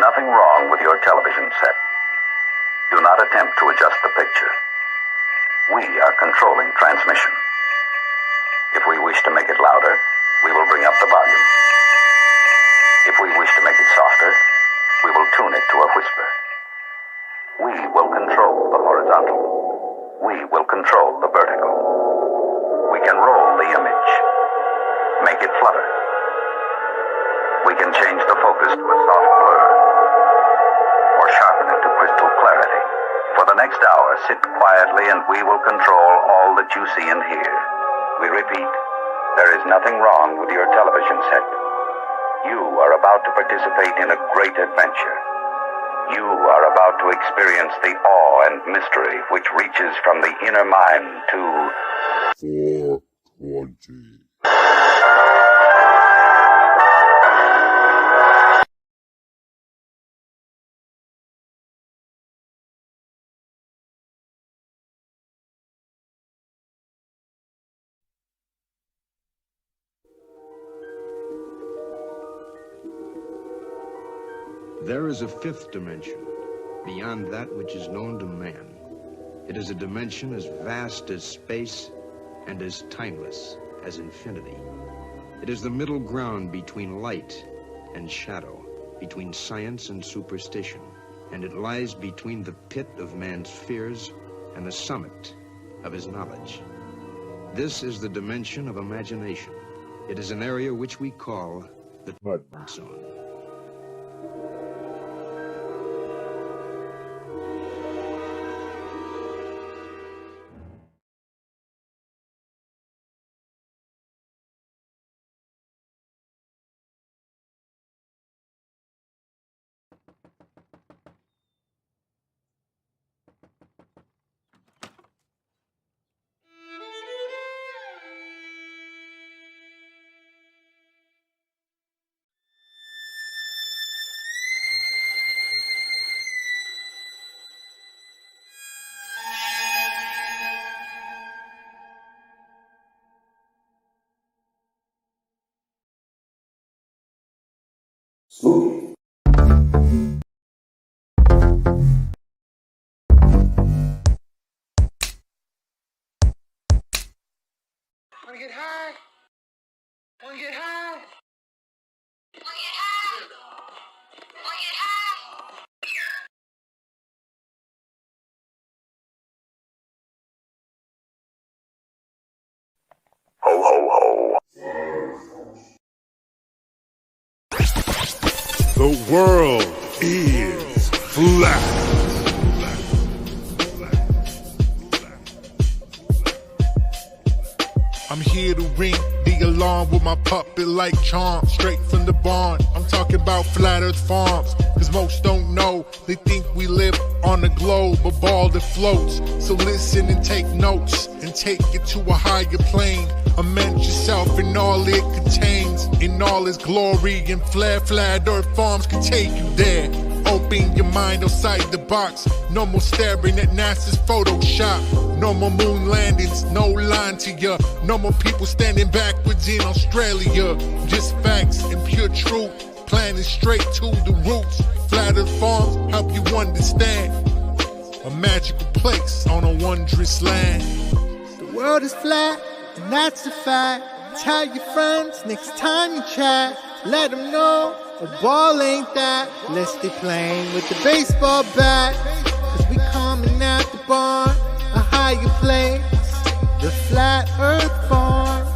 nothing wrong with your television set. Do not attempt to adjust the picture. We are controlling transmission. If we wish to make it louder, we will bring up the volume. If we wish to make it softer, we will tune it to a whisper. We will control the horizontal. We will control the vertical. We can roll the image, make it flutter. We can change the focus to a soft blur, or sharpen it to crystal clarity. For the next hour, sit quietly and we will control all that you see and hear. We repeat, there is nothing wrong with your television set. You are about to participate in a great adventure. You are about to experience the awe and mystery which reaches from the inner mind to 420. There is a fifth dimension, beyond that which is known to man. It is a dimension as vast as space and as timeless as infinity. It is the middle ground between light and shadow, between science and superstition, and it lies between the pit of man's fears and the summit of his knowledge. This is the dimension of imagination. It is an area which we call the Mud Zone. Spooky. Wanna get high? Wanna get high? Wanna get high? Wanna get high? Ho, ho, ho. The world is flat. I'm here to ring the alarm with my puppet-like charm, straight from the barn. I'm talking about Flat Earth Farms, cause most don't know. They think we live on a globe, a ball that floats. So listen and take notes, and take it to a higher plane. Imagine yourself in all it contains, in all its glory, and Flat Earth Farms can take you there. Open your mind outside the box. No more staring at NASA's Photoshop. No more moon landings, no line to ya. No more people standing backwards in Australia. Just facts and pure truth, planning straight to the roots. Flat Earth Farms help you understand. A magical place on a wondrous land. The world is flat, and that's a fact. Tell your friends next time you chat. Let them know a ball ain't that. Let's stay playing with the baseball bat. Cause we coming at the barn, a higher place, the Flat Earth Farm.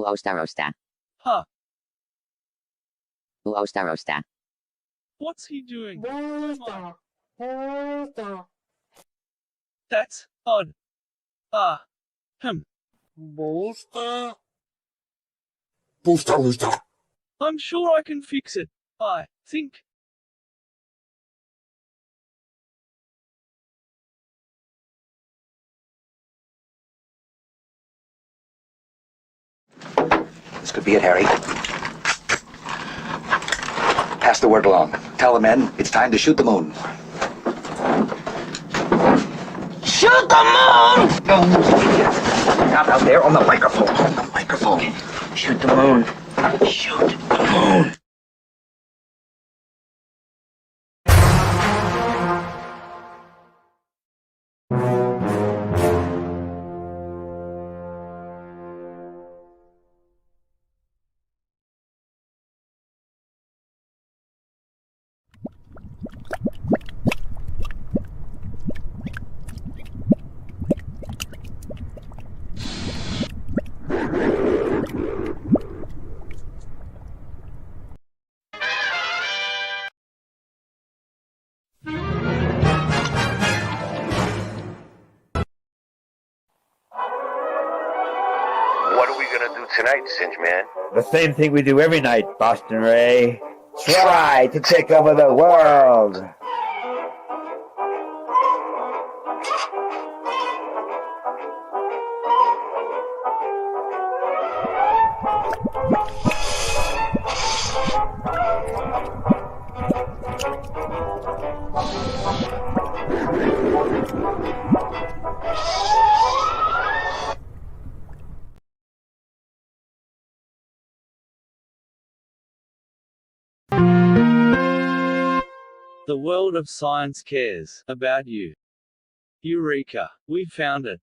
Uostarosta. Huh. Uostarosta. What's he doing? That's odd. Booster. I'm sure I can fix it. I think. This could be it, Harry. Pass the word along. Tell the men it's time to shoot the moon. Shoot the moon! No, idiot. Not out there on the microphone. On the microphone. Shoot the moon. Shoot the moon. What are we gonna do tonight, Singe Man? The same thing we do every night, Boston Ray. Try to take over the world. The world of science cares about you. Eureka! We found it.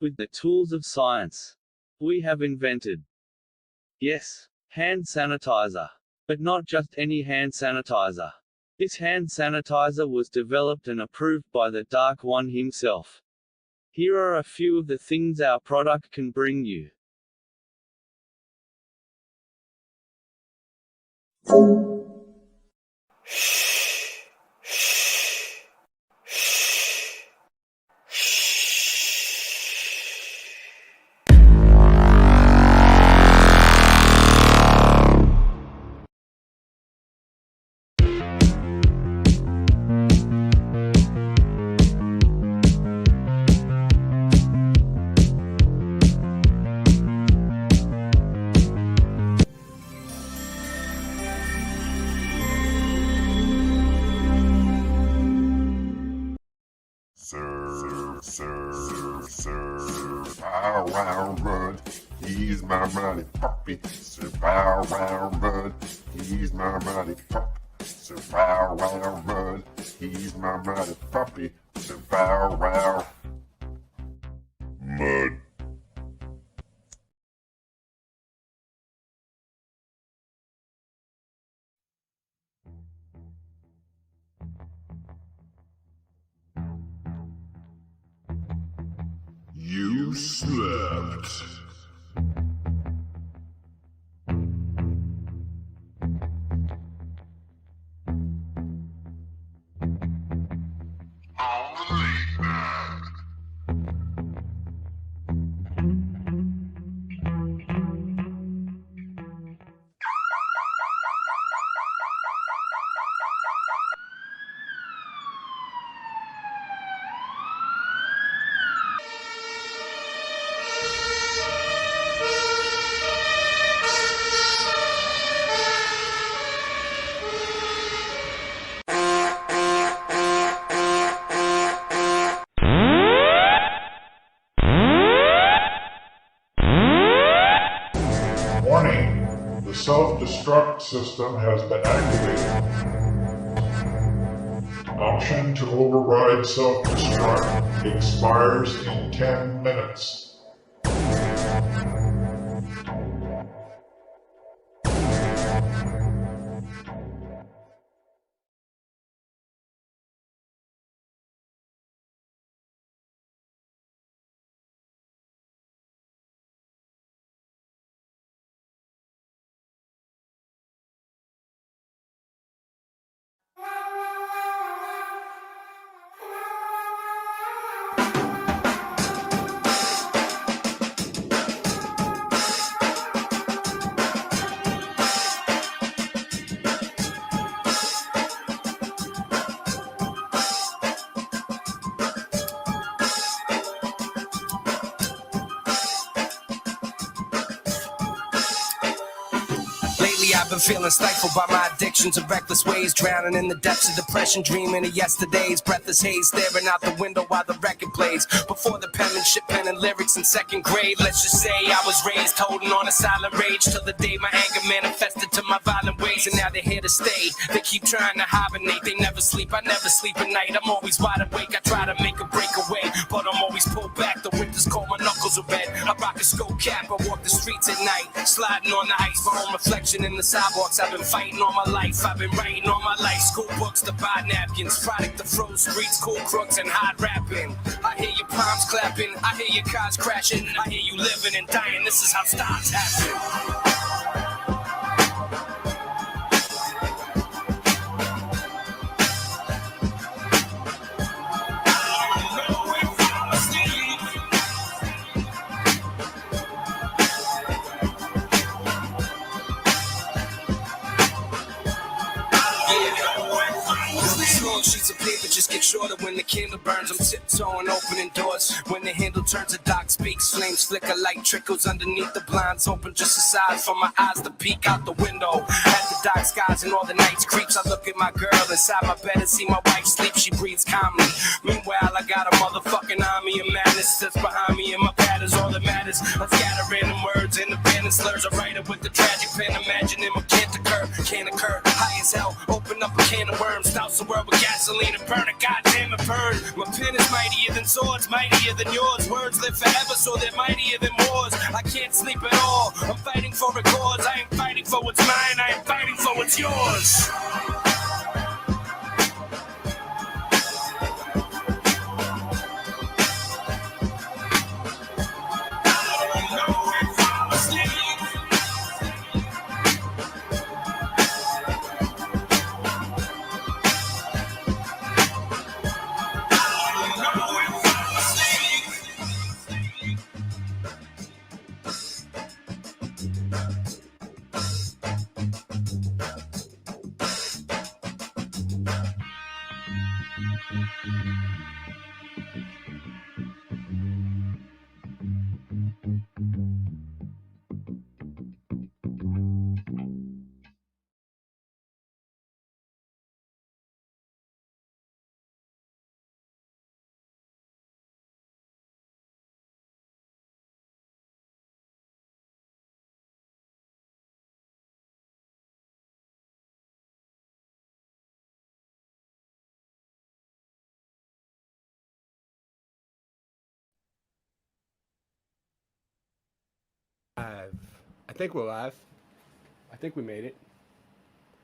With the tools of science, we have invented, yes, hand sanitizer. But not just any hand sanitizer. This hand sanitizer was developed and approved by the Dark One himself. Here are a few of the things our product can bring you. Bow wow run, he's my mighty puppy. Sir bow wow run, he's my mighty puppy. Sir bow wow run, he's my mighty puppy. Sir bow wow. Mud. You slept. Warning, the self-destruct system has been activated. Option to override self-destruct expires in 10 minutes. Lately I've been feeling stifled by my addictions and reckless ways, drowning in the depths of depression, dreaming of yesterday's breathless haze, staring out the window while the record plays. Before the penmanship, penning lyrics in second grade. Let's just say I was raised holding on a silent rage till the day my anger manifested to my violent ways, and now they're here to stay. They keep trying to hibernate, they never sleep, I never sleep at night. I'm always wide awake, I try to make a breakaway, but I'm always pulled back. The winter's cold, my knuckles are red. I rock a skull cap, I walk the streets at night, sliding on the ice, my own reflection in the sidewalks. I've been fighting all my life, I've been writing all my life. School books to buy napkins, product to froze streets, cool crooks and hot rapping. I hear your palms clapping, I hear your cars crashing, I hear you living and dying. This is how stars happen. Sheets of paper just get shorter when the candle burns. I'm tiptoeing, opening doors. When the handle turns, the dock speaks. Flames flicker, light trickles underneath the blinds. Open just a size for my eyes to peek out the window. At the dark skies and all the nights creeps. I look at my girl inside my bed and see my wife sleep. She breathes calmly. Meanwhile, I got a motherfucking army of madness that's behind me, and my pad is all that matters. I scatter random words and abandoned slurs. I write it with the tragic pen, imagining what can't occur. High as hell, open up a can of worms. Douse the world with gasoline and burn it, goddamn it, burn. My pen is mightier than swords, mightier than yours. Words live forever, so they're mightier than wars. I can't sleep at all, I'm fighting for a cause. I ain't fighting for what's mine, I am fighting for what's yours. I think we're live. I think we made it.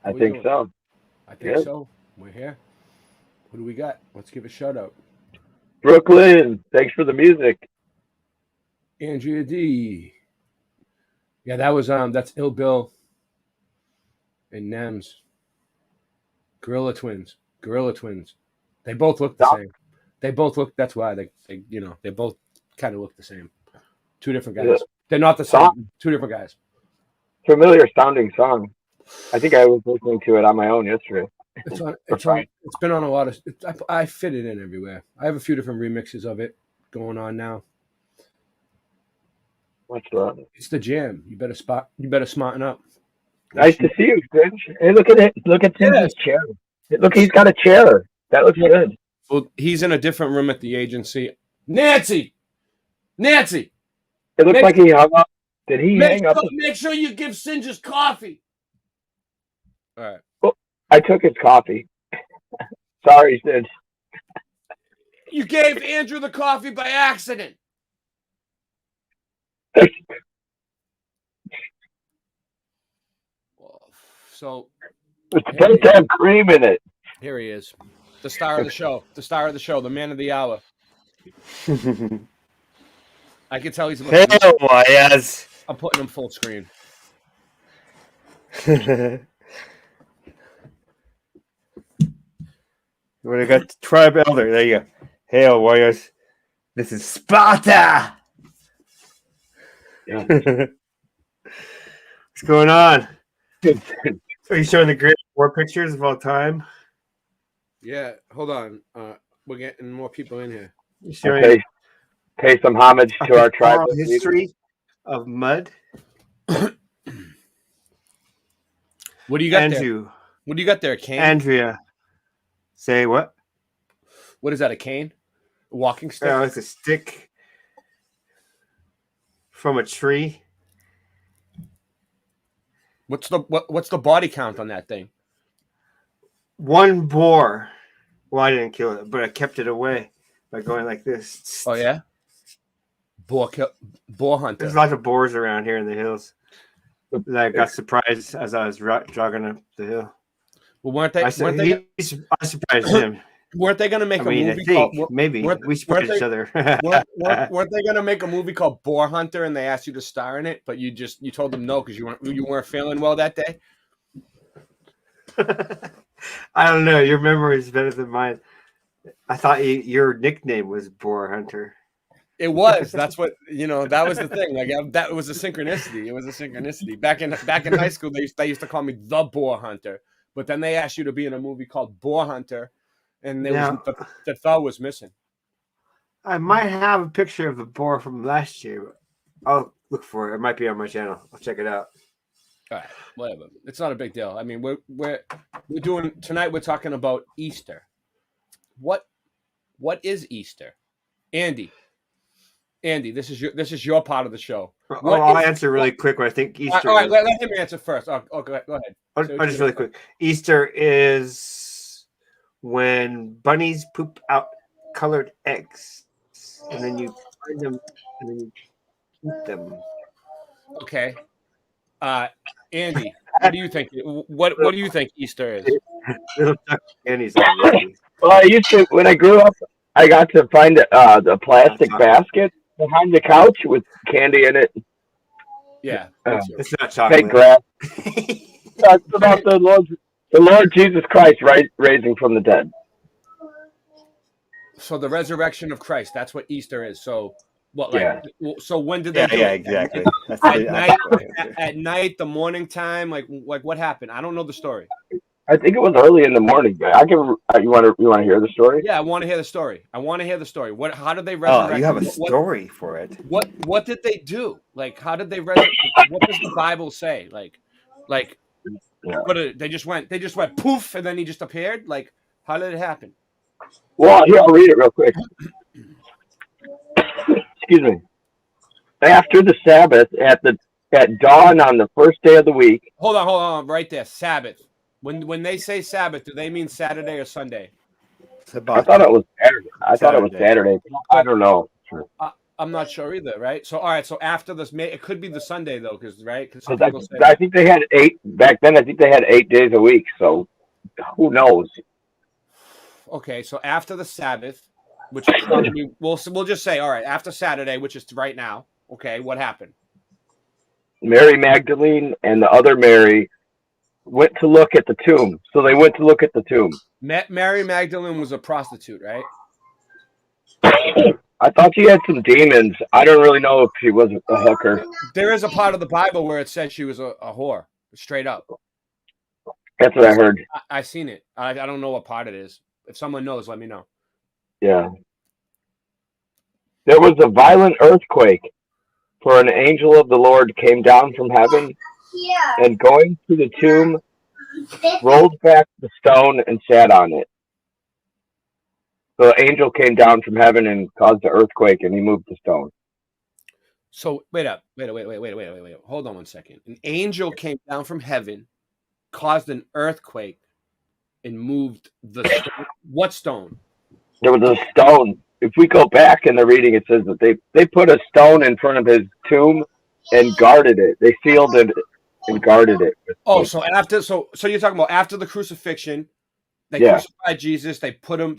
I think so. I think so. We're here. What do we got? Let's give a shout out. Brooklyn, thanks for the music. Andrea D. Yeah, that was that's Ill Bill and Nems. Gorilla Twins. They both look the same. They both look. That's why they they both kind of look the same. Two different guys. Yeah. They're not the same. Two different guys. Familiar sounding song. I think I was listening to it on my own yesterday. It's been on a lot of. I fit it in everywhere. I have a few different remixes of it going on now. What's that? It's the jam. You better smarten up. Nice to see you, Finch. Hey, look at it. Look at Tim's chair. Look, he's got a chair. That looks good. Well, he's in a different room at the agency. Nancy. It looks like he hung up. Did he hang up? Make sure you give Singe his coffee. All right. Well, I took his coffee. Sorry, Singe. You gave Andrew the coffee by accident. So it's supposed to have cream in it. Here he is. The star of the show. The man of the hour. I can tell he's yes. I'm putting him full screen. We got Tribe Elder. There you go. Hail, warriors. This is Sparta. Yeah. What's going on? Are you showing the great war pictures of all time? Yeah, hold on. We're getting more people in here. Okay. Pay some homage to our tribe history of mud. What do you got Andrew. there? What do you got there? A cane? Andrea. Say what? What is that? A cane? A walking stick? It's a stick from a tree. What's the body count on that thing? One boar. Well, I didn't kill it, but I kept it away by going like this. Oh yeah. Boar hunter. There's lots of boars around here in the hills. And I got surprised as I was jogging up the hill. Well, weren't they? I surprised him. Weren't they going to make a movie? I think maybe we surprised each other. weren't they going to make a movie called Boar Hunter, and they asked you to star in it, but you told them no because you weren't feeling well that day? I don't know. Your memory is better than mine. I thought your nickname was Boar Hunter. It was. That's what that was the thing. Like that was a synchronicity. It was a synchronicity. Back in high school, they used to call me the Boar Hunter, but then they asked you to be in a movie called Boar Hunter, and the thought was missing. I might have a picture of the boar from last year. I'll look for it. It might be on my channel. I'll check it out. All right, whatever. It's not a big deal. I mean, we're doing tonight. We're talking about Easter. What is Easter, Andy? Andy, this is your part of the show. I'll answer really quick. I think Easter. All right, let him answer first. Oh, go ahead. I'll just really quick. Easter is when bunnies poop out colored eggs, and then you find them, and then you eat them. Okay. Andy, what do you think? What do you think Easter is? Little duck candies. Well, I used to when I grew up. I got to find the plastic basket behind the couch with candy in it. Yeah, it's not chocolate. Fake grass. That's about the Lord Jesus Christ raising from the dead. So the resurrection of Christ. That's what Easter is. So what? So when did they? Yeah, do yeah, it? exactly. At night, the morning time. Like what happened? I don't know the story. I think it was early in the morning. But I can. You want to hear the story? Yeah, I want to hear the story. What? How did they resurrect? Oh, you have a story for it. What did they do? Like, how did they resurrect? What does the Bible say? Like, what they just went poof, and then he just appeared. Like, how did it happen? Well, here I'll read it real quick. Excuse me. After the Sabbath, at dawn on the first day of the week. Hold on, right there. Sabbath. When they say Sabbath, do they mean Saturday or Sunday? I thought it was Saturday. I don't know. Sure. I'm not sure either. Right. So all right. So after this, it could be the Sunday though, because I think they had 8 back then. I think they had 8 days a week. So who knows? Okay. So after the Sabbath, which is probably, we'll just say all right after Saturday, which is right now. Okay, what happened? Mary Magdalene and the other Mary went to look at the tomb. So they went to look at the tomb. Mary Magdalene was a prostitute, right? I thought she had some demons. I don't really know if she was a hooker. There is a part of the Bible where it says she was a whore, straight up. That's what I heard. I've seen it. I don't know what part it is. If someone knows, let me know. Yeah. There was a violent earthquake, for an angel of the Lord came down from heaven, and going to the tomb, rolled back the stone and sat on it. The angel came down from heaven and caused the earthquake, and he moved the stone. So wait. Hold on one second. An angel came down from heaven, caused an earthquake, and moved the stone. What stone? There was a stone. If we go back in the reading, it says that they put a stone in front of his tomb and guarded it. They sealed it and guarded it. Oh, so you're talking about after the crucifixion, they crucified Jesus, they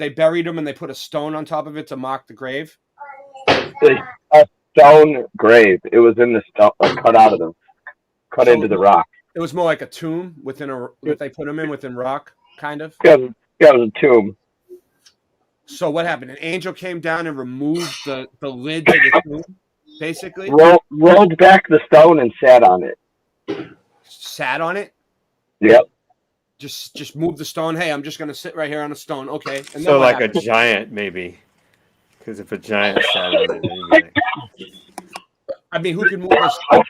buried him, and they put a stone on top of it to mark the grave? A stone grave. It was in the stone, cut into the rock. It was more like a tomb that they put him in within rock, kind of? Yeah, it was a tomb. So what happened? An angel came down and removed the lid to the tomb, basically? Rolled back the stone and sat on it. Sat on it? Yep. Just move the stone. Hey, I'm just going to sit right here on a stone. Okay. And so like happened? A giant, maybe. Because if a giant sat on it, then I mean, who can move a stone?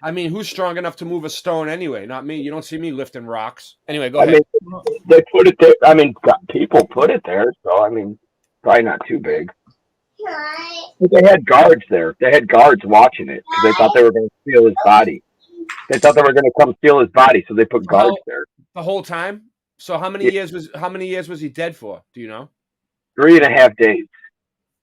I mean, who's strong enough to move a stone anyway? Not me. You don't see me lifting rocks. Anyway, go I ahead. mean, they put it there. I mean, people put it there, so I mean, probably not too big. But they had guards there. They had guards watching it because they thought they were going to steal his body. They thought they were going to come steal his body, so they put guards there. The whole time. So how many years was he dead for? Do you know? 3.5 days.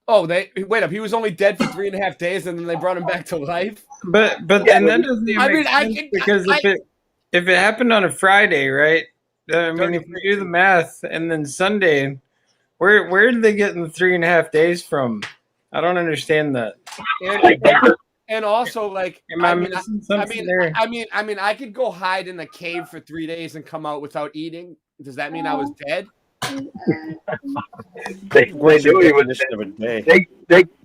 Oh, wait up. He was only dead for 3.5 days, and then they brought him back to life. But and that doesn't even make sense because if it happened on a Friday, right? I mean, if you do the math, and then Sunday, where did they get in the 3.5 days from? I don't understand that. And also, like, am I missing something there? I mean, I could go hide in a cave for 3 days and come out without eating. Does that mean I was dead? They knew he was dead.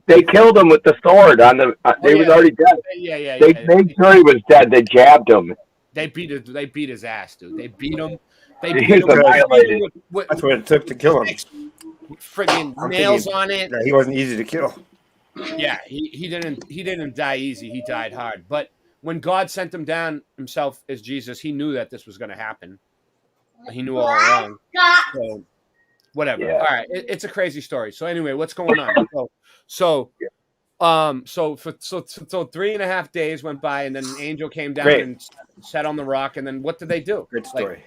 They killed him with the sword on the. He was already dead. Yeah. They made sure he was dead. They jabbed him. They beat his ass, dude. They beat him. He was That's what it took to kill him. Friggin' nails on it. He wasn't easy to kill. Yeah, he didn't die easy. He died hard. But when God sent him down himself as Jesus, he knew that this was going to happen. He knew all along. So, whatever. Yeah. All right, it's a crazy story. So anyway, what's going on? So 3.5 days went by, and then an angel came down and sat on the rock. And then what did they do? Great story.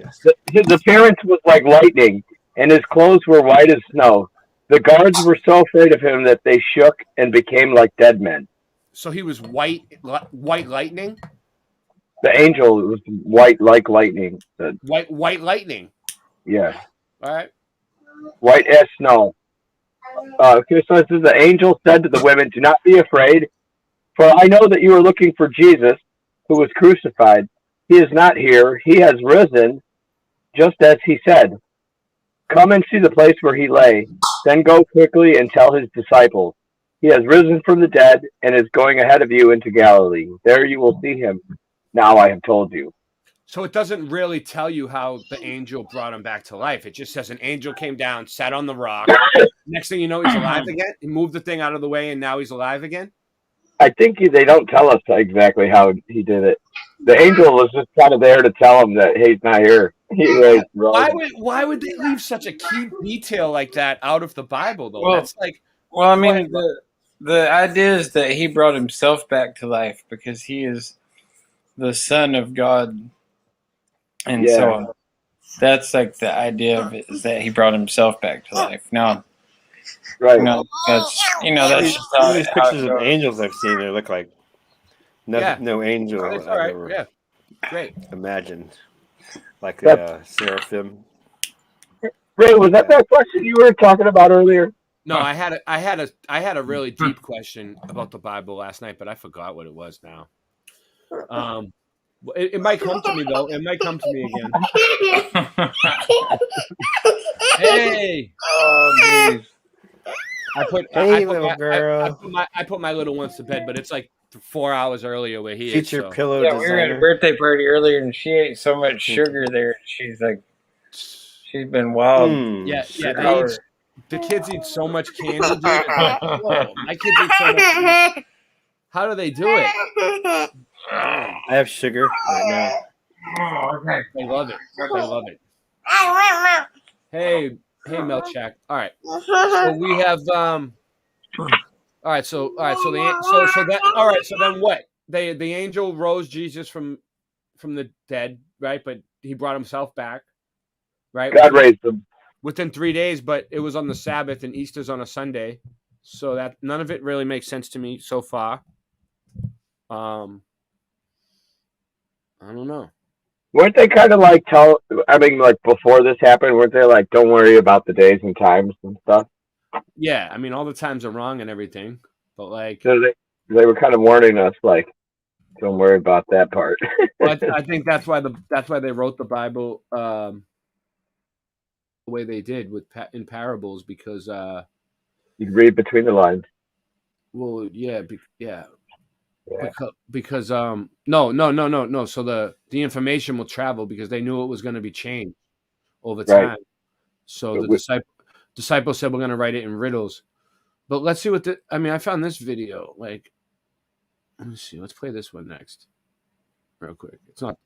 His appearance was like lightning, and his clothes were white as snow. The guards were so afraid of him that they shook and became like dead men. So he was white lightning? The angel was white like lightning. White lightning. Yeah. All right. White as snow. Okay, so it says the angel said to the women, "Do not be afraid, for I know that you are looking for Jesus, who was crucified. He is not here. He has risen, just as he said. Come and see the place where he lay. Then go quickly and tell his disciples, he has risen from the dead and is going ahead of you into Galilee. There you will see him. Now I have told you." So it doesn't really tell you how the angel brought him back to life. It just says an angel came down, sat on the rock. Next thing you know, he's alive again. He moved the thing out of the way, and now he's alive again. I think they don't tell us exactly how he did it. The angel was just kind of there to tell him that he's not here. Why would they leave such a key detail like that out of the Bible, though? Well, That's like, I mean, the idea is that he brought himself back to life because he is the Son of God, and so that's like the idea of it, is that he brought himself back to life. Now, right? That's just how these pictures of angels I've seen. They look like no angel That's I've all right. ever Yeah, great. imagined, like a seraphim. Ray, was that question you were talking about earlier? No, I had a really deep question about the Bible last night, but I forgot what it was now. It might come to me though. It might come to me again. Hey. Oh, geez. I put my little ones to bed, but it's like 4 hours earlier where he is. Future pillow Yeah, we were at a birthday party earlier, and she ate so much sugar there. She's been wild. Yeah. The kids eat so much candy, dude. Whoa, my kids eat so much candy. How do they do it? I have sugar right now. Oh, okay. They love it. Hey, Melchak. All right. So we have So then what? The angel rose Jesus from the dead, right? But he brought himself back, right? God raised him within 3 days, but it was on the Sabbath and Easter's on a Sunday, so that none of it really makes sense to me so far. I don't know. Weren't they kind of like before this happened, weren't they like, don't worry about the days and times and stuff? Yeah, I mean, all the times are wrong and everything, but like... So they were kind of warning us, like, don't worry about that part. I think that's why they wrote the Bible the way they did in parables, because... You'd read between the lines. Well, yeah. Because no. So the information will travel because they knew it was going to be changed over time. Right. So the disciples said we're going to write it in riddles. But let's see I found this video. Like, let me see. Let's play this one next. real quick. It's not.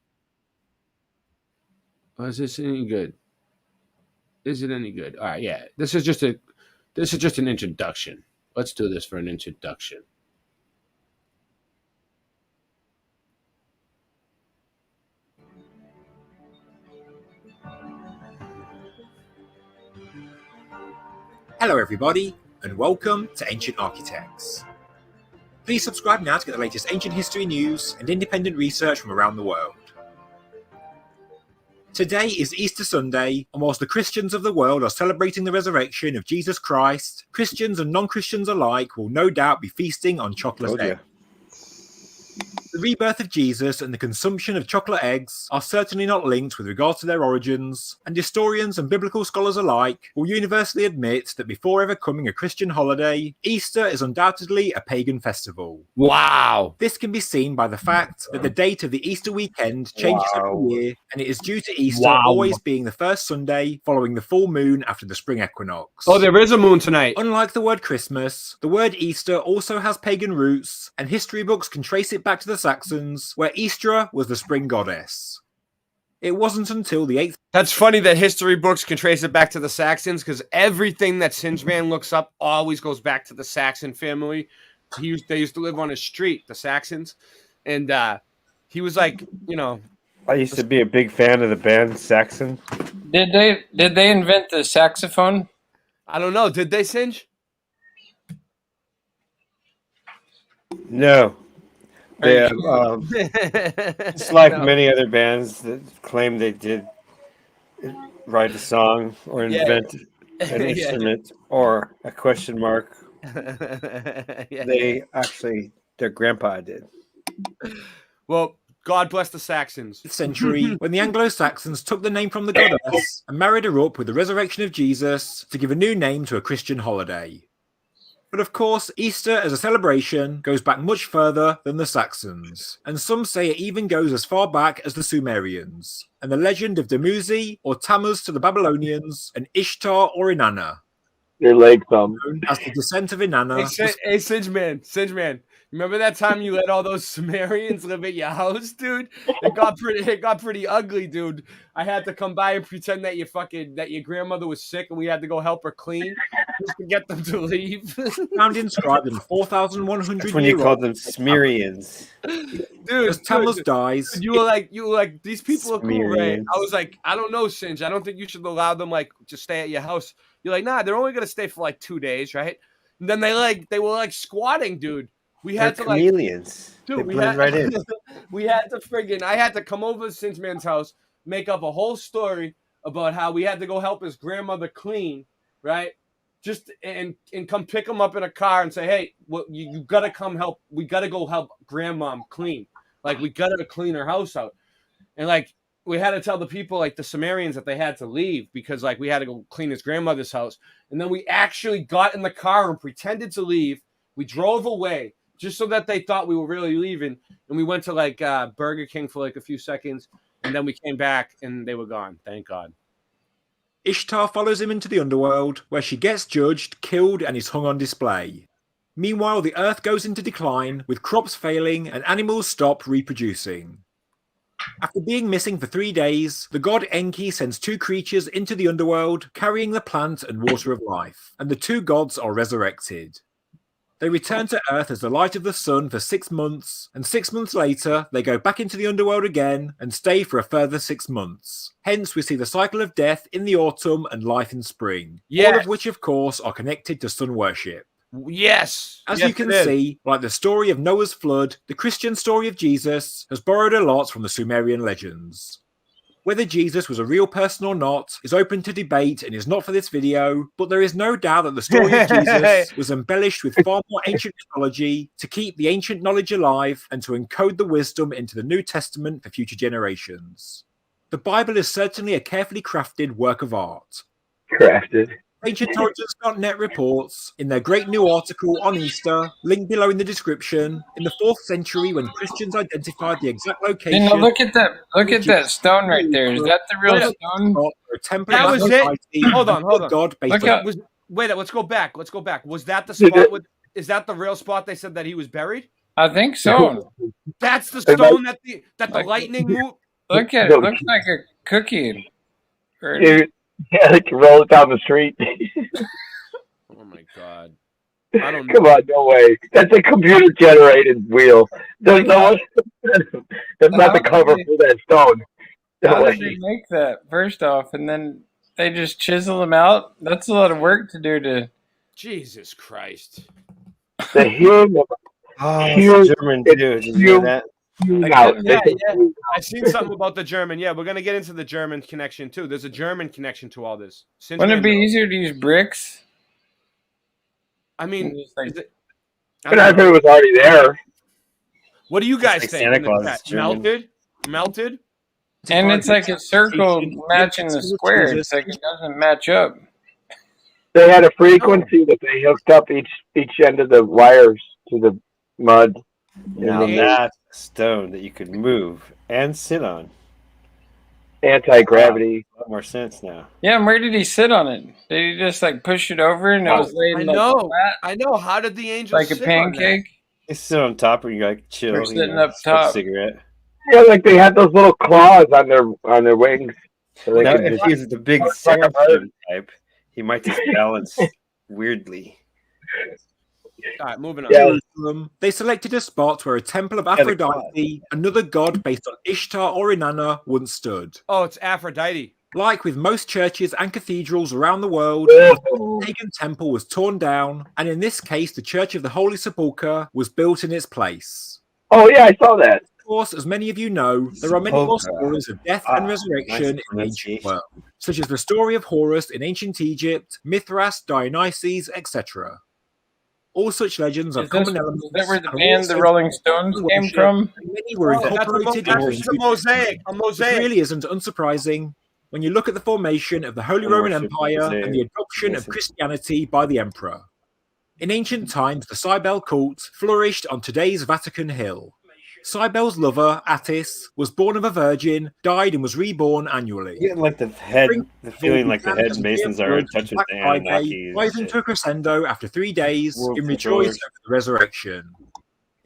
Oh, is this any good? Is it any good? All right, yeah. This is just an introduction. Let's do this for an introduction. Hello everybody, and welcome to Ancient Architects. Please subscribe now to get the latest ancient history news and independent research from around the world. Today is Easter Sunday, and whilst the Christians of the world are celebrating the resurrection of Jesus Christ, Christians and non-Christians alike will no doubt be feasting on chocolate eggs. The rebirth of Jesus and the consumption of chocolate eggs are certainly not linked with regard to their origins, and historians and biblical scholars alike will universally admit that before ever coming a Christian holiday, Easter is undoubtedly a pagan festival. Wow! This can be seen by the fact that the date of the Easter weekend changes every year, and it is due to Easter always being the first Sunday following the full moon after the spring equinox. Oh, there is a moon tonight. Unlike the word Christmas, the word Easter also has pagan roots, and history books can trace it back to the Saxons, where Eostre was the spring goddess. It wasn't until the 8th... That's funny that history books can trace it back to the Saxons, because everything that Singeman looks up always goes back to the Saxon family. They used to live on a street, the Saxons, and he was like, you know... I used to be a big fan of the band Saxon. Did they invent the saxophone? I don't know. Did they, Singe? No. They, it's like many other bands that claim they did write a song or invent an instrument or a question mark. They actually, their grandpa did. Well, God bless the Saxons. Century, when the Anglo-Saxons took the name from the goddess and married her up with the resurrection of Jesus to give a new name to a Christian holiday. But of course, Easter as a celebration goes back much further than the Saxons, and some say it even goes as far back as the Sumerians, and the legend of Dumuzi or Tammuz to the Babylonians, and Ishtar or Inanna. Your leg thumb. As the descent of Inanna. Hey, Singeman. Remember that time you let all those Sumerians live at your house, dude? It got pretty ugly, dude. I had to come by and pretend that your grandmother was sick, and we had to go help her clean just to get them to leave. Found inscribed in 4,100 That's when you called them Sumerians. Dude, as Tammuz dies, dude, you were like, these people are cool, right? I was like, I don't know, Singe. I don't think you should allow them to stay at your house. You're like, nah, they're only gonna stay for 2 days, right? And then they were squatting, dude. We had They're to chameleons. Dude, they we blend had right in. I had to come over to Singeman's house, make up a whole story about how we had to go help his grandmother clean, right? Just and come pick him up in a car and say, hey, you gotta come help. We gotta go help grandmom clean. We gotta clean her house out. And we had to tell the people, the Sumerians, that they had to leave because we had to go clean his grandmother's house. And then we actually got in the car and pretended to leave. We drove away just so that they thought we were really leaving. And we went to Burger King for a few seconds. And then we came back and they were gone. Thank God. Ishtar follows him into the underworld, where she gets judged, killed, and is hung on display. Meanwhile, the earth goes into decline, with crops failing and animals stop reproducing. After being missing for 3 days, the god Enki sends 2 creatures into the underworld, carrying the plant and water of life, and the 2 gods are resurrected. They return to Earth as the light of the sun for 6 months, and 6 months later, they go back into the underworld again and stay for a further 6 months. Hence, we see the cycle of death in the autumn and life in spring, all of which, of course, are connected to sun worship. Yes! As you can see, like the story of Noah's flood, the Christian story of Jesus has borrowed a lot from the Sumerian legends. Whether Jesus was a real person or not is open to debate and is not for this video, but there is no doubt that the story of Jesus was embellished with far more ancient mythology to keep the ancient knowledge alive and to encode the wisdom into the New Testament for future generations. The Bible is certainly a carefully crafted work of art. Crafted. AncientOrigins.net reports, in their great new article on Easter, linked below in the description, in the 4th century when Christians identified the exact location... look at that stone right there. Is that the real stone? That was it. Hold on. God wait, let's go back. Was that the spot? Is that the real spot they said that he was buried? I think so. That's the It might- stone that the lightning move. Look at it. Looks like a cookie. Or- Yeah, they can roll it down the street. Oh my god! I don't know. Come on, no way. That's a computer generated wheel. There's no that's not the cover for that stone. No How way. did they make that, first off? And then they just chisel them out? That's a lot of work to do to... Jesus Christ! The hearing of Oh, hearing- it's German too. Did you hear that? out. Yeah. I've seen something about the German. Yeah, we're gonna get into the German connection too. There's a German connection to all this. Since Wouldn't it be when- easier to use bricks? I mean, Just like- is it- But I think it was already there. what do you guys like think? Santa in the Claus chat? is German. Melted. And it's like a circle matching the square. It's like it doesn't match up. They had a frequency that they hooked up each end of the wires to the mud. Now And that's a stone that you could move and sit on. anti-gravity. A lot more sense now. Yeah, and where did he sit on it? Did he just like push it over and it was laid I like know. flat, I know. How did the angels like a sit on that? pancake? You sit on top and you like chill. Or you sitting know, up smoke a top. cigarette. Yeah, like they had those little claws on their wings. So they Now, could if just, he's the big like a seraphim type, he might just balance weirdly. All right, moving on. Yeah. Jerusalem, they selected a spot where a temple of the Aphrodite, another god based on Ishtar or Inanna, once stood. Oh, it's Aphrodite. Like with most churches and cathedrals around the world, Oh. the pagan temple was torn down, and in this case, the Church of the Holy Sepulchre was built in its place. Oh yeah, I saw that. Of course, as many of you know, there are many more Sepulchre. stories of death and resurrection nice in the ancient pronunciation. world, such as the story of Horus in ancient Egypt, Mithras, Dionysus, etc. All such legends are Is this- common elements. is that where the and band also The Rolling Stones came worship, from? and many were Oh, that's incorporated a mosaic. A It mosaic. really isn't unsurprising when you look at the formation of the Holy And Roman worship Empire mosaic. and the adoption of Mason. Christianity by the emperor. In ancient times, the Cybele cult flourished on today's Vatican Hill. Cybele's lover, Attis, was born of a virgin, died and was reborn annually. You get like the feeling like the head masons are in touch with the Black Friday, Anunnaki. rising to a crescendo after 3 days World in controllers. rejoice over the resurrection.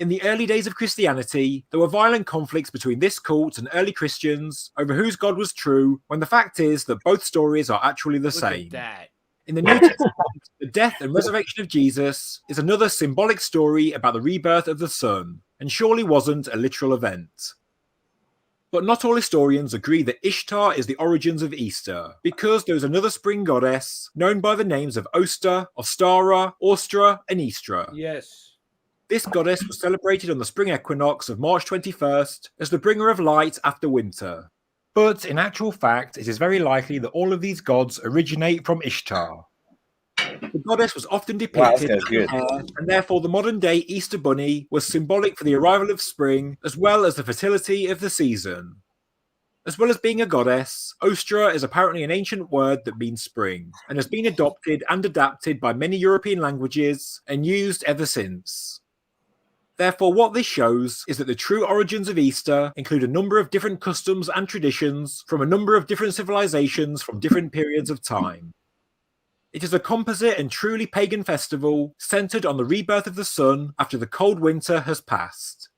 In the early days of Christianity, there were violent conflicts between this cult and early Christians over whose God was true, when the fact is that both stories are actually the Look at same. that. In the New Testament, the death and resurrection of Jesus is another symbolic story about the rebirth of the Son, and surely wasn't a literal event. But not all historians agree that Ishtar is the origins of Easter, because there is another spring goddess known by the names of Oster, Ostara, Austra, and Istra. Yes. This goddess was celebrated on the spring equinox of March 21st as the bringer of light after winter. But in actual fact, it is very likely that all of these gods originate from Ishtar. The goddess was often Wow, depicted this guy's as good. hair, and therefore the modern day Easter bunny was symbolic for the arrival of spring as well as the fertility of the season. As well as being a goddess, Ostra is apparently an ancient word that means spring, and has been adopted and adapted by many European languages and used ever since. Therefore, what this shows is that the true origins of Easter include a number of different customs and traditions from a number of different civilizations from different periods of time. It is a composite and truly pagan festival centered on the rebirth of the sun after the cold winter has passed.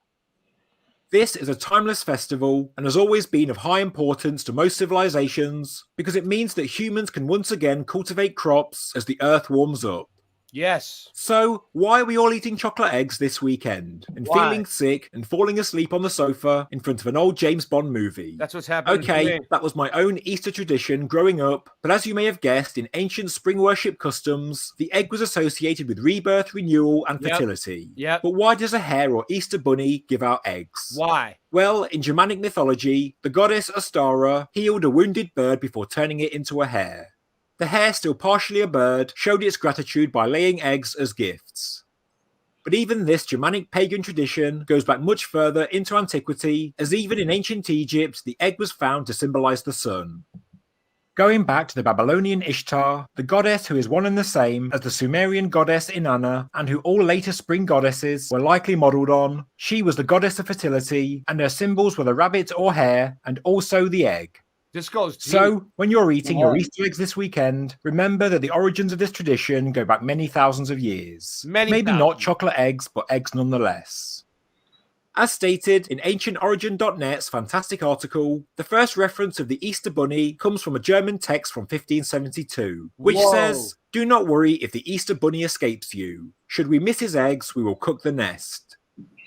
This is a timeless festival and has always been of high importance to most civilizations because it means that humans can once again cultivate crops as the earth warms up. Yes. So, why are we all eating chocolate eggs this weekend and Why? feeling sick and falling asleep on the sofa in front of an old James Bond movie? That's what's happening. to Okay, me. that was my own Easter tradition growing up, but as you may have guessed, in ancient spring worship customs, the egg was associated with rebirth, renewal, and Yep. fertility. Yep. But why does a hare or Easter bunny give out eggs? Why? Well, in Germanic mythology, the goddess Ostara healed a wounded bird before turning it into a hare. The hare, still partially a bird, showed its gratitude by laying eggs as gifts. But even this Germanic pagan tradition goes back much further into antiquity, as even in ancient Egypt, the egg was found to symbolize the sun. Going back to the Babylonian Ishtar, the goddess who is one and the same as the Sumerian goddess Inanna, and who all later spring goddesses were likely modelled on, she was the goddess of fertility, and her symbols were the rabbit or hare, and also the egg. This goes deep. So, when you're eating your Easter eggs this weekend, remember that the origins of this tradition go back many thousands of years. Many Maybe not thousands. chocolate eggs, but eggs nonetheless. As stated in AncientOrigin.net's fantastic article, the first reference of the Easter Bunny comes from a German text from 1572, which Whoa. says, "Do not worry if the Easter Bunny escapes you. Should we miss his eggs, we will cook the nest."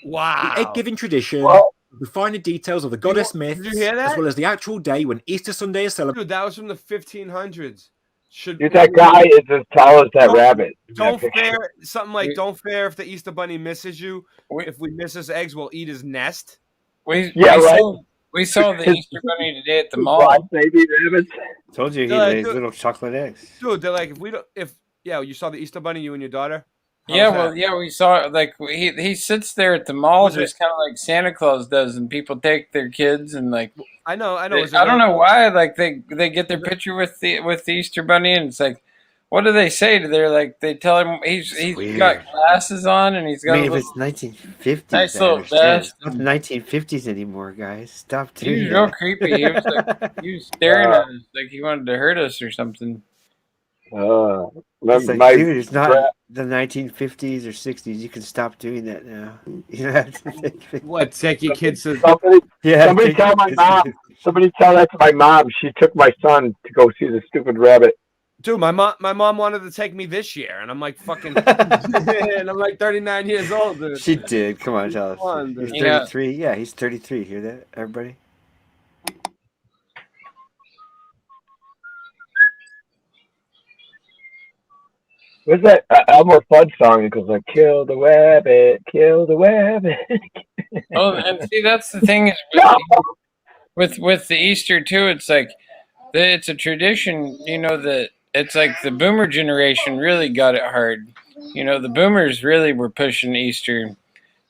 Wow. The egg-giving tradition, the finer details of the goddess myths, Did you hear that? as well as the actual day when Easter Sunday is celebrated. Dude, that was from the 1500s. That guy is as tall as that rabbit. Don't fare something like don't fare if the Easter Bunny misses you. If we miss his eggs, we'll eat his nest. We saw the Easter Bunny today at the mall. Baby rabbits. Told you he They're like, lays dude- little chocolate eggs. Dude, they're like, you saw the Easter Bunny, you and your daughter. How Yeah, was well, that? yeah, we saw it. Like he sits there at the mall, Was it- just kind of like Santa Claus does, and people take their kids and like. I know. I Is it don't like- know why. Like they get their picture with the Easter Bunny, and it's like, what do they say? They're like they tell him he's weird. got glasses on and he's got I mean, a if little, it's 1950s, nice I little understand. vest. It's not the 1950s anymore, guys. Stop He doing was real that. creepy. He was like he was staring at us like he wanted to hurt us or something. It's like, dude, it's not the 1950s or 60s. You can stop doing that now. You don't have to think. What? Take your kids to Somebody tell my mom. Somebody tell that to my mom. She took my son to go see the stupid rabbit. Dude, my mom wanted to take me this year, and I'm like fucking, and I'm like 39 years old. Dude. She did. Come on, tell us. Come on, He's dude. 33. Yeah, he's 33. Hear that, everybody? What's that Elmer Fudd song? It goes like, "Kill the rabbit, kill the rabbit." Oh, and see, that's the thing is with the Easter too. It's like it's a tradition, you know, that it's like the Boomer generation really got it hard. You know, the Boomers really were pushing Easter,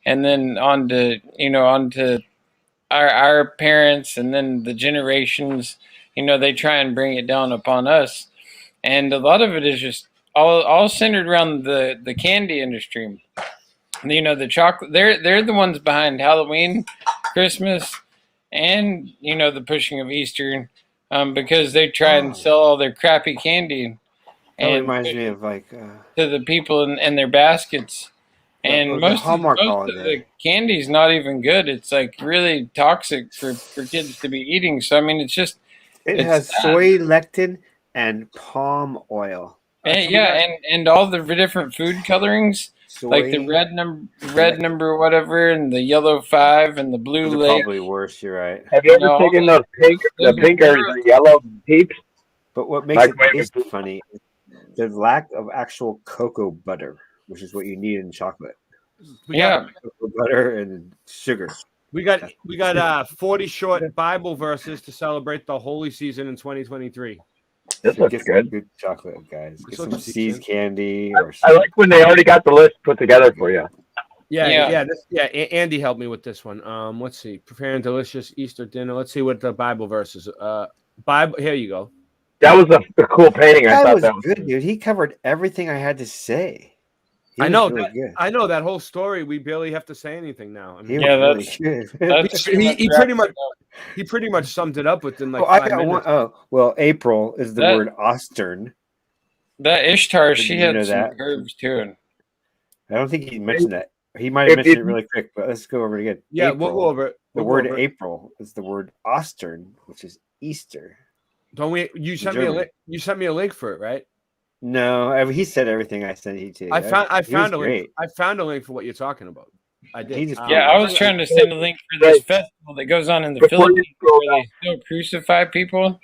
and then on to our parents, and then the generations. You know, they try and bring it down upon us, and a lot of it is just all centered around the candy industry. You know, the chocolate. They're the ones behind Halloween, Christmas, and you know the pushing of Easter, because they try and sell all their crappy candy, That and reminds me of like to the people in their baskets. And the most Hallmark of holiday. the candy's not even good. It's like really toxic for kids to be eating. So I mean, it's just It it's has sad. soy lectin and palm oil. And, yeah, and all the different food colorings, like the Soy. red number whatever, and the yellow 5 and the blue Those are lake. probably worse. You're right. Have you ever No, taken those pink, the those are pink or terrible. the yellow peeps? But what makes Microwave it taste funny is the lack of actual cocoa butter, which is what you need in chocolate. Yeah, Cocoa butter and sugar. We got 40 short Bible verses to celebrate the holy season in 2023. This So looks get some good. good chocolate, guys. Get This some looks See's decent. candy or I like when they already got the list put together for you. Yeah. Andy helped me with this one. Let's see. Preparing delicious Easter dinner. Let's see what the Bible verses. Bible. Here you go. That was a cool painting. I that thought was that was good, dude. He covered everything I had to say. He I was know. really That, good. I know that whole story. We barely have to say anything now. I He mean, was Yeah, really that's- good. that's he pretty much he pretty much summed it up within like Oh, I 5 got minutes. one. Oh, well, April is the That- word Ostern. that Ishtar, Did she you had know some that? curves too. I don't think he mentioned that. He might have mentioned it really quick, but let's go over it again. Yeah, April, we'll go over it. The We'll go word over it. April is the word Ostern, which is Easter. Don't we? You sent me a German. link. You sent me a link for it, right? No, he said everything I sent you to. I found a link. Great. I found a link for what you're talking about. I did. He just- Yeah, I was trying to send a link for this festival that goes on in the Before you Philippines scroll where they still crucify people.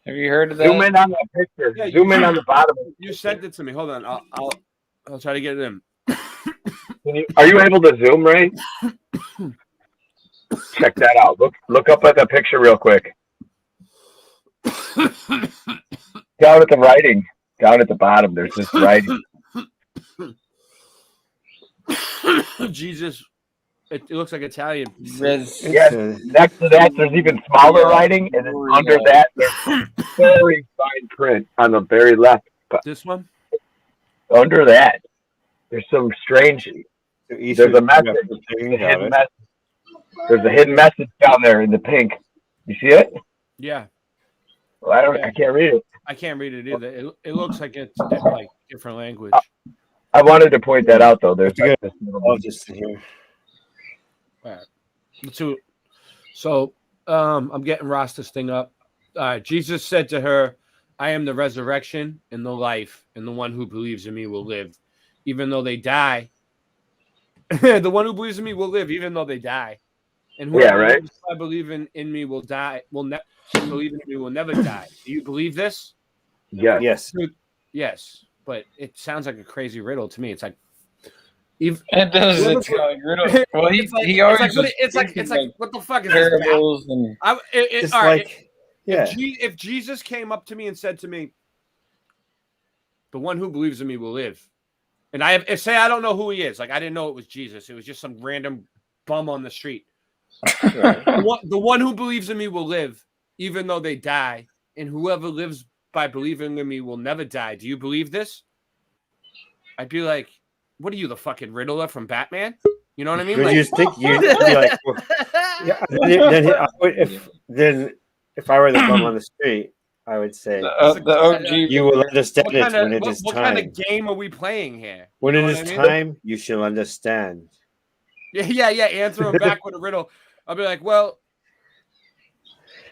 Have you heard of that? Zoom in on that picture. Yeah, Zoom in on the bottom. You sent it to me. Hold on. I'll try to get it in. Are you able to zoom, Ray? Check that out. Look up at the picture real quick. Down at the writing. Down at the bottom, there's this writing. Jesus, it looks like Italian. Res- Yes. Next to that, there's even smaller writing, and then under that, there's very fine print on the very left. This one? Under that, there's some strange. Easter, There's a message. There's a hidden message down there in the pink. You see it? Yeah, Well, I can't read it. I can't read it either. It looks like it's like different language. I wanted to point that out though. There's like this little- I'll just sit here. All right. So I'm getting Rasta's thing up. Jesus said to her, I am the resurrection and the life, and the one who believes in me will live, even though they die. The one who believes in me will live, even though they die. And whoever believes I believe in me will die. Believe in me will never die. Do you believe this? Yes. Yes, but it sounds like a crazy riddle to me. It's like it does. It's like riddle. Well, he always. It's like what the fuck is parables this? Just all right. like, yeah. If Jesus came up to me and said to me, "The one who believes in me will live," and I don't know who he is. Like I didn't know it was Jesus. It was just some random bum on the street. The one who believes in me will live, even though they die, and whoever lives by believing in me will never die. Do you believe this? I'd be like, what are you, the fucking Riddler from Batman? You know what I mean? Would you think you'd be like, well, yeah, if I were the bum on the street, I would say, the OG. You will understand it when it is what time. What kind of game are we playing here? When it is time, you shall understand. Yeah. Answer him back with a riddle. I'll be like, well,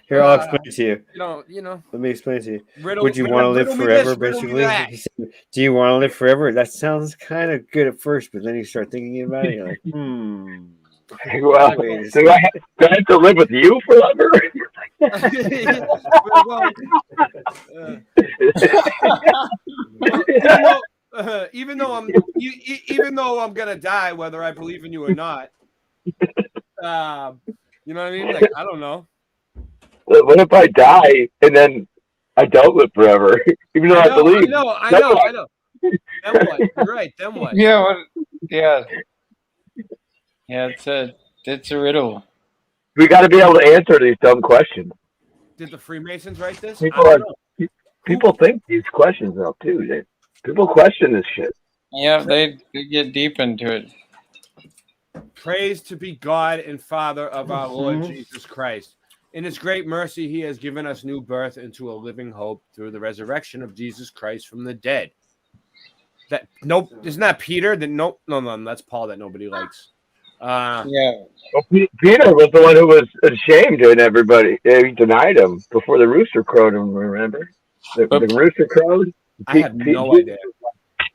here, I'll explain it to you. You know. Let me explain it to you. Would you want to live forever, basically? He said, do you want to live forever? That sounds kind of good at first, but then you start thinking about it, you're like, Well, do I have to live with you forever? Even though I'm gonna die, whether I believe in you or not, you know what I mean? Like, I don't know. What if I die and then I don't live forever? Even though I believe. I know. Then what? You're right. Then what? Yeah. Yeah. It's a riddle. We got to be able to answer these dumb questions. Did the Freemasons write this? People think these questions though too. People question this shit. Yeah, they get deep into it. Praise to be God and Father of our Lord Jesus Christ. In his great mercy, he has given us new birth into a living hope through the resurrection of Jesus Christ from the dead. Isn't that Peter? No, that's Paul that nobody likes. Yeah. Well, Peter was the one who was ashamed and everybody. He denied him before the rooster crowed him, remember? The rooster crowed? I have no idea.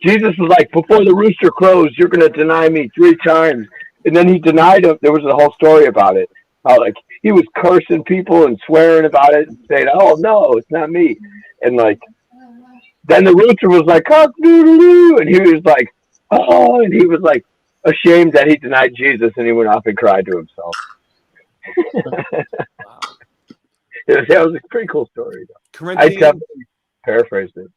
Jesus was like, before the rooster crows, you're going to deny me 3 times. And then he denied him. There was a whole story about it. How, like, he was cursing people and swearing about it and saying, oh, no, it's not me. And, like, then the rooster was like, cock-doodle-doo. And he was like, oh, and he was like ashamed that he denied Jesus, and he went off and cried to himself. That was a pretty cool story, though. I definitely paraphrased it.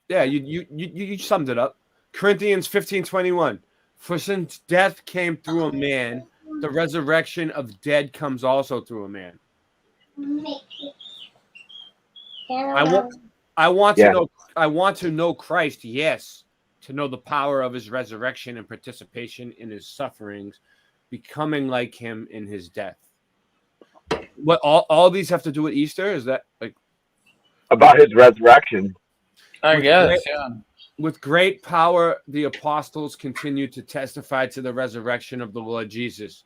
Yeah, you summed it up. Corinthians 15:21. For since death came through a man, the resurrection of dead comes also through a man. I want to know Christ, yes, to know the power of his resurrection and participation in his sufferings, becoming like him in his death. What all these have to do with Easter? Is that like about his resurrection? I guess, yeah. With great power, the apostles continued to testify to the resurrection of the Lord Jesus,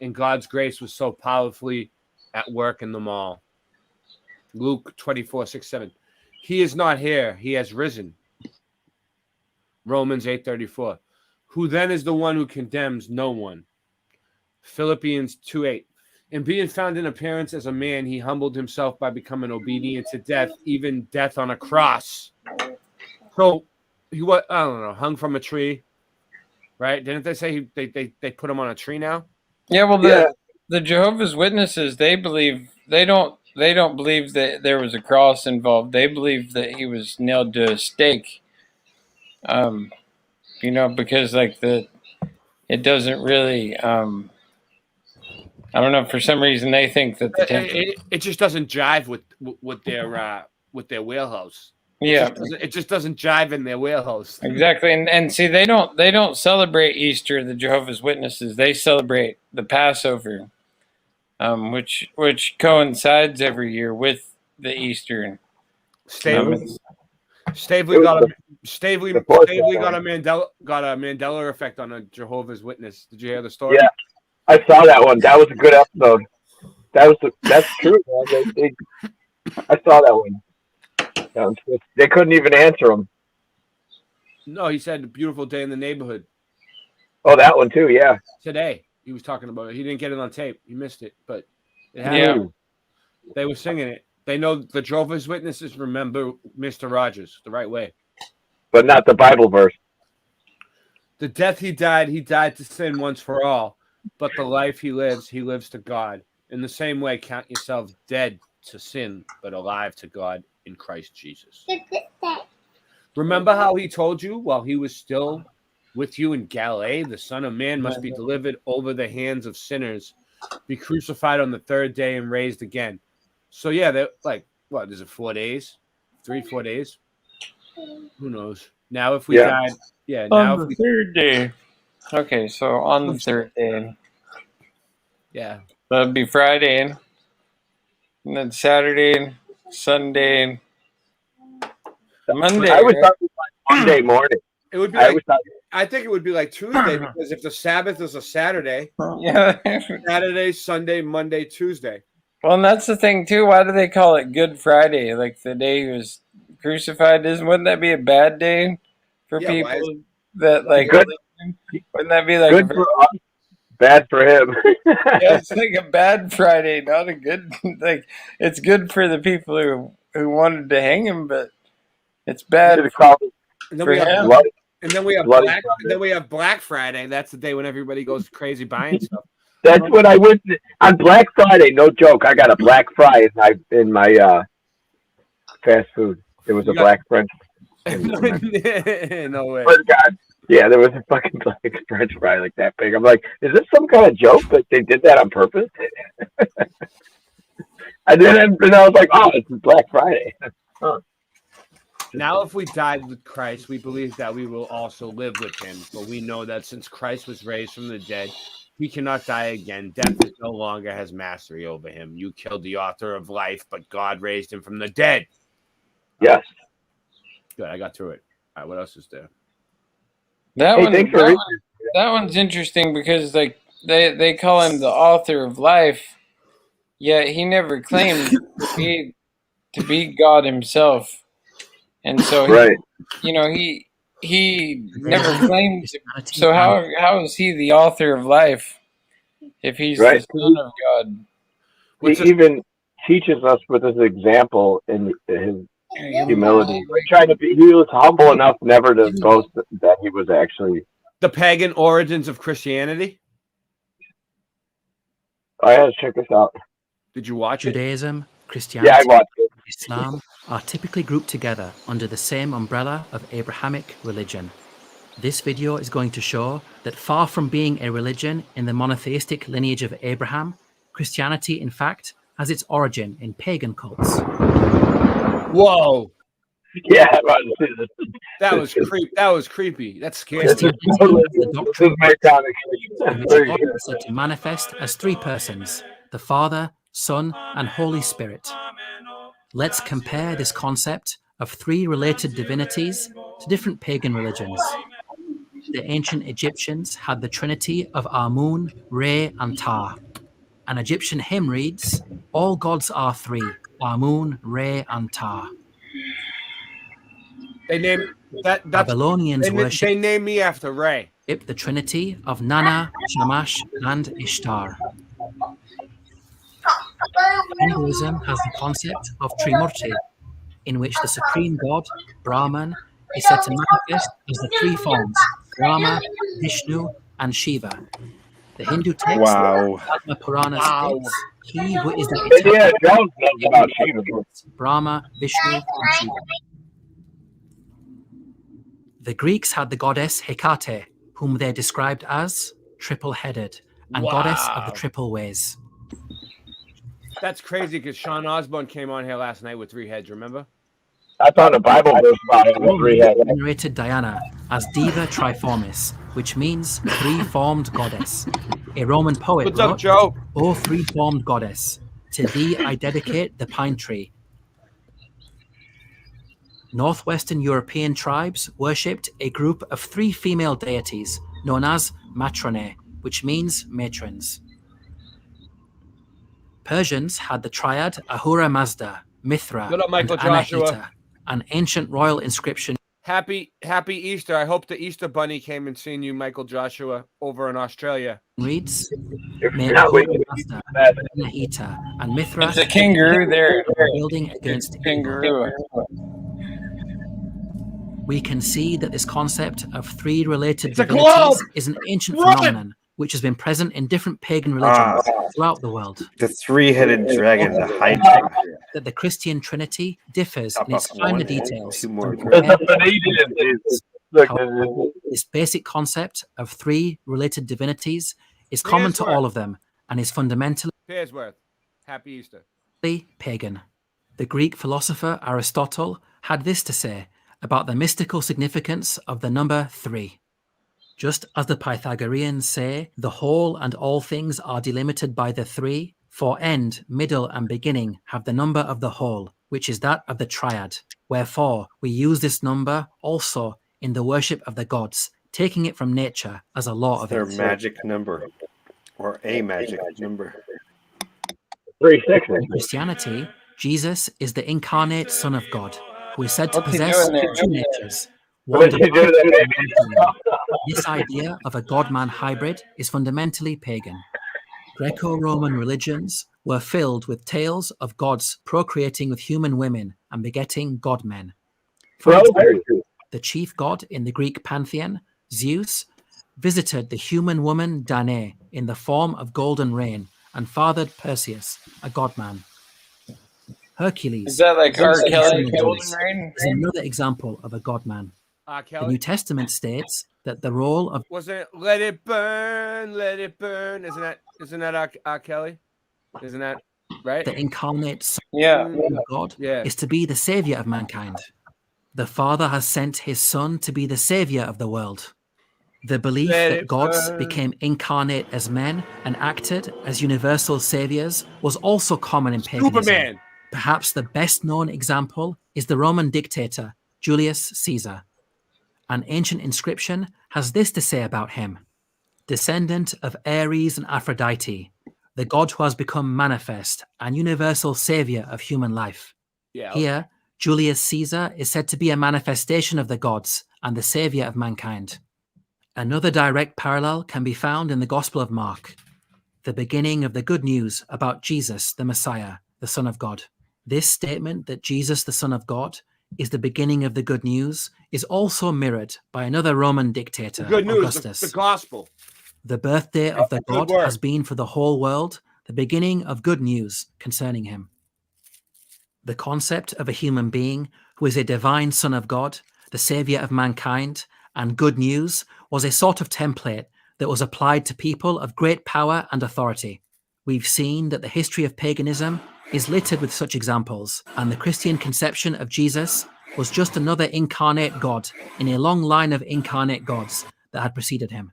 and God's grace was so powerfully at work in them all. Luke 24:6-7. He is not here; he has risen. Romans 8:34. Who then is the one who condemns? No one. Philippians 2:8. And being found in appearance as a man, he humbled himself by becoming obedient to death, even death on a cross. So he was, I don't know, hung from a tree, right? Didn't they say they put him on a tree now? Yeah, well, the Jehovah's Witnesses, they don't believe that there was a cross involved. They believe that he was nailed to a stake. Because like it doesn't really. I don't know. For some reason, they think that it just doesn't jive with their wheelhouse. Yeah, it just doesn't jive in their wheelhouse. Exactly, and see, they don't celebrate Easter. The Jehovah's Witnesses, they celebrate the Passover, which coincides every year with the Easter. Stavely got a Mandela effect on a Jehovah's Witness. Did you hear the story? Yeah, I saw that one. That was a good episode. That's true. Man. I saw that one. They couldn't even answer him. No, he said a beautiful day in the neighborhood. Oh, that one too. Yeah. Today he was talking about it. He didn't get it on tape. He missed it, but it happened. Yeah. They were singing it. They know the Jehovah's Witnesses remember Mr. Rogers the right way, but not the Bible verse. The death he died to sin once for all. But the life he lives to God. In the same way, count yourself dead to sin, but alive to God in Christ Jesus. Remember how he told you while he was still with you in Galilee, the Son of Man must be delivered over the hands of sinners, be crucified on the third day and raised again. So yeah, they're like, what, is it 4 days? 3-4 days? Who knows? Now if we died, now on the third day. Okay, so on the third day. Yeah. That'd be Friday, and then Saturday, Sunday, Monday. I would thought it was like Monday morning. It would be I think it would be like Tuesday because if the Sabbath is a Saturday, Saturday, Sunday, Monday, Tuesday. Well, and that's the thing too. Why do they call it Good Friday? Like the day he was crucified wouldn't that be a bad day for people that like? Good. Wouldn't that be like good for us, bad for him? Yeah, it's like a bad Friday, not a good. Like it's good for the people who wanted to hang him, but it's bad for him. And then we have Black Friday. That's the day when everybody goes crazy buying stuff. That's what I went on Black Friday. No joke. I got a Black Fry in my fast food. It was a Black French. No way. Oh, God. Yeah, there was a fucking Black French fry like that big. I'm like, is this some kind of joke? Like they did that on purpose? And I was like, oh, it's Black Friday. Huh. Now, if we died with Christ, we believe that we will also live with him. But we know that since Christ was raised from the dead, he cannot die again. Death no longer has mastery over him. You killed the author of life, but God raised him from the dead. Yes. Good, I got through it. All right, what else is there? That one's interesting because like they call him the author of life, yet he never claimed to be God himself. And so he never claimed to, so how is he the author of life if he's the Son of God? He even teaches us with his example in his humility. He was humble enough never to boast that he was actually the pagan origins of Christianity. I had to check this out. Did you watch it? Judaism, Christianity, I watched it. Islam are typically grouped together under the same umbrella of Abrahamic religion. This video is going to show that far from being a religion in the monotheistic lineage of Abraham, Christianity, in fact, has its origin in pagan cults. Whoa! Yeah, that was creepy. That's scary. Said to manifest as three persons: the Father, Son, and Holy Spirit. Let's compare this concept of three related divinities to different pagan religions. The ancient Egyptians had the trinity of Amun, Re, and Ptah. An Egyptian hymn reads, "All gods are three, Amun, Re, and Ptah." They named that. Babylonians worship. They named me after Ray. The trinity of Nana, Shamash, and Ishtar. Hinduism has the concept of Trimurti, in which the supreme god, Brahman, is said to manifest as the three forms, Brahma, Vishnu, and Shiva. The Hindu text, Padma Purana states, he who is the Brahma, Vishnu, and Shiva. The Greeks had the goddess Hecate, whom they described as triple-headed and goddess of the triple ways. That's crazy because Sean Osborne came on here last night with 3 heads, remember? I found a Bible verse about it with 3 heads. Venerated Diana as Diva Triformis, which means three-formed goddess. A Roman poet What's wrote, up, Joe? "O three-formed goddess, to thee I dedicate the pine tree." Northwestern European tribes worshipped a group of 3 female deities known as matronae, which means matrons. Persians had the triad Ahura Mazda, Mithra, Good up, Michael and Joshua. Anahita, an ancient royal inscription. Happy Easter. I hope the Easter Bunny came and seen you, Michael Joshua, over in Australia. Reads, May Ahura Mazda, Anahita, and Mithra It's a kangaroo there. building against Kangaroo. We can see that this concept of three related It's a divinities globe! is an ancient Run! phenomenon which has been present in different pagan religions throughout the world. The three-headed dragon, the Hydra. That the Christian Trinity differs Top in its up finer one and details. two more. However, this basic concept of three related divinities is common to all of them and is fundamentally Pearsworth. Happy Easter. pagan. The Greek philosopher Aristotle had this to say about the mystical significance of the number 3. Just as the Pythagoreans say, the whole and all things are delimited by the 3, for end, middle, and beginning have the number of the whole, which is that of the triad. Wherefore, we use this number also in the worship of the gods, taking it from nature as a law of Their it. magic number, or a magic number. 360. In Christianity, Jesus is the incarnate Son of God, who is said to What's he possess doing there? two natures. What One did you do divine there? and one human. This idea of a God-man hybrid is fundamentally pagan. Greco-Roman religions were filled with tales of gods procreating with human women and begetting god-men. For example, the chief god in the Greek pantheon, Zeus, visited the human woman Danae in the form of golden rain and fathered Perseus, a god-man. Hercules, Is that like R. Zeus' Kelly, son of Golden Zeus, Rain? is another example of a god-man. The Kelly. New Testament states that the role of Wasn't it Let It Burn, Let It Burn? Isn't that R. Kelly? Isn't that right? the incarnate Son Yeah. of God Yeah. is to be the savior of mankind. The Father has sent his Son to be the savior of the world. The belief Let that it gods burn. became incarnate as men and acted as universal saviors was also common in paganism. Superman. Perhaps the best known example is the Roman dictator Julius Caesar. An ancient inscription has this to say about him: descendant of Ares and Aphrodite, the god who has become manifest and universal savior of human life. Yeah. Here, Julius Caesar is said to be a manifestation of the gods and the savior of mankind. Another direct parallel can be found in the Gospel of Mark, the beginning of the good news about Jesus, the Messiah, the Son of God. This statement that Jesus, the Son of God, is the beginning of the good news is also mirrored by another Roman dictator, Good news, Augustus. the gospel. The birthday of the Good God word. has been for the whole world the beginning of good news concerning him. The concept of a human being who is a divine Son of God, the Savior of mankind, and good news was a sort of template that was applied to people of great power and authority. We've seen that the history of paganism is littered with such examples, and the Christian conception of Jesus was just another incarnate God in a long line of incarnate gods that had preceded him.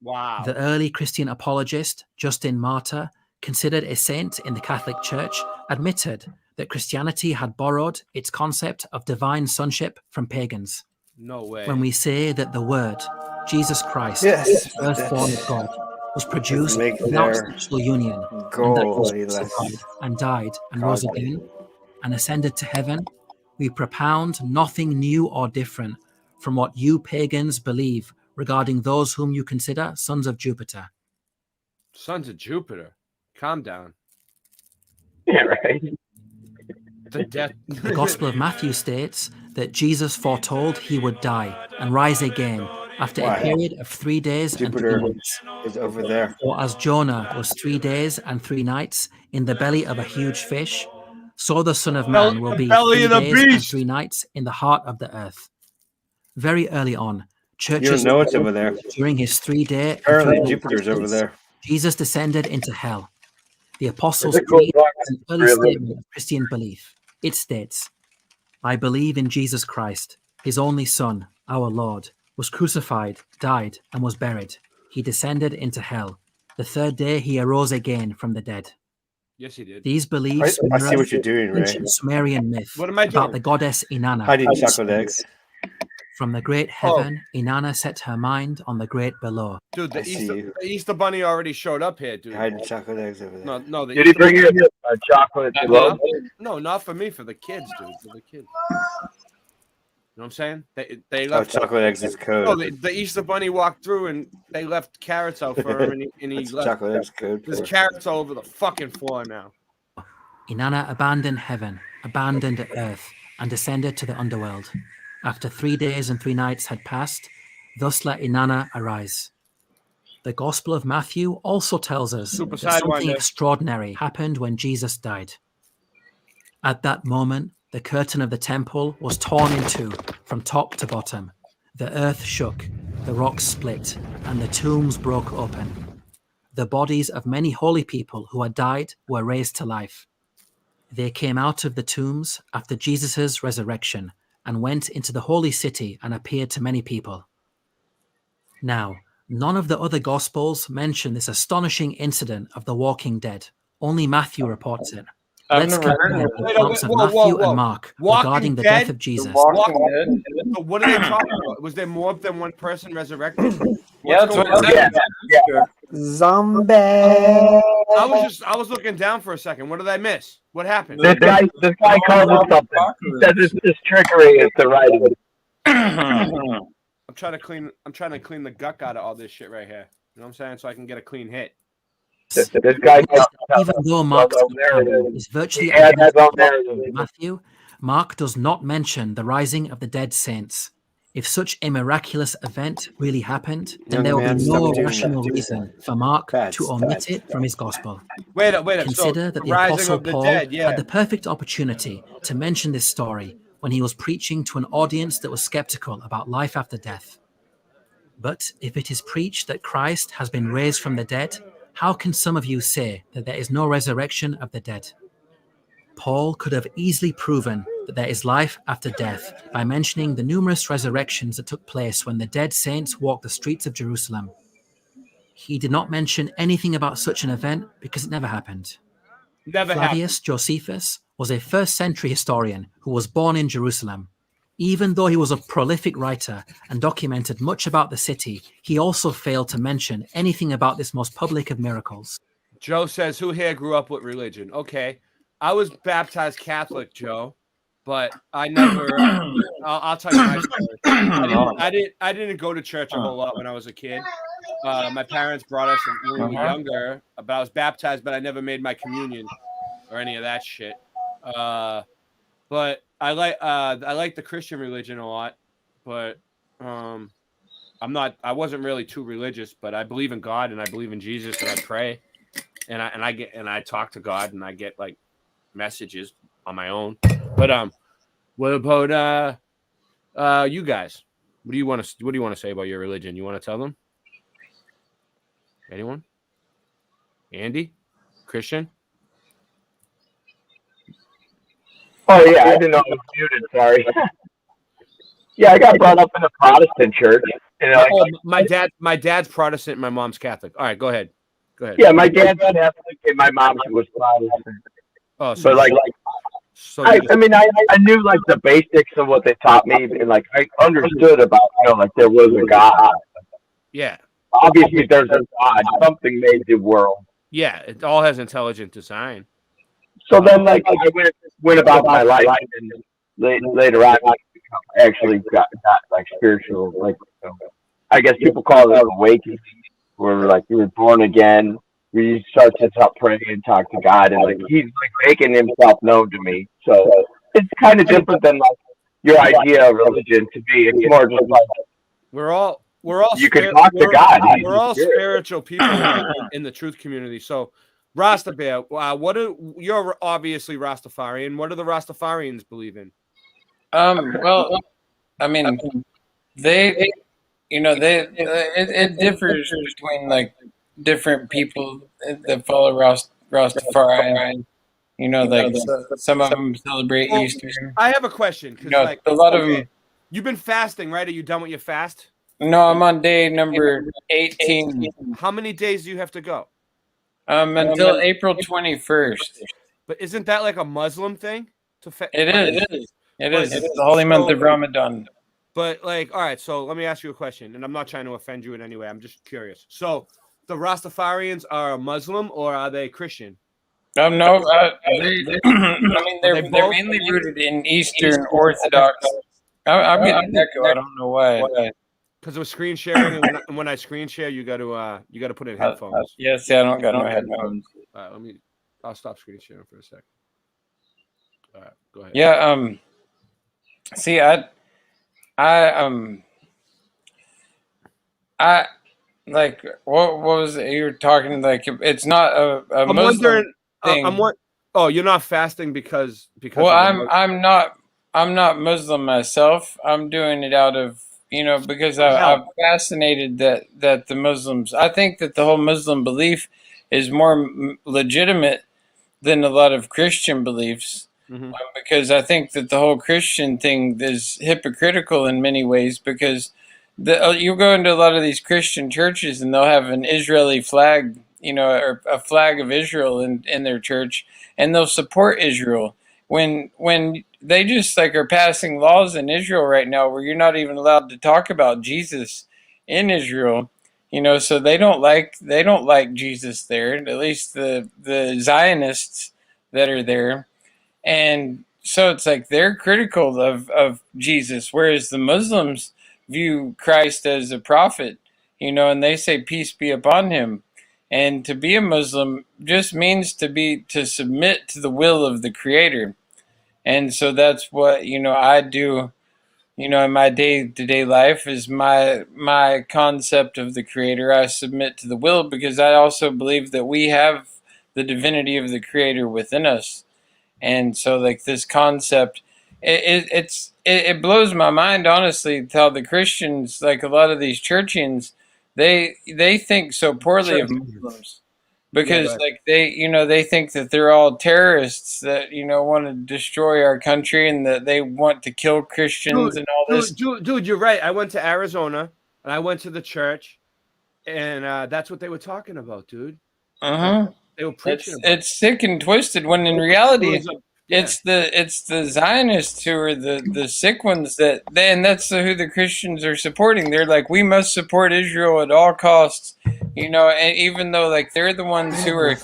Wow. The early Christian apologist, Justin Martyr, considered a saint in the Catholic Church, admitted that Christianity had borrowed its concept of divine sonship from pagans. No way. When we say that the Word, Jesus Christ, Yes, the firstborn of God, was produced make without their sexual union, and that he was crucified and died and rose again and ascended to heaven, we propound nothing new or different from what you pagans believe regarding those whom you consider sons of Jupiter. Sons of Jupiter. Calm down. Yeah, right. The death. The Gospel of Matthew states that Jesus foretold he would die and rise again after Wow. a period of 3 days Jupiter and 3 nights. is over there. For as Jonah was 3 days and 3 nights in the belly of a huge fish, so the Son of Man will be belly 3 of the days and beast. 3 nights in the heart of the earth. Very early on, You churches don't know it's over there. during his 3-day and Apparently 3 night Jupiter's over absence, there. Jesus descended into hell. The Apostles' It's a cool Creed book. is an early statement of Christian belief. It states, I believe in Jesus Christ, his only Son, our Lord, was crucified, died, and was buried. He descended into hell. The 3rd day he arose again from the dead. Yes, he did. These beliefs I see mirror what you're doing, Ray. ancient Sumerian myth What am I about doing? the goddess Inanna. Hiding chocolate eggs. From the great heaven, Inanna set her mind on the great below. Dude, the Easter Bunny already showed up here, dude. Hiding chocolate eggs over there. No. Did he bring you a chocolate globe? No, not for me. For the kids, dude. For the kids. You know what I'm saying? They left. Chocolate eggs is code. No, the Easter Bunny walked through and they left carrots out for him, and he left. Chocolate eggs code. There's carrots all over the fucking floor now. Inanna abandoned heaven, abandoned earth, and descended to the underworld. After 3 days and 3 nights had passed, thus let Inanna arise. The Gospel of Matthew also tells us that something extraordinary happened when Jesus died. At that moment, the curtain of the temple was torn in two from top to bottom. The earth shook, the rocks split, and the tombs broke open. The bodies of many holy people who had died were raised to life. They came out of the tombs after Jesus' resurrection and went into the holy city and appeared to many people. Now, none of the other Gospels mention this astonishing incident of the walking dead. Only Matthew reports it. Let's compare the accounts of Matthew and Mark regarding the death of Jesus. What are they talking about? Was there more than one person resurrected? Yeah, that's what I said. Yeah. Zombie. I was looking down for a second. What did I miss? What happened? This guy calls it something. He says it's trickery. It's the writing. I'm trying to clean the guck out of all this shit right here. You know what I'm saying? So I can get a clean hit. This guy, even though Mark is virtually identical to Matthew, Mark does not mention the rising of the dead saints. If such a miraculous event really happened, then there will be no rational reason for Mark to omit it from his gospel. Wait. Consider that the Apostle Paul had the perfect opportunity to mention this story when he was preaching to an audience that was skeptical about life after death. But if it is preached that Christ has been raised from the dead, how can some of you say that there is no resurrection of the dead? Paul could have easily proven that there is life after death by mentioning the numerous resurrections that took place when the dead saints walked the streets of Jerusalem. He did not mention anything about such an event because it never happened. Flavius Josephus was a first-century historian who was born in Jerusalem. Even though he was a prolific writer and documented much about the city, he also failed to mention anything about this most public of miracles. Joe says, who here grew up with religion? Okay, I was baptized Catholic, Joe, but I never, I'll tell you my story. I didn't go to church a whole lot when I was a kid. My parents brought us when we were younger, but I was baptized, but I never made my communion or any of that shit. But I like the Christian religion a lot, but I wasn't really too religious, but I believe in God and I believe in Jesus and I pray and I talk to God and I get like messages on my own. But what about you guys? What do you want to say about your religion? You want to tell them? Anyone? Andy? Christian? Oh yeah, I didn't know I was muted. Sorry. Yeah, I got brought up in a Protestant church. My dad's Protestant. My mom's Catholic. All right, go ahead. Yeah, my dad's Catholic and my mom was Protestant. Oh, so I mean, I knew like the basics of what they taught me, and like I understood about like there was a God. Yeah. Obviously, there's a God. Something made the world. Yeah, it all has intelligent design. So then, like, I went about my life, and later on, I actually got like spiritual, like, I guess people call it awakening, where like you were born again, where you start to pray and talk to God, and like he's like making himself known to me. So it's kind of different than like your idea of religion. To me, it's more just like we're all you can talk to God. We're all spiritual people in the truth community. So Rasta Bear, you're obviously Rastafarian. What do the Rastafarians believe in? Well, I mean, it differs between like different people that follow Rastafari. Like some of them celebrate Easter. I have a question. A lot of them. You've been fasting, right? Are you done with your fast? No, I'm on day number 18. How many days do you have to go? Until April 21st. But isn't that like a Muslim thing? It is. It is. It's the holy month of Ramadan. But like, all right. So let me ask you a question, and I'm not trying to offend you in any way. I'm just curious. So the Rastafarians are Muslim or are they Christian? No, I mean they're mainly rooted in Eastern Orthodox. I'm getting an echo. I don't know why. Because it was screen sharing, and when I screen share, you got to put in headphones. Yes, I don't got no headphones. All right, I'll stop screen sharing for a second. All right, go ahead. Yeah. See, I like what was it you were talking like? It's not a I'm Muslim wondering. thing. Oh, you're not fasting because. Well, I'm not Muslim myself. I'm doing it out of because I'm fascinated that the Muslims. I think that the whole Muslim belief is more legitimate than a lot of Christian beliefs. Because I think that the whole Christian thing is hypocritical in many ways because you go into a lot of these Christian churches and they'll have an Israeli flag, or a flag of Israel in their church, and they'll support Israel when they just like are passing laws in Israel right now where you're not even allowed to talk about Jesus in Israel. So they don't like Jesus there, at least the Zionists that are there. And so it's like they're critical of Jesus, whereas the Muslims view Christ as a prophet, and they say peace be upon him. And to be a Muslim just means to submit to the will of the Creator. And so that's what, I do, in my day-to-day life is my concept of the Creator. I submit to the will because I also believe that we have the divinity of the Creator within us. And so like this concept, it blows my mind, honestly, how the Christians, like a lot of these churchians, they think so poorly of Muslims because they think that they're all terrorists that, want to destroy our country and that they want to kill Christians and all this. Dude, you're right. I went to Arizona and I went to the church and that's what they were talking about, dude. They were preaching it's sick and twisted when in reality it's the Zionists who are the sick ones and that's who the Christians are supporting. They're like, we must support Israel at all costs, and even though like they're the ones who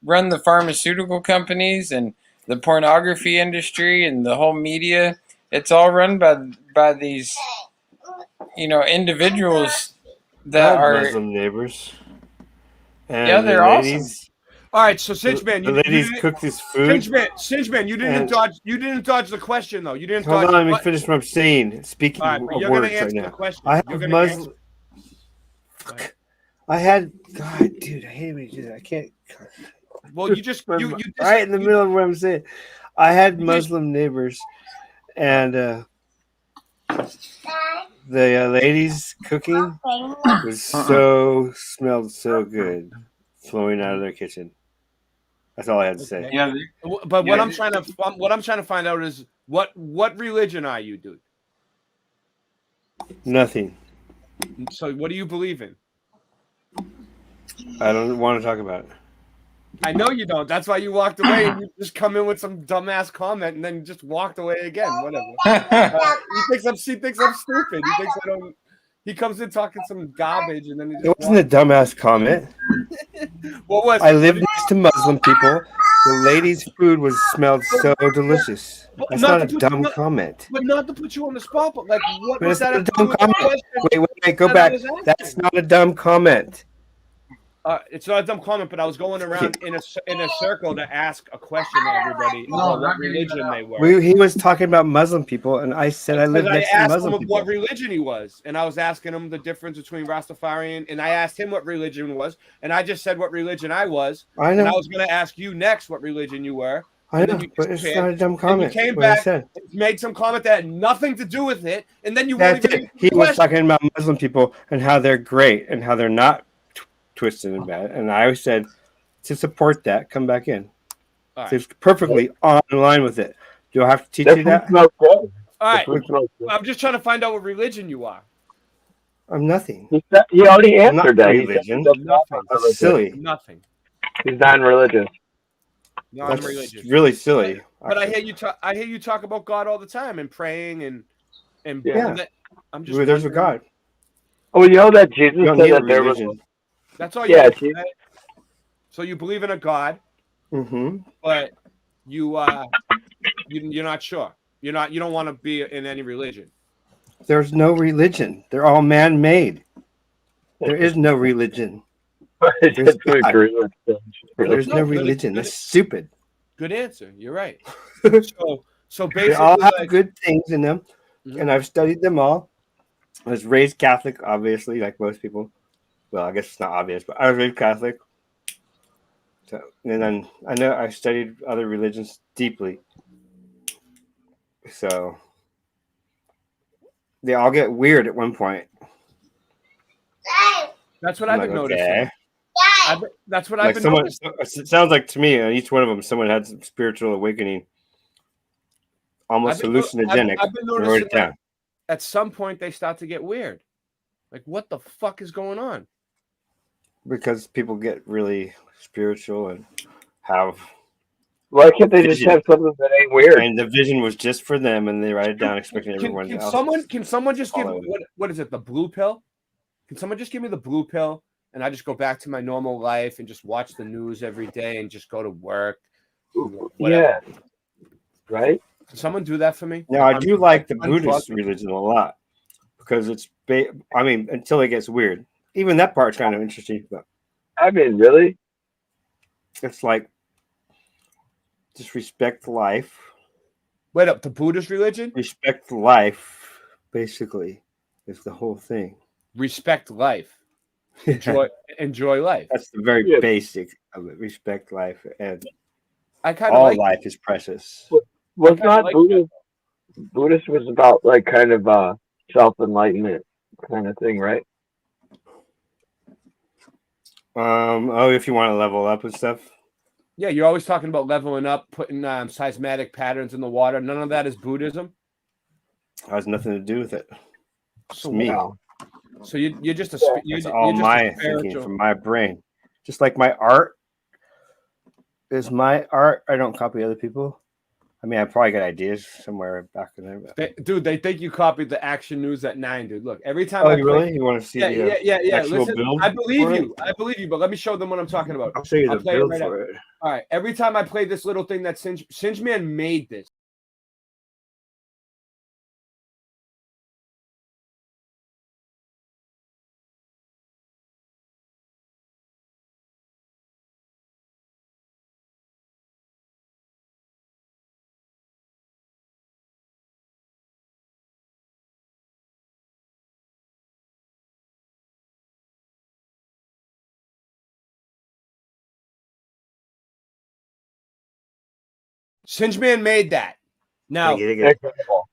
run the pharmaceutical companies and the pornography industry and the whole media, it's all run by these individuals that are Muslim neighbors. And yeah, they're awesome. All right, so Sinchman, the ladies cook this food. Sinchman, you didn't dodge the question though. You didn't. Hold on, let me finish what I'm saying. Speaking of you're words gonna answer right the now. question. I have Muslim. I had God, dude. I hate when you do that. I can't. Well, you just right in the middle of what I'm saying. I had Muslim neighbors, and the ladies cooking was smelled so good, flowing out of their kitchen. That's all I had to say. Yeah, but what I'm trying to find out is what religion are you, dude? Nothing. So what do you believe in? I don't want to talk about it. I know you don't. That's why you walked away and you just come in with some dumbass comment and then just walked away again. Whatever. He thinks I'm stupid. He thinks I don't. He comes in talking some garbage and then he just It wasn't a dumbass comment. What was? I live next to Muslim people. The lady's food smelled so delicious. That's not a dumb comment. But not to put you on the spot. But like, what was that? A dumb comment. Wait, go back. That's not a dumb comment. It's not a dumb comment, but I was going around in a circle to ask a question to everybody about what religion they were. He was talking about Muslim people, and I said I live next to Muslim people. What religion he was, and I was asking him the difference between Rastafarian, and I asked him what religion was, and I just said what religion I was. I know. And I was going to ask you next what religion you were. I know, but it's not a dumb comment. You came back, made some comment that had nothing to do with it, and then you won't even. He was talking about Muslim people and how they're great and how they're not twisted and bad, and I said to support that, come back in. Right. It's perfectly on line with it. Do I have to teach you that? All right. I'm just trying to find out what religion you are. I'm nothing. He already answered that. Religion. Nothing. Silly. Nothing. He's non-religious. That's really silly. But I hear you talk. I hear you talk about God all the time and praying and And Yeah. I'm just There's a wondering- God. Oh, you know that Jesus You don't said need a that there was. religion. That's all you Yeah, need to Jesus- say. So you believe in a God, Mm-hmm. but you're not sure. You don't want to be in any religion. There's no religion. They're all man-made. There is no religion. I There's just agree with them. There's no Good- religion. good- That's stupid. Good answer. You're right. So They basically, all have like, good things in them, Mhm. and I've studied them all. I was raised Catholic, obviously, like most people. Well, I guess it's not obvious, but I was raised Catholic. So, and then I know I studied other religions deeply. So they all get weird at one point. that's what I'm I've been like, noticing. okay. That's what Like I've been someone, noticing. it sounds like to me, on each one of them, someone had some spiritual awakening, almost hallucinogenic. I've been and wrote noticing it down. that at some point they start to get weird. Like, what the fuck is going on? Because people get really spiritual and have. Why can't they just vision. have something that ain't weird? And the vision was just for them, and they write it down, expecting everyone Can else. someone just give follow me what is it? The blue pill? Can someone just give me the blue pill and I just go back to my normal life and just watch the news every day and just go to work? Yeah. Right? Mm-hmm. Can someone do that for me? Now, I do like the unplug Buddhist me. religion a lot because it's, I mean, until it gets weird. Even that part's kind of interesting, but I mean, really? it's like just respect life. Wait up, the Buddhist religion? Respect life, basically, is the whole thing. Respect life. Enjoy life. That's the very Yeah. basic of it. Respect life, and I kind of all like life is precious. Was kinda not like Buddhist was about like kind of self-enlightenment kind of thing, right? Oh, if you want to level up and stuff. Yeah, you're always talking about leveling up, putting seismic patterns in the water. None of that is Buddhism. Has nothing to do with it. It's So me. wow. So you're just a It's all my thinking from my brain. Just like my art is my art. I don't copy other people. I mean, I probably got ideas somewhere back in there. But... Dude, they think you copied the Action News at 9, dude. Look, every time Oh, I you play, really? You want to see the actual Listen, build? I believe for it? you. I believe you, but let me show them what I'm talking about. I'll show you the play build right for now. it. All right. Every time I play this little thing that Singeman made this. Singeman made that. Now,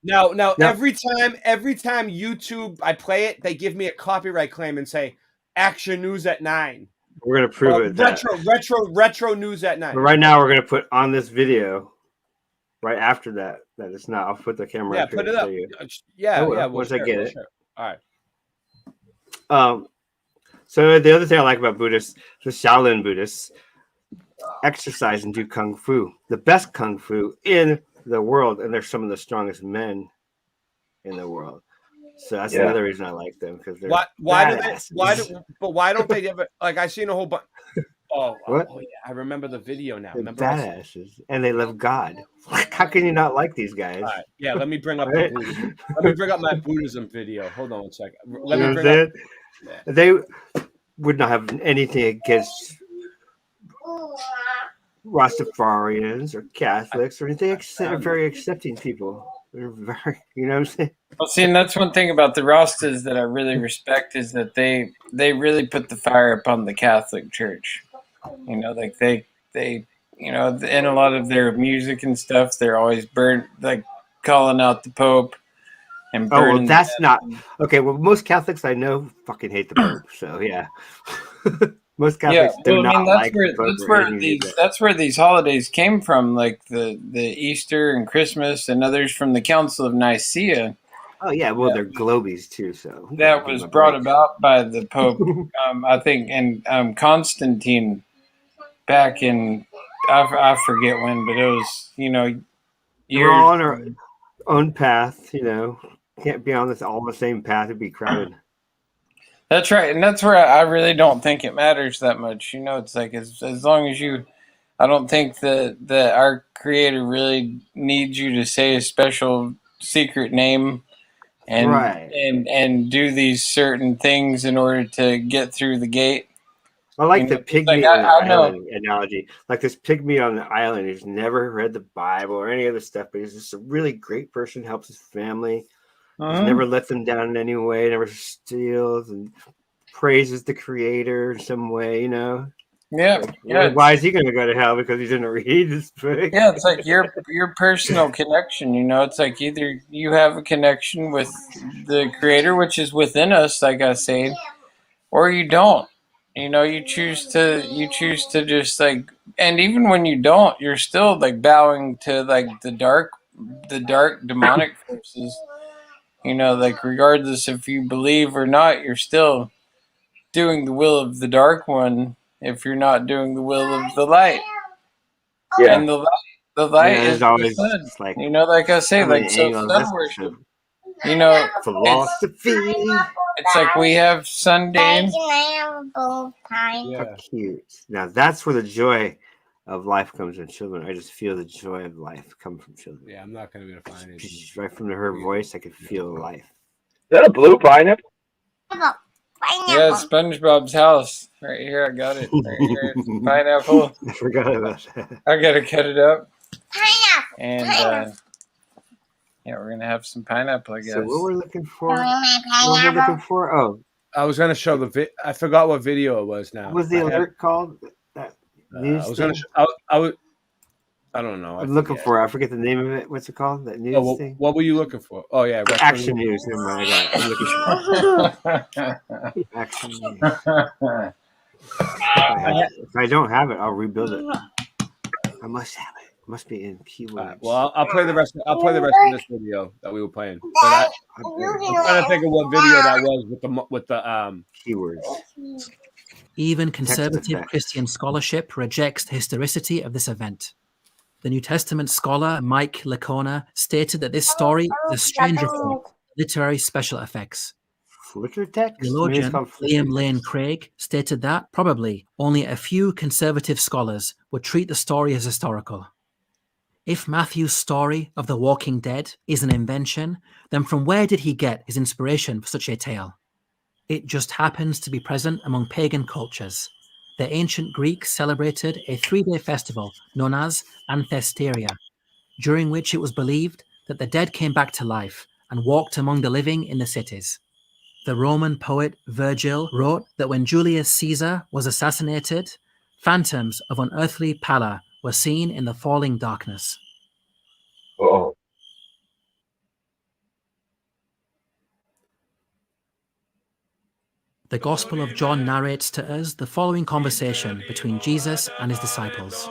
now, every time YouTube I play it, they give me a copyright claim and say Action News at 9. We're gonna prove it. that- Retro News at 9. But right now, we're gonna put on this video. Right after that it's not. I'll put the camera. Yeah, up here put it to up. show you. Yeah, I will, yeah. once I get it. All right. So the other thing I like about Buddhists, the Shaolin Buddhists, exercise and do kung fu, the best kung fu in the world, and they're some of the strongest men in the world. So that's another reason I like them, because they're why badasses. why don't they ever, like, I seen a whole bunch. Oh yeah, I remember the video now. They're Remember I said- badasses, and they love God. How can you not like these guys? All right. Yeah, let me bring up Right? the Buddhism. Let me bring up my Buddhism video. Hold on one second. Let You know me what bring I'm up. saying? They would not have anything against Rastafarians or Catholics or anything. They're very accepting people. They're very, you know what I'm saying? Well, see, and that's one thing about the Rastas that I really respect is that they really put the fire upon the Catholic Church. You know, like they you know, in a lot of their music and stuff, they're always like calling out the Pope and Oh, well, burning. that's not okay. Well, most Catholics I know fucking hate the Pope. So yeah, most Catholics do not like the Pope. That's where these holidays came from, like the Easter and Christmas and others from the Council of Nicaea. Oh yeah, well they're globies too. So That was brought about by the Pope, I think, and Constantine back in I forget when, but it was, you know, we're all on our own path, you know. can't be on this all the same path. It'd be crowded. That's right, and that's where I really don't think it matters that much. It's like as long as you, I don't think that our creator really needs you to say a special secret name and Right. and do these certain things in order to get through the gate. I like the It's pygmy like on the I know. island analogy. Like this pygmy on the island who's never read the Bible or any other stuff, but he's just a really great person, helps his family. He's never let them down in any way, never steals and praises the creator in some way, Yeah, Why is he going to go to hell because he didn't read this book? Yeah, it's like your personal connection. It's like either you have a connection with the creator, which is within us, like I say, or you don't. You choose to just like, and even when you don't, you're still like bowing to like the dark demonic forces. Like regardless if you believe or not, you're still doing the will of the dark one if you're not doing the will of the light. Yeah. And the light is the always sun. like, Like I say, like so sun worship. Philosophy. It's like we have Sunday. How cute. Now that's where the joy of life comes in children. I just feel the joy of life come from children. Yeah, I'm not going to be able to find it. Right from her voice, I could feel life. Is that a blue pineapple? Yeah, SpongeBob's house. Right here, I got it. Right here, it's pineapple. I forgot about that. I gotta cut it up. And yeah, we're gonna have some pineapple, I guess. So what we're looking for? What we're looking for? Oh, I was going to show the I forgot what video it was now. what was the alert called? That news I was thing? going to I don't know. I'm looking for it. I forget the name of it. What's it called? That news thing? What were you looking for? Oh, yeah. Action news. Never mind. I got it. I'm looking for action news. If I don't have it, I'll rebuild it. I must have it. It must be in keywords. Well, I'll play the rest. I'll play the rest of this video that we were playing. But I'm trying to think of what video that was with the keywords. Even conservative Christian scholarship rejects the historicity of this event. The New Testament scholar Mike Licona stated that this story is a strange reform, literary special effects. Flicker text? Theologian Liam Lane Craig stated that, probably, only a few conservative scholars would treat the story as historical. If Matthew's story of the walking dead is an invention, then from where did he get his inspiration for such a tale? It just happens to be present among pagan cultures. The ancient Greeks celebrated a 3-day festival known as Anthesteria, during which it was believed that the dead came back to life and walked among the living in the cities. The Roman poet Virgil wrote that when Julius Caesar was assassinated, phantoms of unearthly pallor were seen in the falling darkness. Oh. The Gospel of John narrates to us the following conversation between Jesus and his disciples.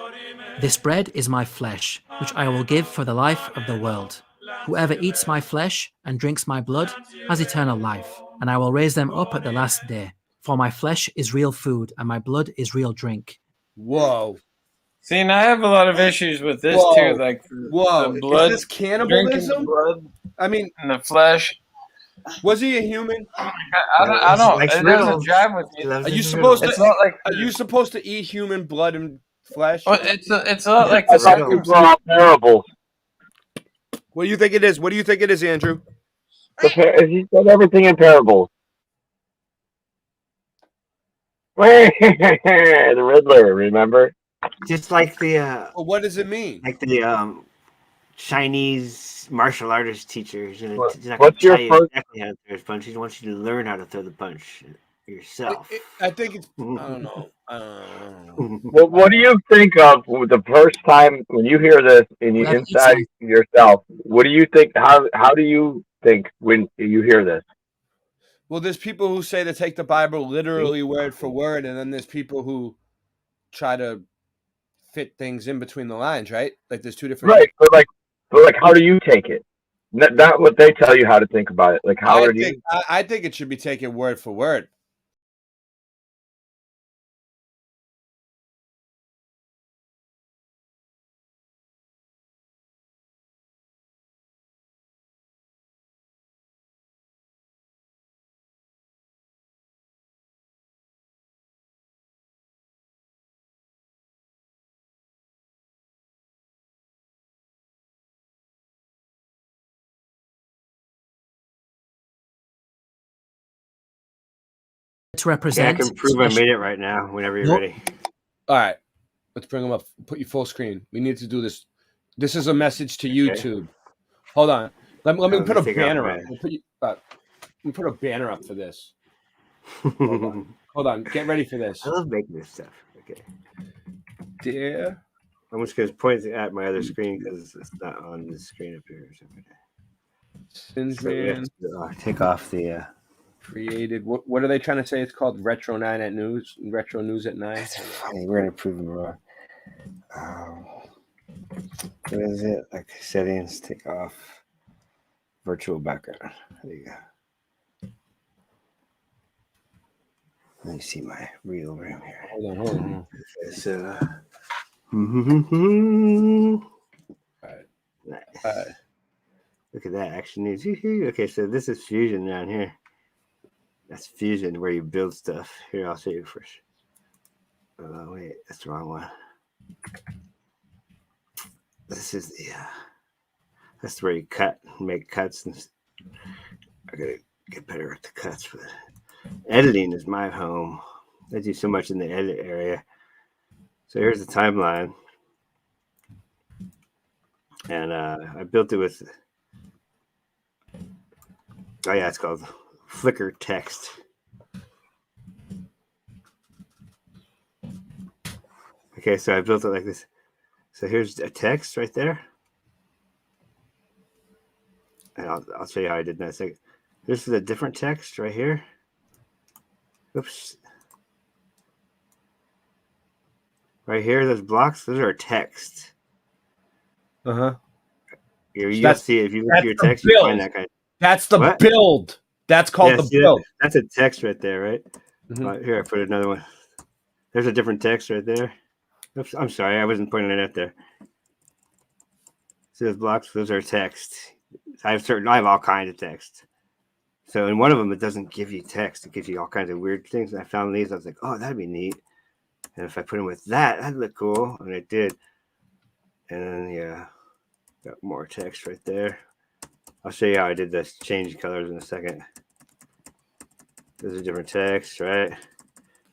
This bread is my flesh, which I will give for the life of the world. Whoever eats my flesh and drinks my blood has eternal life, and I will raise them up at the last day. For my flesh is real food, and my blood is real drink. Whoa. See, and I have a lot of issues with this too. Like, the blood, is this drinking cannibalism? blood, I mean, in the flesh. Was he a human? I don't. It doesn't jive with me. Are you supposed to? It's not like. Are you supposed to eat human blood and flesh? Well, it's a lot like I the thought these were all parables. What do you think it is? What do you think it is, Andrew? He said everything in parables. The Riddler, remember? Just like the Well, what does it mean? like the Chinese martial artist teachers. He's not What's gonna your tell you first- exactly how to throw a punch. He wants you to learn how to throw the punch yourself. I think it's. I don't know. I don't know. Well, what do you think of the first time when you hear this and you inside yourself? What do you think? How do you think when you hear this? Well, there's people who say to take the Bible literally word for word, and then there's people who try to fit things in between the lines, right? Like there's two different. Right, but how do you take it? Not what they tell you how to think about it. Like how do you? I think it should be taken word for word. Okay, I represent. can prove I made it right now. Whenever you're Nope. ready. All right, let's bring them up. Put you full screen. We need to do this. This is a message to YouTube. Hold on. Let me put a banner up. Let me put a banner up for this. Hold on. Get ready for this. I love making this stuff. Okay. Dear. I'm just going to point at my other screen because it's not on the screen up here. So we have to, take off the. Created. What are they trying to say? It's called Retro 9 at News. Retro News at 9. That's funny. We're going to prove them wrong. What is it? Like settings, take off virtual background. There you go. Let me see my real room here. Hold on. Okay, so. Nice. Look at that action news. Okay, so this is Fusion down here. That's Fusion where you build stuff. Here, I'll show you first. Oh, wait, that's the wrong one. This is the, that's where you cut, make cuts. And I gotta get better at the cuts, but editing is my home. I do so much in the edit area. So here's the timeline. And I built it with, oh yeah, it's called Flickr Text. Okay, so I built it like this. So here's a text right there. And I'll show you how I did that. So this is a different text right here. Oops. Right here, those blocks, those are text. Uh-huh. You'll see it. If you look at your text, you find that kind of. That's the build. That's called the build. That's a text right there, right? Here, I put another one. There's a different text right there. Oops, I'm sorry, I wasn't pointing it out there. See those blocks? Those are text. I have all kinds of text. So in one of them, it doesn't give you text. It gives you all kinds of weird things. And I found these. I was like, oh, that'd be neat. And if I put them with that, that'd look cool. And it did. And then, yeah, got more text right there. I'll show you how I did this. Change colors in a second. Those are different text, right?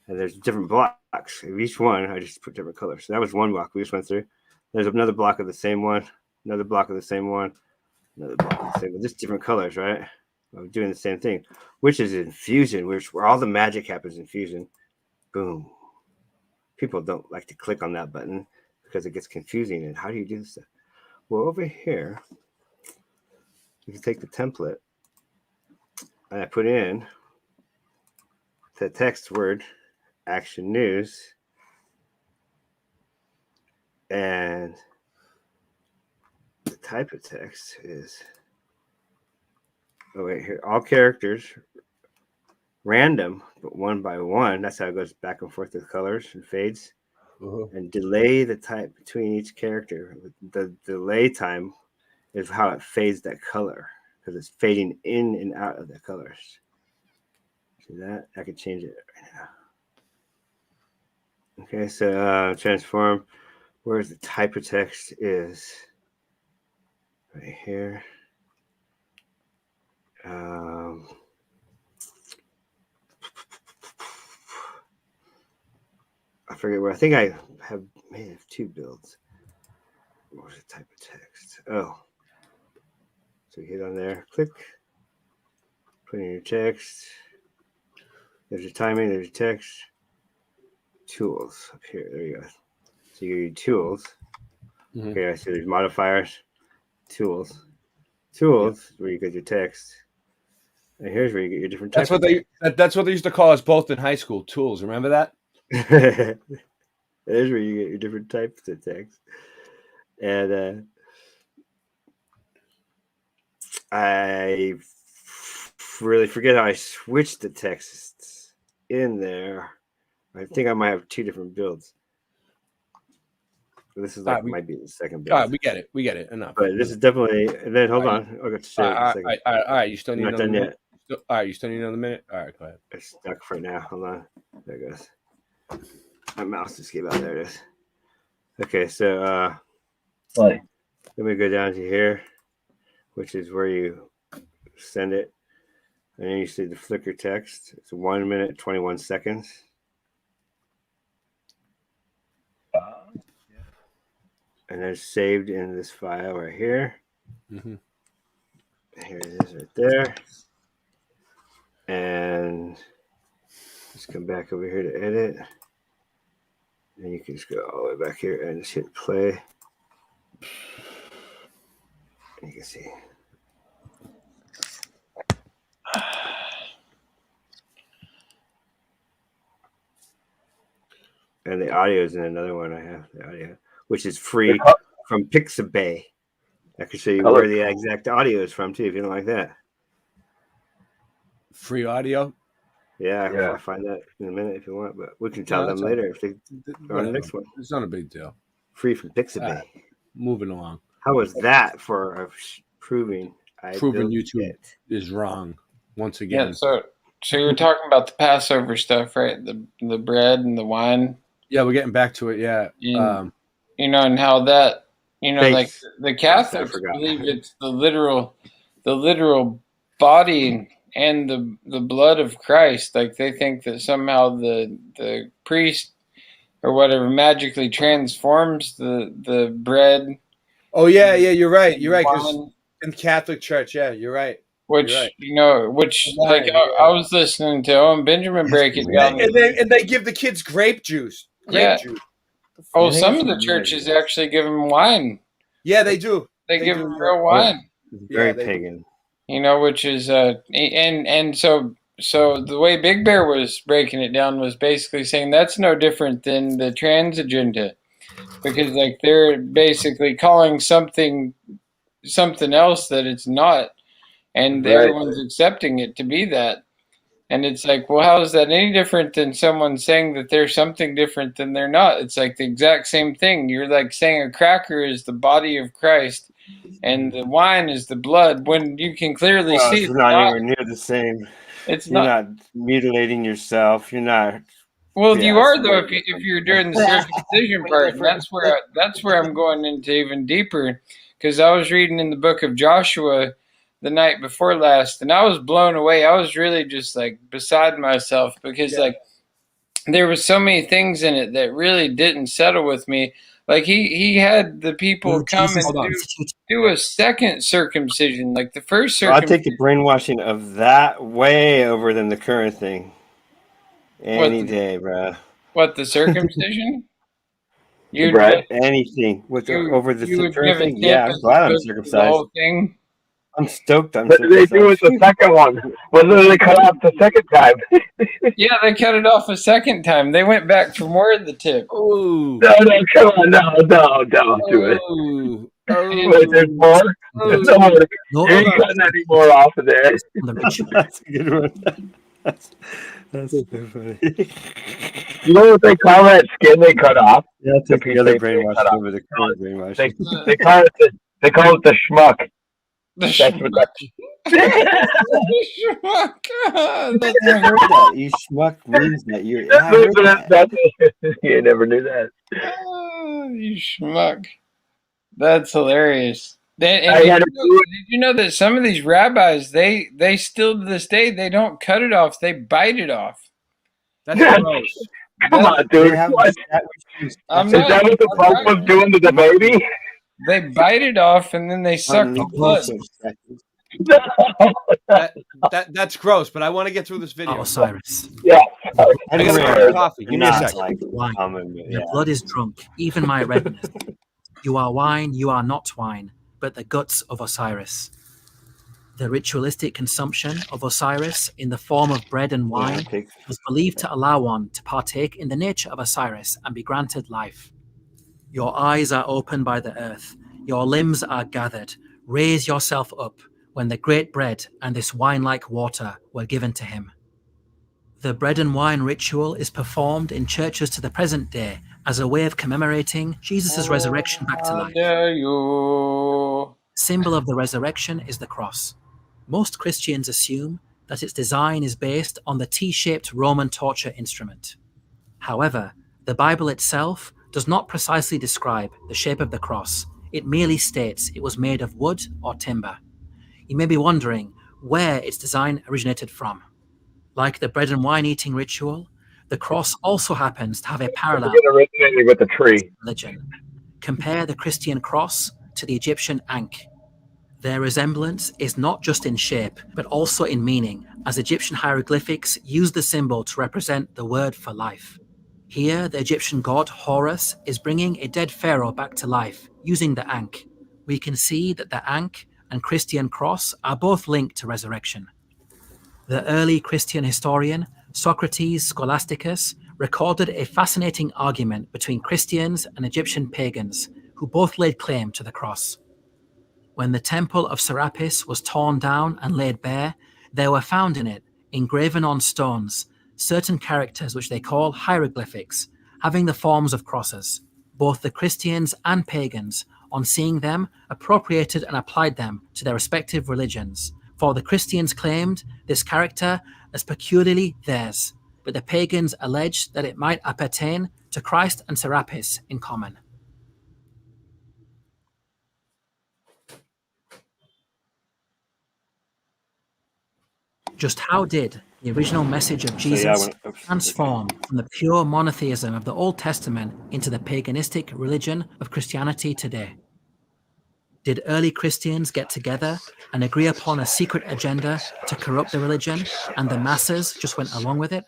And there's different blocks. Each one, I just put different colors. So that was one block we just went through. There's another block of the same one. Another block of the same one. Another block of the same one. Just different colors, right? I'm doing the same thing, which is in Fusion, where all the magic happens in Fusion. Boom. People don't like to click on that button because it gets confusing. And how do you do this stuff? Well, over here, you can take the template and I put in the text word action news, and the type of text is, oh wait, here, all characters random, but one by one. That's how it goes back and forth with colors and fades. And delay the type between each character. The delay time is how it fades that color, because it's fading in and out of the colors. See that? I could change it right now. Okay, so transform. Where's the type of text is right here. I forget where. I think I may have two builds. What was the type of text? Oh, so you hit on there, click, put in your text. There's your timing. There's your text. Tools up here. There you go. So you get your tools. Okay, I see there's modifiers, tools, where you get your text, and here's where you get your different. That's what they used to call us both in high school. Tools. Remember that? There's where you get your different types of text, and I really forget how I switched the texts in there. I think I might have two different builds. This is like might be the second build. All right, we get it. Enough. But this is definitely. And then hold on, I'll get to show you in a second. All right. You still need another minute. All right, you still need another minute. All right, go ahead. It's stuck for now. Hold on. There it goes. My mouse just gave out. There it is. Okay, so let me go down to here, which is where you send it. And then you see the flicker text. It's 1 minute, 21 seconds. And it's saved in this file right here. Mm-hmm. Here it is right there. And let's come back over here to edit. And you can just go all the way back here and just hit play. And you can see. And the audio is in another one I have, the audio, which is free from Pixabay. I can show you where the exact audio is from, too, if you don't like that. Free audio? Yeah, I'll find that in a minute if you want, but we can tell them later if they go on the next one. It's not a big deal. Free from Pixabay. Moving along. How was that for proving YouTube is wrong once again? Yeah, so you were talking about the Passover stuff, right? The bread and the wine. Yeah, we're getting back to it. Yeah, and how that, like the Catholics believe it's the literal body and the blood of Christ. Like they think that somehow the priest or whatever magically transforms the bread. Oh yeah, you're right. You're right. 'Cause in the Catholic Church, yeah, you're right. Which I was listening to Owen Benjamin break it down, and they give the kids grape juice. Juice. Oh, some of the churches actually give them wine. Yeah, they do. They give them real wine. Very pagan. Which is and so the way Big Bear was breaking it down was basically saying that's no different than the trans agenda, because like they're basically calling something else that it's not, and everyone's accepting it to be that. And it's like, well, how is that any different than someone saying that they're something different than they're not? It's like the exact same thing. You're like saying a cracker is the body of Christ and the wine is the blood, when you can clearly see it's not anywhere near the same. You're not mutilating yourself. You're not. Well, you are though if you're doing the circumcision part, and that's where I'm going into even deeper, because I was reading in the book of Joshua the night before last, and I was blown away. I was really just like beside myself, because like there was so many things in it that really didn't settle with me. Like he had the people come and do a second circumcision, like the first circumcision. I'll take the brainwashing of that way over than the current thing. Any day, bro. What, the circumcision? Anything over the current thing? Yeah, I'm glad I'm circumcised. The whole thing. I'm stoked. What did they do with the second one? What did they cut off the second time? Yeah, they cut it off a second time. They went back for more of the tip. Ooh. No, come on, no, don't do it. Wait, there's more? There's no more. You ain't cutting any more off of there. That's a good one. That's so funny. You know what they call that skin they cut off? Yeah, that's the other brainwash over the current brainwash. They call it the schmuck. That's what that. You schmuck means that you're. You never knew that. You schmuck. That's hilarious. Did you know that some of these rabbis, they still to this day, they don't cut it off, they bite it off. That's gross. Come on, dude. Is that what the Pope was doing to the baby? They bite it off and then they suck the blood. That's gross, but I want to get through this video. Osiris. Yeah. I got coffee. Give me a sec. Wine. The blood is drunk, even my redness. You are wine, you are not wine, but the guts of Osiris. The ritualistic consumption of Osiris in the form of bread and wine was believed to allow one to partake in the nature of Osiris and be granted life. Your eyes are opened by the earth, your limbs are gathered. Raise yourself up when the great bread and this wine-like water were given to him. The bread and wine ritual is performed in churches to the present day as a way of commemorating Jesus' resurrection back to life. Symbol of the resurrection is the cross. Most Christians assume that its design is based on the T-shaped Roman torture instrument. However, the Bible itself does not precisely describe the shape of the cross. It merely states it was made of wood or timber. You may be wondering, where its design originated from. Like the bread and wine eating ritual, the cross also happens to have a parallel It originated with the tree. religion. Compare the Christian cross to the Egyptian ankh. Their resemblance is not just in shape, but also in meaning, as Egyptian hieroglyphics use the symbol to represent the word for life. Here, the Egyptian god Horus is bringing a dead pharaoh back to life using the ankh. We can see that the ankh and Christian cross are both linked to resurrection. The early Christian historian Socrates Scholasticus recorded a fascinating argument between Christians and Egyptian pagans who both laid claim to the cross. When the temple of Serapis was torn down and laid bare, there were found in it, engraven on stones, certain characters which they call hieroglyphics, having the forms of crosses. Both the Christians and pagans, on seeing them, appropriated and applied them to their respective religions. For the Christians claimed this character as peculiarly theirs, but the pagans alleged that it might appertain to Christ and Serapis in common. Just how did the original message of Jesus transform from the pure monotheism of the Old Testament into the paganistic religion of Christianity today? Did early Christians get together and agree upon a secret agenda to corrupt the religion, and the masses just went along with it?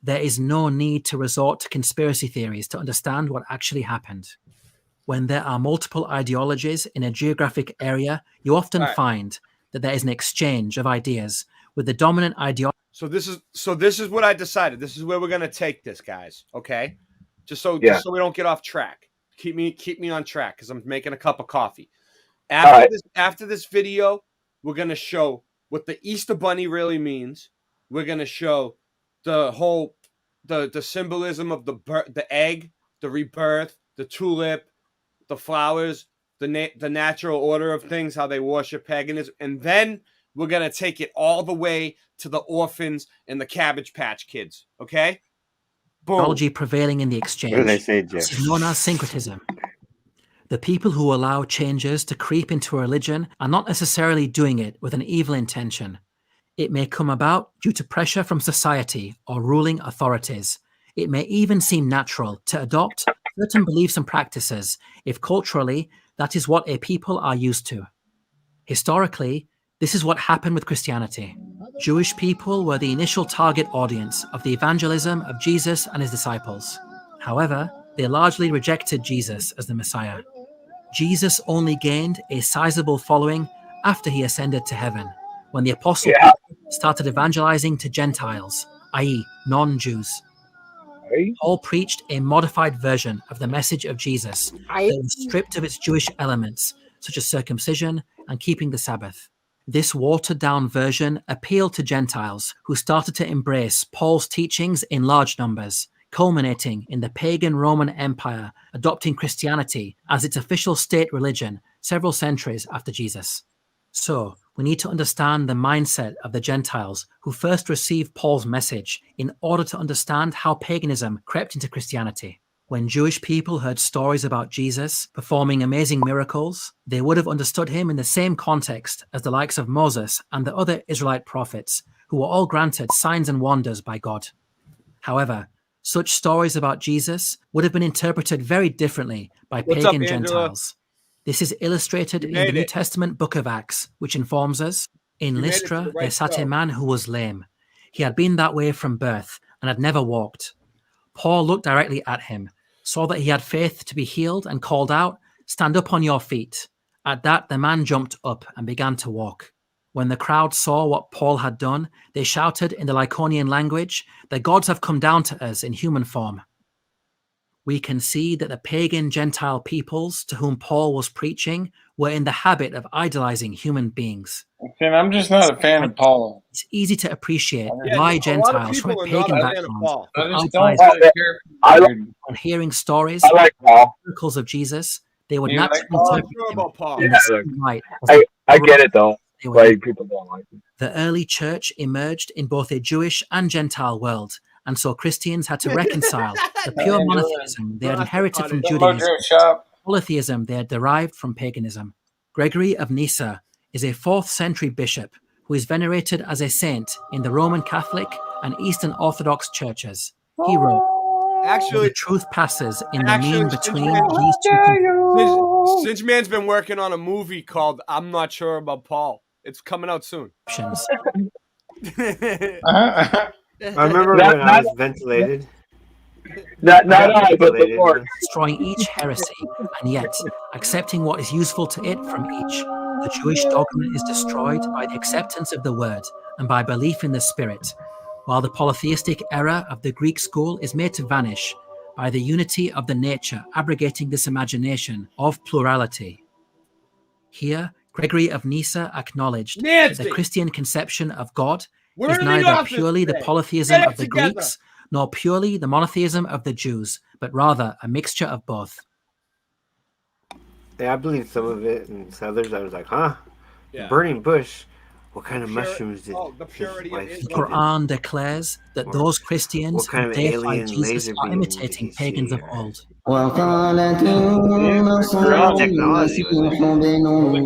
There is no need to resort to conspiracy theories to understand what actually happened. When there are multiple ideologies in a geographic area, you often find that there is an exchange of ideas, with the dominant ideology. So this is what I decided. This is where we're gonna take this, guys. Okay, just so we don't get off track. Keep me on track because I'm making a cup of coffee. After this video, we're gonna show what the Easter Bunny really means. We're gonna show the whole the symbolism of the egg, the rebirth, the tulip, the flowers, the natural order of things, how they worship paganism, and then we're going to take it all the way to the orphans and the Cabbage Patch Kids, okay? Boom. Ideology prevailing in the exchange. What did they say, Jeff? This is known as syncretism. The people who allow changes to creep into a religion are not necessarily doing it with an evil intention. It may come about due to pressure from society or ruling authorities. It may even seem natural to adopt certain beliefs and practices if culturally that is what a people are used to. Historically, this is what happened with Christianity. Jewish people were the initial target audience of the evangelism of Jesus and his disciples. However, they largely rejected Jesus as the Messiah. Jesus only gained a sizable following after he ascended to heaven, when the Apostle Peter started evangelizing to Gentiles, i.e., non-Jews. Paul preached a modified version of the message of Jesus that was stripped of its Jewish elements, such as circumcision and keeping the Sabbath. This watered-down version appealed to Gentiles who started to embrace Paul's teachings in large numbers, culminating in the pagan Roman Empire adopting Christianity as its official state religion several centuries after Jesus. So, we need to understand the mindset of the Gentiles who first received Paul's message in order to understand how paganism crept into Christianity. When Jewish people heard stories about Jesus performing amazing miracles, they would have understood him in the same context as the likes of Moses and the other Israelite prophets, who were all granted signs and wonders by God. However, such stories about Jesus would have been interpreted very differently by pagan Gentiles. This is illustrated in the New Testament book of Acts, which informs us, in Lystra there sat a man who was lame. He had been that way from birth and had never walked. Paul looked directly at him, saw that he had faith to be healed, and called out, "Stand up on your feet." At that, the man jumped up and began to walk. When the crowd saw what Paul had done, they shouted in the Lycaonian language, "The gods have come down to us in human form." We can see that the pagan Gentile peoples to whom Paul was preaching were in the habit of idolizing human beings. And I'm just not a fan of Paul. It's easy to appreciate why Gentiles from a pagan background on hearing stories of miracles of Jesus, they would naturally interpret him in the same light. I get it though. Why people don't like it. The early church emerged in both a Jewish and Gentile world, and so Christians had to reconcile the pure monotheism they had inherited from Judaism, polytheism they had derived from paganism. Gregory of Nyssa is a 4th century bishop who is venerated as a saint in the Roman Catholic and Eastern Orthodox churches. He wrote, Actually, the truth passes in the actually, mean between Cinch these two Cinch Man's been working on a movie called I'm Not Sure About Paul. It's coming out soon. options. I remember when I was ventilated. Not I, but the Lord. Destroying each heresy, and yet accepting what is useful to it from each. The Jewish dogma is destroyed by the acceptance of the word and by belief in the spirit, while the polytheistic error of the Greek school is made to vanish by the unity of the nature, abrogating this imagination of plurality. Here, Gregory of Nyssa acknowledged that the Christian conception of God is neither purely the polytheism of the Greeks nor purely the monotheism of the Jews, but rather a mixture of both. Yeah, I believe some of it, and some others I was like, huh? Yeah. Burning bush? What kind of mushrooms did the purity his of wife The give him? Quran declares that those Christians What kind who of deify alien Jesus laser are beam imitating pagans of old. وقالت النصارى المسيح ابن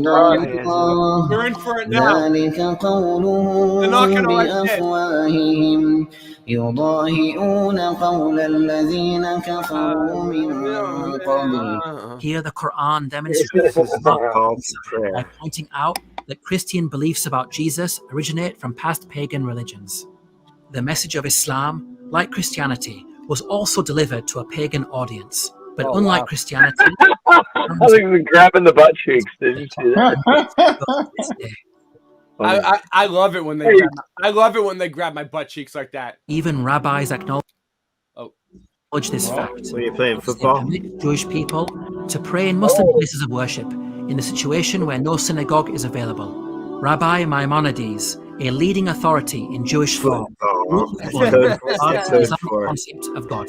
الله They're in for it now. ذلك قولهم بأفواههم يضاهئون قول الذين كفروا من قبل. Here, the Quran demonstrates by pointing out that Christian beliefs about Jesus originate from past pagan religions. The message of Islam, like Christianity, was also delivered to a pagan audience. But unlike Christianity, I think we're grabbing the butt cheeks. Did you see that? I love it when they grab I love it when they grab my butt cheeks like that. even rabbis acknowledge this fact. When you're playing They football? permit Jewish people to pray in Muslim places of worship in a situation where no synagogue is available. Rabbi Maimonides, a leading authority in Jewish law, ruled upon the Islamic concept of God.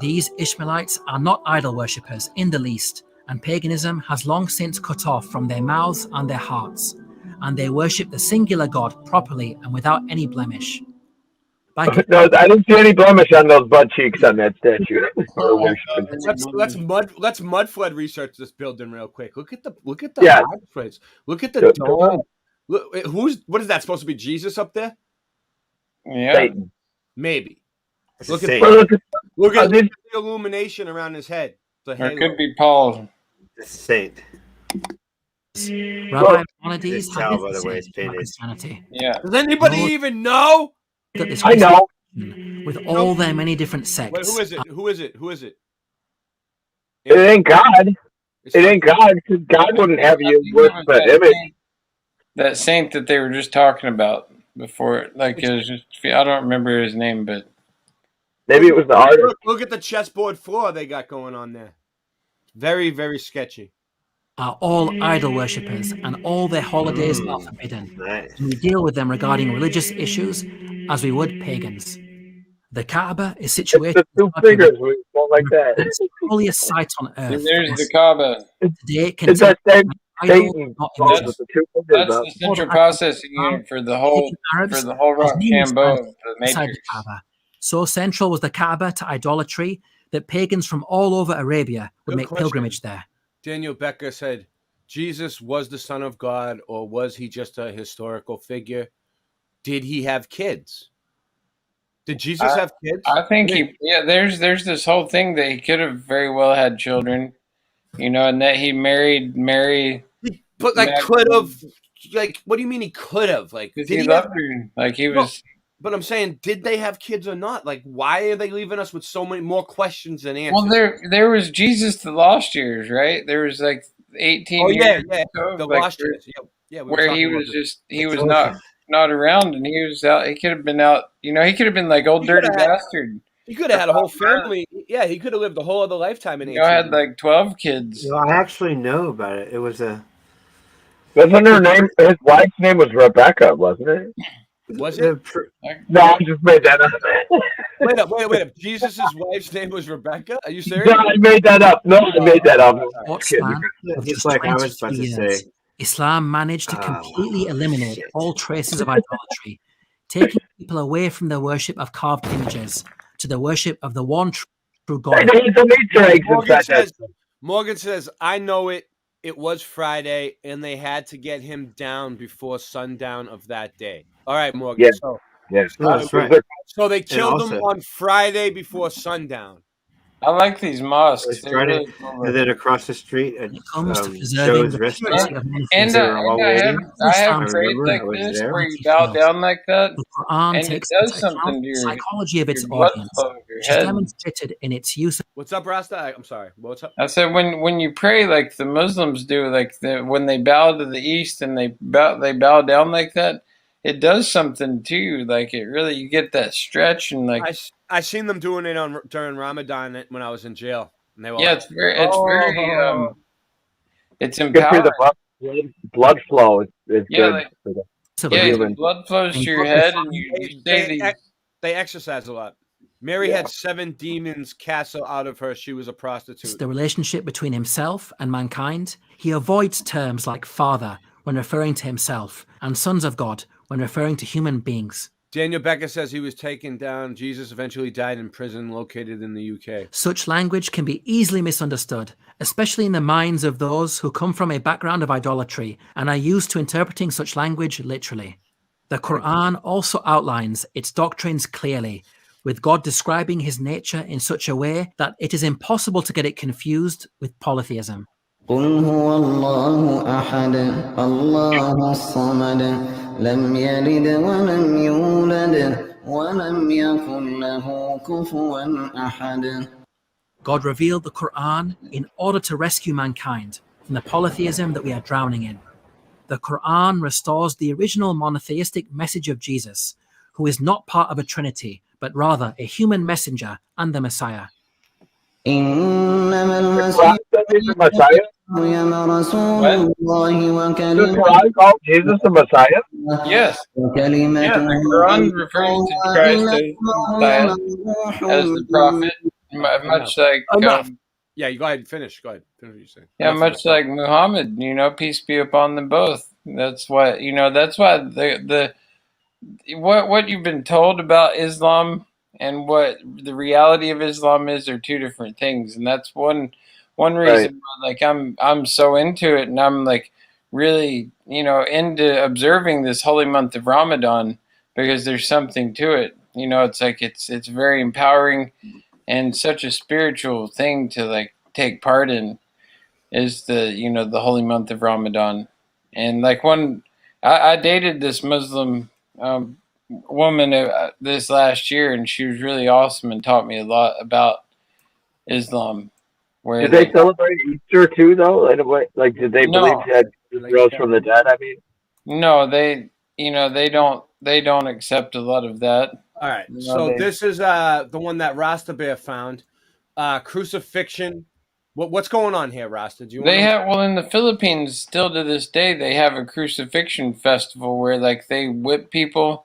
These Ishmaelites are not idol worshippers in the least, and paganism has long since cut off from their mouths and their hearts, and they worship the singular God properly and without any blemish. No, I didn't see any blemish on those butt cheeks on that statue. Let's mud flood research this building real quick. Look at the Yeah. mud floods. Look at the dome. Look, what is that supposed to be? Jesus up there? Yeah. Satan. Maybe. It's Look a at saint. look at the illumination around his head. The Or it halo. could be Paul. It's a saint. Rabbi Maimonides Just tell had by this the way to it's say about painted. Christianity. Yeah. Does anybody No. even know? That this I know. with all their many different Wait, sects. who is it? Who is it? Who is it? It ain't God. It ain't God, because God wouldn't have you worship an image. That saint that they were just talking about before, like it was just, I don't remember his name, but Maybe it was the artist. Look at the chessboard floor they got going on there. Very, very sketchy. Are all idol worshippers, and all their holidays are forbidden. Nice. And we deal with them regarding religious issues as we would pagans. The Kaaba is situated The two fingers, we don't like that. It's the holiest site on earth. there's the Kaaba. Today it It's that contains same idols, Satan not song images. with the two fingers That's up. the central processing unit for the whole Arabs, rock as numerous Cambo times of the inside Matrix. the Kaaba. So central was the Kaaba to idolatry that pagans from all over Arabia would Good make question. pilgrimage there. Daniel Becker said, Jesus was the Son of God, or was he just a historical figure? Did he have kids? Did Jesus have kids? I think there's this whole thing that he could have very well had children, and that he married Mary. But could have, what do you mean he could have? Like, did he he loved have, her. Like he No, was. but I'm saying, did they have kids or not? Like, why are they leaving us with so many more questions than answers? Well, there was Jesus the Lost Years, right? There was 18 Oh, yeah, years yeah. ago, The like, Lost Years. Yeah, we were where talking he about was this. just he was not around, and he was out. He could have been out. He could have been like old He dirty coulda had- bastard. He could have had a whole family. Yeah, he could have lived a whole other lifetime in 18 had like 12 kids. No, I actually know about it. It was a. Wasn't her name? His wife's name was Rebecca, wasn't it? Was it? No, I just made that up. Wait up. Jesus' wife's name was Rebecca? Are you serious? No, I made that up. No, I made that up. What span of Just just like I was 23 about to years, say. Islam managed to completely eliminate all traces of idolatry, taking people away from the worship of carved images to the worship of the one true God. Hey, there's some Easter eggs inside that. Morgan says, I know it. it was Friday, and they had to get him down before sundown of that day. All right, Morgan. Yeah. So, Yeah. that's right. so they killed him also- on Friday before sundown. I like these mosques. It's They're Friday, really cool. and then across the street at comes to preserving Joe's the restaurant. purity of monotheism. And They were all I waiting. have I prayed remember, like I was this there. where you bow down like that, The Quran and it takes does into something account to the your psychology of its blood audience, flow of your which is head. demonstrated in its use of What's up, Rasta? I'm sorry. What's up? I said when you pray like the Muslims do, like when they bow to the east and they bow down like that, it does something to you. Like it really, you get that stretch and like I seen them doing it during Ramadan when I was in jail, and they were yeah, like, it's very it's Good for empowering. the blood flow. It's Yeah, good like for the yeah, human. the blood flows to your head, and you say these. they exercise a lot. Mary had 7 demons cast out of her. She was a prostitute. the relationship between himself and mankind. He avoids terms like father when referring to himself and sons of God when referring to human beings. Daniel Becker says he was taken down. Jesus eventually died in prison located in the UK. Such language can be easily misunderstood, especially in the minds of those who come from a background of idolatry and are used to interpreting such language literally. The Quran also outlines its doctrines clearly, with God describing his nature in such a way that it is impossible to get it confused with polytheism. قل هو الله أحد الله الصمد لم يلد ولم يولد ولم يكن له كفوا أحد. God revealed the Quran in order to rescue mankind from the polytheism that we are drowning in. The Quran restores the original monotheistic message of Jesus, who is not part of a trinity, but rather a human messenger and the Messiah. إنما المسيح مريم رسول الله وكلمته. Jesus the Messiah? Yes. Yeah, the Quran refers to Christ as the prophet, much like yeah, you go ahead and finish. Go ahead. Finish what you're saying. yeah, much like Muhammad. You know, peace be upon them both. That's why That's why the what you've been told about Islam and what the reality of Islam is are two different things, and that's one reason why, like I'm so into it, and I'm like really into observing this holy month of Ramadan because there's something to it. It's like it's very empowering and such a spiritual thing to like take part in is the holy month of Ramadan. And like I dated this Muslim woman this last year, and she was really awesome and taught me a lot about Islam. Did they celebrate Easter too, though? Like, did they believe that Jesus rose from the dead? I mean, no, they don't accept a lot of that. All right, this is the one that Rasta Bear found. Crucifixion. What's going on here, Rasta? Do you? In the Philippines, still to this day, they have a crucifixion festival where like they whip people,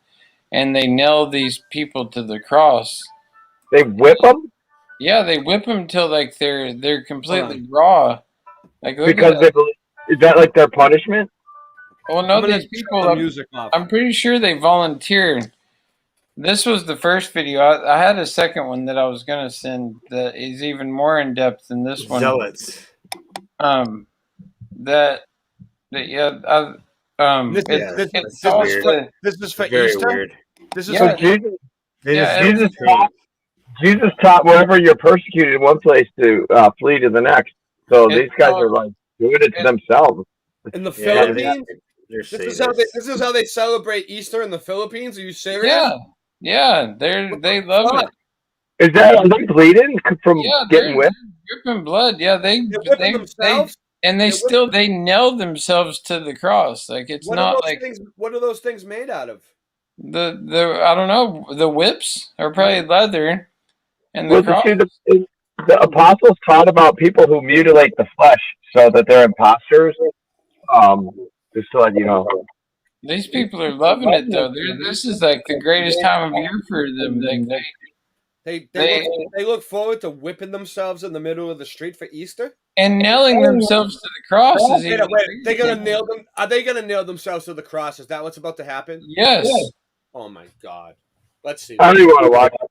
and they nail these people to the cross. They whip them? Yeah, they whip them till like they're completely raw. Like because they believe, is that like their punishment? Well, no, these people. I'm pretty sure they volunteered. This was the first video. I had a second one that I was gonna send that is even more in depth than this one. Zealots. This is for very Easter. Weird. This is So Jesus taught wherever you're persecuted in one place to flee to the next. So these guys are like doing it to themselves. In the Philippines, this is how they celebrate Easter in the Philippines. Are you serious? Yeah, they love it. Is that are they bleeding from getting whipped? Dripping blood. Yeah, they nail themselves to the cross. Like it's not like what are those things made out of? The I don't know. The whips are probably leather, and the the apostles taught about people who mutilate the flesh so that they're imposters. Just to let you know. These people are loving it though. This is like the greatest time of year for them. They look forward to whipping themselves in the middle of the street for Easter and nailing themselves to the cross. They're gonna nail them. Are they gonna nail themselves to the cross? Is that what's about to happen? Yes. Oh my God. Let's see. I don't even want to watch it.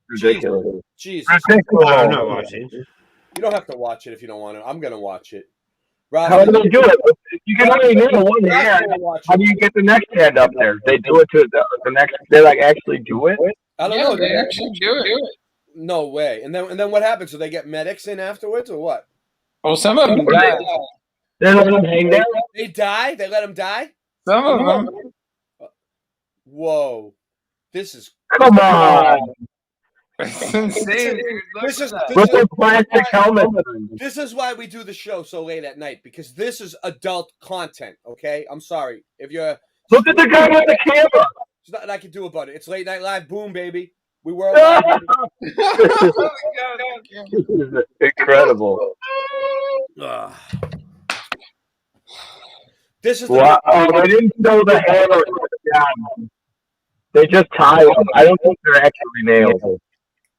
Ridiculous. Jesus. Ridiculous. I'm not watching. You don't have to watch it if you don't want to. I'm gonna watch it. How do they do it? You can only nail one hand. How do you get the next hand up there? They do it to the next. They like actually do it. I don't Yeah, know. they actually do it. No way. And then what happens? Do they get medics in afterwards or what? Well, some of them die. They let them hang there. They die. They let them die. Some of them. Whoa, this is Come on. It's insane, dude. With their plastic helmets. This is why we do the show so late at night, because this is adult content. Okay, I'm sorry if you're. Look at the guy with the camera. There's nothing I can do about it. It's late night live. Boom, baby. We were live. This is incredible. This is wow. I didn't know the hammer down. They just tie them. I don't think they're actually nailed.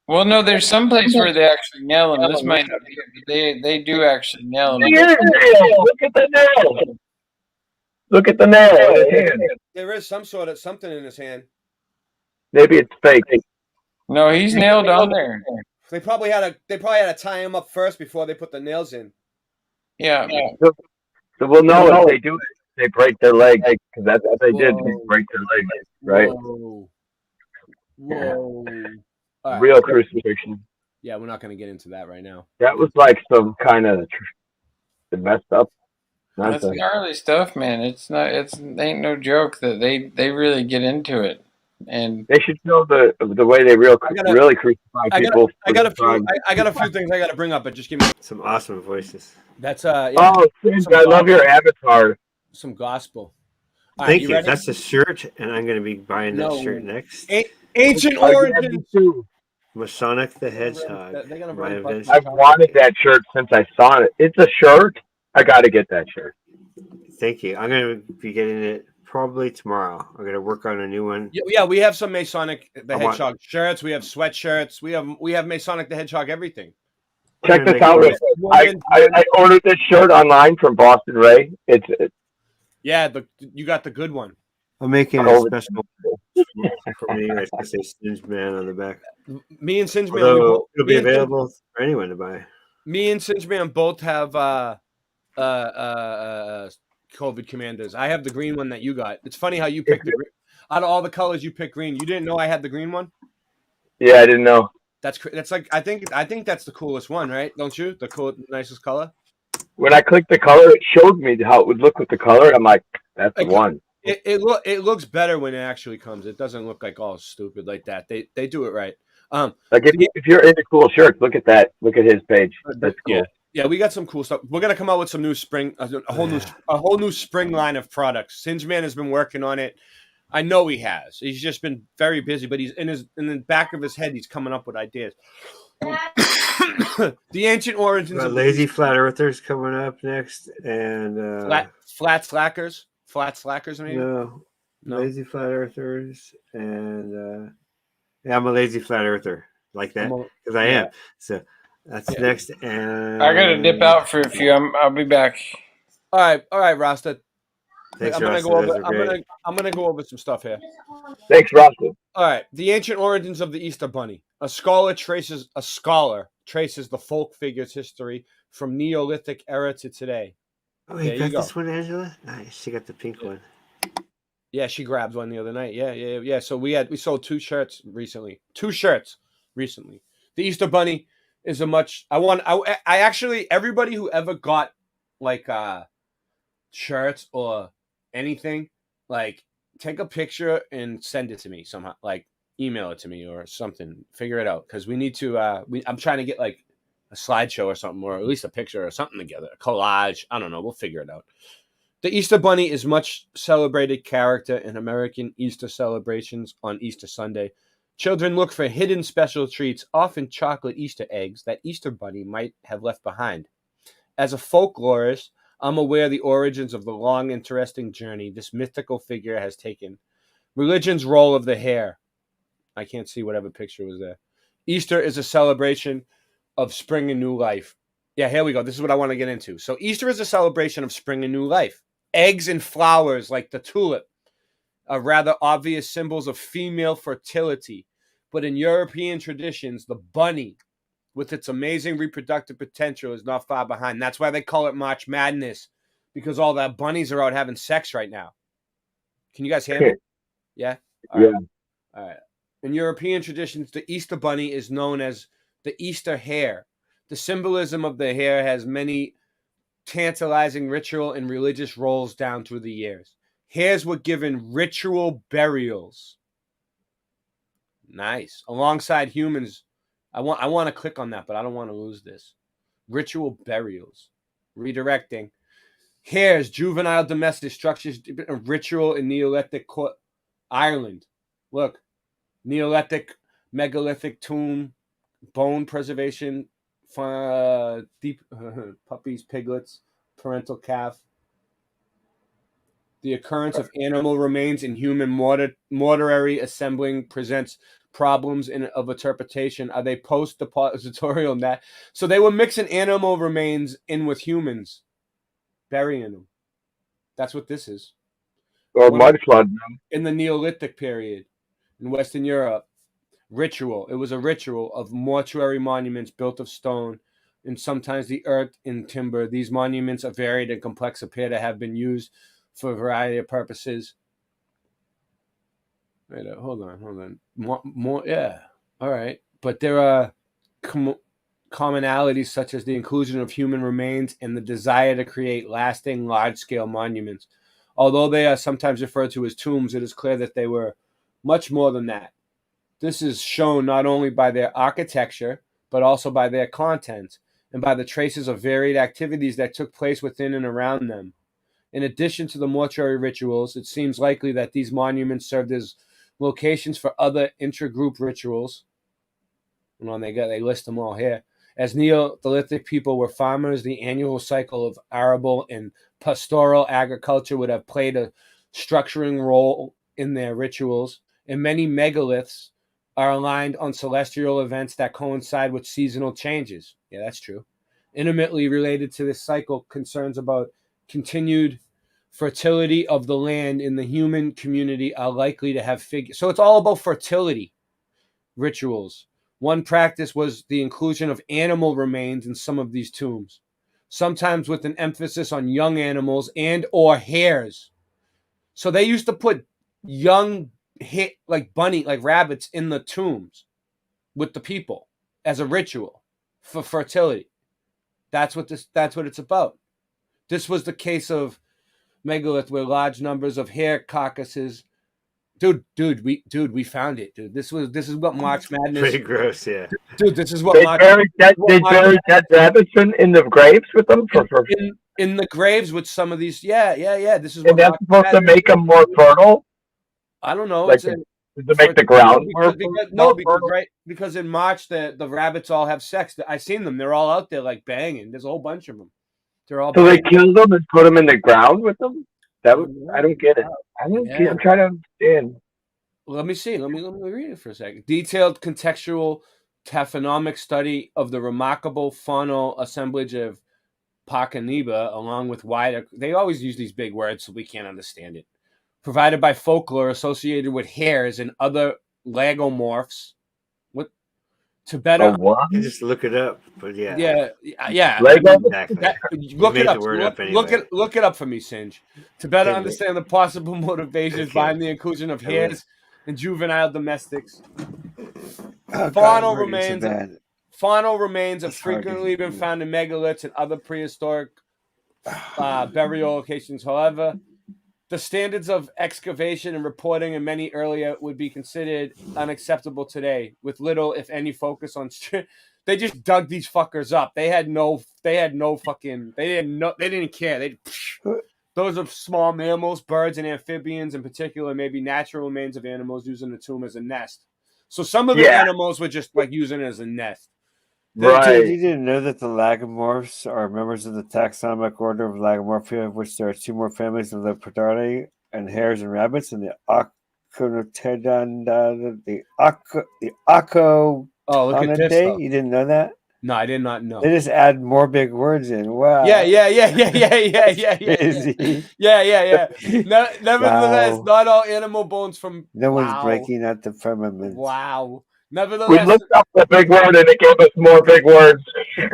Well, no, there's some place where they actually nail them. This might not be it, but they do actually nail them. Look at the nail. Look at the nail in his hand. There is something in his hand. Maybe it's fake. No, he's nailed on there. They probably had to tie him up first before they put the nails in. Yeah. So we'll know if they do it. They break their leg because that's what they did. They break their leg, right? Whoa. Right. Real crucifixion. Yeah, we're not going to get into that right now. That was like some kind of messed up. That's gnarly stuff, man. It ain't no joke that they really get into it, and they should know the way they really crucify people. I got a few things I got to bring up, but just give me some awesome voices. That's yeah. Oh, I love your avatar. Some gospel. Thank you. That's a shirt, and I'm going to be buying that shirt next. Ancient Origins. Masonic the Hedgehog. I've wanted that shirt since I saw it. It's a shirt. I got to get that shirt. Thank you. I'm going to be getting it probably tomorrow. I'm going to work on a new one. Yeah, we have some Masonic the Hedgehog shirts. We have sweatshirts. We have Masonic the Hedgehog everything. Check this out. I ordered this shirt online from Boston Ray. Yeah, you got the good one. I'm making a special for me. I say Singe Man on the back. Me and Singe Man. It'll be available for anyone to buy. Me and Singe Man both have COVID commanders. I have the green one that you got. It's funny how you picked out of all the colors you picked green. You didn't know I had the green one? Yeah, I didn't know. That's like I think that's the coolest one, right? Don't you? The nicest color. When I clicked the color, it showed me how it would look with the color. I'm like, that's the one. It looks better when it actually comes. It doesn't look like all stupid like that. They do it right. Like if you're into cool shirts, look at that. Look at his page. That's cool. Yeah, we got some cool stuff. We're gonna come out with some new spring, a whole new spring line of products. Singe Man has been working on it. I know he has. He's just been very busy, but he's in the back of his head. He's coming up with ideas. The ancient origins of Lazy Flat Earthers coming up next, and flat slackers, maybe. No, Lazy Flat Earthers, and I'm a lazy flat earther like that because I am. So that's next, and I gotta dip out for a few. I'll be back. All right, Rasta. Thanks, I'm gonna go over some stuff here. Thanks, Rasta. All right, the ancient origins of the Easter Bunny. A scholar traces the folk figure's history from Neolithic era to today. Oh, you got this one, Angela? Nice. She got the pink one. Yeah, she grabbed one the other night. Yeah. So we sold 2 shirts recently. 2 shirts recently. The Easter Bunny is I actually everybody who ever got like shirts or anything, like take a picture and send it to me somehow, like email it to me or something. Figure it out because we need to. I'm trying to get like a slideshow or something, or at least a picture or something together, a collage. I don't know. We'll figure it out. The Easter Bunny is much celebrated character in American Easter celebrations on Easter Sunday. Children look for hidden special treats, often chocolate Easter eggs, that Easter Bunny might have left behind. As a folklorist, I'm aware of the origins of the long, interesting journey this mythical figure has taken. Religion's role of the hare. I can't see whatever picture was there. Easter is a celebration of spring and new life. Yeah, here we go. This is what I want to get into. So Easter is a celebration of spring and new life. Eggs and flowers like the tulip are rather obvious symbols of female fertility. But in European traditions, the bunny with its amazing reproductive potential, is not far behind. That's why they call it March Madness, because all the bunnies are out having sex right now. Can you guys hear me? Yeah? All right. All right. In European traditions, the Easter bunny is known as the Easter hare. The symbolism of the hare has many tantalizing ritual and religious roles down through the years. Hares were given ritual burials. Nice. Alongside humans. I want to click on that, but I don't want to lose this. Ritual burials. Redirecting. Hares, juvenile domestic structures, a ritual in Neolithic Ireland. Look. Neolithic, megalithic tomb, bone preservation, deep puppies, piglets, parental calf. The occurrence of animal remains in human mortuary assembling presents problems of interpretation. Are they post-depositorial? So they were mixing animal remains in with humans, burying them. That's what this is. Or mud flood them. In the Neolithic period. In Western Europe, ritual. It was a ritual of mortuary monuments built of stone and sometimes the earth and timber. These monuments are varied and complex, appear to have been used for a variety of purposes. Wait, hold on. More, yeah. All right. But there are commonalities such as the inclusion of human remains and the desire to create lasting, large-scale monuments. Although they are sometimes referred to as tombs, it is clear that they were much more than that. This is shown not only by their architecture, but also by their content and by the traces of varied activities that took place within and around them. In addition to the mortuary rituals, it seems likely that these monuments served as locations for other intra-group rituals. And they list them all here. As Neolithic people were farmers, the annual cycle of arable and pastoral agriculture would have played a structuring role in their rituals. And many megaliths are aligned on celestial events that coincide with seasonal changes. Yeah, that's true. Intimately related to this cycle, concerns about continued fertility of the land in the human community are likely to have figured. So it's all about fertility rituals. One practice was the inclusion of animal remains in some of these tombs, sometimes with an emphasis on young animals and or hares. So they used to put young like rabbits in the tombs with the people as a ritual for fertility. That's what it's about. This was the case of megalith where large numbers of hare carcasses. Dude, we found it, dude. This is what March Madness. Pretty gross, yeah. Dude, this is what they buried dead rabbits in the graves with them in the graves with some of these. Yeah. This is what. And that's supposed to make them more fertile. I don't know. Like to make the ground because in March the rabbits all have sex. I seen them. They're all out there like banging. There's a whole bunch of them. They're all. So they kill them and put them in the ground with them. I don't get it. I'm trying to understand. Let me see. Let me read it for a second. Detailed contextual taphonomic study of the remarkable faunal assemblage of Parcaniba, along with wider. They always use these big words, so we can't understand it. Provided by folklore associated with hares and other lagomorphs. What? To better just look it up, but yeah. Exactly. Look it up. Look it up for me, Singe. To better understand the possible motivations behind the inclusion of hares and juvenile domestics. Faunal remains have frequently been found in megaliths and other prehistoric burial locations. However, the standards of excavation and reporting in many earlier would be considered unacceptable today, with little, if any, focus on. They just dug these fuckers up. They didn't care. Those are small mammals, birds, and amphibians in particular, maybe natural remains of animals using the tomb as a nest. So some of the animals were just like using it as a nest. Right. You didn't know that the lagomorphs are members of the taxonomic order of Lagomorphia, of which there are two more families of the Lepidaridae and hares and rabbits, and the Aconotedonda, the Aco. Oh, look at this. You didn't know that? No, I did not know. They just add more big words in. Wow. Yeah. Nevertheless, not all animal bones from. No one's breaking out the firmament. Wow. We looked up the big word and it gave us more big words.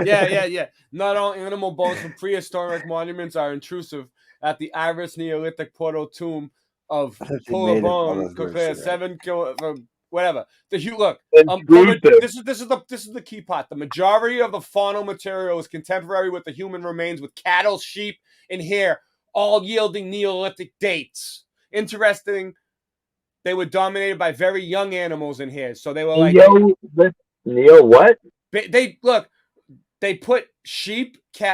Yeah. Not all animal bones from prehistoric monuments are intrusive. At the Iris Neolithic Portal tomb of She made polar it bone almost compares right. 7 kilo, whatever. Look. Intrusive. This is the key part. The majority of the faunal material is contemporary with the human remains, with cattle, sheep, and hare, all yielding Neolithic dates. Interesting. They were dominated by very young animals in hares, so they were like Neo what? They put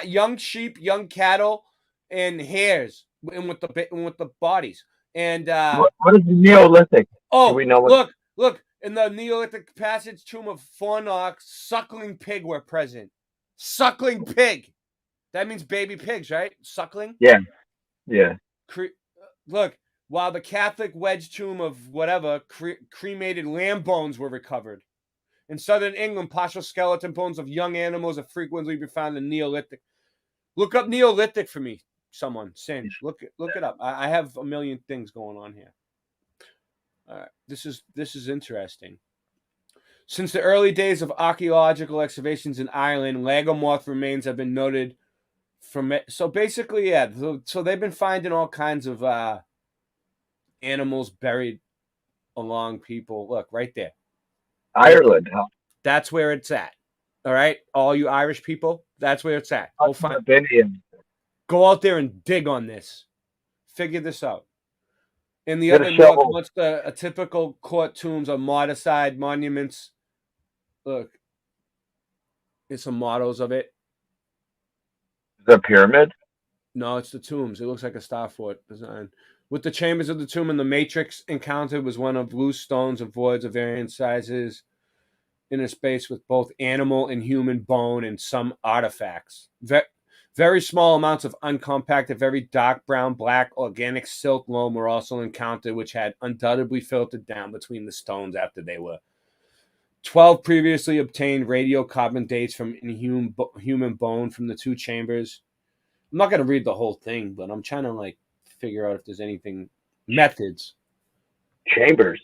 young sheep, young cattle, and hares in with the bodies. And what is Neolithic? Oh, do we know what? look in the Neolithic passage tomb of Fornoch, suckling pig were present. Suckling pig. That means baby pigs, right? Suckling. Yeah. Look, while the Catholic wedge tomb of whatever cremated lamb bones were recovered. In southern England, partial skeleton bones of young animals are frequently be found in Neolithic. Look up Neolithic for me, someone. Singe. Look it up. I have a million things going on here. All right, this is interesting. Since the early days of archaeological excavations in Ireland, lagomorph remains have been noted from it. So basically, yeah. So they've been finding all kinds of animals buried along people. Look right there. Ireland, huh? That's where it's at. All right, all you Irish people, that's where it's at. Go out there and dig on this. Figure this out. In the other north, a typical court tombs are modified monuments. Look, it's some models of it. The pyramid? No, it's the tombs. It looks like a star fort design. With the chambers of the tomb and the matrix encountered was one of loose stones and voids of varying sizes in a space with both animal and human bone and some artifacts. Very small amounts of uncompacted, very dark brown, black, organic silk loam were also encountered, which had undoubtedly filtered down between the stones after they were 12 previously obtained radiocarbon dates from human bone from the 2 chambers. I'm not going to read the whole thing, but I'm trying to figure out if there's anything methods. Chambers.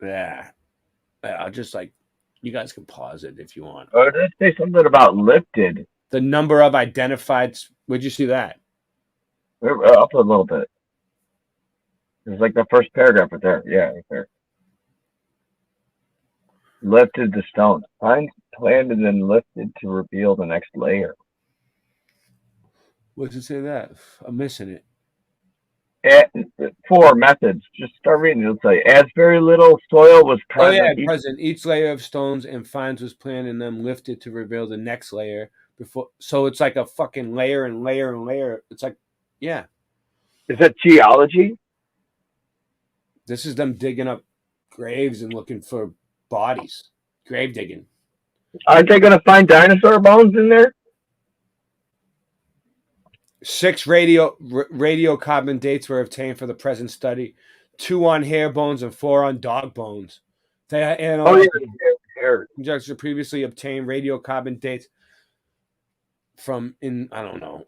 Yeah. I'll just you guys can pause it if you want. Oh, did it say something about lifted? The number of identified. Where'd you see that? Up a little bit. It's the first paragraph right there. Yeah, right there. Lifted the stone. Find planted and lifted to reveal the next layer. What does it say that? I'm missing it. 4 methods. Just start reading. It'll say, as very little soil was present. Present. Each layer of stones and finds was planted and then lifted to reveal the next layer. So it's like a fucking layer and layer and layer. It's yeah. Is that geology? This is them digging up graves and looking for bodies. Grave digging. Aren't they going to find dinosaur bones in there? 6 radiocarbon dates were obtained for the present study. 2 on hare bones and 4 on dog bones. They analyzed conjecture previously obtained radiocarbon dates from I don't know.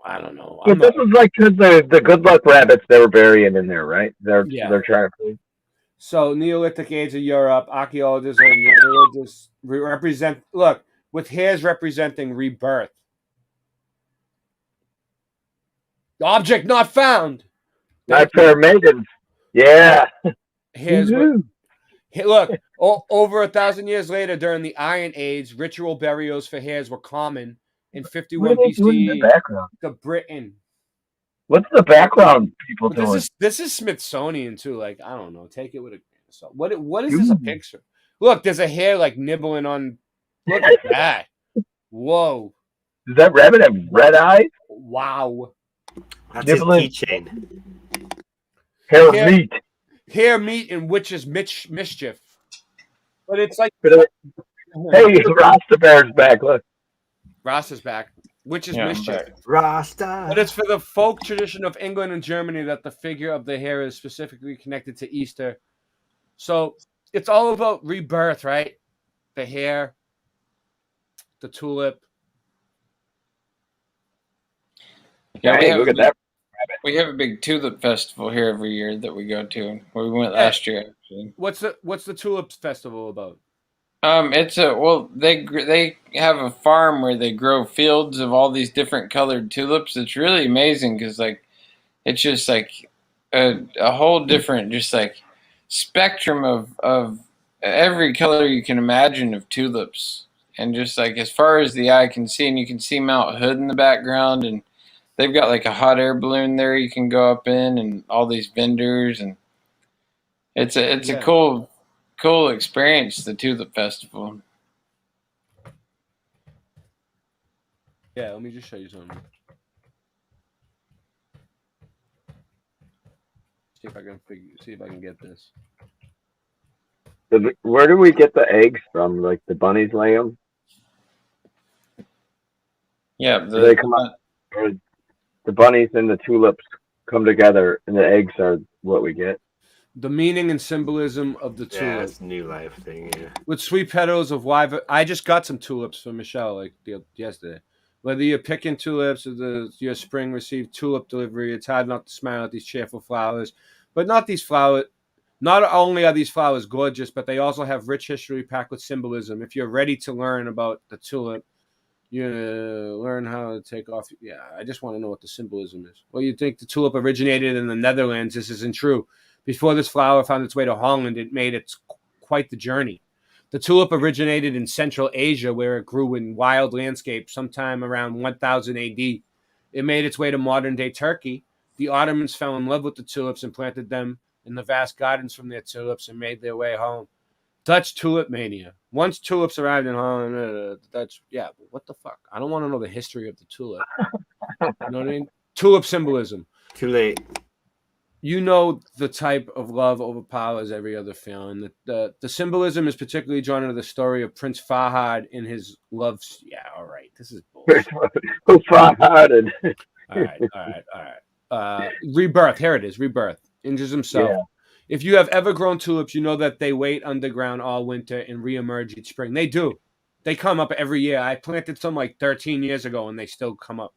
But this was the good luck rabbits they were burying in there, right? They're trying to prove. So Neolithic age of Europe, archaeologists and religious represent. Look, with hares representing rebirth. Object not found. Not fair maidens. Yeah. Look, over 1,000 years later, during the Iron Age, ritual burials for hares were common. In 51 BCE, to Britain. What's the background people doing? This is Smithsonian too. I don't know. Take it with a grain of salt. What is this a picture? Look, there's a hare nibbling on. Look at that. Whoa. Does that rabbit have red eyes? Wow. That's his keychain. Hare meat and witch's mischief. But it's hey, Rasta Bear's back. Look. Rasta's back, which is mischief. Rasta. But it's for the folk tradition of England and Germany that the figure of the hare is specifically connected to Easter. So it's all about rebirth, right? The hare, the tulip. Yeah, hey, look at that. We have a big tulip festival here every year that we go to. We went last year, actually. What's the tulip festival about? It's they have a farm where they grow fields of all these different colored tulips. It's really amazing because like it's just like a whole different just like spectrum of every color you can imagine of tulips, and just like as far as the eye can see, and you can see Mount Hood in the background, and they've got like a hot air balloon there you can go up in, and all these vendors, and it's a cool experience, the Tulip Festival. Yeah, let me just show you something. See if I can get this. Where do we get the eggs from? Like the bunnies lay them? Yeah, they come up. Or the bunnies and the tulips come together, and the eggs are what we get. The meaning and symbolism of the tulip. Yeah, it's a new life thing. Yeah. With sweet petals of wyvern. I just got some tulips from Michelle like yesterday. Whether you're picking tulips or your spring received tulip delivery, it's hard not to smile at these cheerful flowers. But not these flowers. Not only are these flowers gorgeous, but they also have rich history packed with symbolism. If you're ready to learn about the tulip, you learn how to take off. Yeah, I just want to know what the symbolism is. Well, you think the tulip originated in the Netherlands. This isn't true. Before this flower found its way to Holland, it made it quite the journey. The tulip originated in Central Asia, where it grew in wild landscapes sometime around 1000 AD. It made its way to modern-day Turkey. The Ottomans fell in love with the tulips and planted them in the vast gardens from their tulips and made their way home. Dutch tulip mania. Once tulips arrived in Holland, what the fuck? I don't want to know the history of the tulip. You know what I mean? Tulip symbolism. Too late. You know the type of love overpowers every other feeling. The symbolism is particularly drawn into the story of Prince Fahad in his love. Yeah, all right. This is bullshit. Who Fahaded? All right. Rebirth. Here it is. Rebirth. Injures himself. Yeah. If you have ever grown tulips, you know that they wait underground all winter and reemerge each spring. They do. They come up every year. I planted some like 13 years ago, and they still come up.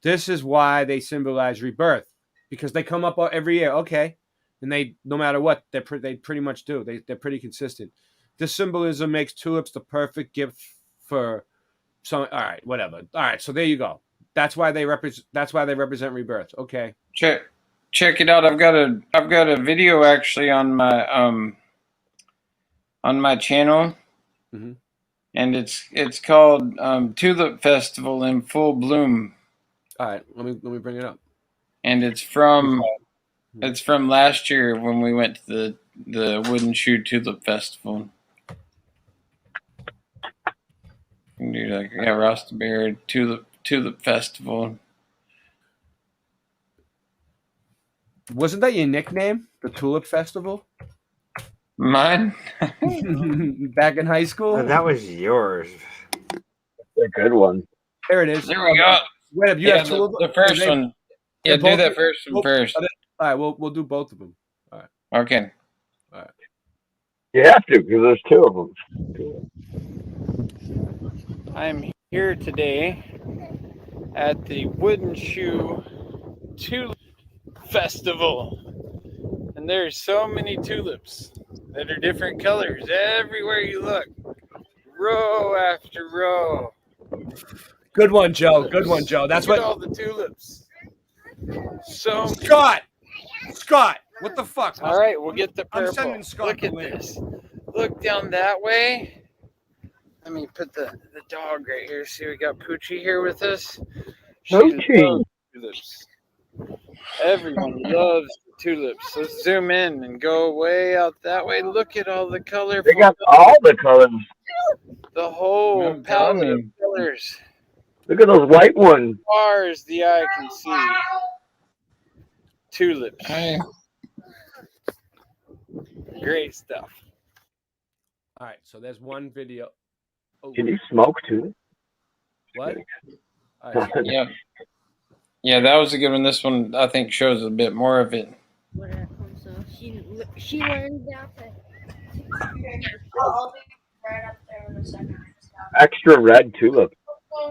This is why they symbolize rebirth, because they come up every year. Okay, and they, no matter what, they pretty much do. They're pretty consistent. This symbolism makes tulips the perfect gift for some. All right, whatever. All right, so there you go. That's why they represent rebirth. Okay. Check it out. I've got a video actually on my channel, mm-hmm. and it's called Tulip Festival in Full Bloom. All right, let me bring it up. And it's from last year when we went to the Wooden Shoe Tulip Festival. You can do like Rostabear Tulip Festival. Wasn't that your nickname, the Tulip Festival? Mine? Back in high school? That was yours. That's a good one. There it is. There we go. Wait, you have tulip? The first one. Yeah, do that first one first. All right, we'll do both of them. All right. Okay. All right. You have to, because there's two of them. I'm here today at the Wooden Shoe Tulip Festival, and there's so many tulips that are different colors everywhere you look, row after row. Good one, Joe. Good one, Joe. That's Look what at all the tulips. So Scott, what the fuck? All right, we'll get the purple. I'm sending Scott. Look at this. Look down that way. Let me put the dog right here. See, we got Poochie here with us. She loves tulips. Everyone loves the tulips. Let's zoom in and go way out that way. Look at all the colorful. They got all the colors. The whole palette of colors. Look at those white ones. As far as the eye can see. Tulips. Great stuff. All right, so there's one video. Oh. Can you smoke too? What? Yeah, that was a good one. This one, I think, shows a bit more of it. She learned that. Extra red tulips.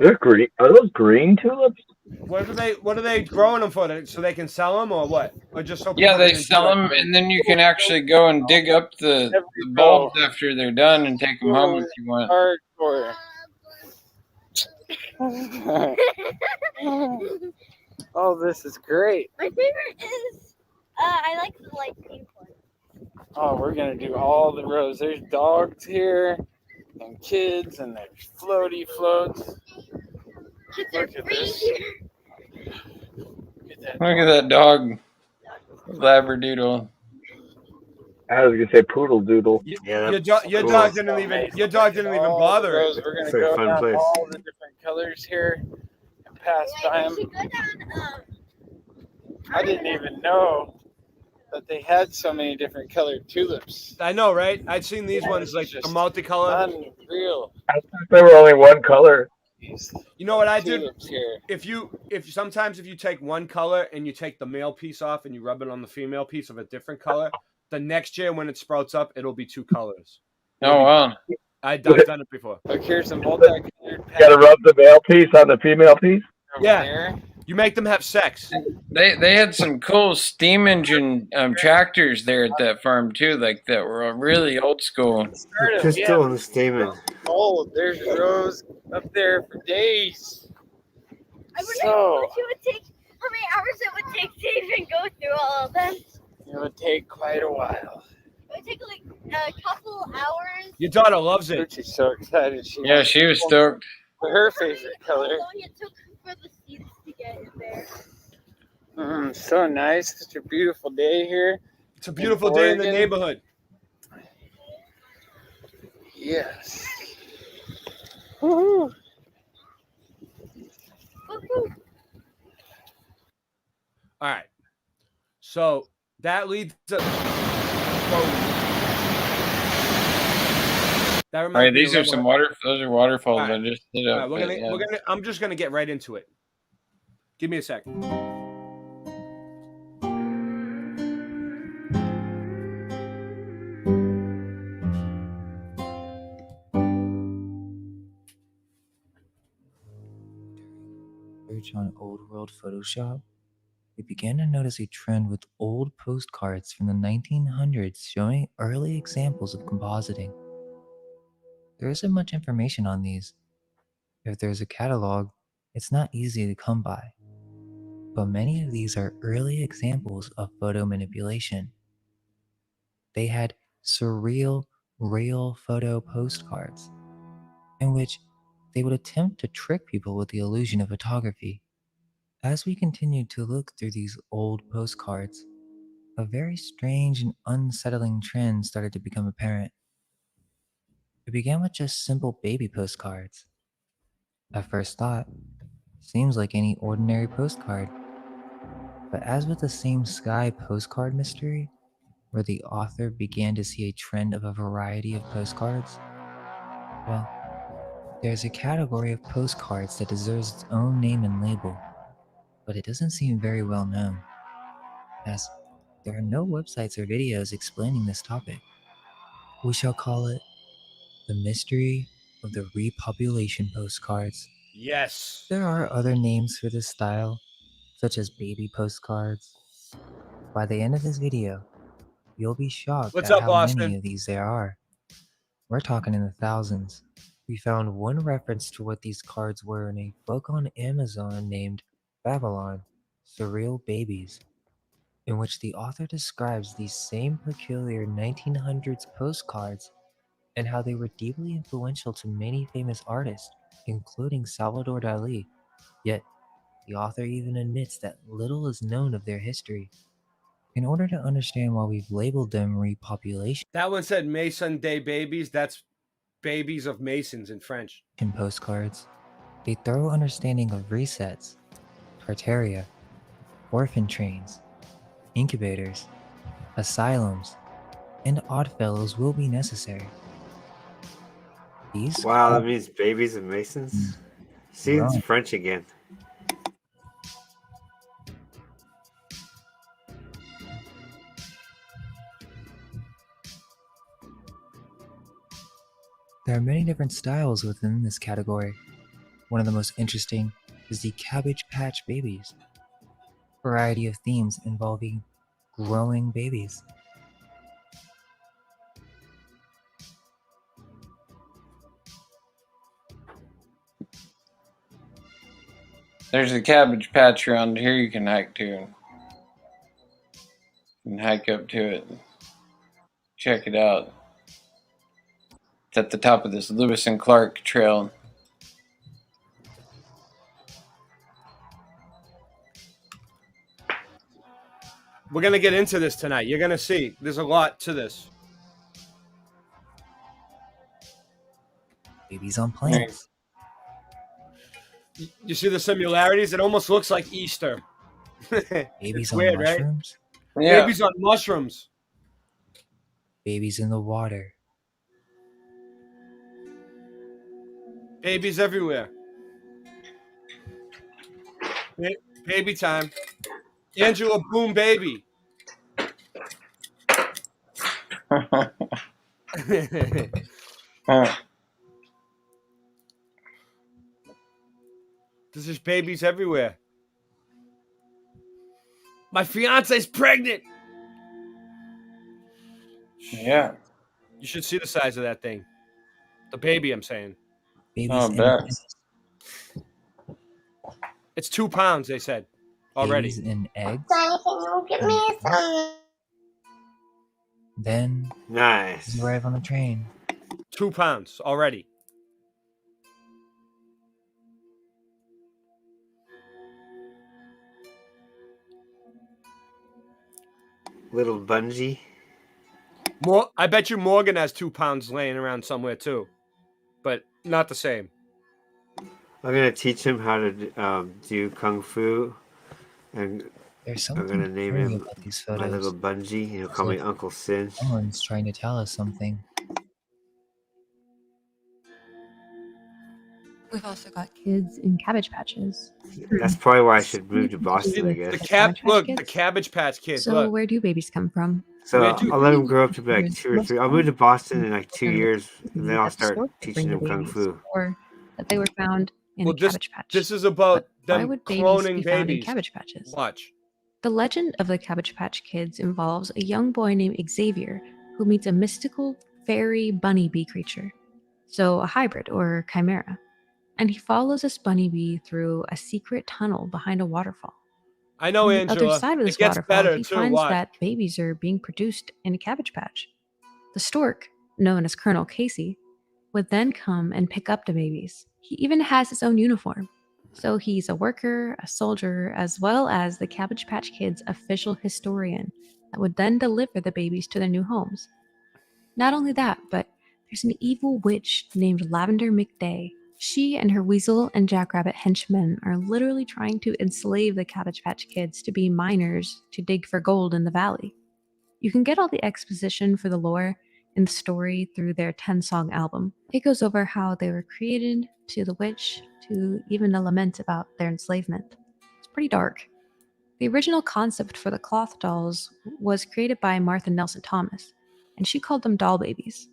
They're green. Are those green tulips? What are they growing them for? So they can sell them, or what? Or just so Yeah, people they can sell enjoy them, and then you can actually go and dig up the bulbs after they're done and take them home if you want. Hardcore. Oh, this is great. My favorite is I like the light pink one. Oh, we're gonna do all the rows. There's dogs here, and kids, and there's floaty floats. Kids Look are at free this. here. Look at that dog, Labradoodle. I was gonna say poodle doodle. Yeah, Your dog didn't even bother it. We're gonna It's a go fun down place. all the different colors here and pass by We them. should go down. I didn't even know that they had so many different colored tulips. I know, right? I'd seen these ones like a multicolor. Unreal. I thought they were only one color. You know what I do? Tulips here. If sometimes if you take one color and you take the male piece off and you rub it on the female piece of a different color, the next year when it sprouts up, it'll be two colors. Oh wow! I've done it before. Look, here's some multicolored Gotta rub the male piece on the female piece. Yeah, you make them have sex. They had some cool steam engine tractors there at that farm too, like that were really old school. Crystal and the Stamen. Oh, there's rows up there for days. I wonder how much it would take, how many hours it would take to even go through all of them. It would take quite a while. It would take like a couple hours. Your daughter loves it. She's so excited. She was stoked. Her favorite color. How long it took for the seeds to get in there. So nice. Such a beautiful day here. It's a beautiful day in the Oregon. neighborhood. Yes. Woohoo! All right. So that leads to. That All right, these are some those are waterfalls All right. I just hit All up. right, I'm just gonna get right into it. Give me a sec. Search on Old World Photoshop, we began to notice a trend with old postcards from the 1900s showing early examples of compositing. There isn't much information on these. If there's a catalog, it's not easy to come by. But many of these are early examples of photo manipulation. They had surreal, real photo postcards, in which they would attempt to trick people with the illusion of photography. As we continued to look through these old postcards, a very strange and unsettling trend started to become apparent. It began with just simple baby postcards. At first thought, seems like any ordinary postcard. But as with the Same Sky postcard mystery, where the author began to see a trend of a variety of postcards, well, there's a category of postcards that deserves its own name and label, but it doesn't seem very well known, as there are no websites or videos explaining this topic. We shall call it the mystery of the repopulation postcards. Yes. There are other names for this style, such as baby postcards. By the end of this video, you'll be shocked What's at up, how Austin? many of these there are. We're talking in the thousands. We found one reference to what these cards were in a book on Amazon named Babylon, Surreal Babies, in which the author describes these same peculiar 1900s postcards and how they were deeply influential to many famous artists, including Salvador Dali. Yet, the author even admits that little is known of their history. In order to understand why we've labeled them repopulation That one said Mason Day babies. That's babies of Masons in French. postcards, a thorough understanding of resets, parterria, orphan trains, incubators, asylums, and oddfellows will be necessary. These Wow, that means babies and Masons. See, it's Right. French again. There are many different styles within this category. One of the most interesting is the Cabbage Patch Babies, a variety of themes involving growing babies. There's a Cabbage Patch around here you can hike to. You can hike up to it. Check it out. It's at the top of this Lewis and Clark Trail. We're going to get into this tonight. You're going to see. There's a lot to this. Babies on plants. You see the similarities? It almost looks like Easter. Babies It's on weird, right? mushrooms. Yeah. Babies on mushrooms. Babies in the water. Babies everywhere. Baby time. Angela Boom baby. There's just babies everywhere. My fiance's pregnant. Yeah. You should see the size of that thing. The baby, I'm saying. Babies Oh, in bet. eggs. It's 2 pounds, they said. Already. Babies in eggs. Daddy, can you get me some? Then Nice. you arrive on the train. 2 pounds already. Little Bungie. I bet you Morgan has 2 pounds laying around somewhere too, but not the same. I'm gonna teach him how to do kung fu, and There's I'm something gonna name eerie him about these my little photos. Bungie. He'll call me like Uncle Sin. Someone's trying to tell us something. We've also got kids in Cabbage Patches. That's probably why I should move to Boston, I guess. The Cabbage Patch look, Kids? the Cabbage Patch Kids. So Look, where do babies come from? So Yeah, dude. I'll let him grow up to be like 2 or 3. I'll move to Boston in like 2 And years, and then I'll that start stork would teaching bring him the kung babies, fu. or that they were found in well, a Cabbage Patch. this is about Why them would babies cloning be found in babies. Cabbage Patches? Watch. The legend of the Cabbage Patch Kids involves a young boy named Xavier who meets a mystical fairy bunny bee creature, so a hybrid or chimera, and he follows this bunny bee through a secret tunnel behind a waterfall. I know, On the Angela. other side of this It gets waterfall, better he too. finds Watch. that babies are being produced in a cabbage patch. The stork, known as Colonel Casey, would then come and pick up the babies. He even has his own uniform. So he's a worker, a soldier, as well as the Cabbage Patch Kids' official historian that would then deliver the babies to their new homes. Not only that, but there's an evil witch named Lavender McDay. She and her weasel and jackrabbit henchmen are literally trying to enslave the Cabbage Patch Kids to be miners to dig for gold in the valley. You can get all the exposition for the lore in the story through their 10-song album. It goes over how they were created, to the witch, to even a lament about their enslavement. It's pretty dark. The original concept for the cloth dolls was created by Martha Nelson Thomas, and she called them doll babies.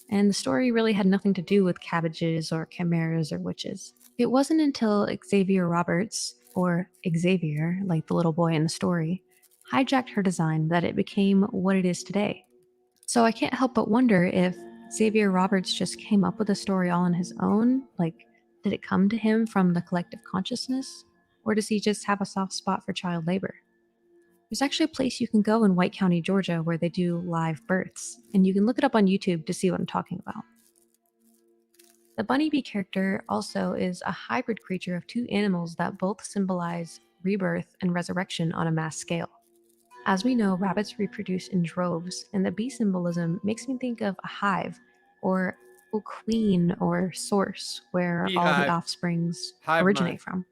And the story really had nothing to do with cabbages or chimeras or witches. It wasn't until Xavier Roberts, or Xavier, like the little boy in the story, hijacked her design that it became what it is today. So I can't help but wonder if Xavier Roberts just came up with the story all on his own. Like, did it come to him from the collective consciousness? Or does he just have a soft spot for child labor? There's actually a place you can go in White County, Georgia, where they do live births, and you can look it up on YouTube to see what I'm talking about. The bunny bee character also is a hybrid creature of 2 animals that both symbolize rebirth and resurrection on a mass scale. As we know, rabbits reproduce in droves, and the bee symbolism makes me think of a hive, or a queen or source where all Beehive. the offsprings Hive originate mind. from.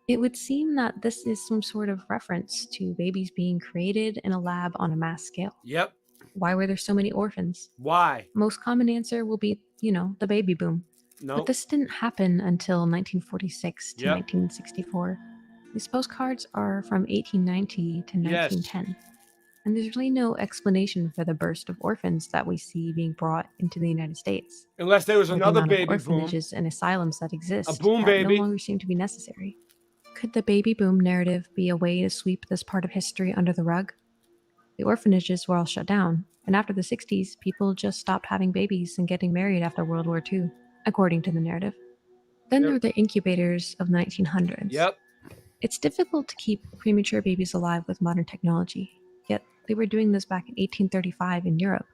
It would seem that this is some sort of reference to babies being created in a lab on a mass scale. Yep. Why were there so many orphans? Why? Most common answer will be, the baby boom. No. But this didn't happen until 1946 to Yep. 1964. These postcards are from 1890 to Yes. 1910. And there's really no explanation for the burst of orphans that we see being brought into the United States. Unless there was Or the another amount of baby boom. orphanages and asylums that exist boom that baby. no longer seem to be necessary. Could the baby boom narrative be a way to sweep this part of history under the rug? The orphanages were all shut down, and after the 60s, people just stopped having babies and getting married after World War II, according to the narrative. Then there were the incubators of the 1900s. Yep. It's difficult to keep premature babies alive with modern technology, yet they were doing this back in 1835 in Europe.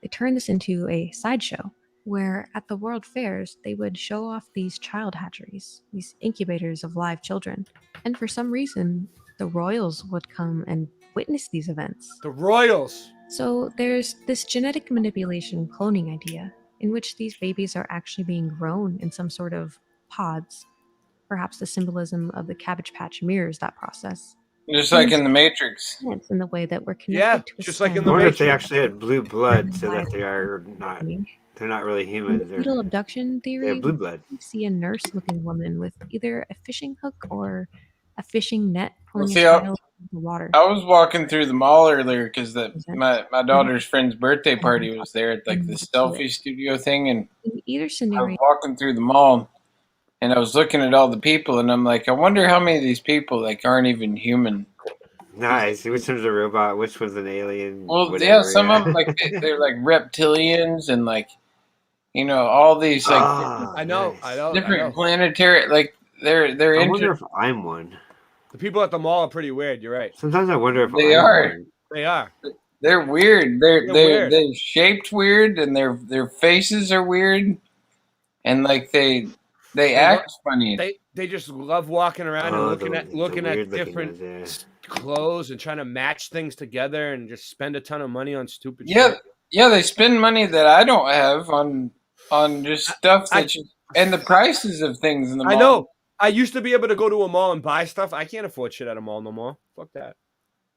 They turned this into a sideshow, where at the world fairs they would show off these child hatcheries, these incubators of live children. And for some reason, the royals would come and witness these events. The royals! So there's this genetic manipulation cloning idea, in which these babies are actually being grown in some sort of pods. Perhaps the symbolism of the Cabbage Patch mirrors that process. Just like in the Matrix. In the way that we're connected Yeah, to a just like in stem. the I wonder if they Matrix. actually had blue blood, so that they are not. They're not really In human. the They're fetal abduction theory, blue blood. we see a nurse-looking woman with either a fishing hook or a fishing net Well, pulling see, a child into the water. I was walking through the mall earlier because my daughter's friend's birthday party was there at like the selfie studio thing, and In either I was scenario, walking through the mall, and I was looking at all the people, and I'm like, I wonder how many of these people like aren't even human. Nice. Which one's a robot? Which one's an alien? Well, whatever, yeah, some of them like they're like reptilians and like all these like I know. different planetary like they're I wonder if I'm one. The people at the mall are pretty weird. You're right. Sometimes I wonder if They I'm are. one. They are. They're weird. They're weird. they're shaped weird, and their faces are weird, and like they act funny. They just love walking around Oh, and looking at weird looking different ones, clothes and trying to match things together and just spend a ton of money on stupid Yeah, shit. yeah, they spend money that I don't have on just stuff and the prices of things in the mall. I know. I used to be able to go to a mall and buy stuff. I can't afford shit at a mall no more. Fuck that.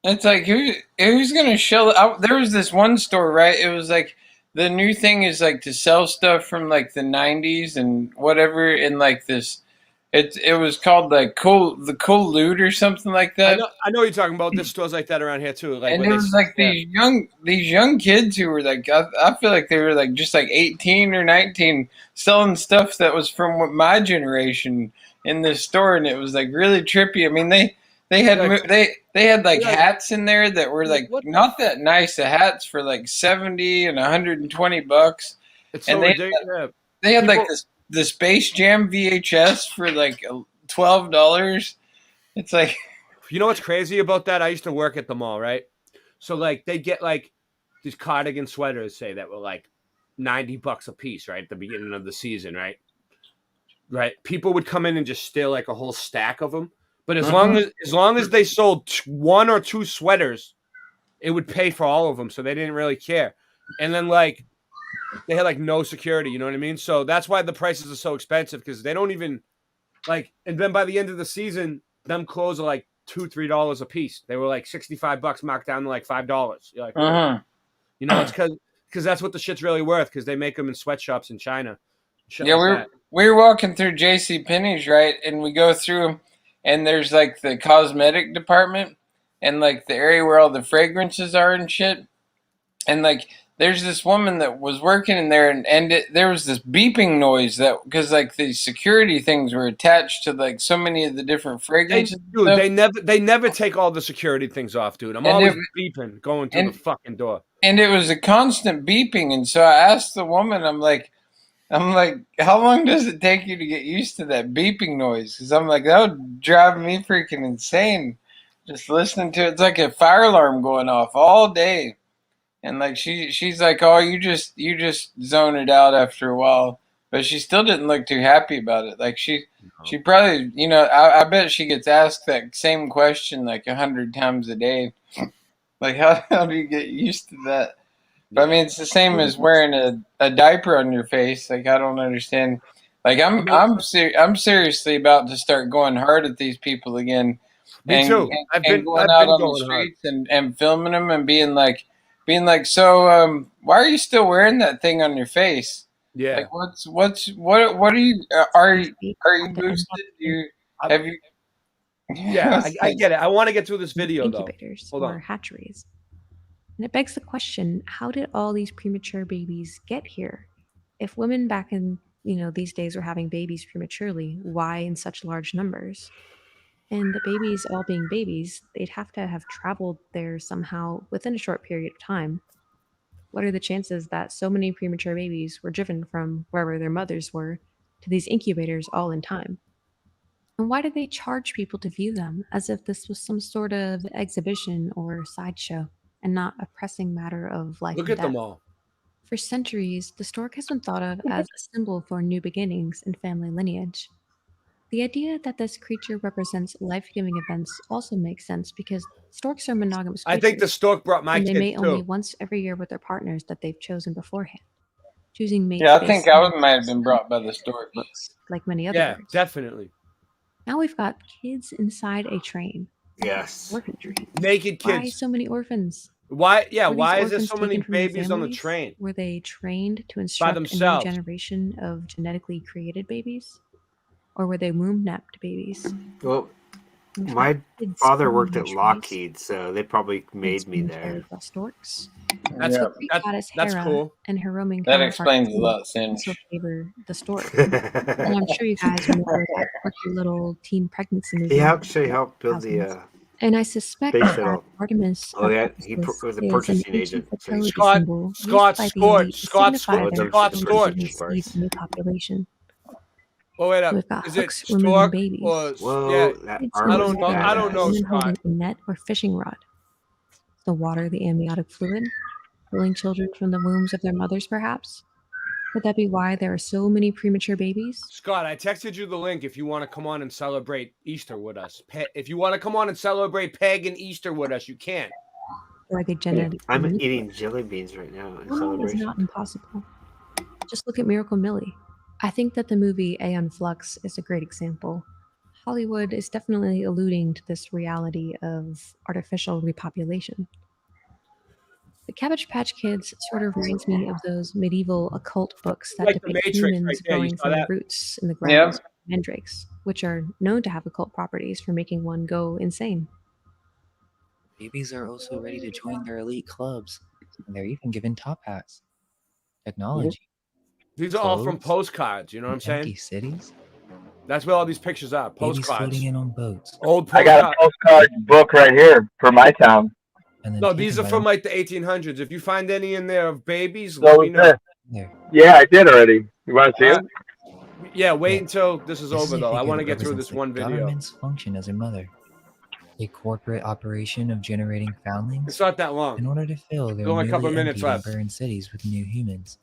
It's like who's gonna shell out? There was this one store, right? It was like the new thing is like to sell stuff from like the 90s and whatever in like this. It was called like the Cool Loot or something like that. I know what you're talking about. There's stores like that around here too. Like And where it they- was like these young kids who were like I feel like they were like just like 18 or 19 selling stuff that was from my generation in this store, and it was like really trippy. I mean they had like hats in there that were like not that nice. The hats for like 70 and $120. It's and so ridiculous. they had like the Space Jam VHS for like $12. It's like, you know what's crazy about that? I used to work at the mall, right? So like they get like these cardigan sweaters, say that were like $90 a piece, right? At the beginning of the season, right? Right. People would come in and just steal like a whole stack of them. But as long as they sold one or two sweaters, it would pay for all of them. So they didn't really care. And then like they had like no security, you know what I mean? So that's why the prices are so expensive, because they don't even like. And then by the end of the season, them clothes are like $2-3 a piece. They were like $65 marked down to like $5. You're like, you know, it's because that's what the shit's really worth, because they make them in sweatshops in China. Shit yeah, like that. we were walking through J.C. Penney's, right? And we go through them, and there's like the cosmetic department and like the area where all the fragrances are and shit. And like there's this woman that was working in there, and there was this beeping noise that because like the security things were attached to like so many of the different fragrances. They never take all the security things off, dude. I'm And always it- beeping going through and- the fucking door. And it was a constant beeping. And so I asked the woman, I'm like, how long does it take you to get used to that beeping noise? Because I'm like, that would drive me freaking insane just listening to it. It's like a fire alarm going off all day. And like she's like, oh, you just zone it out after a while. But she still didn't look too happy about it. Like she probably, I bet she gets asked that same question like 100 times a day. Like how do you get used to that? But I mean, it's the same as wearing a diaper on your face. Like I don't understand. Like I'm seriously about to start going hard at these people again. Me too. And I've going been out on going the hard. streets and filming them and being like, so why are you still wearing that thing on your face? Yeah. Like what are you boosted? Yeah, I get it. I want to get through this video though. incubators Hold or on. hatcheries. And it begs the question, how did all these premature babies get here? If women back in, these days were having babies prematurely, why in such large numbers? And the babies all being babies, they'd have to have traveled there somehow within a short period of time. What are the chances that so many premature babies were driven from wherever their mothers were to these incubators all in time? And why do they charge people to view them as if this was some sort of exhibition or sideshow and not a pressing matter of life Look and at them death? all. For centuries, the stork has been thought of as a symbol for new beginnings and family lineage. The idea that this creature represents life-giving events also makes sense because storks are monogamous I creatures. think the stork brought my and they kids mate only too. once every year with their partners that they've chosen beforehand. Choosing mates Yeah, I based think on might have been brought by the stork. books, like many other Yeah, birds. definitely. Now we've got kids inside a train. Yes. Orphan train. Naked Why kids. so many orphans? Why? Yeah. Were these Why is there orphans so many taken from their babies on the families? train? Were they trained to instruct a new themselves? generation of genetically created babies? Or were they womb-napped babies? Well, In fact, my kids father born worked in at trains, Lockheed, so they probably kids made me being there. carried by storks. That's The Greek goddess that's Hera cool. and her Roman That counterpart explains a Athena lot, Singe. also favor the stork. And I'm sure you guys remember that quirky little teen pregnancy movie. He actually helped build the Thousands. And I suspect space that shuttle. Artemis Oh of yeah, he Ephesus was a is an purchasing ancient agent. So fertility Scott, symbol used Scott, by the Scott, elite to Scott, signify Scott, their Scott, ability Scott. to receive a new population. Oh wait up. We've got Is it hooks removing stork babies. or Whoa, yeah? that Kids arm I in was don't know. water, I don't know, women Scott. holding a net or fishing rod. The water, the amniotic fluid, pulling children from the wombs of their mothers, perhaps? Could that be why there are so many premature babies? Scott, I texted you the link if you want to come on and celebrate Easter with us. If you want to come on and celebrate pagan Easter with us, you can. Or are they genetically I'm manipulated? eating jelly beans right now in Well, it's celebration. not impossible. Just look at Miracle Millie. I think that the movie Aeon Flux is a great example. Hollywood is definitely alluding to this reality of artificial repopulation. The Cabbage Patch Kids sort of reminds me of those medieval occult books that Like the depict Matrix humans right there. You growing saw from that? roots in the Yeah. ground, mandrakes, which are known to have occult properties for making one go insane. Babies are also ready to join their elite clubs, and they're even given top hats. Technology. These are all from Clothes, postcards. You know what I'm empty saying? cities, That's where all these pictures are. babies Postcards. floating in on boats, Old I got a postcards. postcard book right here for my town. and then No, taken these are by from them like the 1800s. If you find any in there of babies, So let me is know. this. there. Yeah, I did already. You want to see Uh, them? Yeah, wait until this is This is over a though. I figure want to that get through represents this the one video. government's function as a mother, a corporate operation of generating It's foundlings not that in long. order to fill their There's only a couple newly minutes emptied and left. burned cities with new humans.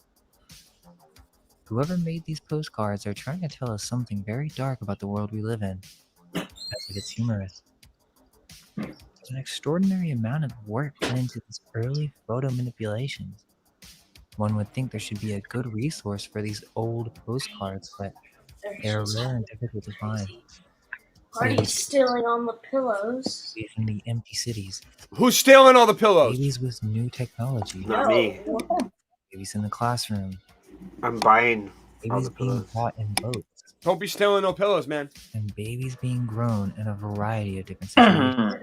Whoever made these postcards are trying to tell us something very dark about the world we live in, as if it's humorous. There's an extraordinary amount of work put into these early photo manipulations. One would think there should be a good resource for these old postcards, but they are rare and difficult to find. Party's stealing on the pillows. Babies in the empty cities. Who's stealing all the pillows? Babies with new technology. Not me. Babies in the classroom. I'm buying all Babies the being pillows. caught in boats. Don't be stealing no pillows, man. And babies being grown in a variety of different situations.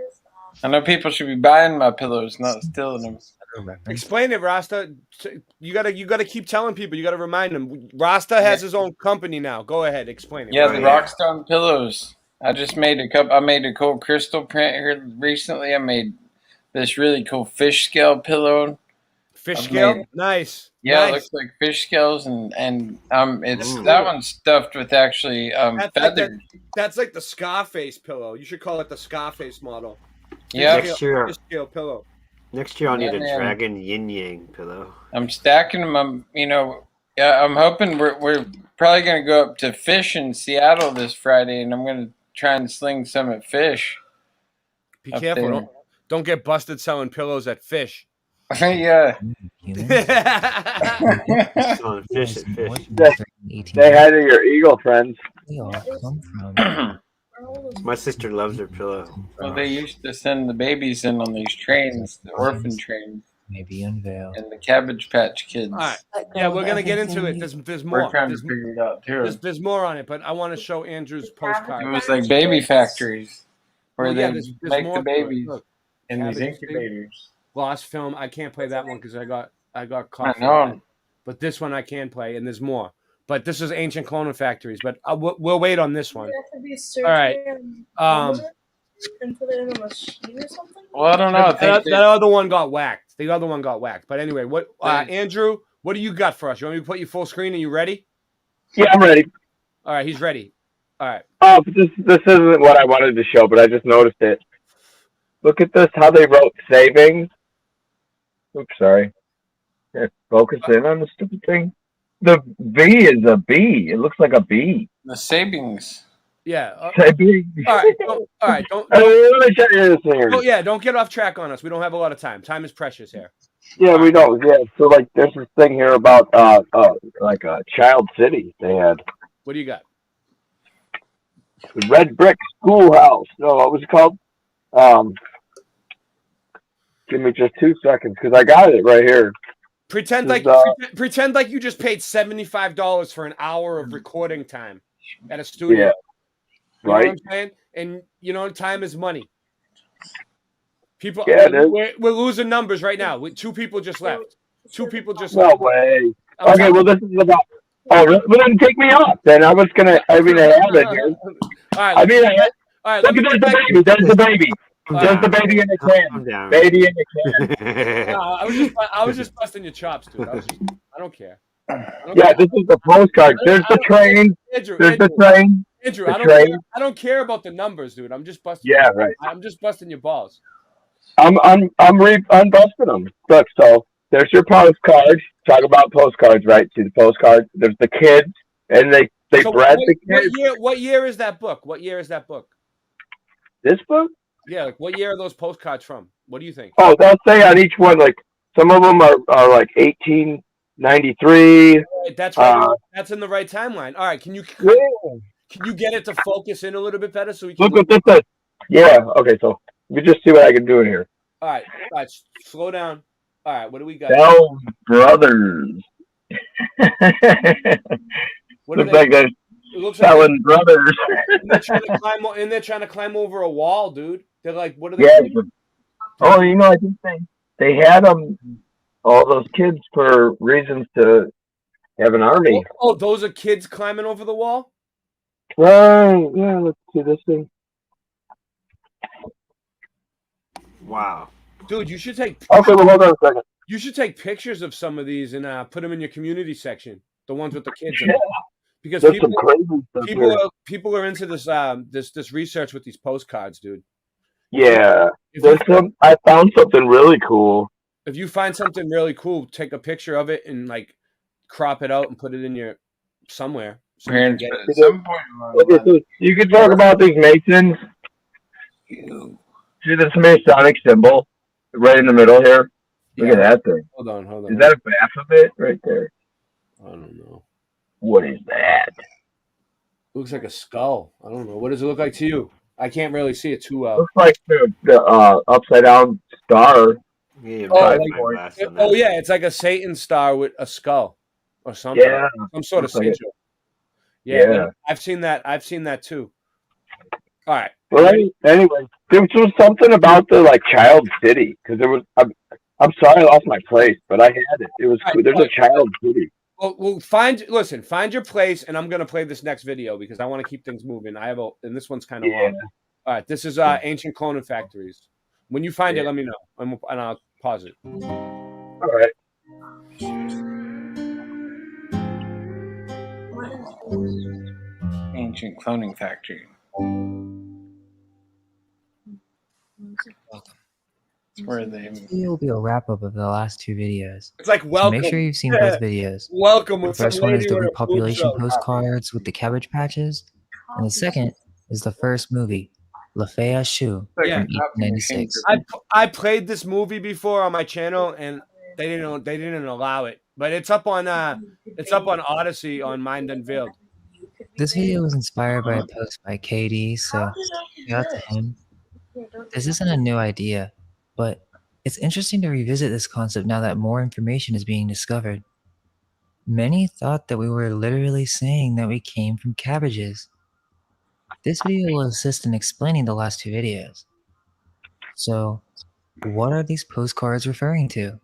I know people should be buying my pillows, not stealing them. Explain it, Rasta. You gotta keep telling people. You gotta remind them. Rasta has his own company now. Go ahead, explain it. Yeah, the Rockstone pillows. I just made a couple. I made a cool crystal print here recently. I made this really cool fish scale pillow. Fish I've scale, made- nice. Yeah, nice. it looks like fish scales, and it's Ooh. that one's stuffed with actually feathers. That's like the Scarface pillow. You should call it the Scarface model. Yeah. Next year, Fish scale pillow. next year I'll need Yeah, a man. dragon yin yang pillow. I'm stacking them. I'm hoping we're probably gonna go up to Fish in Seattle this Friday, and I'm gonna try and sling some at Fish. Be Up careful. there. Don't get busted selling pillows at Fish. Yeah. Selling fish at fish. Say hi to your eagle friends. They all come from. My sister loves her pillow. Well, they used to send the babies in on these trains, the orphan trains, Maybe unveiled. and the Cabbage Patch Kids. All right. Yeah, we're gonna get into it. There's more. We're trying to There's, figure it out too. there's more on it, but I want to show Andrew's postcard. It was like baby factories where Well, yeah, they there's make more the to it. babies Look, in these cabbage incubators. Lost Film. I can't play that one because I got caught. I know. But this one I can play, and there's more. But this is Ancient Cloning Factories. But we'll wait on this one. All right. And put it in a machine or something? Well, I don't know. That other one got whacked. The other one got whacked. But anyway, what Andrew? What do you got for us? You want me to put you full screen? Are you ready? Yeah, I'm ready. All right, he's ready. All right. Oh, this isn't what I wanted to show, but I just noticed it. Look at this, how they wrote savings. Oops, sorry. Here, focus in on the stupid thing. The V is a B. It looks like a B. The savings. Yeah. Savings. All right. All right. Don't get off track on us. We don't have a lot of time. Time is precious here. Yeah, we know. Yeah, so like there's this thing here about like a Child City they had. What do you got? The Red Brick Schoolhouse. No, what was it called? Give me just 2 seconds because I got it right here. Pretend like you just paid $75 for an hour of recording time at a studio. Yeah. You Right. know what I'm saying? And you know, time is money. People, Yeah, we're losing numbers right now. 2 people just left. 2 people just No left. way. I'm Okay, telling well, this is about. Oh, really? Well, then take me off. Then I was gonna. I mean, I have it here. All right. I mean, all right. look at there's the baby. There's the baby. There's the baby in the can. Baby in the can. I was just busting your chops, dude. I don't care. Yeah, this is the postcard. There's the train. Andrew, There's the train. Andrew, The I don't care about the numbers, dude. I'm just busting. Yeah, right. I'm just busting your balls. I'm busting them. Look, so there's your postcard. Talk about postcards, right? See the postcard. There's the kids, and they So bred the kids. What year is that book? What year is that book? This book? Yeah, like what year are those postcards from? What do you think? Oh, they'll say on each one, like some of them are like 1893. That's right. That's in the right timeline. All right, can you get it to focus in a little bit better so we can Look what this is. Yeah. Okay. So let me just see what I can do in here. All right, slow down. All right, what do we got? Bell Brothers. What Looks are they- like they're It looks like selling brothers. and they're trying to climb over a wall, dude. They're like, what are they Yeah. doing? Oh, you know, I think they had all those kids for reasons to have an army. Oh, those are kids climbing over the wall? Right. Yeah. Let's see this thing. Wow. Dude, you should take Okay. Well, hold on a second. You should take pictures of some of these and put them in your community section. The ones with the kids. In Yeah. them. Because There's some crazy stuff here. people are into this this research with these postcards, dude. Yeah. I found something really cool. If you find something really cool, take a picture of it and like crop it out and put it in your somewhere. So you can get it. At some point, Okay, so you can talk about these Masons. See this Masonic symbol right in the middle here? Look at that thing. Hold on. Is that a Baphomet right there? I don't know. What is that? Looks like a skull. I don't know. What does it look like to you? I can't really see it too well. Looks like the upside down star. Oh yeah, it's like a Satan star with a skull or something. Yeah. Some sort of Looks like it. sigil. Yeah, Yeah. I've seen that too. All right. Well, anyway, there was something about the like Child City because there was. I'm sorry I lost my place, but I had it. It was cool. There's a Child City. Well, find your place, and I'm gonna play this next video because I want to keep things moving. And this one's kind of long. All right, this is Ancient Cloning Factories. When you find it, let me know, and I'll pause it. All right. Ancient Cloning Factory. Where are they? This video will be a wrap up of the last 2 videos. It's like So welcome. make sure you've seen both videos. Welcome The with some first one is lady the or a repopulation boob job. postcards with the cabbage patches, and the second is the first movie, La Fea Shoe, Yeah. from 1896. I played this movie before on my channel, and they didn't allow it. But it's up on Odyssey on Mind Unveiled. This video was inspired by a post by KD, so shout out to him. This isn't a new idea, but it's interesting to revisit this concept now that more information is being discovered. Many thought that we were literally saying that we came from cabbages. This video will assist in explaining the last 2 videos. So, What are these postcards referring to?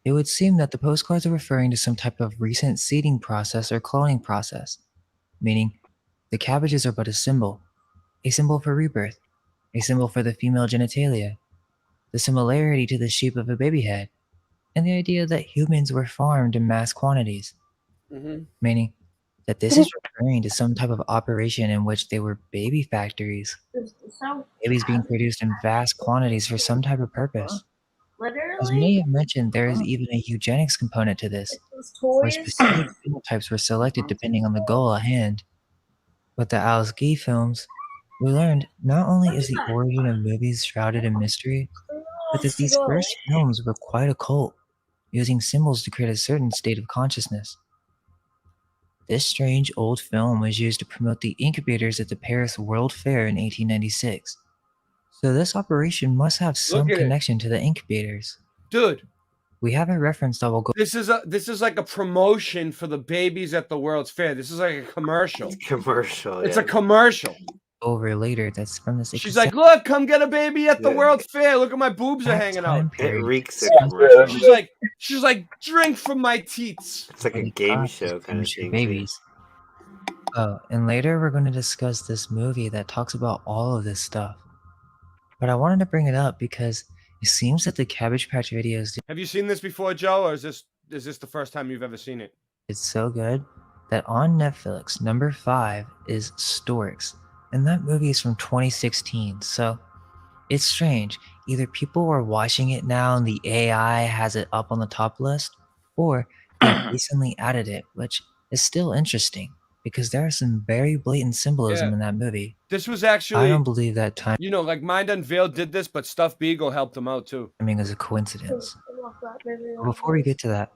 It would seem that the postcards are referring to some type of recent seeding process or cloning process, meaning the cabbages are but a symbol for rebirth, a symbol for the female genitalia, the similarity to the shape of a baby head, and the idea that humans were farmed in mass quantities, meaning that this is referring to some type of operation in which they were baby factories, babies being produced in vast quantities for some type of purpose. As many have mentioned, there is even a eugenics component to this, where specific phenotypes were selected depending on the goal at hand. With the Alice Guy films, we learned not only is the origin of movies shrouded in mystery, but that these first films were quite occult, using symbols to create a certain state of consciousness. This strange old film was used to promote the incubators at the Paris World Fair in 1896. So this operation must have some connection to the incubators. Dude. We have a reference that will go. This is like a promotion for the babies at the World's Fair. This is like a commercial. It's a commercial. Over later, that's from the 60s. She's like, look, come get a baby at the World's Fair. Look at my boobs are hanging out. It reeks of commercial. She's like, drink from my teats. It's like a game show kind of thing. Babies. Oh, and later we're going to discuss this movie that talks about all of this stuff. But I wanted to bring it up because it seems that the Cabbage Patch videos Have you seen this before, Joe, or is this the first time you've ever seen it? It's so good that on Netflix, number 5 is Storks, and that movie is from 2016. So it's strange. Either people are watching it now and the AI has it up on the top list, or they recently added it, which is still interesting because there are some very blatant symbolism in that movie. This was actually... I don't believe that time You know, like Mind Unveiled did this, but Stuff Beagle helped them out too. timing is a coincidence. Before we get to that,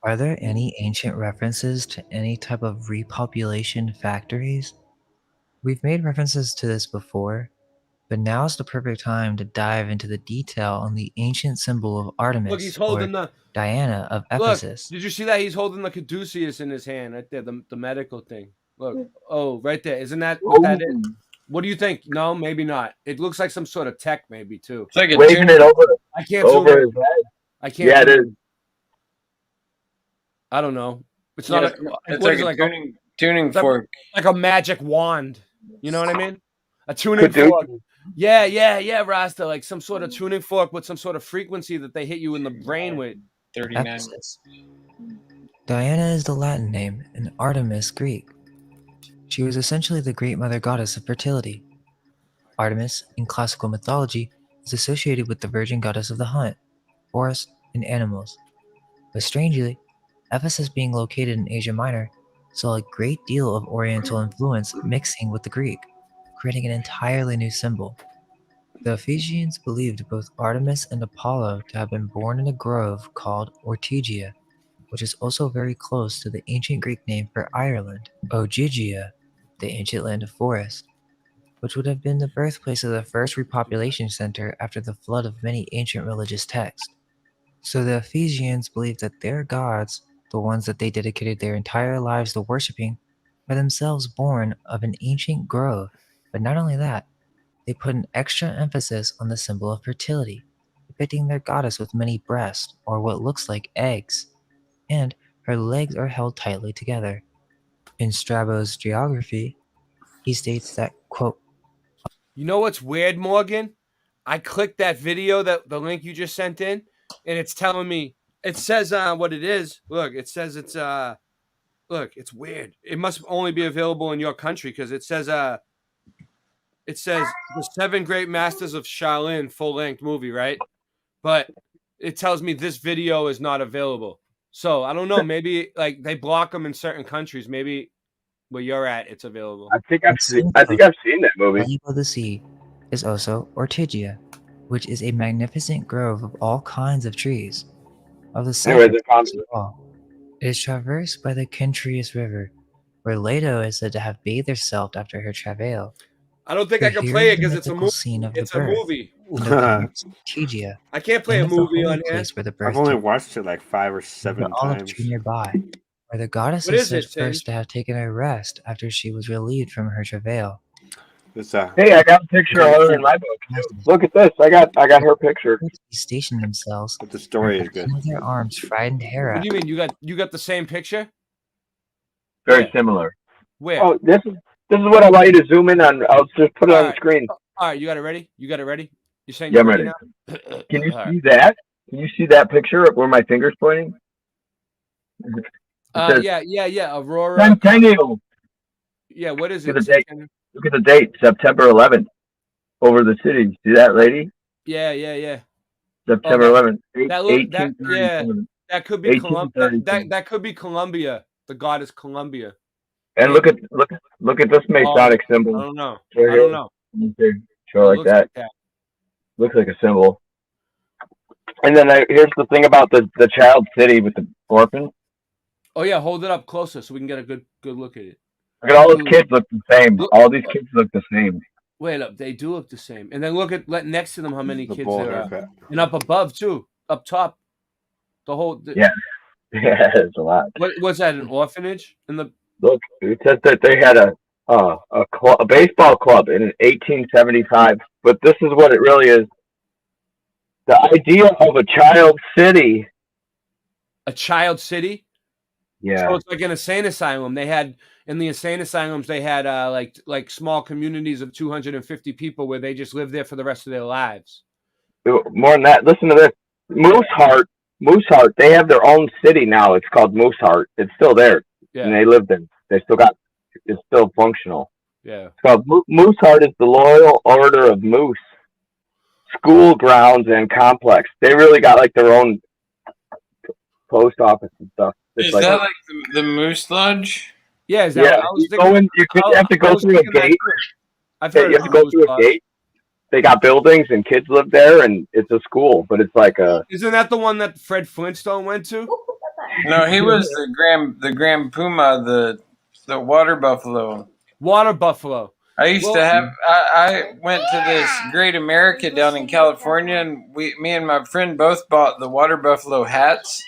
are there any ancient references to any type of repopulation factories? We've made references to this before, but now is the perfect time to dive into the detail on the ancient symbol of Artemis, Look, he's holding or the... Diana of Look, Ephesus. did you see that? He's holding the caduceus in his hand right there, the medical thing. Look. Oh, right there. Isn't that what that is? What do you think? No, maybe not. It looks like some sort of tech, maybe, too. It's like a Waving it over, I can't over zoom his in. head. I can't. Yeah, it is. I don't know. It's Yeah, not. it's What like is a it, tuning it's like- fork. like a magic wand. You know what I mean? A tuning Caduceus. fork. Yeah, Rasta. Like some sort of tuning fork with some sort of frequency that they hit you in the brain with. 39. Ephesus. Diana is the Latin name and Artemis Greek. She was essentially the great mother goddess of fertility. Artemis, in classical mythology, is associated with the virgin goddess of the hunt, forest, and animals. But strangely, Ephesus being located in Asia Minor saw a great deal of Oriental influence mixing with the Greek, creating an entirely new symbol. The Ephesians believed both Artemis and Apollo to have been born in a grove called Ortygia, which is also very close to the ancient Greek name for Ireland, Ogygia, the ancient land of forest, which would have been the birthplace of the first repopulation center after the flood of many ancient religious texts. So the Ephesians believed that their gods, the ones that they dedicated their entire lives to worshipping, are themselves born of an ancient grove. But not only that, they put an extra emphasis on the symbol of fertility, depicting their goddess with many breasts, or what looks like eggs, and her legs are held tightly together. In Strabo's geography, he states that, quote, You know what's weird, Morgan? I clicked that video, that the link you just sent in, and it's telling me, it says what it is. Look, it says it's look, it's weird. It must only be available in your country because it says the 7 Great Masters of Shaolin full-length movie, right? But it tells me this video is not available. So I don't know. Maybe like they block them in certain countries. Maybe where you're at, it's available. I think I've seen that movie. Valley of the Sea is also Ortygia, which is a magnificent grove of all kinds of trees. Of the Anyway, south, it is traversed by the Kentrius River, where Leto is said to have bathed herself after her travail. I don't think I can Here play is it because the it's a mythical movie. scene of the It's a birth. movie. Ortygia. I can't play a and of the movie holy on here. place where the birth I've only took watched it like 5 or 7 the olive times. tree nearby, where the goddess What is is said it, Tim? first to have taken a rest after she was relieved from her travail. This Hey, I got a picture of her in my book. Look at this. I got her picture. Stationed themselves. But the story is good. With their arms frightened Hera. What do you mean? You got the same picture? Very similar. Where? Oh, this is what I want you to zoom in on. I'll just put it on the screen. All right, you got it ready? You got it ready? You're saying Yeah, you're I'm ready ready. now? Can you All see that? Can you see that picture of where my finger's pointing? It says Yeah. Aurora. Centennial. Yeah, what is Look it? at the date. Centennial? Look at the date, September 11th, over the city. See that lady? Yeah. September 11th, That could be Columbia. 1837. That could be Columbia. The goddess Columbia. And look at this Masonic symbol. I don't know. Right I don't here. know. Show It like looks that. like that. Looks like a symbol. And then here's the thing about the child city with the orphans. Oh yeah, hold it up closer so we can get a good look at it. Look at all those kids look the same. All these kids look the same. Wait up, they do look the same. And then look at next to them how many kids ball there are. haircut. And up above too. Up top. The whole Yeah, it's a lot. What was that, an orphanage? In the Look, it says that they had a baseball club in 1875, but this is what it really is. The idea of a child city. a child city? Yeah. So it's like an insane asylum. They had in the insane asylums they had like small communities of 250 people where they just lived there for the rest of their lives. More than that, listen to this. Mooseheart, they have their own city now. It's called Mooseheart. It's still there. Yeah. And they live there. It's still functional. Yeah. It's called Mooseheart is the Loyal Order of Moose. School grounds and complex. They really got like their own post office and stuff. It's Is that like the Moose Lodge? Yeah, is that yeah, what I was you, thinking? go in, you have to go through a gate. I've Yeah, heard you have to go through a gate. They got buildings and kids live there, and it's a school, but it's like a. Isn't that the one that Fred Flintstone went to? No, he was the Grand Puma, the water buffalo. Water buffalo. I used to have. I went to this Great America down in California, and me and my friend both bought the water buffalo hats,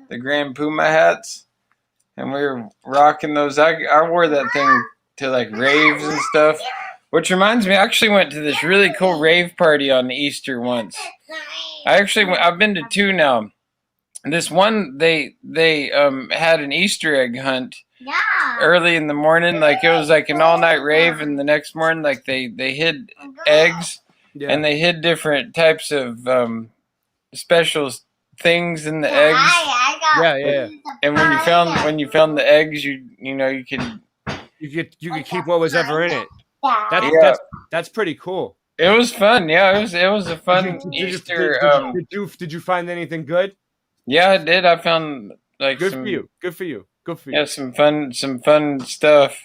the Grand Puma hats, and we were rocking those. I wore that thing to like raves and stuff. Which reminds me, I actually went to this really cool rave party on Easter once. I've been to two now. This one, they had an Easter egg hunt early in the morning. Like it was like an all-night rave, and the next morning, like they hid eggs, and they hid different types of special things in the eggs. Yeah. And when you found the eggs, you could keep what was ever in it. That's pretty cool. It was fun. Yeah, it was a fun Easter. Did you find anything good? Yeah, I did. I found like Good for you. Yeah, some fun stuff.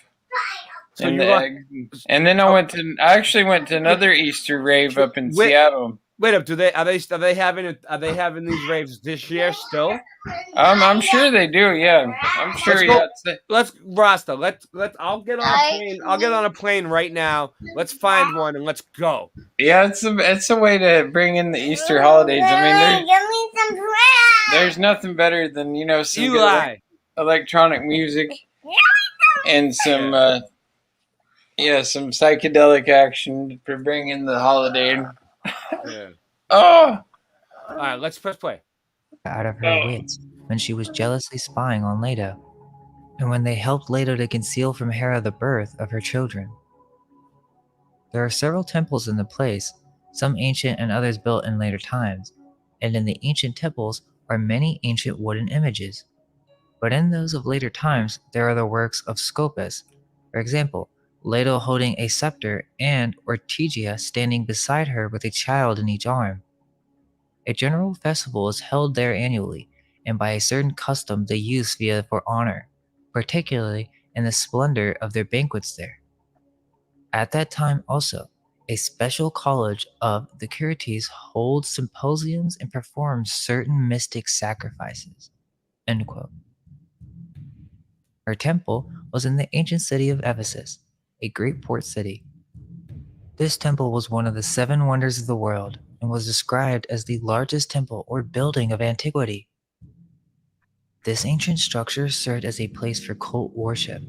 So in you the like- eggs. And then I actually went to another Easter rave up in Seattle. Wait up, are they having these raves this year still? I'm sure they do. Yeah, I'm sure. Let's Rasta. I'll get on a plane right now. Let's find one and let's go. Yeah, it's a way to bring in the Easter holidays. I mean, there's nothing better than some good electronic music and some some psychedelic action for bringing the holiday. Yeah. Oh. All right, let's press play. Out of her wits when she was jealously spying on Leto, and when they helped Leto to conceal from Hera the birth of her children. There are several temples in the place, some ancient and others built in later times, and in the ancient temples are many ancient wooden images. But in those of later times, there are the works of Scopas, for example, Leto holding a scepter and Ortygia standing beside her with a child in each arm. A general festival is held there annually, and by a certain custom they use Svea for honor, particularly in the splendor of their banquets there. At that time also, a special college of the Curites holds symposiums and performs certain mystic sacrifices. End quote. Her temple was in the ancient city of Ephesus, a great port city. This temple was one of the 7 wonders of the world and was described as the largest temple or building of antiquity. This ancient structure served as a place for cult worship,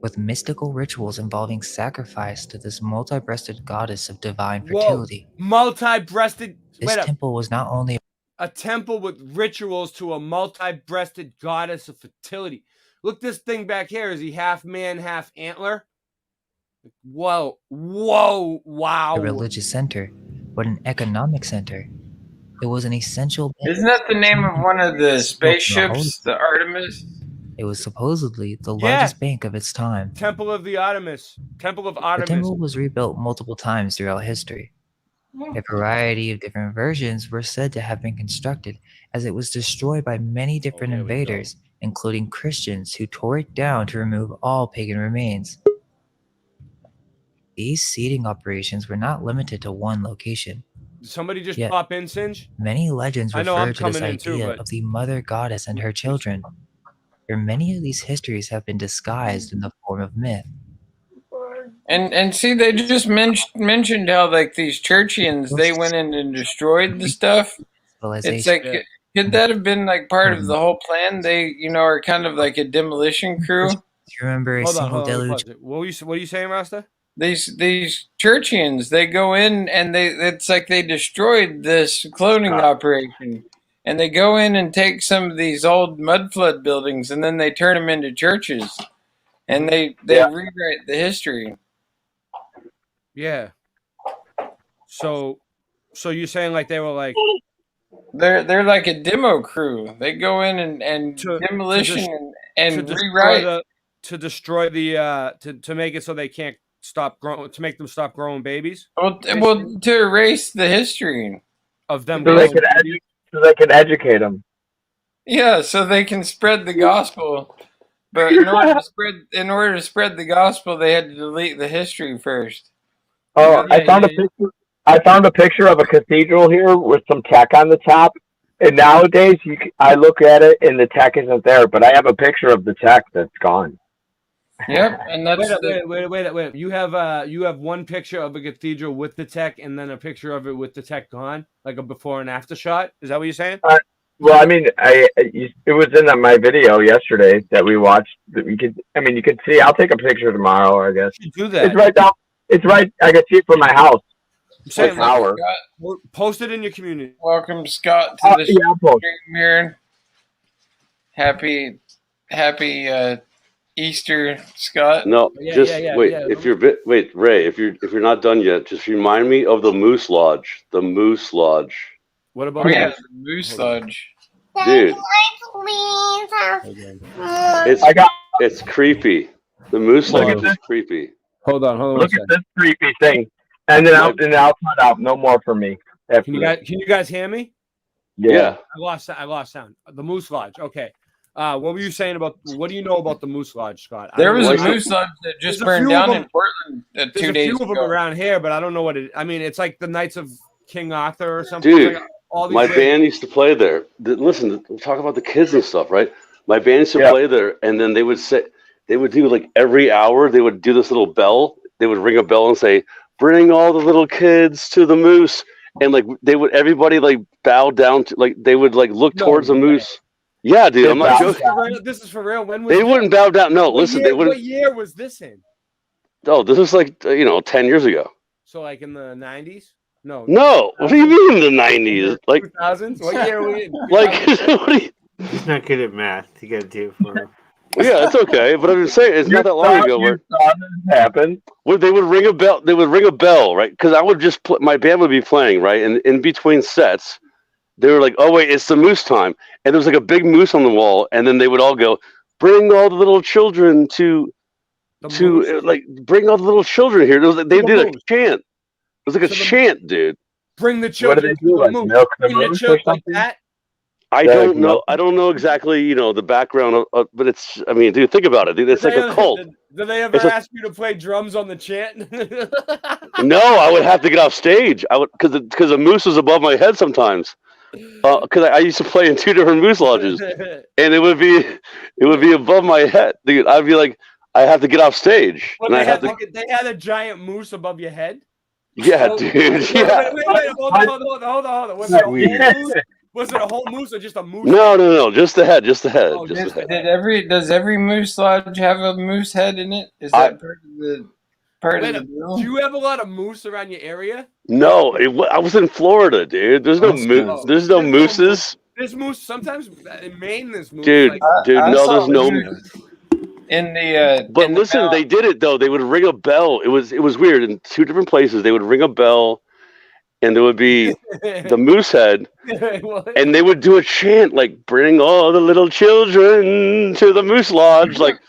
with mystical rituals involving sacrifice to this multi-breasted goddess of divine fertility. Whoa, multi-breasted. This temple was not only a temple with rituals to a multi-breasted goddess of fertility. Look this thing back here. Is he half man, half antler? Whoa, whoa, wow. a religious center, but an economic center. It was an essential. Isn't that the name of one of the spaceships, the Artemis? It was supposedly the largest bank of its time. Temple of the Artemis. Temple of The Artemis. temple was rebuilt multiple times throughout history. A variety of different versions were said to have been constructed, as it was destroyed by many different invaders, including Christians who tore it down to remove all pagan remains. These seeding operations were not limited to one location. Did somebody just Yet, pop in, Singe? Many legends I know I'm refer to this coming in too, idea but of the mother goddess and her children, where many of these histories have been disguised in the form of myth. And see, they just mentioned how like these Churchians, they went in and destroyed the stuff. It's like, could that have been like part of the whole plan? They, are kind of like a demolition crew. Do you remember a single deluge? What are you saying, Rasta? These Churchians, they go in and it's like they destroyed this cloning operation. And they go in and take some of these old mud flood buildings and then they turn them into churches. And they rewrite the history. Yeah. So you're saying like they were like they're like a demo crew. They go in and demolition and rewrite to destroy the to make it so they can't stop growing, to make them stop growing babies. Well, to erase the history of them. So they can educate them. Yeah, so they can spread the gospel. But in order to spread the gospel, they had to delete the history first. Oh, I found a picture of a cathedral here with some tech on the top. And nowadays, I look at it and the tech isn't there, but I have a picture of the tech that's gone. Yep, and that's wait. You have one picture of a cathedral with the tech, and then a picture of it with the tech gone, like a before and after shot. Is that what you're saying? Well, I mean, it was in my video yesterday that we watched. You could see. I'll take a picture tomorrow, I guess. Do that. It's right down. It's right. I can see it from my house. I'm saying, Scott, post it in your community. Welcome, Scott, to the stream here. Happy Easter, Scott. No, wait. If Ray, if you're not done yet, just remind me of the Moose Lodge. The Moose Lodge. What about the Moose Lodge? Dude, it's creepy. The Moose Lodge is creepy. Hold on. Look at this creepy thing, and then I'll cut out. No more for me. Can you guys hear me? Yeah. I lost sound. The Moose Lodge. Okay. What were you saying about? What do you know about the Moose Lodge, Scott? There was a Moose Lodge that just burned down in Portland 2 days ago. There's a few of them around here, but I don't know what it. I mean, it's like the Knights of King Arthur or something. Dude, like all these my band used to play there. Listen, talk about the kids and stuff, right? My band used to play there, and then they would do like every hour. They would do this little bell. They would ring a bell and say, "Bring all the little kids to the moose," and like everybody like bow down to, like they would like look towards the moose. Yeah, dude, I'm not joking. This is for real. When was they wouldn't bow down? No, listen, they wouldn't. What year was this in? Oh, this was like 10 years ago. So like in the 90s? No. What do you mean the 90s? Like 2000s? What year are we in? Like he's not good at math. You got to do it for him. Yeah, it's okay, but I'm just saying it's not that long ago. Where happened? Where they would ring a bell. They would ring a bell, right? Because I would just my band would be playing, right, and in between sets, they were like, "Oh wait, it's the moose time," and there was like a big moose on the wall, and then they would all go, "Bring all the little children to like bring all the little children here." They did a chant. It was like a chant, dude. Bring the children. What do they do? Like milk the moose or something? Like that? I don't know. I don't know exactly, the background of, but it's. I mean, dude, think about it. Dude, it's like a cult. Did they ever ask you to play drums on the chant? No, I would have to get off stage. I would because the moose was above my head sometimes. Because I used to play in 2 different moose lodges, and it would be above my head. Dude, I'd be like, I have to get off stage. Well, and they had a giant moose above your head. Yeah, dude. Yeah. Wait, hold on. Was it a whole moose or just a moose? No, just the head, just the head, Oh, just the head. does every moose lodge have a moose head in it? Is that part of the deal? Do you have a lot of moose around your area? No, I was in Florida, dude. There's no there's no mooses. There's moose. Sometimes in Maine, there's moose. Dude, no, there's no. In the But listen, they did it though. They would ring a bell. It was weird. In 2 different places, they would ring a bell, and there would be the moose head, and they would do a chant like "Bring all the little children to the moose lodge." Like,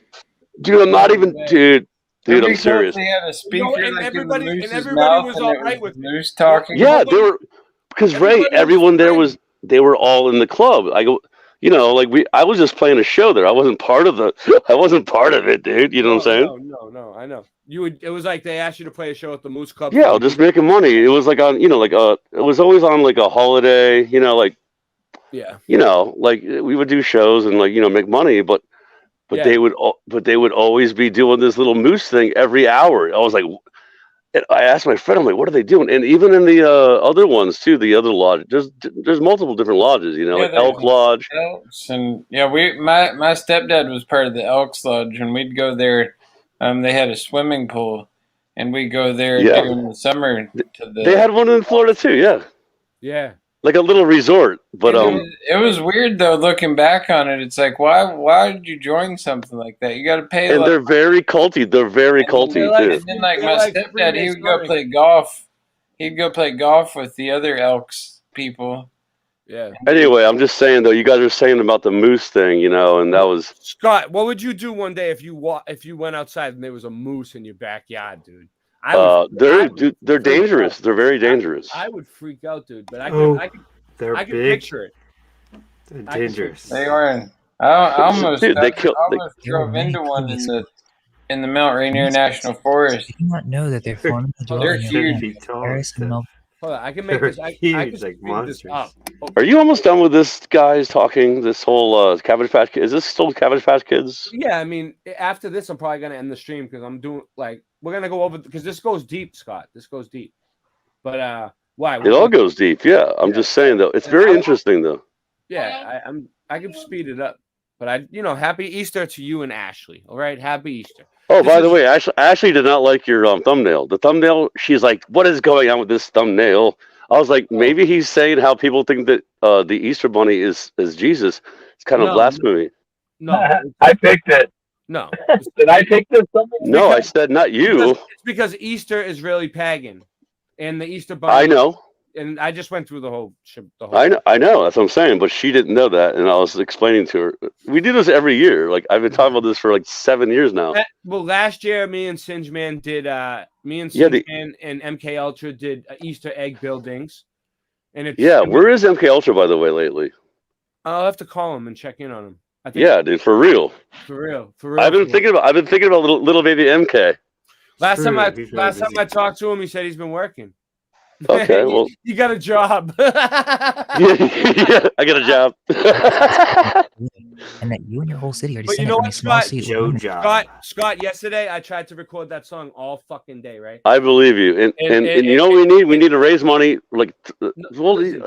dude, I'm not even, dude, I'm serious. They had a speaker and like everybody in the moose's was mouth, all and it right was with moose talking. Yeah, they were, because Ray, everyone there was. They were all in the club. I go. You know, like I was just playing a show there. I wasn't part of it, dude. You know what I'm saying? No, I know. It was like they asked you to play a show at the Moose Club. Yeah, just making money. It was like on, it was always on like a holiday, like, yeah, like we would do shows and like, make money, but Yeah. they would always be doing this little moose thing every hour. I was like, I asked my friend, I'm like, what are they doing? And even in the other ones too, the other lodge, there's multiple different lodges, like Elk Lodge. Elks, and my stepdad was part of the Elks Lodge, and we'd go there. They had a swimming pool, and we'd go there Yeah. during the summer to the. They had one in Florida too, yeah. Yeah. Like a little resort, but It was weird though. Looking back on it, it's like why did you join something like that? You got to pay. and they're very culty. They're very culty too. And then like my stepdad, he would go play golf. He'd go play golf with the other Elks people. Yeah. Anyway, I'm just saying though, you guys are saying about the moose thing, and that was Scott, what would you do one day if you went outside and there was a moose in your backyard, dude? they're dangerous. They're very dangerous. I would freak out, dude. But I they're could big. picture it. They're I can dangerous. They are. I almost, Dude, I almost drove into one in the Mount Rainier National Forest. Do you not know that they're forming a They're dwelling huge. in Paris and Melbourne? Hold on, I can make They're this. I huge, can like speed this monsters. up. Are you almost done with this, guys? Talking this whole Cabbage Patch Kids? Is this still Cabbage Patch Kids? Yeah, I mean, after this, I'm probably gonna end the stream because I'm doing we're gonna go over because this goes deep, Scott. This goes deep. But why? It all goes deep. Yeah, I'm just saying though. It's very interesting though. Yeah, I can speed it up. But happy Easter to you and Ashley. All right, happy Easter. Oh, by the way, Ashley did not like your thumbnail. The thumbnail, she's like, "What is going on with this thumbnail?" I was like, maybe he's saying how people think that the Easter Bunny is Jesus. It's kind of blasphemy. No, I picked it. No. Did I pick this? No, I said not you. It's because Easter is really pagan, and the Easter Bunny. I know. And I just went through the whole. I know. That's what I'm saying. But she didn't know that, and I was explaining to her. We do this every year. Like I've been talking about this for like 7 years now. Well, last year, me and Singeman did. Singeman and MK Ultra did Easter egg buildings, and it's where is MK Ultra by the way lately? I'll have to call him and check in on him. I think Yeah, dude, for real. for real. I've been thinking about little baby MK. Last time I talked to him, he said he's been working. Okay, well, you got a job. yeah, I got a job. And that you and your whole city are But you descended know from a what, small Scott? seat of women. Scott, yesterday I tried to record that song all fucking day, right? I believe you, and you know what we need? We need to raise money. Like,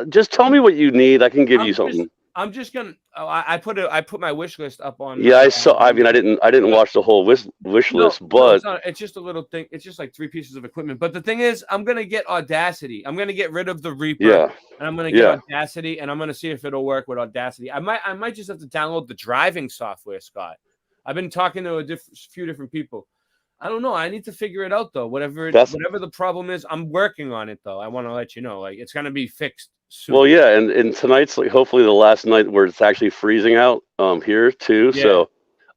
just tell me what you need. I can give you something. I'm just gonna. I put my wish list up on. Yeah, I saw. I mean, I didn't watch the whole wish list, but it's just a little thing. It's just like 3 pieces of equipment. But the thing is, I'm gonna get Audacity. I'm gonna get rid of the Reaper. Yeah. And I'm gonna get Audacity, and I'm gonna see if it'll work with Audacity. I might just have to download the driving software, Scott. I've been talking to a few different people. I don't know. I need to figure it out though. Whatever the problem is, I'm working on it though. I want to let you know, like it's gonna be fixed soon. well, yeah, and tonight's like hopefully the last night where it's actually freezing out here too. Yeah. So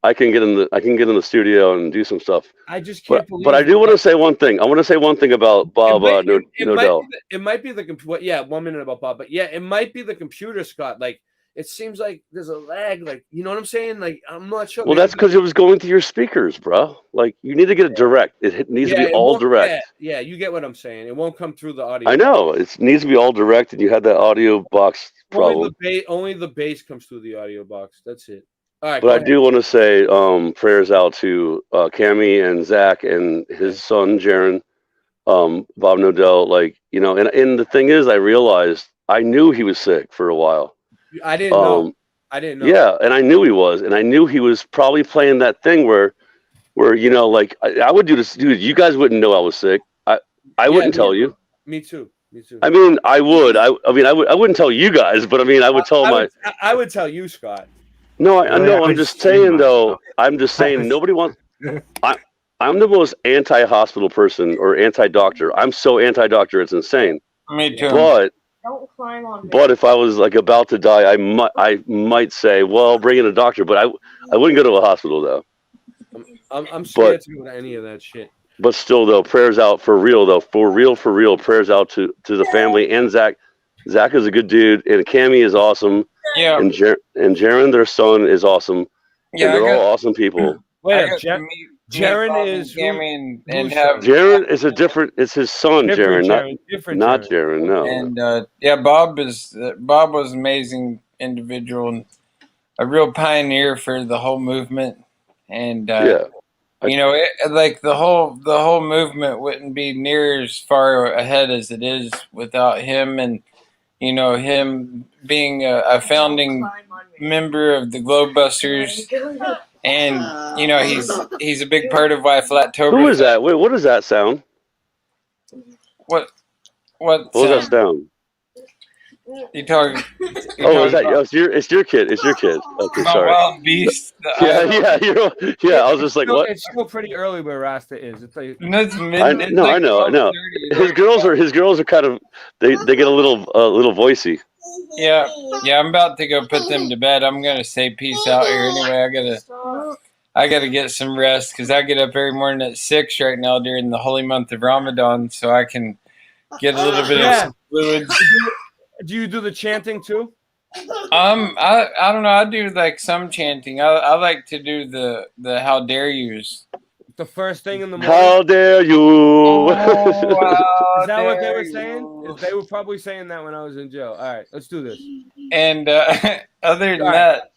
I can get in the studio and do some stuff. I just can't believe. But I do want to say one thing. I want to say one thing about Bob Nodell. It might be the computer. Yeah, 1 minute about Bob, but yeah, it might be the computer, Scott. Like it seems like there's a lag. Like you know what I'm saying? Like I'm not sure. Well, that's because it was going through your speakers, bro. Like you need to get it direct. It needs to be all direct. Yeah, you get what I'm saying. It won't come through the audio. I know it needs to be all direct, and you had that audio box problem. Only the bass comes through the audio box. That's it. All right. But I do want to say prayers out to Cammy and Zach and his son Jaron, Bob Nodell. Like and the thing is, I realized I knew he was sick for a while. I didn't know. I didn't know. Yeah, and I knew he was, and I knew he was probably playing that thing where you know, like I would do this, dude. You guys wouldn't know I was sick. I wouldn't tell you. Me too. Me too. I mean, I would. I wouldn't tell you guys, but I mean, I would tell I would tell you, Scott. No, I know. I'm just saying, though. I'm just saying, nobody wants. I'm the most anti-hospital person or anti-doctor. I'm so anti-doctor, it's insane. Me too. But Don't climb on me. But if I was like about to die, I might say, well, bring in a doctor. But I wouldn't go to a hospital though. I'm scared to go to any of that shit. But still, though, prayers out for real, though. For real. Prayers out to the family and Zach. Zach is a good dude, and Cammy is awesome. Yeah. And Jaron, their son, is awesome. Yeah, and they're all awesome people. Wait, Jaron is and have Jaron is a different. It's his son, Different Jaron, Jaron, not Jaron. No. and yeah, Bob was an amazing individual and a real pioneer for the whole movement. And you know, like the whole movement wouldn't be near as far ahead as it is without him, and you know, him being a founding member of the Globebusters, and you know, he's a big part of why Flattober. Who is that? Wait, what does that sound? What was that sound? You talking? Oh, is that? Oh, it's your kid. It's your kid. Okay, sorry. Wild beast. Yeah. I was just like, what? It's still pretty early where Rasta is. It's like I know. His girls are kind of they get a little voicey. Yeah. I'm about to go put them to bed. I'm gonna say peace out here anyway. I gotta get some rest because I get up every morning at 6 right now during the holy month of Ramadan, so I can get a little bit of some fluids. Do you do the chanting too? I don't know. I do like some chanting. I like to do the how dare yous. The first thing in the morning. How dare you? Is that what they were saying? They were probably saying that when I was in jail. All right, let's do this. And other than that,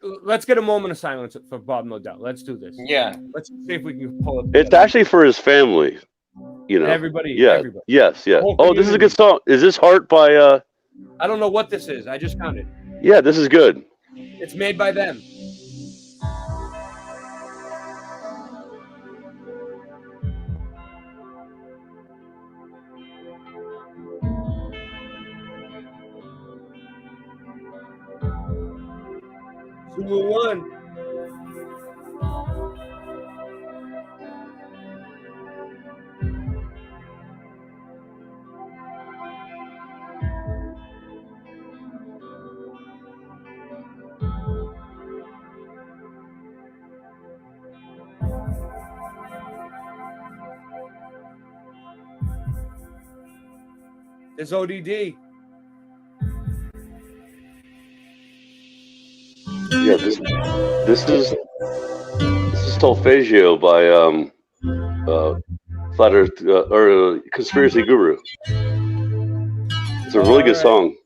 let's get a moment of silence for Bob Nodell. Let's do this. Yeah. Let's see if we can pull it. It's actually for his family. You know, everybody. Yes. Oh, this is a good song. Is this Heart by? I don't know what this is. I just found it. Yeah, this is good. It's made by them. Zulu 1. It's ODD. Yeah, this is Solfeggio by Flat Earth or Conspiracy Guru. It's a really good song.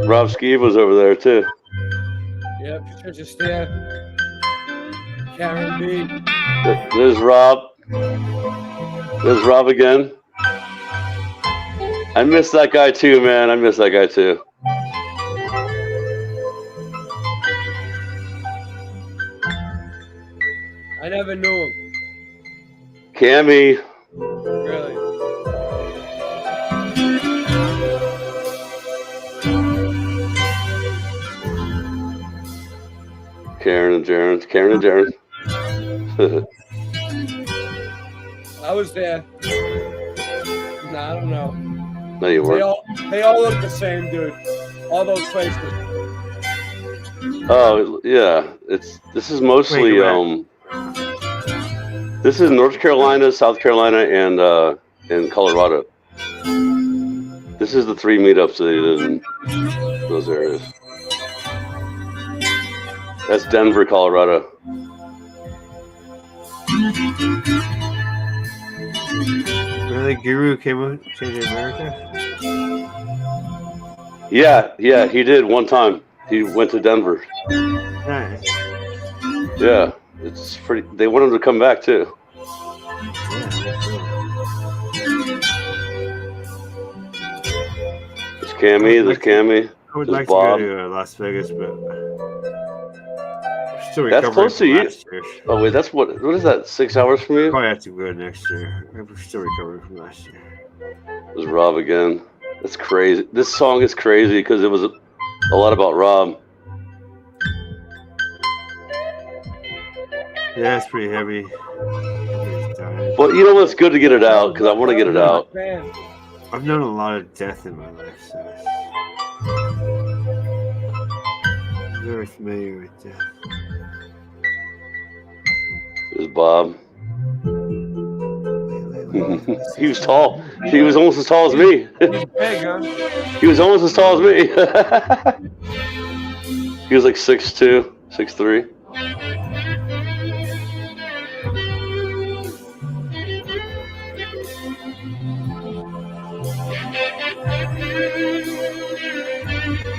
Rob Skeeve was over there too. Yep, Patricia Stair. Karen B. There's Rob. There's Rob again. I miss that guy too, man. I never knew him. Cammy. Really. Karen and Jaren. I was there. Nah, I don't know. No, you weren't. They all look the same, dude. All those places. Oh yeah, this is mostly this is North Carolina, South Carolina, and Colorado. This is the 3 meetups that they did in those areas. That's Denver, Colorado. Really, Guru came to America? Yeah, he did one time. He went to Denver. Nice. Yeah, it's pretty. They want him to come back too. There's Cammy. I would There's like Bob. to go to Las Vegas, but still That's recovering close to from you. last year. Oh wait, that's what is that? 6 hours from you? Probably have to go next year. I'm still recovering from last year. There's Rob again. That's crazy. This song is crazy because it was a lot about Rob. Yeah, it's pretty heavy. But you know what's good to get it out because I want to get it out. I've known a lot of death in my life, so I'm very familiar with death. There's Bob. He was tall. He was almost as tall as me. He's big, huh? He was almost as tall as me. He was like 6'2", 6'3".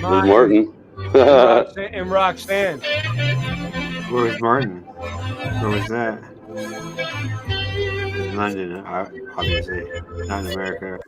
There's Martin. And Roxanne. Where was Martin? Where was that? In London, obviously. Not in America.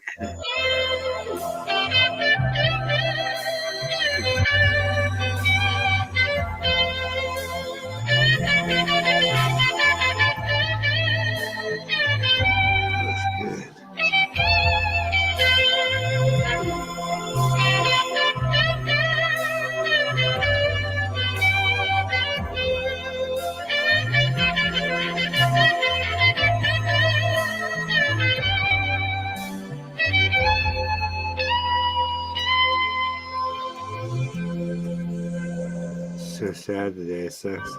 So sad today. It sucks.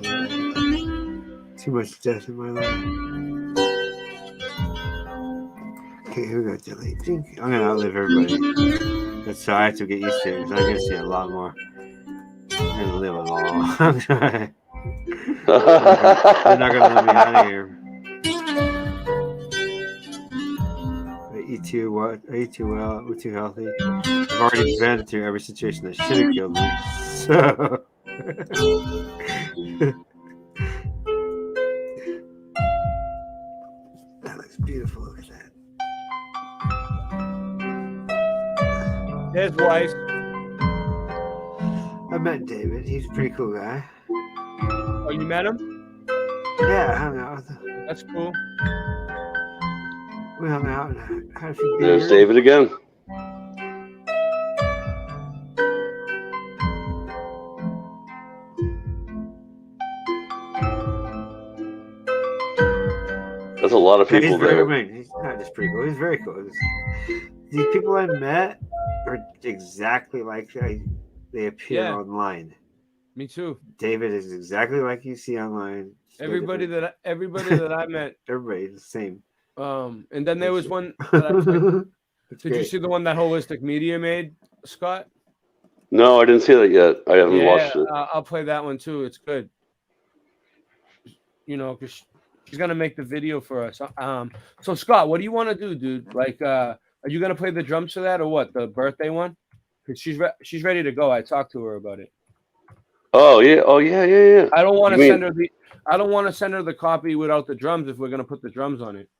Too much death in my life. Okay, here we go. Delete. I'm gonna outlive everybody. That's so I have to get used to it. 'Cause I'm gonna see a lot more. I'm gonna live a long time. They're not gonna let me out of here. I eat too what? I eat too well. We're too healthy. I've already been through every situation that should have killed me. So. That looks beautiful. Look at that. There's Weiss. I met David. He's a pretty cool guy. Oh, you met him? Yeah, I hung out with him. That's cool. We hung out and had a few There's beers. David again. That's a lot of people He's very, there. I mean, he's not just pretty cool. He's very cool. These people I met are exactly like they appear Yeah. online. Me too. David is exactly like you see online. Everybody that I met. Everybody's the same. And then there was one that I played. Did you great. see the one that Holistic Media made, Scott? No, I didn't see that yet. I haven't watched it. I'll play that one too. It's good. You know, because she's gonna make the video for us. So Scott, what do you want to do, dude? Like, are you gonna play the drums for that or what? The birthday one? Because she's ready to go. I talked to her about it. Oh yeah. I don't want to You mean- send her I don't want to send her the copy without the drums if we're gonna put the drums on it.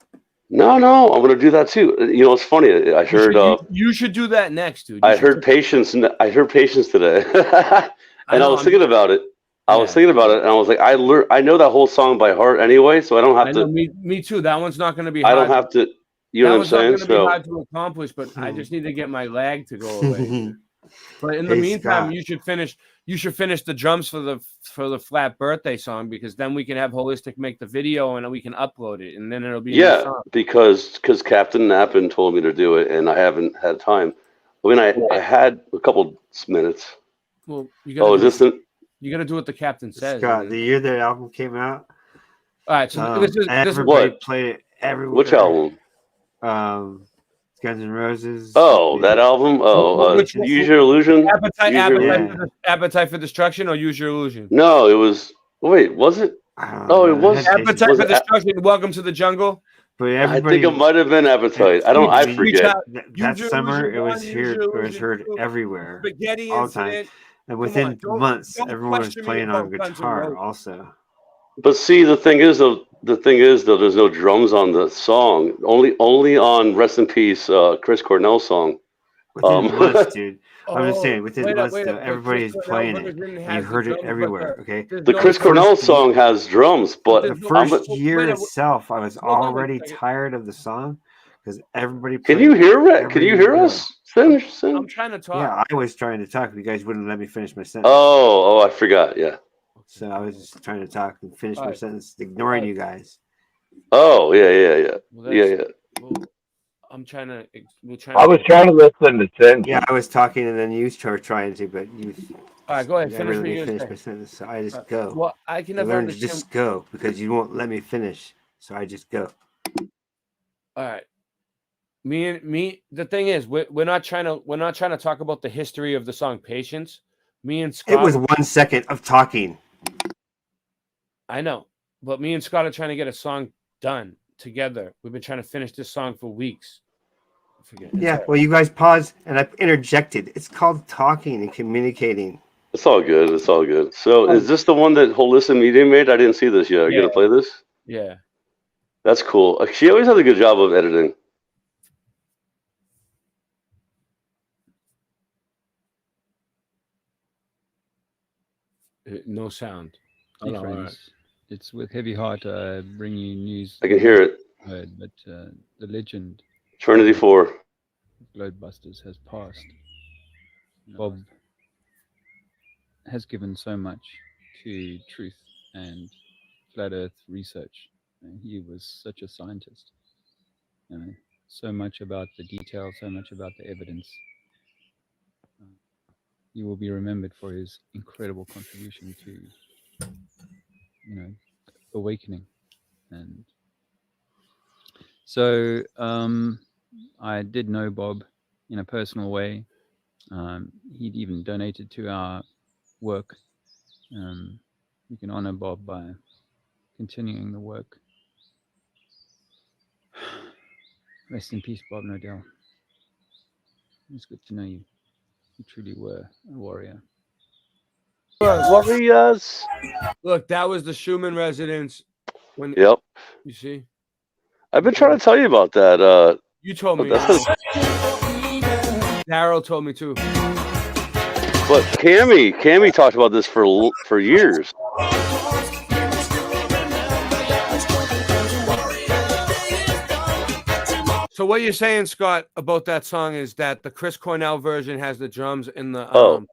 No, I'm gonna do that too. You know, it's funny. I heard. You should do that next, dude. I heard Patience. I heard Patience today, and I was thinking about it. I was thinking about it, and I was like, I know that whole song by heart anyway, so I don't have I to. know, me too. That one's not going to be. I hard. don't have to. You know what I'm saying? That one's not going to So be hard to accomplish, but I just need to get my lag to go away. But in the Hey, meantime, Scott. you should finish the drums for the flat birthday song, because then we can have Holistic make the video and we can upload it, and then it'll be a new yeah, song. because Captain Nappin told me to do it, and I haven't had time. I mean, I had a couple minutes. Well, you Oh, gotta is this you got to do what the captain says. Scott, the year that album came out, All right, so this is everybody What? played it everywhere. Which album? Guns N' Roses. Oh, that album. Oh, Which- Use Your Illusion. Appetite for Destruction or Use Your Illusion? No, it was. Wait, was it? Oh, it was. Appetite was for it- Destruction. Welcome to the Jungle. But I think it might have been Appetite. I forget. That summer, it was heard everywhere, Spaghetti all the time, Incident. and Come within on, don't- months, don't everyone was question me playing about on Guns N' guitar. Roses. Also, But see, the thing is, though, there's no drums on the song. Only on Rest in Peace, Chris Cornell's song. within months, dude. I'm just saying, within wait up, months, wait though, up. everybody is Chris playing Cornell it, version and has you heard the it drums, everywhere. but Okay, The Chris Cornell song has drums, but the first year wait a- itself, I was hold on a already second. tired of the song because everybody. Can played you it hear it? every Can you hear year. us? Singe? I'm trying to talk. Yeah, I was trying to talk. You guys wouldn't let me finish my sentence. Oh, I forgot. Yeah. So I was just trying to talk and finish my Alright. sentence, ignoring you guys. Oh, yeah. Well, Yeah. that's- well, I'm trying to. We're trying. I was trying to listen to Sin. Yeah, I was talking and then you were trying to, but you. All right, go ahead. never Finish let what me you're finish gonna my say. sentence, so I just go. Well, I can I never learned to understand. just go because you won't let me finish, so I just go. All right. Me. The thing is, we're not trying to talk about the history of the song Patience. Me and Scott. It was 1 second of talking. I know, but me and Scott are trying to get a song done together. We've been trying to finish this song for weeks. Yeah, well, you guys paused and I interjected. It's called talking and communicating. It's all good. It's all good. So, is this the one that Holistic Media made? I didn't see this yet. Are you Yeah. gonna play this? Yeah. That's cool. She always has a good job of editing. No sound. Hey Oh, no, all right. friends, it's with heavy heart bringing you news. I can hear it. Heard, but the legend Trinity 4. Globebusters has passed. Bob has given so much to truth and flat Earth research. And he was such a scientist. You know, so much about the detail, so much about the evidence. He will be remembered for his incredible contribution to, awakening. And so I did know Bob in a personal way. He'd even donated to our work. We can honor Bob by continuing the work. Rest in peace, Bob Nodell. It's good to know you. You truly were a warrior. Warriors. Look, that was the Schumann residence. When Yep. you see, I've been trying to tell you about that. you told me. That's- Daryl told me too. But Cammy talked about this for years. So what you're saying, Scott, about that song is that the Chris Cornell version has the drums in the.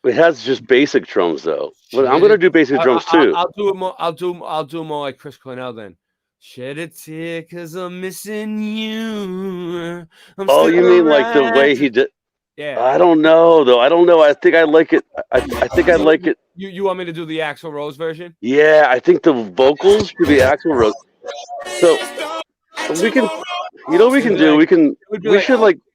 It has just basic drums though. But I'm gonna do basic drums too. I'll do it more. I'll do more like Chris Cornell then. Shed a tear 'cause I'm missing you. Oh, you mean like the way he did? Yeah. I don't know though. I don't know. I think I like it. I think I like it. You want me to do the Axl Rose version? Yeah, I think the vocals should be Axl Rose. So we can, you know, what we can do. We can.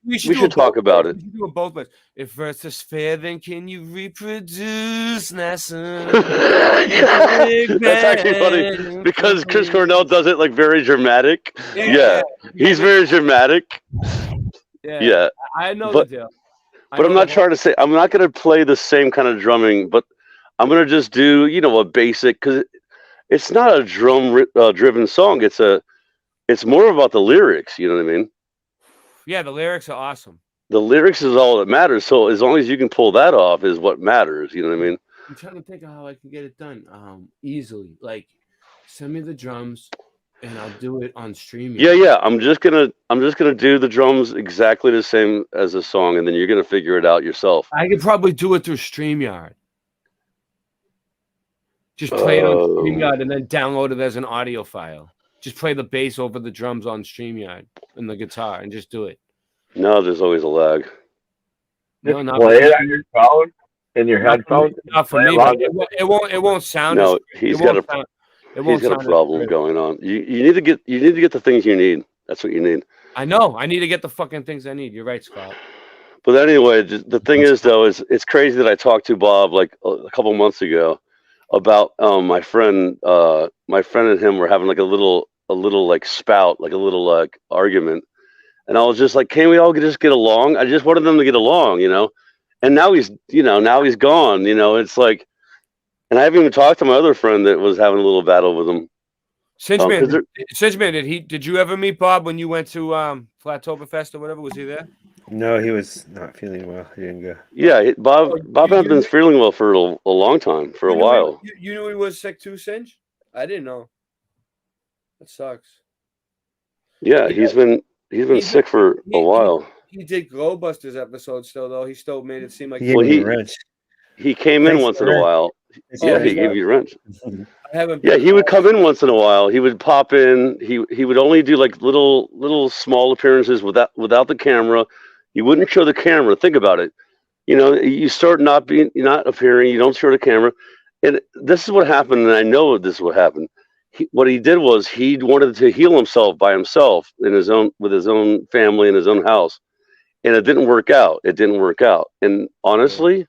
We should talk about it. We should do it both ways. If Earth is fair, then can you reproduce, NASA? That's actually funny because Chris Cornell does it like very dramatic. Yeah, he's very dramatic. Yeah, I know but, the deal. But I'm not trying to say I'm not going to play the same kind of drumming, but I'm going to just do a basic because it's not a drum driven song. It's more about the lyrics. You know what I mean? Yeah, the lyrics are awesome. The lyrics is all that matters. So as long as you can pull that off is what matters. You know what I mean? I'm trying to think of how I can get it done easily. Like, send me the drums, and I'll do it on StreamYard. Yeah. I'm just gonna do the drums exactly the same as the song, and then you're gonna figure it out yourself. I could probably do it through StreamYard. Just play it on StreamYard and then download it as an audio file. Just play the bass over the drums on StreamYard and the guitar, and just do it. No, there's always a lag. Just play it on your phone in your headphones. Not for me, but it won't sound. No, he's got a problem going on. You need to get the things you need. That's what you need. I know. I need to get the fucking things I need. You're right, Scott. But anyway, the thing is, though, is it's crazy that I talked to Bob like a couple months ago about my friend. My friend and him were having like a little like spout, like a little like argument, and I was just like, "Can't we all just get along?" I just wanted them to get along, you know. And now he's gone. You know, it's like, and I haven't even talked to my other friend that was having a little battle with him. Singeman, did you ever meet Bob when you went to Flattoberfest or whatever? Was he there? No, he was not feeling well. He didn't go. Yeah, Bob had been feeling well for a long time, for a while. You knew he was sick too, Singe? I didn't know. That sucks. Yeah, he's been sick for a while. He did Glowbusters episodes still, though. He still made it seem like he came in once in a while. Yeah, he gave you wrench. Yeah, he would come in once in a while. He would pop in. He would only do like little small appearances without the camera. He wouldn't show the camera. Think about it. You know, you start not appearing. You don't show the camera, and this is what happened. And I know this is what happened. What he did was he wanted to heal himself by himself with his own family in his own house, and it didn't work out. And honestly,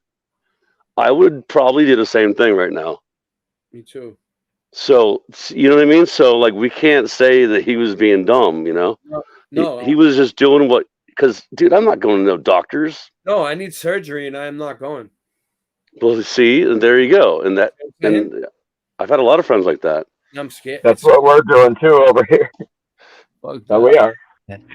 I would probably do the same thing right now. Me too. So, you know what I mean? So, like, we can't say that he was being dumb, you know? No. He was just doing because, dude, I'm not going to no doctors. No, I need surgery, and I am not going. Well, see, and there you go. And I've had a lot of friends like that. I'm scared. That's what we're doing, too, over here. So we are.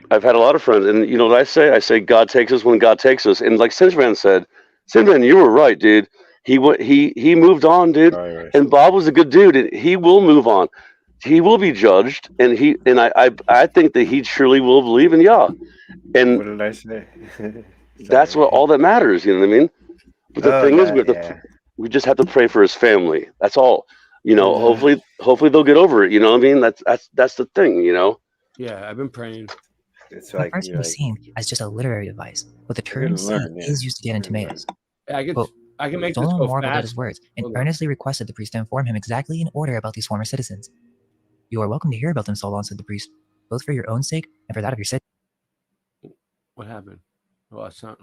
I've had a lot of friends, and you know what I say? I say God takes us when God takes us. And like Singeman said, Singeman, you were right, dude. He moved on, dude. Right. And Bob was a good dude, and he will move on. He will be judged, and I think that he truly will believe in Yah. And what did I say? That's what all that matters. You know what I mean? But the thing is, we just have to pray for his family. That's all. You know, hopefully they'll get over it. You know what I mean? That's the thing. You know. Yeah, I've been praying. It's like first be seen as just a literary device, but the term seed is used again in tomatoes. I can make this Solomon go marveled at fast. his words and earnestly requested the priest to inform him exactly in order about these former citizens. You are welcome to hear about them, Solomon, said the priest, both for your own sake and for that of your city. What happened? Oh, it's not.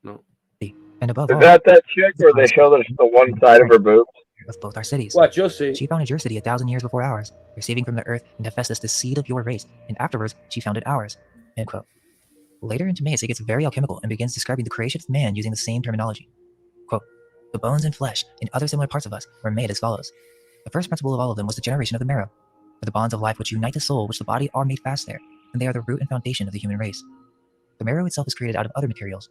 No. And above Is all, that chick where they show the one side of her boobs? of both our cities. What, you'll see. She founded your city 1,000 years before ours, receiving from the earth and Hephaestus the seed of your race, and afterwards she founded ours. End quote. Later in Timaeus, it gets very alchemical and begins describing the creation of man using the same terminology. Quote, the bones and flesh and other similar parts of us were made as follows. The first principle of all of them was the generation of the marrow, for the bonds of life which unite the soul which the body are made fast there, and they are the root and foundation of the human race. The marrow itself is created out of other materials.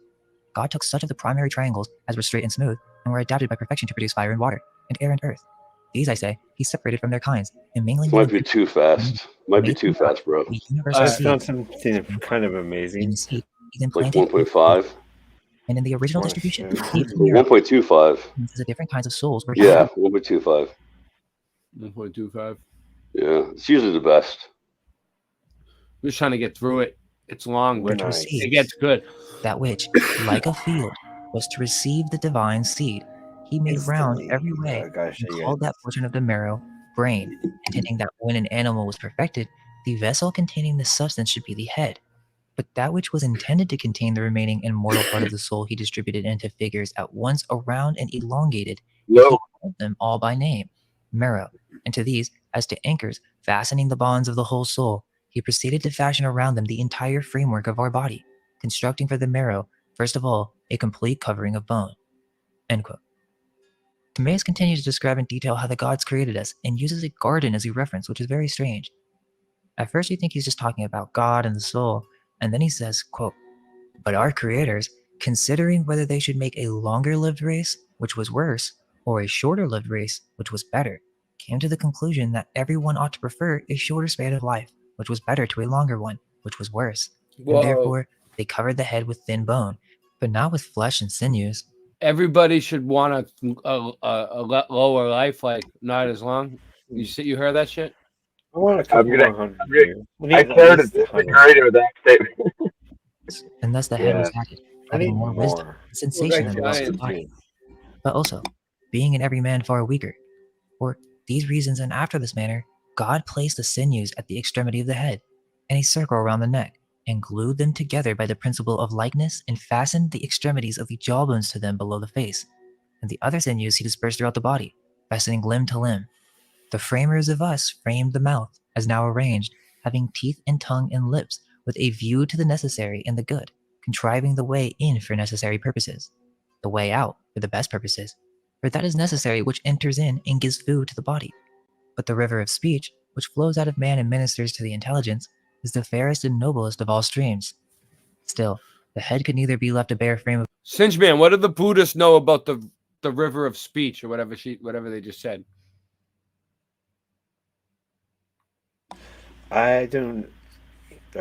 God took such of the primary triangles as were straight and smooth, and were adapted by perfection to produce fire and water, and air and earth. These, I say, he separated from their kinds, and mingling Might be too fast. Might be too fast, bro. I found something kind of amazing. Like 1.5. And in the original distribution, 1.25. The different kinds of souls were 1.25. 1.25. Yeah, it's usually the best. We're just trying to get through it. It's long, but nice. It gets good. That which, like a field, was to receive the divine seed. He made round every way and called that portion of the marrow brain, intending that when an animal was perfected, the vessel containing the substance should be the head. But that which was intended to contain the remaining immortal part of the soul he distributed into figures at once around and elongated. He called them all by name, marrow, and to these, as to anchors, fastening the bonds of the whole soul, he proceeded to fashion around them the entire framework of our body, constructing for the marrow, first of all, a complete covering of bone. End quote. Timaeus continues to describe in detail how the gods created us and uses a garden as a reference, which is very strange. At first you think he's just talking about God and the soul, and then he says, quote, but our creators, considering whether they should make a longer-lived race, which was worse, or a shorter lived race, which was better, came to the conclusion that everyone ought to prefer a shorter span of life, which was better, to a longer one, which was worse. Whoa. And therefore, they covered the head with thin bone, but not with flesh and sinews. Everybody should want a lower life, like not as long. You heard that shit? I want a I'm couple gonna. more hundred years. We I need at started least 100. disagreeing with that statement. And thus the head was Yeah. added, I need having more wisdom more. and sensation Well, than the rest of the giants, body, but also being in every man far weaker. For these reasons and after this manner, God placed the sinews at the extremity of the head, and a circle around the neck, and glued them together by the principle of likeness, and fastened the extremities of the jawbones to them below the face. And the other sinews he dispersed throughout the body, fastening limb to limb. The framers of us framed the mouth, as now arranged, having teeth and tongue and lips, with a view to the necessary and the good, contriving the way in for necessary purposes, the way out for the best purposes, for that is necessary which enters in and gives food to the body. But the river of speech, which flows out of man and ministers to the intelligence, is the fairest and noblest of all streams. Still, the head could neither be left a bare frame of Singeman, what do the Buddhists know about the river of speech, or whatever they just said? I've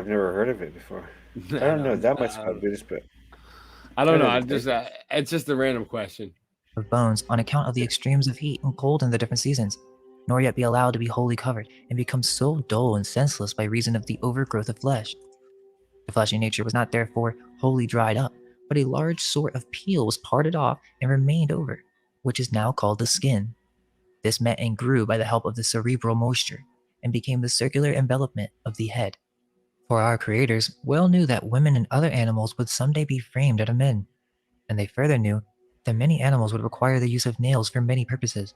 never heard of it before. I don't know that much about Buddhist, but I don't know. I'm just it's just a random question. bones on account of the extremes of heat and cold in the different seasons, nor yet be allowed to be wholly covered, and become so dull and senseless by reason of the overgrowth of flesh. The fleshy nature was not therefore wholly dried up, but a large sort of peel was parted off and remained over, which is now called the skin. This met and grew by the help of the cerebral moisture, and became the circular envelopment of the head. For our creators well knew that women and other animals would someday be framed out of men, and they further knew that many animals would require the use of nails for many purposes,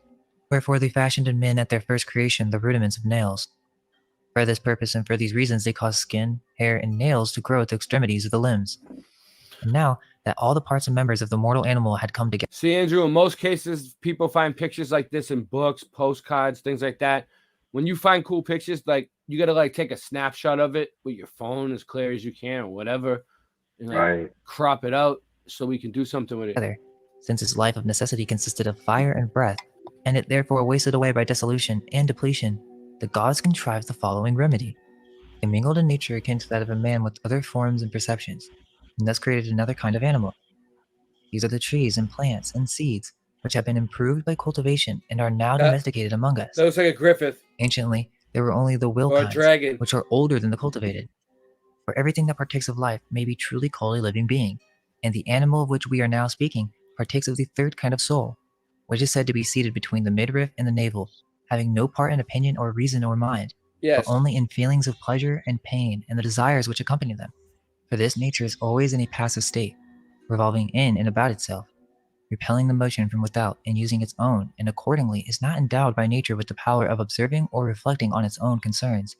wherefore they fashioned in men at their first creation the rudiments of nails. For this purpose and for these reasons they caused skin, hair, and nails to grow at the extremities of the limbs. And now that all the parts and members of the mortal animal had come together. See, Andrew, in most cases, people find pictures like this in books, postcards, things like that. When you find cool pictures, like you got to like take a snapshot of it with your phone as clear as you can or whatever, and like crop it out so we can do something with it. Since its life of necessity consisted of fire and breath, and it therefore wasted away by dissolution and depletion, the gods contrived the following remedy. They mingled a nature akin to that of a man with other forms and perceptions, and thus created another kind of animal. These are the trees and plants and seeds, which have been improved by cultivation and are now domesticated among us. That looks like a griffith. Anciently, there were only the will Or a kinds, dragon. which are older than the cultivated. For everything that partakes of life may be truly called a living being, and the animal of which we are now speaking partakes of the third kind of soul, which is said to be seated between the midriff and the navel, having no part in opinion or reason or mind, Yes. but only in feelings of pleasure and pain and the desires which accompany them. For this nature is always in a passive state, revolving in and about itself, repelling the motion from without and using its own, and accordingly is not endowed by nature with the power of observing or reflecting on its own concerns.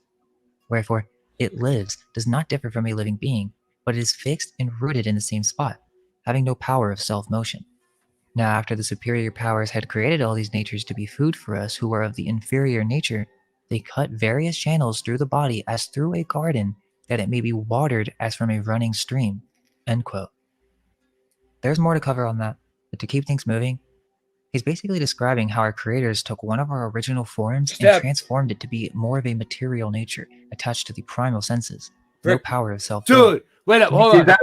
Wherefore, it lives, does not differ from a living being, but is fixed and rooted in the same spot, having no power of self-motion. Now, after the superior powers had created all these natures to be food for us who are of the inferior nature, they cut various channels through the body as through a garden, that it may be watered as from a running stream. End quote. There's more to cover on that, but to keep things moving, he's basically describing how our creators took one of our original forms and transformed it to be more of a material nature, attached to the primal senses. No power of self. Dude, wait up, hold on.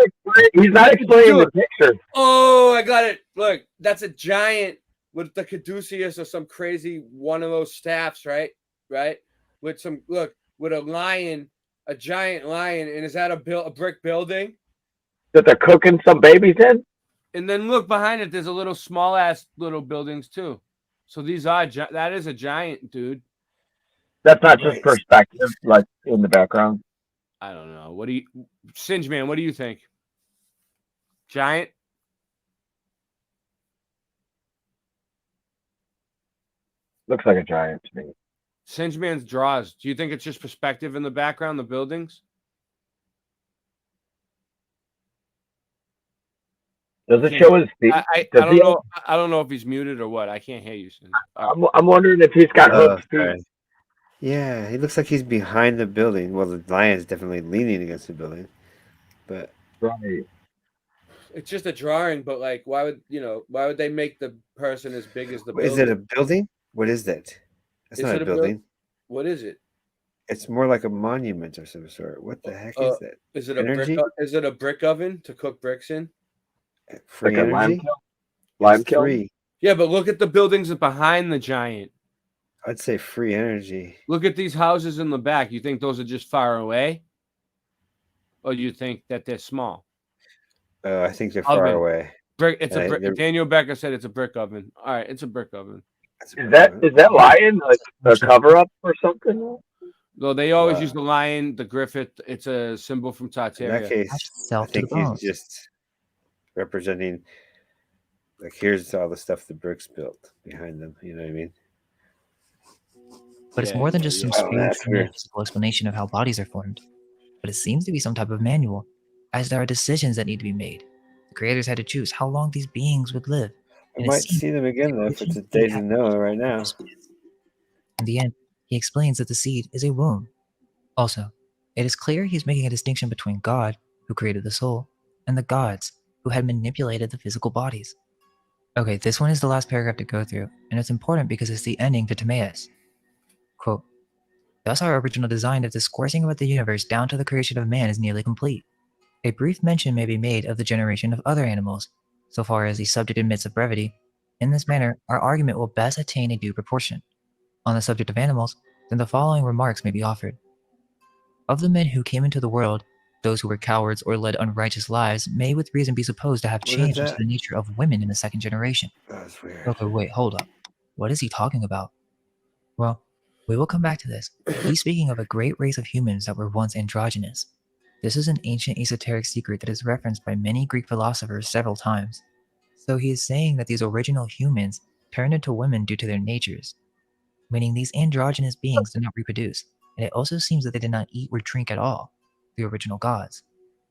He's not explaining the picture. Oh, I got it. Look, that's a giant with the caduceus or some crazy one of those staffs, right? Right? With some, look, with a lion, a giant lion, and is that a brick building? That they're cooking some babies in? And then look behind it, there's a little small ass little buildings too. So these are, that is a giant, dude. That's not just perspective, like in the background. I don't know. What do you, Singeman, what do you think? Giant? Looks like a giant to me. Singeman's draws. Do you think it's just perspective in the background, the buildings? Does it show his feet? I don't know. I don't know if he's muted or what. I can't hear you. I'm wondering if he's got hooked feet. Yeah, he looks like he's behind the building. Well, the lion's definitely leaning against the building, but right. It's just a drawing, but like, why would they make the person as big as the building? Is it a building? What is that? That's Is not it a building. What is it? It's more like a monument of some sort. What the heck is that? Is it Energy? Is it a brick oven to cook bricks in? Free Like a lime energy? kiln? Lime It's kiln? free. Yeah, but look at the buildings behind the giant. I'd say free energy. Look at these houses in the back. You think those are just far away? Or do you think that they're small? I think they're far Oven. away. Brick. It's a And brick. they're- Daniel Becker said it's a brick oven. All right, it's a brick oven. Is that lion like a cover up or something? Though they always Wow. use the lion, the Griffith. It's a symbol from In Tartaria. that case, I think he's just representing. Like, here's all the stuff the bricks built behind them. You know what I mean? But it's more than just some Oh, that's spiritual weird. metaphysical explanation of how bodies are formed. But it seems to be some type of manual, as there are decisions that need to be made. The creators had to choose how long these beings would live. I and it might seems see them again though if it's a originally day to had- know right now. In the end, he explains that the seed is a womb. Also, it is clear he is making a distinction between God, who created the soul, and the gods, who had manipulated the physical bodies. Okay, this one is the last paragraph to go through, and it's important because it's the ending to Timaeus. Quote, thus our original design of discoursing about the universe down to the creation of man is nearly complete. A brief mention may be made of the generation of other animals, so far as the subject admits of brevity. In this manner, our argument will best attain a due proportion. On the subject of animals, then the following remarks may be offered. Of the men who came into the world, those who were cowards or led unrighteous lives may with reason be supposed to have What is changed into that? the nature of women in the second generation. That's weird. Okay, wait, hold up. What is he talking about? Well, we will come back to this. He's speaking of a great race of humans that were once androgynous. This is an ancient esoteric secret that is referenced by many Greek philosophers several times. So he is saying that these original humans turned into women due to their natures, meaning these androgynous beings did not reproduce, and it also seems that they did not eat or drink at all, the original gods.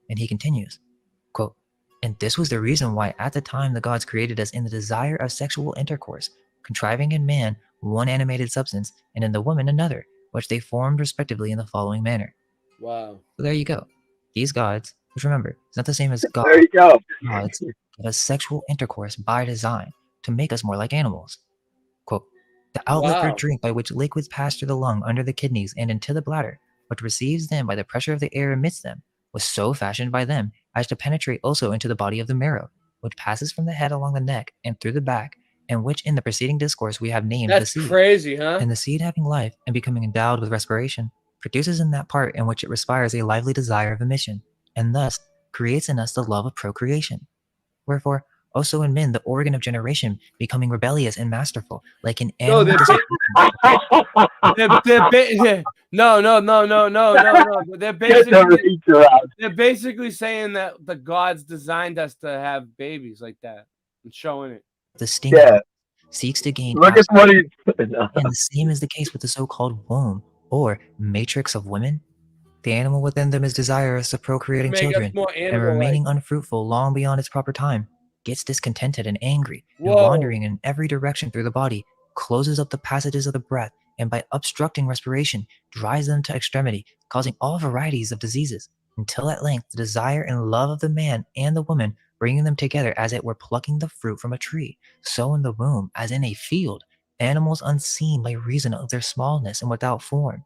And he continues, quote, and this was the reason why at the time the gods created us in the desire of sexual intercourse, contriving in man one animated substance and in the woman another, which they formed respectively in the following manner. Wow. So there you go. These gods, which remember, it's not the same as God. There you go. Gods give us sexual intercourse by design to make us more like animals. Quote, the outlet for Wow. drink by which liquids pass through the lung under the kidneys and into the bladder, which receives them by the pressure of the air amidst them, was so fashioned by them as to penetrate also into the body of the marrow, which passes from the head along the neck and through the back, and which in the preceding discourse we have named That's the seed. crazy, huh? And the seed having life and becoming endowed with respiration, produces in that part in which it respires a lively desire of emission, and thus creates in us the love of procreation. Wherefore, also in men the organ of generation becoming rebellious and masterful, like an No, animal. No. They're basically saying that the gods designed us to have babies like that and showing it. The stinger seeks to gain Look at access, what he's and the same is the case with the so-called womb or matrix of women. The animal within them is desirous of procreating Make us children more and animal-like. remaining unfruitful long beyond its proper time, gets discontented and angry, and Whoa. wandering in every direction through the body, closes up the passages of the breath, and by obstructing respiration, drives them to extremity, causing all varieties of diseases, until at length the desire and love of the man and the woman, bringing them together as it were plucking the fruit from a tree, so in the womb, as in a field, animals unseen by reason of their smallness and without form.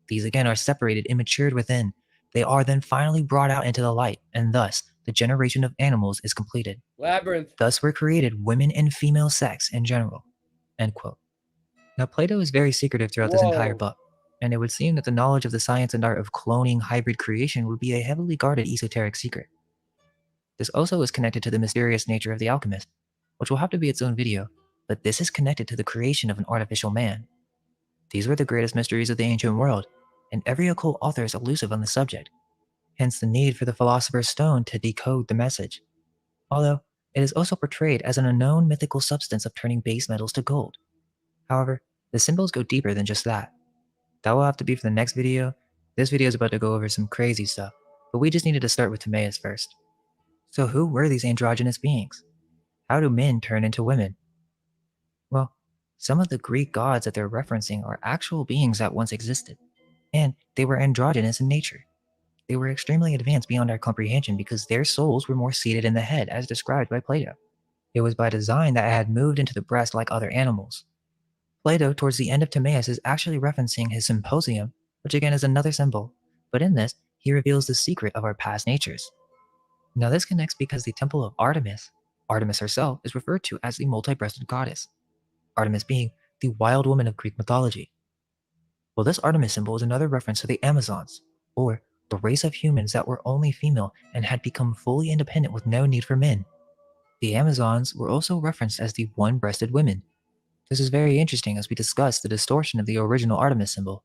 These again are separated and matured within. They are then finally brought out into the light, and thus the generation of animals is completed. Labyrinth. Thus were created women and female sex in general. End quote. Now, Plato is very secretive throughout this entire Whoa. book, and it would seem that the knowledge of the science and art of cloning hybrid creation would be a heavily guarded esoteric secret. This also is connected to the mysterious nature of the alchemist, which will have to be its own video, but this is connected to the creation of an artificial man. These were the greatest mysteries of the ancient world, and every occult author is elusive on the subject, hence the need for the philosopher's stone to decode the message. Although, it is also portrayed as an unknown mythical substance of turning base metals to gold. However, the symbols go deeper than just that. That will have to be for the next video. This video is about to go over some crazy stuff, but we just needed to start with Timaeus first. So who were these androgynous beings? How do men turn into women? Well, some of the Greek gods that they're referencing are actual beings that once existed, and they were androgynous in nature. they were extremely advanced beyond our comprehension because their souls were more seated in the head, as described by Plato. It was by design that it had moved into the breast like other animals. Plato, towards the end of Timaeus, is actually referencing his symposium, which again is another symbol, but in this, he reveals the secret of our past natures. Now this connects because the temple of Artemis herself, is referred to as the multi-breasted goddess, Artemis being the wild woman of Greek mythology. Well, this Artemis symbol is another reference to the Amazons, or the race of humans that were only female and had become fully independent with no need for men. The Amazons were also referenced as the one-breasted women. This is very interesting as we discuss the distortion of the original Artemis symbol.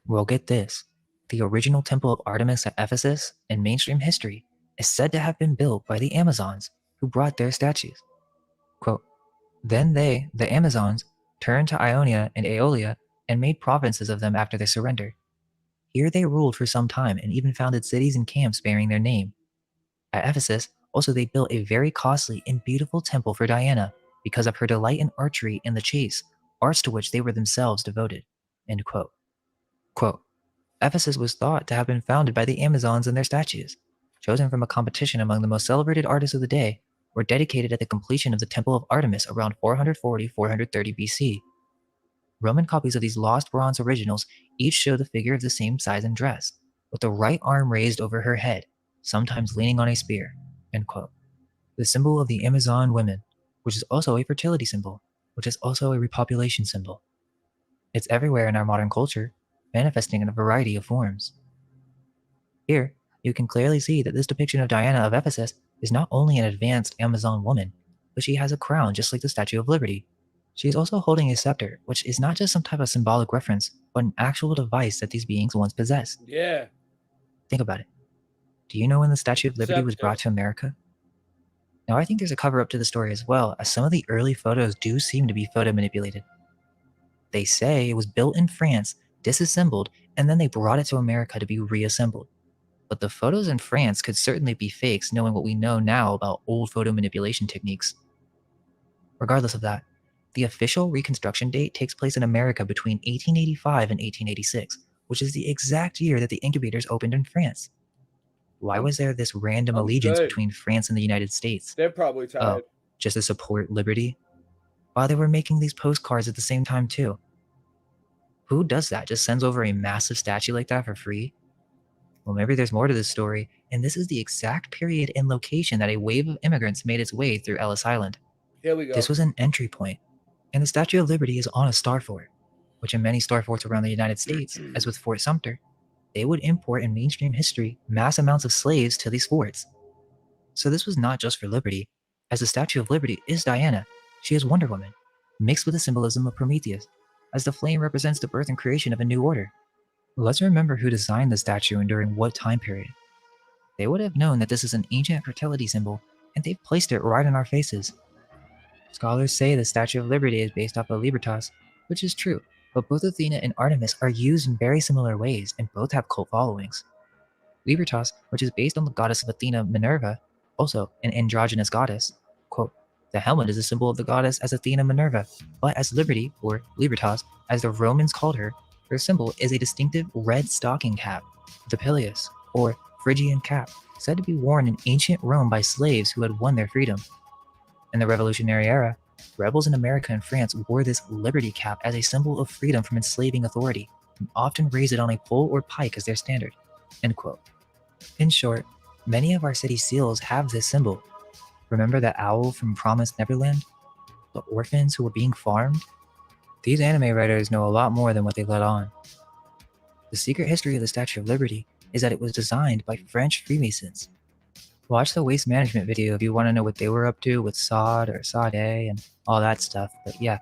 Well, get this. The original temple of Artemis at Ephesus in mainstream history is said to have been built by the Amazons who brought their statues. Quote, "Then they, the Amazons, turned to Ionia and Aeolia and made provinces of them after their surrender. Here they ruled for some time and even founded cities and camps bearing their name. At Ephesus, also they built a very costly and beautiful temple for Diana because of her delight in archery and the chase, arts to which they were themselves devoted." End quote. Quote, "Ephesus was thought to have been founded by the Amazons and their statues, chosen from a competition among the most celebrated artists of the day, were dedicated at the completion of the Temple of Artemis around 440-430 BC. Roman copies of these lost bronze originals each show the figure of the same size and dress, with the right arm raised over her head, sometimes leaning on a spear." End quote. The symbol of the Amazon women, which is also a fertility symbol, which is also a repopulation symbol. It's everywhere in our modern culture, manifesting in a variety of forms. Here, you can clearly see that this depiction of Diana of Ephesus is not only an advanced Amazon woman, but she has a crown just like the Statue of Liberty. She is also holding a scepter, which is not just some type of symbolic reference, but an actual device that these beings once possessed. Yeah. Think about it. Do you know when the Statue of Liberty was brought to America? Now, I think there's a cover-up to the story as well, as some of the early photos do seem to be photo manipulated. They say it was built in France, disassembled, and then they brought it to America to be reassembled. But the photos in France could certainly be fakes, knowing what we know now about old photo manipulation techniques. Regardless of that, the official reconstruction date takes place in America between 1885 and 1886, which is the exact year that the incubators opened in France. Why was there this random allegiance between France and the United States? They're probably tired. Oh, just to support liberty? While they were making these postcards at the same time too. Who does that? Just sends over a massive statue like that for free? Well, maybe there's more to this story, and this is the exact period and location that a wave of immigrants made its way through Ellis Island. Here we go. This was an entry point, and the Statue of Liberty is on a star fort, which in many star forts around the United States, as with Fort Sumter, they would import in mainstream history mass amounts of slaves to these forts. So this was not just for liberty, as the Statue of Liberty is Diana. She is Wonder Woman, mixed with the symbolism of Prometheus, as the flame represents the birth and creation of a new order. Let's remember who designed the statue and during what time period. They would have known that this is an ancient fertility symbol, and they've placed it right in our faces. Scholars say the Statue of Liberty is based off of Libertas, which is true, but both Athena and Artemis are used in very similar ways, and both have cult followings. Libertas, which is based on the goddess of Athena, Minerva, also an androgynous goddess. Quote, "The helmet is a symbol of the goddess as Athena Minerva, but as Liberty, or Libertas, as the Romans called her symbol is a distinctive red stocking cap, the pileus, or Phrygian cap, said to be worn in ancient Rome by slaves who had won their freedom. In the Revolutionary era, rebels in America and France wore this liberty cap as a symbol of freedom from enslaving authority, and often raised it on a pole or pike as their standard." End quote. In short, many of our city seals have this symbol. Remember the owl from Promised Neverland? The orphans who were being farmed? These anime writers know a lot more than what they let on. The secret history of the Statue of Liberty is that it was designed by French Freemasons. Watch the waste management video if you want to know what they were up to with Sade or Sade and all that stuff. But yeah,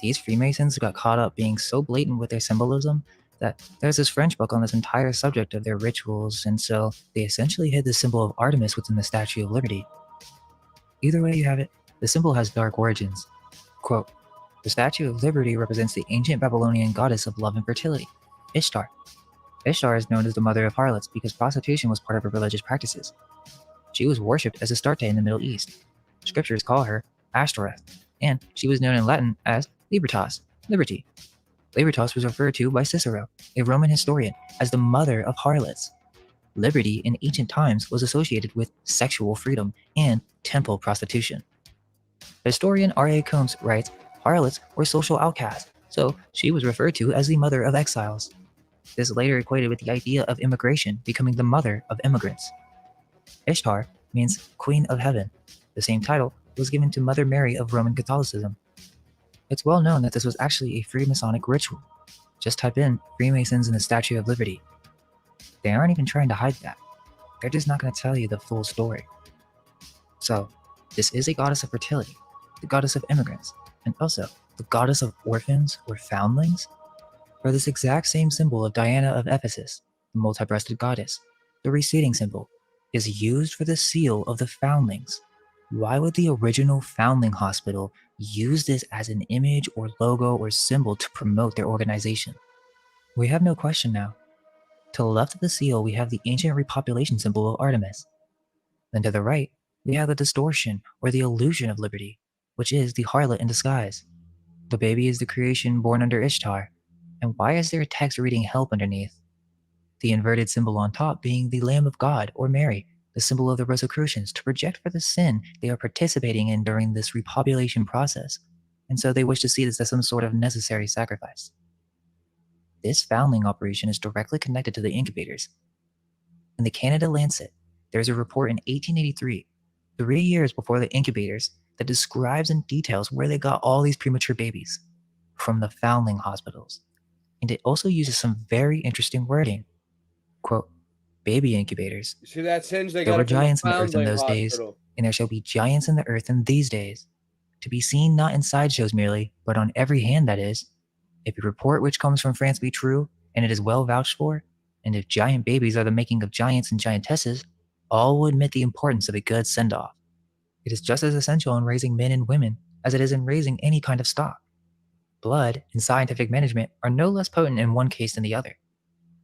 these Freemasons got caught up being so blatant with their symbolism that there's this French book on this entire subject of their rituals, and so they essentially hid the symbol of Artemis within the Statue of Liberty. Either way you have it, the symbol has dark origins. Quote, "The Statue of Liberty represents the ancient Babylonian goddess of love and fertility, Ishtar. Ishtar is known as the mother of harlots because prostitution was part of her religious practices. She was worshipped as Astarte in the Middle East. Scriptures call her Ashtoreth, and she was known in Latin as Libertas, liberty. Libertas was referred to by Cicero, a Roman historian, as the mother of harlots. liberty in ancient times was associated with sexual freedom and temple prostitution. Historian R.A. Combs writes, harlots were social outcasts, so she was referred to as the mother of exiles. This later equated with the idea of immigration becoming the mother of immigrants. Ishtar means Queen of Heaven. The same title was given to Mother Mary of Roman Catholicism. It's well known that this was actually a Freemasonic ritual. Just type in Freemasons and the Statue of Liberty. They aren't even trying to hide that. They're just not going to tell you the full story. So, this is a goddess of fertility, the goddess of immigrants, and also the goddess of orphans or foundlings. For this exact same symbol of Diana of Ephesus, the multi-breasted goddess, the receding symbol, is used for the seal of the foundlings. Why would the original foundling hospital use this as an image or logo or symbol to promote their organization? We have no question now. To the left of the seal, we have the ancient repopulation symbol of Artemis. Then to the right, we have the distortion or the illusion of liberty, which is the harlot in disguise. The baby is the creation born under Ishtar. And why is there a text reading help underneath? The inverted symbol on top being the Lamb of God or Mary, the symbol of the Rosicrucians, to project for the sin they are participating in during this repopulation process, and so they wish to see this as some sort of necessary sacrifice. This foundling operation is directly connected to the incubators. In the Canada Lancet, there's a report in 1883, 3 years before the incubators, that describes and details where they got all these premature babies, from the foundling hospitals. And it also uses some very interesting wording. Quote, baby incubators. See that, Singe? They There got were it from the giants in the earth in Foundling those days, Hospital. and there shall be giants in the earth in these days. To be seen not in sideshows merely, but on every hand, that is. If a report which comes from France be true, and it is well vouched for, and if giant babies are the making of giants and giantesses, all will admit the importance of a good send-off. It is just as essential in raising men and women as it is in raising any kind of stock. Blood and scientific management are no less potent in one case than the other.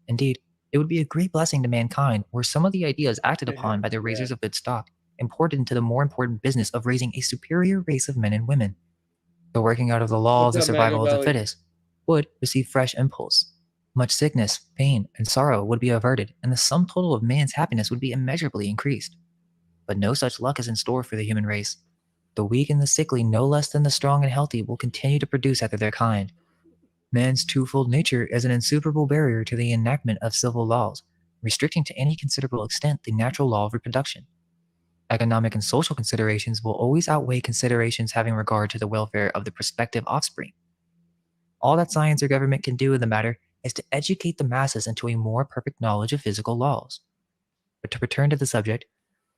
Indeed, it would be a great blessing to mankind were some of the ideas acted upon by the raisers of good stock imported into the more important business of raising a superior race of men and women. The working out of the law of the What's up, survival of the Machiavelli? fittest would receive fresh impulse. Much sickness, pain, and sorrow would be averted, and the sum total of man's happiness would be immeasurably increased. But no such luck is in store for the human race. The weak and the sickly, no less than the strong and healthy, will continue to produce after their kind. Man's twofold nature is an insuperable barrier to the enactment of civil laws, restricting to any considerable extent the natural law of reproduction. Economic and social considerations will always outweigh considerations having regard to the welfare of the prospective offspring. All that science or government can do in the matter is to educate the masses into a more perfect knowledge of physical laws. But to return to the subject,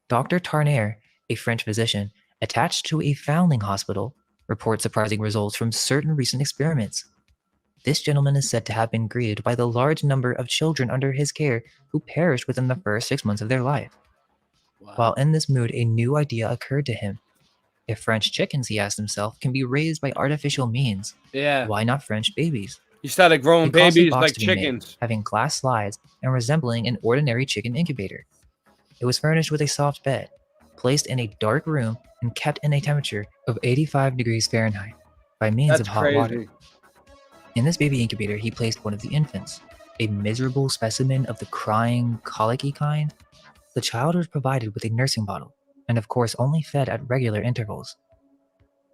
Dr. Tarnier, a French physician attached to a foundling hospital, reports surprising results from certain recent experiments. This gentleman is said to have been greeted by the large number of children under his care who perished within the first 6 months of their life. While in this mood, a new idea occurred to him. If French chickens, he asked himself, can be raised by artificial means, Yeah. why not French babies? He started growing He caused a babies box like to be made, chickens. having glass slides and resembling an ordinary chicken incubator. It was furnished with a soft bed, placed in a dark room, and kept in a temperature of 85 degrees Fahrenheit by means That's of hot crazy. water. In this baby incubator, he placed one of the infants, a miserable specimen of the crying, colicky kind. The child was provided with a nursing bottle, and of course only fed at regular intervals.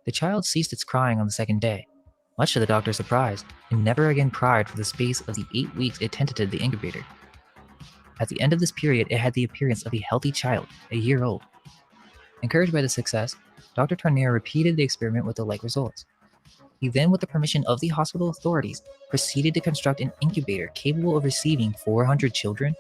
The child ceased its crying on the second day, much to the doctor's surprise, and never again cried for the space of the 8 weeks it tenanted the incubator. At the end of this period, it had the appearance of a healthy child, a year old. Encouraged by the success, Dr. Tarnier repeated the experiment with the like results. He then, with the permission of the hospital authorities, proceeded to construct an incubator capable of receiving 400 children,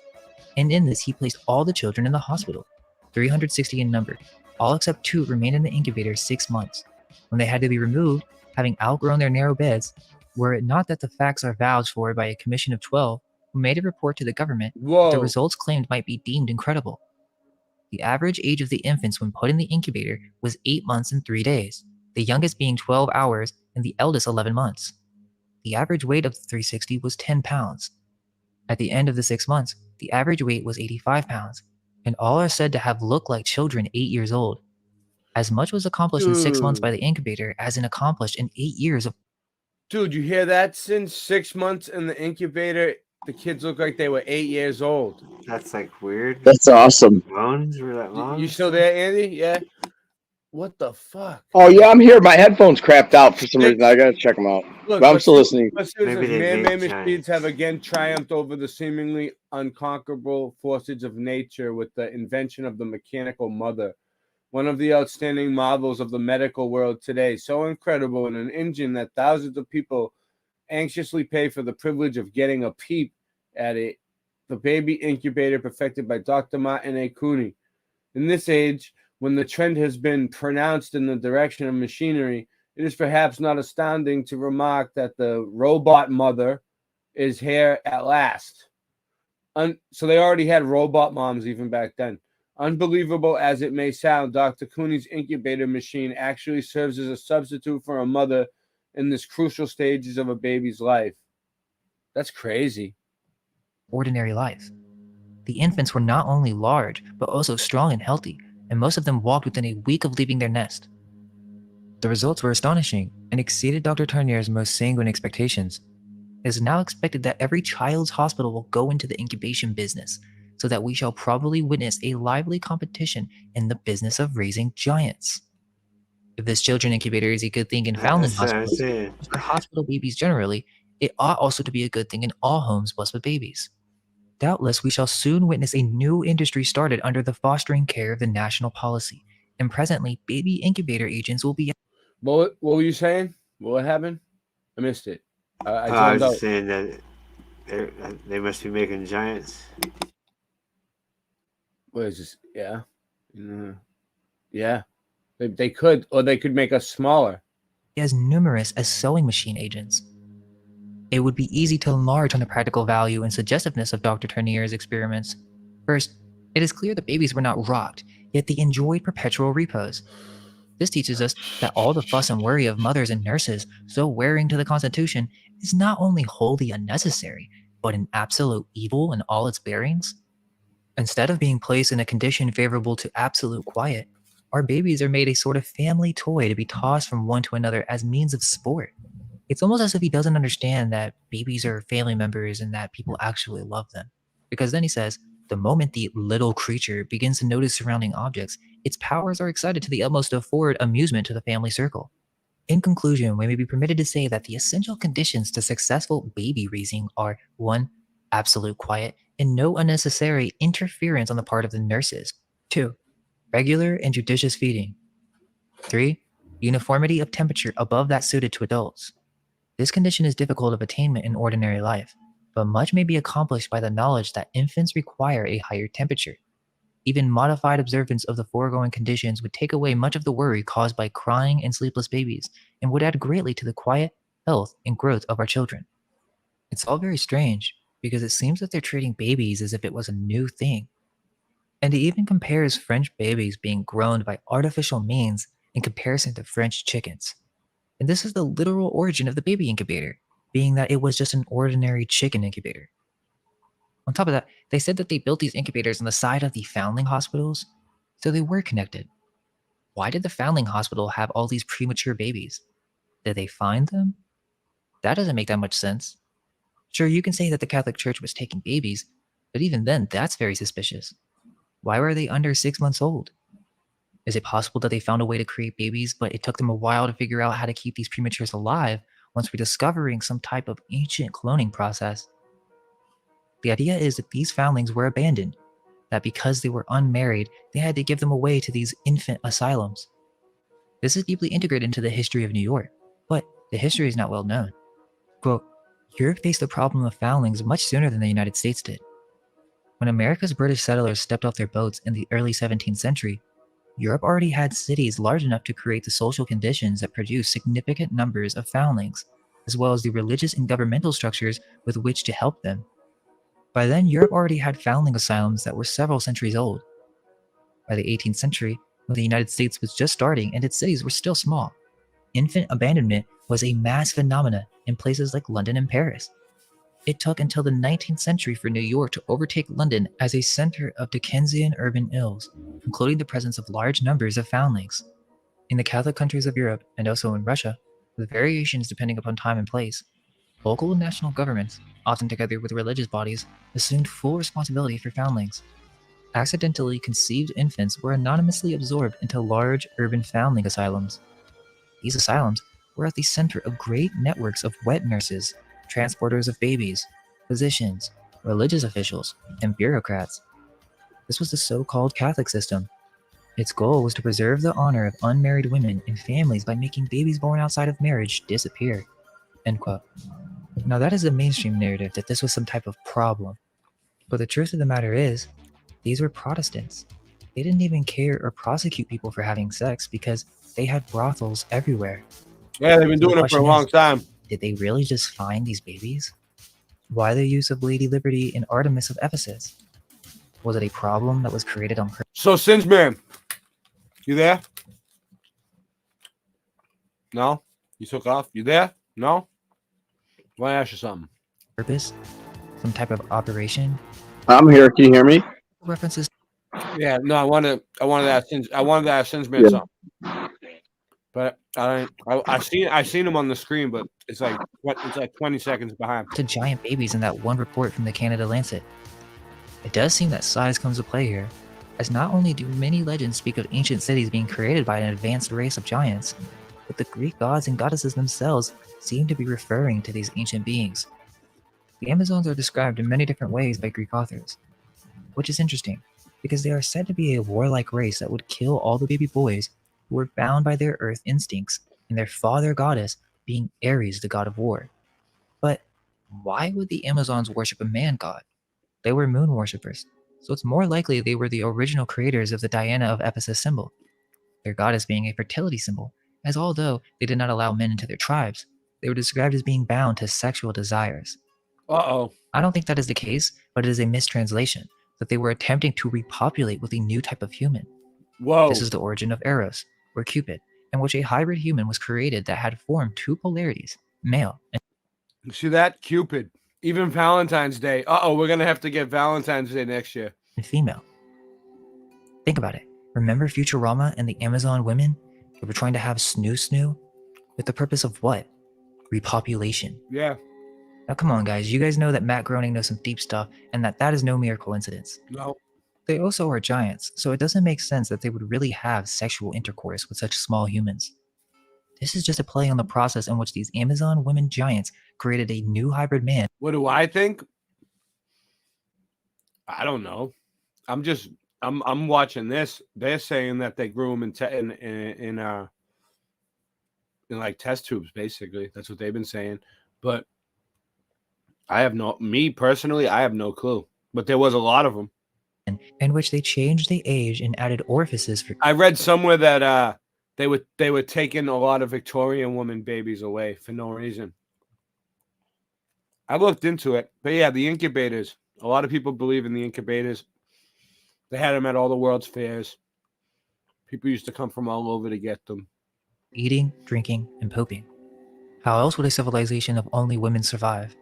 and in this he placed all the children in the hospital, 360 in number. All except 2 remained in the incubator 6 months, when they had to be removed, having outgrown their narrow beds, were it not that the facts are vouched for by a commission of 12 who made a report to the government. Whoa. The results claimed might be deemed incredible. The average age of the infants when put in the incubator was 8 months and 3 days, the youngest being 12 hours and the eldest 11 months. The average weight of the 360 was 10 pounds. At the end of the 6 months, the average weight was 85 pounds, and all are said to have looked like children 8 years old. As much was accomplished in 6 months by the incubator as in accomplished in 8 years of. Dude, you hear that? Since 6 months in the incubator, The kids look like they were 8 years old. That's like weird. That's awesome. Bones were that long? You still there, Andy? Yeah. What the fuck? Oh yeah, I'm here. My headphones crapped out for some reason. I gotta check them out. Look, But I'm still listening. Let's do Maybe this. they Man-made made machines giants. have again triumphed over the seemingly unconquerable forces of nature with the invention of the mechanical mother, one of the outstanding marvels of the medical world today. So incredible, and an engine that thousands of people anxiously pay for the privilege of getting a peep at it. The baby incubator perfected by Dr. Martin A. Cooney. In this age, when the trend has been pronounced in the direction of machinery, it is perhaps not astounding to remark that the robot mother is here at last. So they already had robot moms even back then. Unbelievable as it may sound, Dr. Cooney's incubator machine actually serves as a substitute for a mother in this crucial stages of a baby's life. That's crazy. Ordinary life. The infants were not only large, but also strong and healthy, and most of them walked within a week of leaving their nest. The results were astonishing and exceeded Dr. Tarnier's most sanguine expectations. It is now expected that every child's hospital will go into the incubation business, so that we shall probably witness a lively competition in the business of raising giants. If this children incubator is a good thing in foundling That's what I'm hospitals, saying. for hospital babies generally, it ought also to be a good thing in all homes blessed with babies. Doubtless, we shall soon witness a new industry started under the fostering care of the national policy, and presently, baby incubator agents will be. What were you saying? What happened? I missed it. I I zoned was out. just saying that they must be making giants. What is this? Yeah. Yeah. They could, or they could make us smaller. As numerous as sewing machine agents. It would be easy to enlarge on the practical value and suggestiveness of Dr. Tarnier's experiments. First, it is clear the babies were not rocked, yet they enjoyed perpetual repose. This teaches us that all the fuss and worry of mothers and nurses, so wearing to the Constitution, is not only wholly unnecessary, but an absolute evil in all its bearings. Instead of being placed in a condition favorable to absolute quiet, our babies are made a sort of family toy to be tossed from one to another as means of sport. It's almost as if he doesn't understand that babies are family members and that people actually love them. Because then he says, the moment the little creature begins to notice surrounding objects, its powers are excited to the utmost to afford amusement to the family circle. In conclusion, we may be permitted to say that the essential conditions to successful baby raising are 1. Absolute quiet and no unnecessary interference on the part of the nurses. 2. Regular and judicious feeding. 3. Uniformity of temperature above that suited to adults. This condition is difficult of attainment in ordinary life, but much may be accomplished by the knowledge that infants require a higher temperature. Even modified observance of the foregoing conditions would take away much of the worry caused by crying and sleepless babies, and would add greatly to the quiet, health, and growth of our children. It's all very strange, because it seems that they're treating babies as if it was a new thing. And he even compares French babies being grown by artificial means in comparison to French chickens. And this is the literal origin of the baby incubator, being that it was just an ordinary chicken incubator. On top of that, they said that they built these incubators on the side of the foundling hospitals, so they were connected. Why did the foundling hospital have all these premature babies? Did they find them? That doesn't make that much sense. Sure, you can say that the Catholic Church was taking babies, but even then, that's very suspicious. Why were they under 6 months old? Is it possible that they found a way to create babies, but it took them a while to figure out how to keep these prematures alive once rediscovering some type of ancient cloning process? The idea is that these foundlings were abandoned, that because they were unmarried, they had to give them away to these infant asylums. This is deeply integrated into the history of New York, but the history is not well known. Quote, Europe faced the problem of foundlings much sooner than the United States did. When America's British settlers stepped off their boats in the early 17th century, Europe already had cities large enough to create the social conditions that produced significant numbers of foundlings, as well as the religious and governmental structures with which to help them. By then, Europe already had foundling asylums that were several centuries old. By the 18th century, when the United States was just starting and its cities were still small, infant abandonment was a mass phenomenon in places like London and Paris. It took until the 19th century for New York to overtake London as a center of Dickensian urban ills, including the presence of large numbers of foundlings. In the Catholic countries of Europe, and also in Russia, with variations depending upon time and place, Local and national governments, often together with religious bodies, assumed full responsibility for foundlings. Accidentally conceived infants were anonymously absorbed into large urban foundling asylums. These asylums were at the center of great networks of wet nurses, transporters of babies, physicians, religious officials, and bureaucrats. This was the so-called Catholic system. Its goal was to preserve the honor of unmarried women and families by making babies born outside of marriage disappear. End quote. Now that is the mainstream narrative that this was some type of problem. But the truth of the matter is, these were Protestants. They didn't even care or prosecute people for having sex because they had brothels everywhere. Yeah, they've been doing it for a long time. Did they really just find these babies? Why the use of Lady Liberty and Artemis of Ephesus? Was it a problem that was created on purpose? So, Singeman, you there? No? You took off? You there? No? I want to ask you something. Purpose? Some type of operation? I'm here. Can you hear me? References? Yeah, no, I wanted to ask Singeman something. But I seen him on the screen, but it's like 20 seconds behind. To giant babies in that one report from the Canada Lancet. It does seem that size comes to play here, as not only do many legends speak of ancient cities being created by an advanced race of giants, but the Greek gods and goddesses themselves seem to be referring to these ancient beings. The Amazons are described in many different ways by Greek authors, which is interesting, because they are said to be a warlike race that would kill all the baby boys who were bound by their earth instincts, and their father goddess being Ares, the god of war. But why would the Amazons worship a man god? They were moon worshippers, so it's more likely they were the original creators of the Diana of Ephesus symbol, their goddess being a fertility symbol, as although they did not allow men into their tribes, they were described as being bound to sexual desires. Uh-oh. I don't think that is the case, but it is a mistranslation, that they were attempting to repopulate with a new type of human. Whoa. This is the origin of Eros, or Cupid, in which a hybrid human was created that had formed two polarities, male and You see that? Cupid. Even Valentine's Day. Uh-oh, we're going to have to get Valentine's Day next year. female. Think about it. Remember Futurama and the Amazon women? They were trying to have snoo with the purpose of what? Repopulation. Yeah. Now come on guys, you guys know that Matt Groening knows some deep stuff and that is no mere coincidence. No. They also are giants, so it doesn't make sense that they would really have sexual intercourse with such small humans. This is just a play on the process in which these Amazon women giants created a new hybrid man. What do I think? I don't know. I'm watching this. They're saying that they grew them in like test tubes, basically. That's what they've been saying. But me personally, I have no clue. But there was a lot of them. In which they changed the age and added orifices for. I read somewhere that they were taking a lot of Victorian woman babies away for no reason. I looked into it, but yeah, the incubators. A lot of people believe in the incubators. They had them at all the world's fairs. People used to come from all over to get them. Eating, drinking, and pooping. How else would a civilization of only women survive?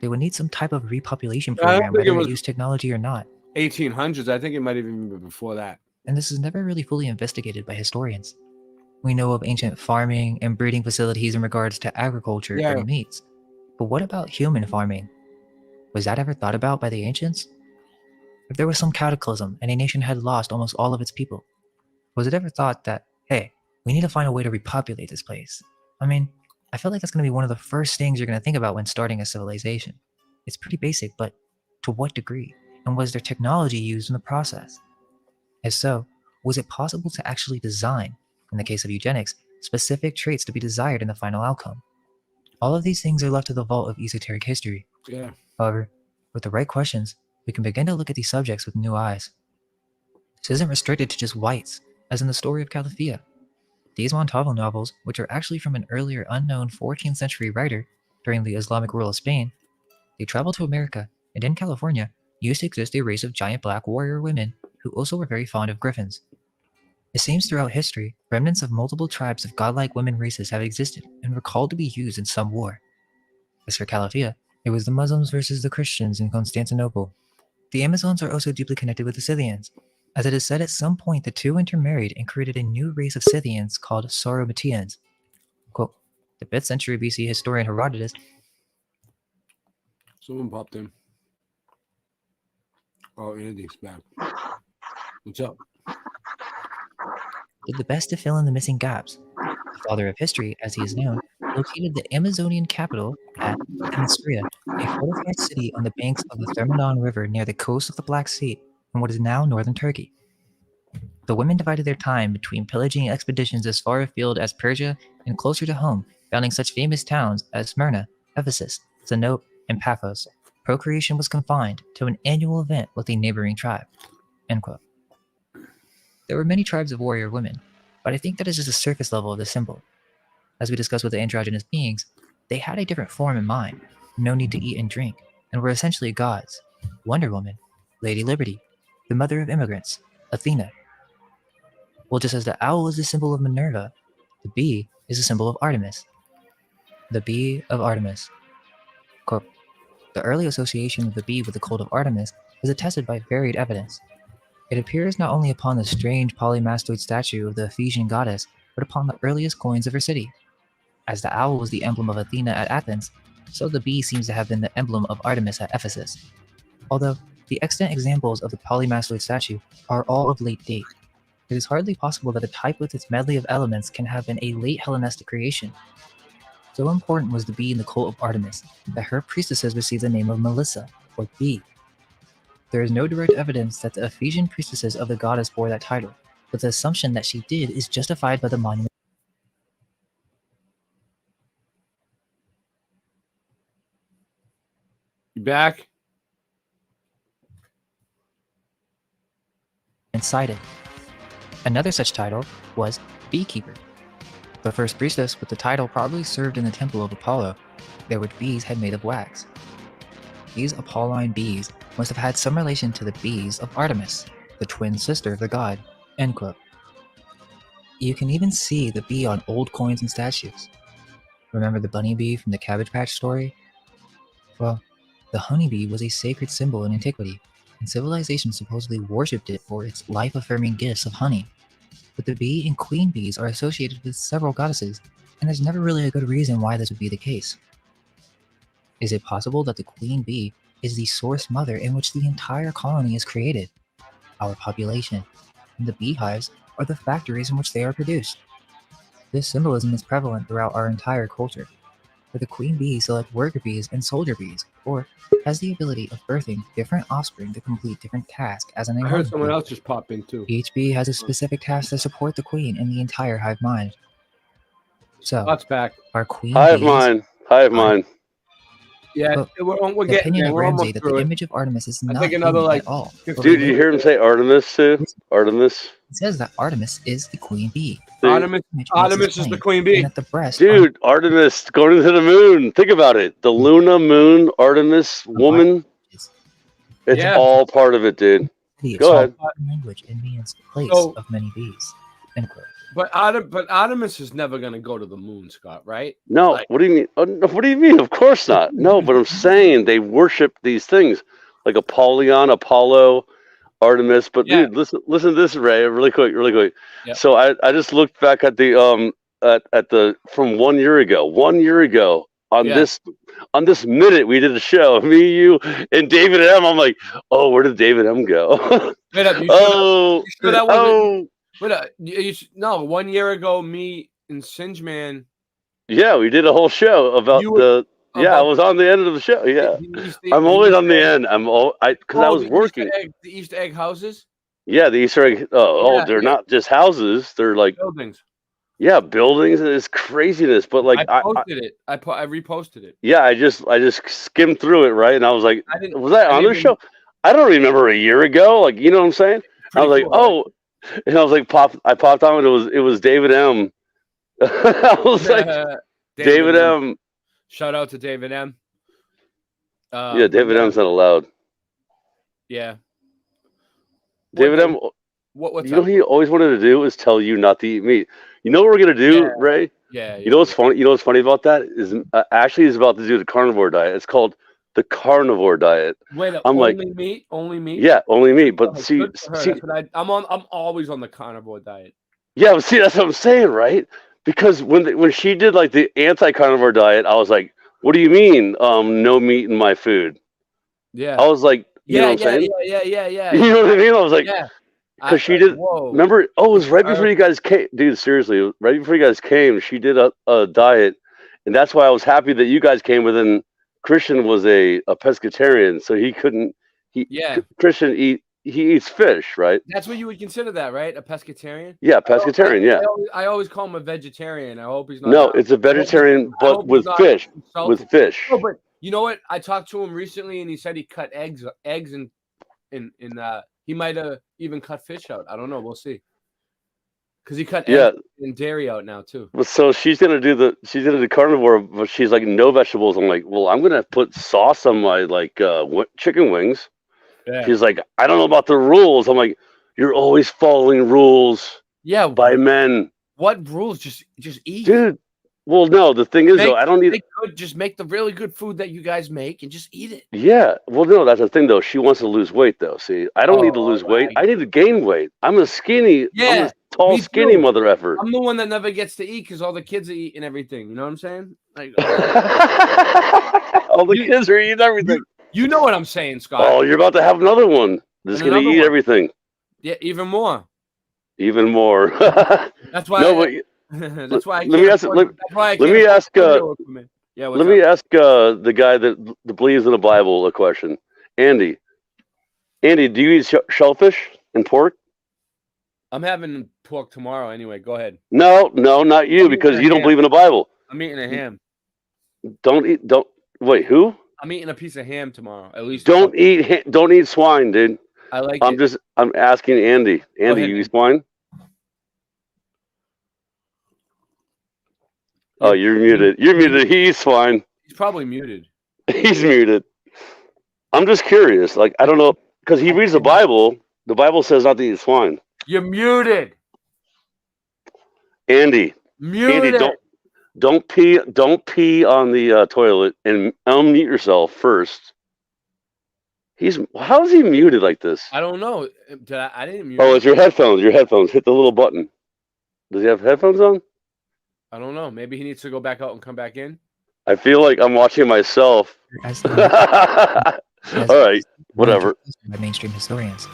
They would need some type of repopulation program, whether they use technology or not. 1800s. I think it might even be before that. And this is never really fully investigated by historians. We know of ancient farming and breeding facilities in regards to agriculture and meats. But what about human farming? Was that ever thought about by the ancients? If there was some cataclysm and a nation had lost almost all of its people, was it ever thought that, hey, we need to find a way to repopulate this place? I mean, I feel like that's going to be one of the first things you're going to think about when starting a civilization. It's pretty basic, but to what degree? And was there technology used in the process? If so, was it possible to actually design, in the case of eugenics, specific traits to be desired in the final outcome? All of these things are left to the vault of esoteric history. Yeah. However, with the right questions, we can begin to look at these subjects with new eyes. This isn't restricted to just whites, as in the story of Calafia. These Montalvo novels, which are actually from an earlier unknown 14th century writer during the Islamic rule of Spain, they traveled to America, and in California, used to exist a race of giant black warrior women who also were very fond of griffins. It seems throughout history, remnants of multiple tribes of godlike women races have existed and were called to be used in some war. As for Calafia, it was the Muslims versus the Christians in Constantinople. The Amazons are also deeply connected with the Scythians, as it is said at some point the two intermarried and created a new race of Scythians called Sauromateans. Quote, the 5th century BC historian Herodotus Someone popped in. Oh, Andy's back. What's up? Did the best to fill in the missing gaps. The father of history, as he is known, located the Amazonian capital at Themyscira, a fortified city on the banks of the Thermodon River near the coast of the Black Sea in what is now northern Turkey. The women divided their time between pillaging expeditions as far afield as Persia and closer to home, founding such famous towns as Smyrna, Ephesus, Sinope, and Paphos. Procreation was confined to an annual event with a neighboring tribe. End quote. There were many tribes of warrior women, but I think that is just the surface level of the symbol. As we discussed with the androgynous beings, they had a different form in mind, no need to eat and drink, and were essentially gods. Wonder Woman, Lady Liberty, the mother of immigrants, Athena. Well, just as the owl is the symbol of Minerva, the bee is a symbol of Artemis. The bee of Artemis. Quote, the early association of the bee with the cult of Artemis is attested by varied evidence. It appears not only upon the strange polymastoid statue of the Ephesian goddess, but upon the earliest coins of her city. As the owl was the emblem of Athena at Athens, so the bee seems to have been the emblem of Artemis at Ephesus. Although the extant examples of the polymastoid statue are all of late date, it is hardly possible that a type with its medley of elements can have been a late Hellenistic creation. So important was the bee in the cult of Artemis that her priestesses received the name of Melissa, or bee. There is no direct evidence that the Ephesian priestesses of the goddess bore that title, but the assumption that she did is justified by the monument. You back? Cited. Another such title was beekeeper. The first priestess with the title probably served in the temple of Apollo. There were bees head made of wax. These Apolline bees must have had some relation to the bees of Artemis, the twin sister of the god. End quote. You can even see the bee on old coins and statues. Remember the bunny bee from the Cabbage Patch story? Well, the honeybee was a sacred symbol in antiquity, and civilization supposedly worshipped it for its life-affirming gifts of honey. But the bee and queen bees are associated with several goddesses, and there's never really a good reason why this would be the case. Is it possible that the queen bee is the source mother in which the entire colony is created? Our population, and the beehives are the factories in which they are produced. This symbolism is prevalent throughout our entire culture, where the queen bees select worker bees and soldier bees, or has the ability of birthing different offspring to complete different tasks as an I heard someone else just pop in too. Each bee has a specific task to support the queen and the entire hive mind. So, That's back. our queen Hive bees... mind. Hive mind. Yeah, But we're the getting opinion there. of We're Ramsay almost that through the it. image of Artemis is I not think another human like at all. 15 Dude, did you hear him say Artemis too? Artemis? It says that Artemis is the queen bee. Artemis, Which makes Artemis its is the claim. queen bee. And at the breast, Dude, Artemis going to the moon. Think about it. The Luna, moon, Artemis, woman. It's Yeah. all part of it, dude. it's Go all ahead. language and means place So- of many bees. End quote. But Artemis is never going to go to the moon, Scott, right? No, Like- what do you mean? No, what do you mean? Of course not. No, but I'm saying they worship these things like Apollyon, Apollo, Artemis. But Yeah. dude, listen to this, Ray, really quick. Yep. So I just looked back at the at the from 1 year ago. 1 year ago on Yeah. this minute we did a show. Me, you, and David M. I'm like, oh, where did David M. go? Wait up, you oh, sure that wasn't? oh. Wait up, no, 1 year ago, me and Singe Man. Yeah, we did a whole show about You were- I was on the end of the show. Yeah, I'm always on the end. Because I was working. The Easter egg houses, Yeah, the Easter egg. Oh, Yeah, they're yeah. not just houses. They're like buildings. buildings. It's craziness. But like I posted it. I reposted it. yeah, I just skimmed through it, right? And I was like, I didn't- was that I on the didn't- show? I don't remember a year ago. Like, you know what I'm saying? I was like, Pretty cool, oh, and I was like, I popped on, and it was David M. I was like, David M. Shout out to David M. Yeah, David M's not allowed. Yeah. David M. What's You know up? what he always wanted to do is tell you not to eat meat. You know what we're gonna do, Yeah. Ray? Yeah. You know what's funny? You know what's funny about that is Ashley is about to do the carnivore diet. It's called the carnivore diet. Wait up. I'm only like, meat. Only meat. yeah, only meat. But Oh, see, good for her. That's what I'm on. I'm always on the carnivore diet. yeah, but see, that's what I'm saying, right? Because when she did like the anti-carnivore diet, I was like, what do you mean? No meat in my food. Yeah. I was like, you know what I'm saying? Yeah. You know what I mean? I was like, Yeah. because she did. Whoa. Remember? Oh, it was right before you guys came, dude. Seriously, right before you guys came, she did a diet, and that's why I was happy that you guys came. But then Christian was a pescatarian, so he couldn't. Yeah. Christian he eats fish, right? That's what you would consider that, right? A pescatarian? Yeah, pescatarian. Yeah. I always call him a vegetarian. I hope he's not. No, it's a vegetarian, I but hope with he's not fish. insulted. With fish. No, but you know what? I talked to him recently, and he said he cut eggs, and he might have even cut fish out. I don't know. We'll see. Because he cut eggs and dairy out now too. So she's gonna do carnivore, but she's like no vegetables. I'm like, well, I'm gonna put sauce on my chicken wings. Yeah. She's like, I don't know about the rules. I'm like, you're always following rules. Yeah. By men. What rules? Just eat, dude. Well, no. The thing is, though, I don't need. Just make the really good food that you guys make and just eat it. Yeah. Well, no, that's the thing, though. She wants to lose weight, though. See, I don't need to lose weight. I need to gain weight. I'm a skinny. Yeah. I'm a tall, skinny mother effer. I'm the one that never gets to eat because all the kids are eating everything. You know what I'm saying? Like, all the kids are eating everything. You know what I'm saying, Scott. Oh, you're about to have another one. That's going to eat everything. Yeah, even more. Even more. That's why. That's why. Let me ask. Let me ask. Yeah. Let me ask the guy that believes in the Bible a question. Andy. Andy, do you eat shellfish and pork? I'm having pork tomorrow anyway. Go ahead. No, not you, because you don't believe in the Bible. I'm eating a ham. Don't wait. Who? I'm eating a piece of ham tomorrow. At least. Don't eat swine, dude. I like. I'm asking Andy. Andy, you eat swine? Oh, you're muted. You're muted. He eats swine. He's probably muted. He's muted. I'm just curious. Like, I don't know, because he reads the Bible. The Bible says not to eat swine. You're muted. Andy. Muted. Andy, don't pee on the toilet and unmute yourself first. How is he muted like this? I don't know. I didn't mute. Oh, it's your headphones. Your headphones. Hit the little button. Does he have headphones on? I don't know. Maybe he needs to go back out and come back in. I feel like I'm watching myself. All right, whatever. By mainstream historians.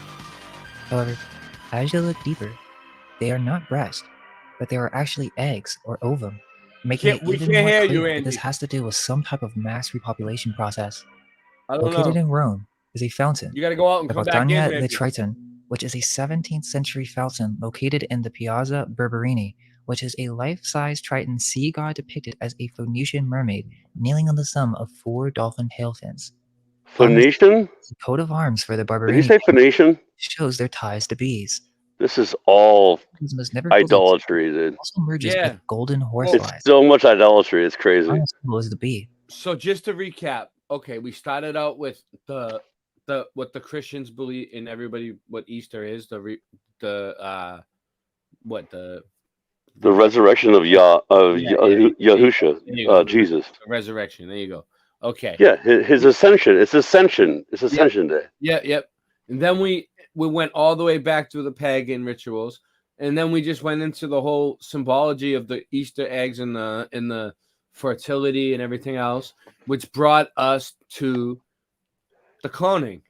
However, as you look deeper, they are not breast, but they are actually eggs or ovum, making it even more clear that this has to do with some type of mass repopulation process. Located in Rome is a fountain. You got to go out and come back in. The Triton, which is a 17th century fountain located in the Piazza Berberini, which is a life-size Triton sea god depicted as a Phoenician mermaid kneeling on the stem of 4 dolphin tail fins. Phoenician? The coat of arms for the Barberini. Did you say Phoenician? Shows their ties to bees. This is all idolatry, dude. Also merges with golden horseflies. It's so much idolatry. It's crazy. The symbol is the bee. So just to recap, okay, we started out with the what the Christians believe in, everybody what Easter is, the resurrection of Yahusha, Jesus. The resurrection. There you go. Okay. Yeah, his ascension. It's ascension. It's Ascension Day. Yeah, yep. And then we went all the way back to the pagan rituals, and then we just went into the whole symbology of the Easter eggs and the fertility and everything else, which brought us to the cloning.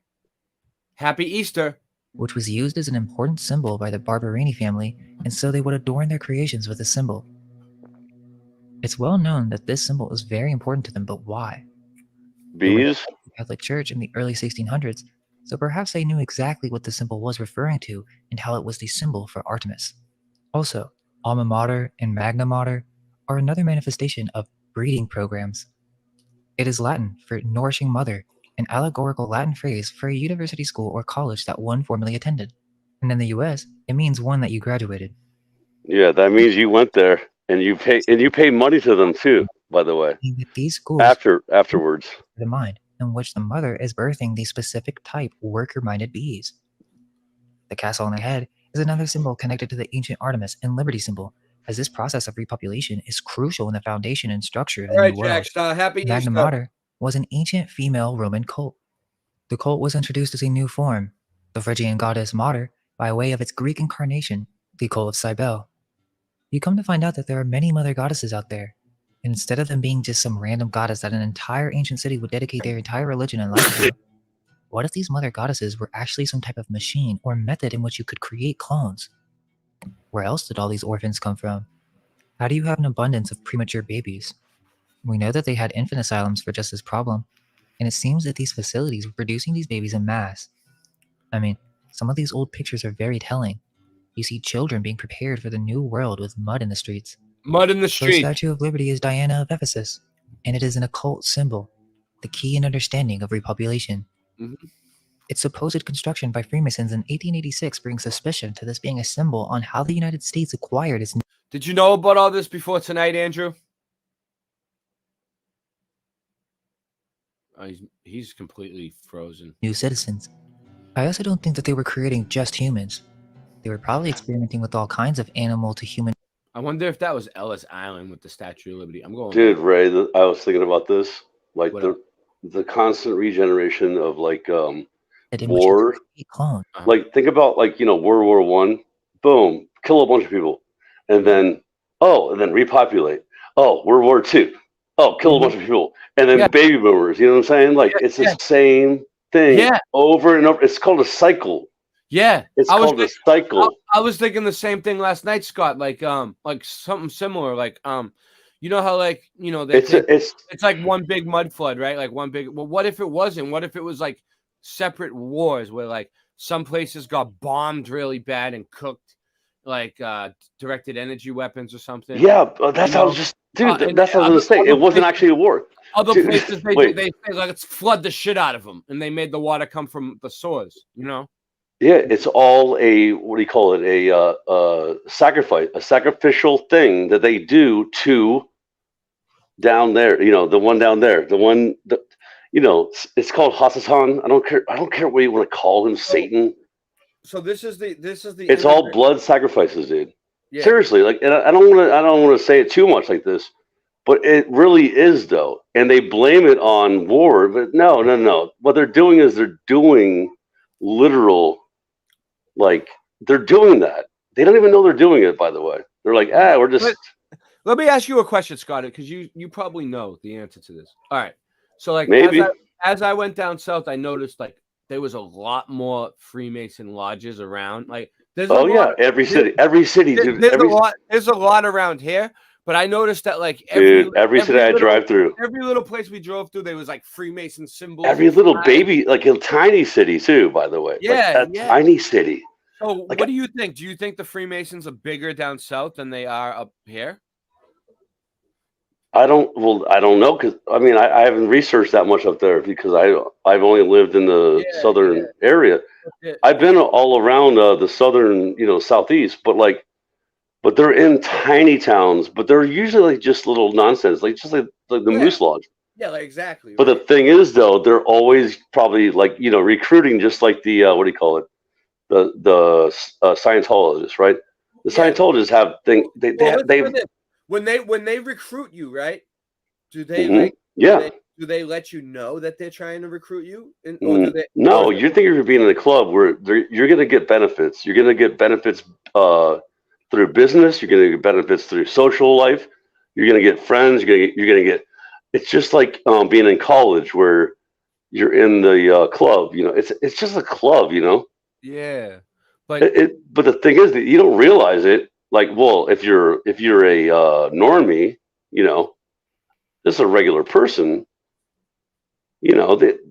Happy Easter. Which was used as an important symbol by the Barberini family, and so they would adorn their creations with the symbol. It's well known that this symbol is very important to them, but why? Bees? The Catholic Church in the early 1600s, so perhaps they knew exactly what the symbol was referring to and how it was the symbol for Artemis. Also, Alma Mater and Magna Mater are another manifestation of breeding programs. It is Latin for nourishing mother, an allegorical Latin phrase for a university school or college that one formerly attended. And in the US, it means one that you graduated. Yeah, that means you went there and you pay money to them too, by the way. These schools afterwards. The mind in which the mother is birthing the specific type worker-minded bees. The castle on the head is another symbol connected to the ancient Artemis and Liberty symbol, as this process of repopulation is crucial in the foundation and structure of the new world. Happy Magna Easter. Mater was an ancient female Roman cult. The cult was introduced as a new form, the Phrygian goddess Mater, by way of its Greek incarnation, the cult of Cybele. You come to find out that there are many mother goddesses out there. Instead of them being just some random goddess that an entire ancient city would dedicate their entire religion and life to, what if these mother goddesses were actually some type of machine or method in which you could create clones? Where else did all these orphans come from? How do you have an abundance of premature babies? We know that they had infant asylums for just this problem, and it seems that these facilities were producing these babies in mass. I mean, some of these old pictures are very telling. You see children being prepared for the new world with mud in the streets. Mud in the The street. Statue of Liberty is Diana of Ephesus, and it is an occult symbol, the key in understanding of repopulation. Mhm. Its supposed construction by Freemasons in 1886 brings suspicion to this being a symbol on how the United States acquired its Did you know about all this before tonight, Andrew? He's completely frozen. new citizens. I also don't think that they were creating just humans. They were probably experimenting with all kinds of animal to human. I wonder if that was Ellis Island with the Statue of Liberty. I'm going. Dude, Ray, I was thinking about this, like What the constant regeneration of like in which you war. could create clones. Like think about like World War One, boom, kill a bunch of people, and then repopulate. Oh, World War Two, oh, kill a bunch of people, and then Yeah. baby boomers. You know what I'm saying? Like it's the same thing Yeah. over and over. It's called a cycle. Yeah, It's I was called a cycle. I was thinking the same thing last night, Scott. Like something similar. Like you know how like it's like one big mud flood, right? Like one big. Well, what if it wasn't? What if it was like separate wars where like some places got bombed really bad and cooked, like directed energy weapons or something? Yeah, that's how I was just, dude. That's what I was gonna say. It wasn't actually a war. Other Dude, places wait. they say like let's flood the shit out of them, and they made the water come from the source. You know. Yeah, it's all a what do you call it? A sacrifice, a sacrificial thing that they do to down there. The one down there, it's called Hasatan. I don't care what you want to call him, Satan. So this is the It's all blood sacrifices, dude. Yeah. Seriously, like, and I don't want to say it too much like this, but it really is though, and they blame it on war, but no. What they're doing is they're doing literal. Like they're doing that. They don't even know they're doing it. By the way, they're like, we're just. Let me ask you a question, Scott, because you probably know the answer to this. All right, so like Maybe. as I went down south, I noticed like there was a lot more Freemason lodges around. Like there's every city, dude. There's a lot around here, but I noticed that like every city I drive through, every little place we drove through, there was like Freemason symbols. Every little baby, like a tiny city too. By the way, tiny city. So what do you think? Do you think the Freemasons are bigger down south than they are up here? I don't know because I haven't researched that much up there because I've only lived in the southern area. I've been all around the southern, southeast, but they're in tiny towns, but they're usually like just little nonsense, like just like the Moose Lodge. Yeah, like exactly. But the thing is, though, they're always probably like recruiting, just like the what do you call it, the Scientologists, right? The Scientologists have thing. When they recruit you, right? Do they do they let you know that they're trying to recruit you? No, you're thinking you're being in a club where you're going to get benefits. You're going to get benefits through business. You're going to get benefits through social life. You're going to get friends. You're going to get. It's just like being in college where you're in the club. It's just a club. Yeah, but the thing is that you don't realize it. Like, well, if you're a normie, just a regular person,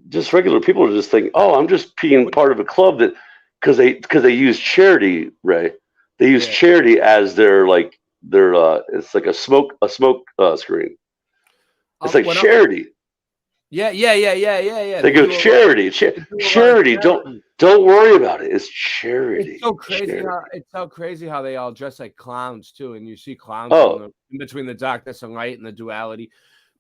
just regular people just think, oh, I'm just being part of a club that because they use charity, Ray. They use charity as their it's like a smoke screen. It's like charity. Yeah. They go charity. Charity. Don't worry about it. It's charity. It's so crazy. It's so crazy how they all dress like clowns too, and you see clowns in between the darkness and light and the duality.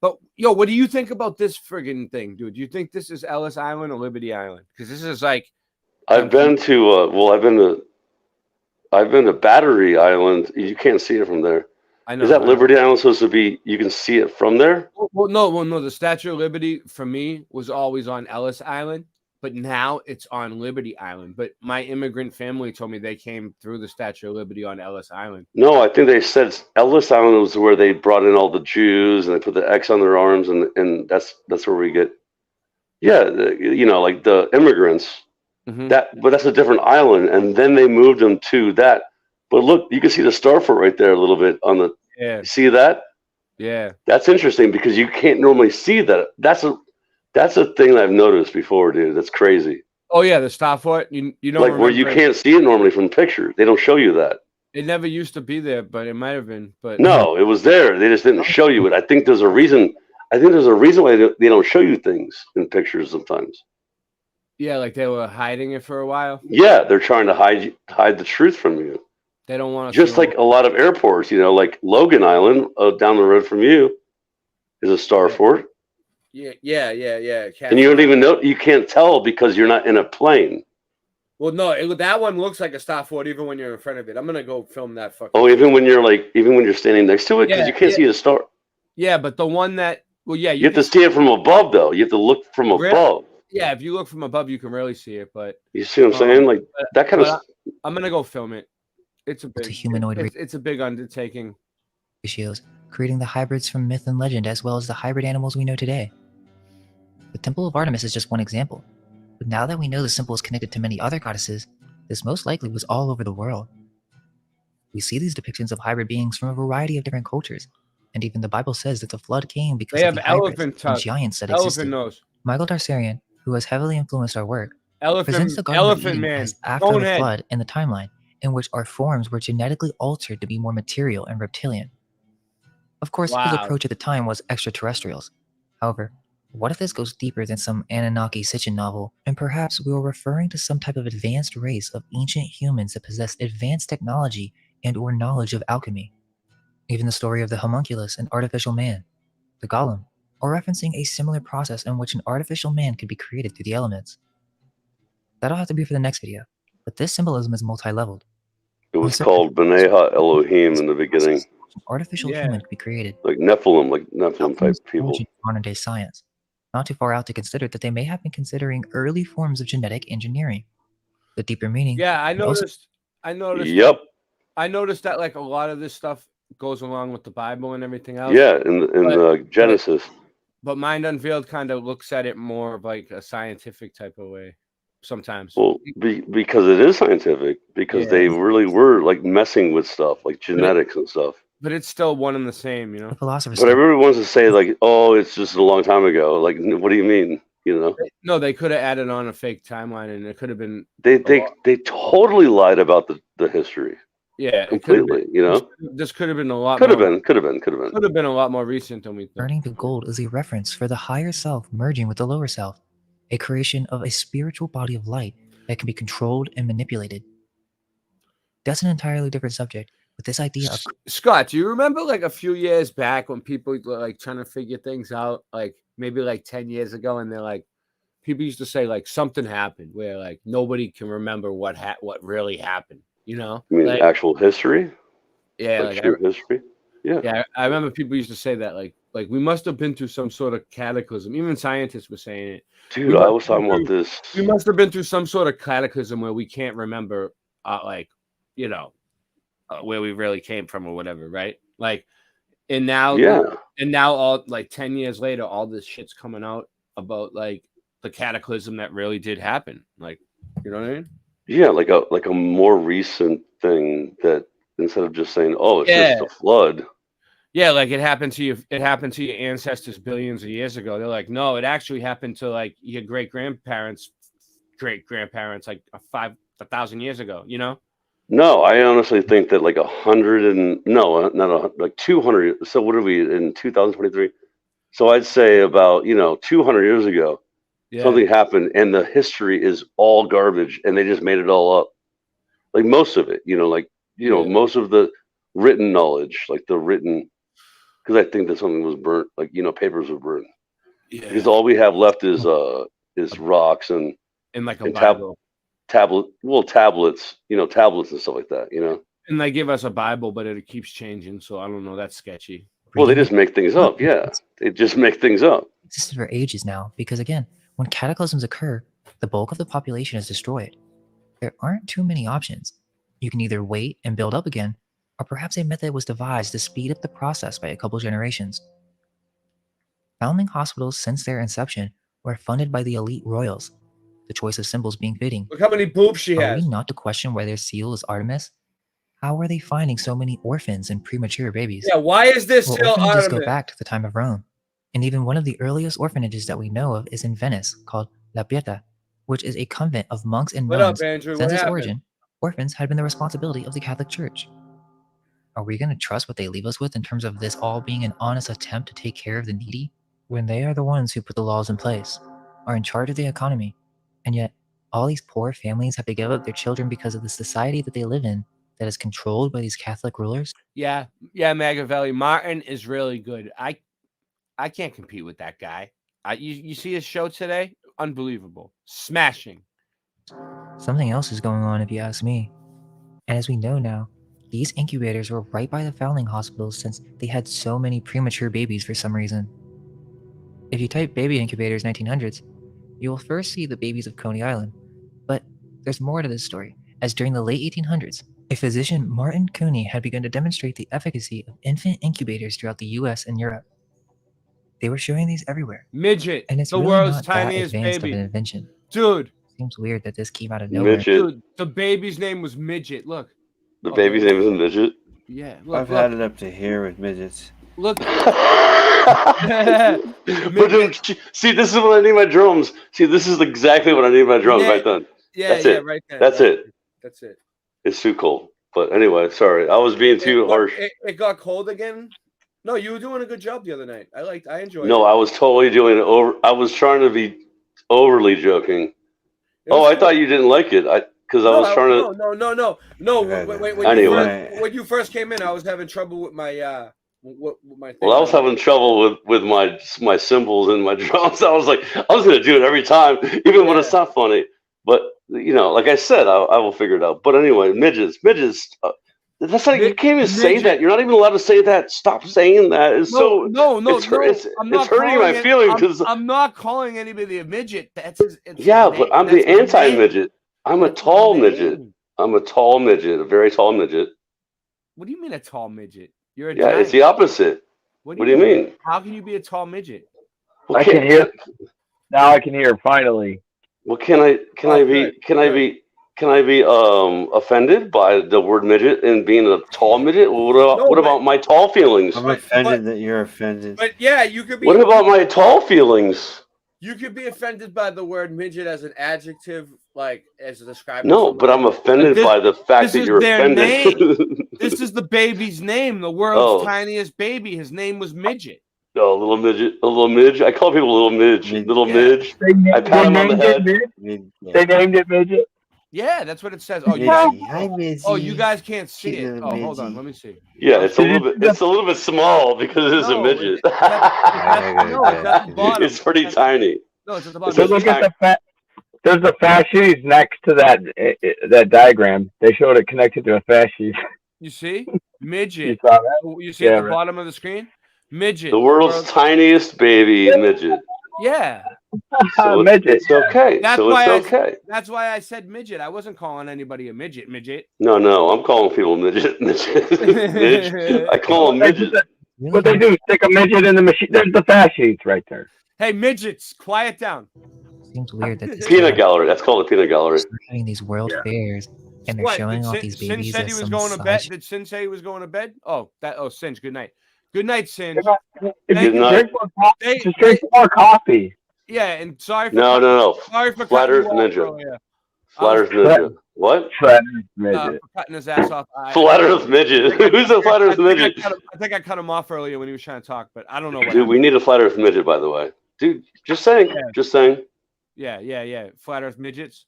But what do you think about this friggin' thing, dude? Do you think this is Ellis Island or Liberty Island? Because this is like I've been to Battery Island. You can't see it from there. I know. Is that Liberty Island supposed to be? You can see it from there. Well, no. The Statue of Liberty for me was always on Ellis Island. but now it's on Liberty Island. But my immigrant family told me they came through the Statue of Liberty on Ellis Island. No, I think they said Ellis Island was where they brought in all the Jews and they put the X on their arms, and that's where we get, like the immigrants. Mm-hmm. But that's a different island, and then they moved them to that. But look, you can see the star fort right there a little bit on the. Yeah. See that? Yeah. That's interesting because you can't normally see that. That's a thing I've noticed before, dude. That's crazy. Oh yeah, the star fort. You don't like where you can't see it normally from pictures. They don't show you that. It never used to be there, but it might have been. But no, it was there. They just didn't show you it. I think there's a reason. Why they don't show you things in pictures sometimes. Yeah, like they were hiding it for a while. Yeah, they're trying to hide the truth from you. They don't want to. Just like a lot of airports, like Logan Island down the road from you is a star fort. Yeah. And you don't even know. You can't tell because you're not in a plane. Well, no, that one looks like a star fort even when you're in front of it. I'm gonna go film that fucking. Oh, even when you're standing next to it because you can't see the star. Yeah, but the one that you have to see it from above though. You have to look from above. Yeah, if you look from above, you can really see it. But you see what I'm saying? Like that kind of. I'm gonna go film it. It's a humanoid. It's a big undertaking. Ratios, creating the hybrids from myth and legend as well as the hybrid animals we know today. The Temple of Artemis is just one example. But now that we know the symbol is connected to many other goddesses, this most likely was all over the world. We see these depictions of hybrid beings from a variety of different cultures, and even the Bible says that the flood came because they of have the hybrids elephant and giants that elephant existed. nose. Michael Darsarian, who has heavily influenced our work, presents Elephant, the Garden of elephant Eden man. as after the Bonehead. flood in the timeline, in which our forms were genetically altered to be more material and reptilian. Of course, his Wow. approach at the time was extraterrestrials. However, what if this goes deeper than some Anunnaki Sitchin novel, and perhaps we were referring to some type of advanced race of ancient humans that possessed advanced technology and or knowledge of alchemy? Even the story of the homunculus and artificial man, the golem, or referencing a similar process in which an artificial man could be created through the elements. That'll have to be for the next video, but this symbolism is multi-leveled. It was called B'nai Ha-Elohim in the beginning. An artificial human could be created. Like Nephilim type people. Modern day science. Not too far out to consider that they may have been considering early forms of genetic engineering. The deeper meaning. Yeah, I could also- noticed. Yep. I noticed that like a lot of this stuff goes along with the Bible and everything else. Yeah, in the Genesis. But Mind Unveiled kind of looks at it more of like a scientific type of way sometimes. Well, because it is scientific, because they really were like messing with stuff like genetics and stuff. But it's still one and the same, you know. Philosophers. But everyone wants to say like, "Oh, it's just a long time ago." Like, what do you mean? No, they could have added on a fake timeline, and it could have been. They totally lied about the history. Yeah, completely. This could have been a lot. Could have more- been. Could have been. Could have been a lot more recent than we thought. Burning the gold is a reference for the higher self merging with the lower self, a creation of a spiritual body of light that can be controlled and manipulated. That's an entirely different subject, but this idea of Scott, do you remember like a few years back when people were like trying to figure things out, like maybe like 10 years ago, and they're like, people used to say like something happened where like nobody can remember what really happened, you know? I mean, like, actual history. yeah, Like like, true history. Yeah. yeah, I remember people used to say that like we must have been through some sort of cataclysm. Even scientists were saying it. Dude, I was talking about this. We must have been through some sort of cataclysm where we can't remember, like, you know, where we really came from or whatever, right? Like, and now, all like 10 years later, all this shit's coming out about like the cataclysm that really did happen. Like, you know what I mean? Yeah, like a more recent thing that instead of just saying, "Oh, it's just a flood." Yeah, like it happened to you. It happened to your ancestors billions of years ago. They're like, no, it actually happened to like your great grandparents, like 1,000 years ago. You know? No, I honestly think that like 200. So what are we in 2023? So I'd say about 200 years ago, something happened, and the history is all garbage, and they just made it all up. Like most of it, most of the written knowledge, like the written. Because I think that something was burnt, like papers were burnt. Yeah. Because all we have left is rocks and like a Bible. tablets, tablets and stuff like that. And they give us a Bible, but it keeps changing. So I don't know. That's sketchy. Well, they just make things up. Yeah, they just make things up. Existed for ages now, because again, when cataclysms occur, The bulk of the population is destroyed. There aren't too many options. You can either wait and build up again, or perhaps a method was devised to speed up the process by a couple generations. Foundling hospitals since their inception were funded by the elite royals, the choice of symbols being fitting. Look how many boobs she Are has. we not to question why their seal is Artemis? How are they finding so many orphans and premature babies? Yeah, why is this Well, still orphanages go Artemis? back to the time of Rome, and even one of the earliest orphanages that we know of is in Venice, called La Pieta, which is a convent of monks and What up, nuns. Andrew? Since What its happened? origin, orphans had been the responsibility of the Catholic Church. Are we going to trust what they leave us with in terms of this all being an honest attempt to take care of the needy, when they are the ones who put the laws in place, are in charge of the economy, and yet all these poor families have to give up their children because of the society that they live in that is controlled by these Catholic rulers? Yeah, Machiavelli. Martin is really good. I can't compete with that guy. You see his show today? Unbelievable. Smashing. Something else is going on if you ask me. And as we know now, these incubators were right by the foundling hospitals since they had so many premature babies for some reason. If you type baby incubators 1900s, you will first see the babies of Coney Island. But there's more to this story, as during the late 1800s, a physician, Martin Cooney, had begun to demonstrate the efficacy of infant incubators throughout the US and Europe. They were showing these everywhere. Midget, And it's the really world's not that tiniest advanced baby. of an invention. Dude. Seems weird that this came out of nowhere. Dude, the baby's name was Midget. Look. The baby's name is a midget. Yeah, look. I've had it up to here with midgets. Look. But dude, see, this is what I need my drums. See, this is exactly what I need my drums right then. That's it. Right there. That's it. That's it. It's too cold. But anyway, sorry. I was being too harsh. It got cold again? No, you were doing a good job the other night. I enjoyed it. No, I was totally doing it over. I was trying to be overly joking. Oh, I thought you didn't like it. Because I was trying to. No. Anyway. When you first came in, I was having trouble with my with my thing. Well, I was having trouble with my cymbals and my drums. I was like, I was gonna do it every time, even when it's not funny. But you know, like I said, I will figure it out. But anyway, midgets. That's not. You can't even say that. You're not even allowed to say that. Stop saying that. It's It's hurting my feelings because I'm not calling anybody a midget. That's but I'm the anti-midget. I'm a tall midget. I'm a tall midget, a very tall midget. What do you mean a tall midget? You're a Yeah, giant. it's the opposite. What do you mean? How can you be a tall midget? I can hear. Now I can hear. Finally. Well, can I be offended by the word midget and being a tall midget? What about my tall feelings? I'm offended that you're offended. But yeah, you could be. What about my tall feelings? You could be offended by the word midget as an adjective, like as described. No, but I'm offended by the fact that you're offended. Name. This is the baby's name, the world's tiniest baby. His name was Midget. Oh, little midget, a little midge. I call people little midge, little midge. I pat him on the head. They named it midget. Yeah, that's what it says. Oh, you guys can't see it. Oh, hold on, let me see. Yeah, it's a little bit small because it's a midget. It's pretty tiny. No, it's at the bottom. So look at there's a fasces next to that diagram. They showed it connected to a fasces. You see? Midget. You saw that? You see at the bottom of the screen? Midget. The world's tiniest baby midget. Yeah. So midget. It's okay. That's why I said midget. I wasn't calling anybody a midget. No, I'm calling people midget. Midge. I call them midget. What they do? Stick a midget in the machine. There's the fact sheets right there. Hey, midgets, quiet down. Seems weird that this peanut gallery. That's called a peanut gallery. They're having these world fairs and they're showing off these babies. Sin said he was going to bed. Did Sin say he was going to bed? Sin. Good night. Good night, Sin. Good night. Just drink more coffee. Yeah, and sorry for no. Sorry for Flat Earth Ninja. Flat Earth Ninja. What? Flat Earth Midget. Cutting his ass off. Flat Earth Midget. Who's a Flat Earth Midget? I think I cut him off earlier when he was trying to talk, but I don't know what. Dude, we need a Flat Earth Midget, by the way. Dude, just saying. Yeah. Just saying. Yeah. Flat Earth midgets.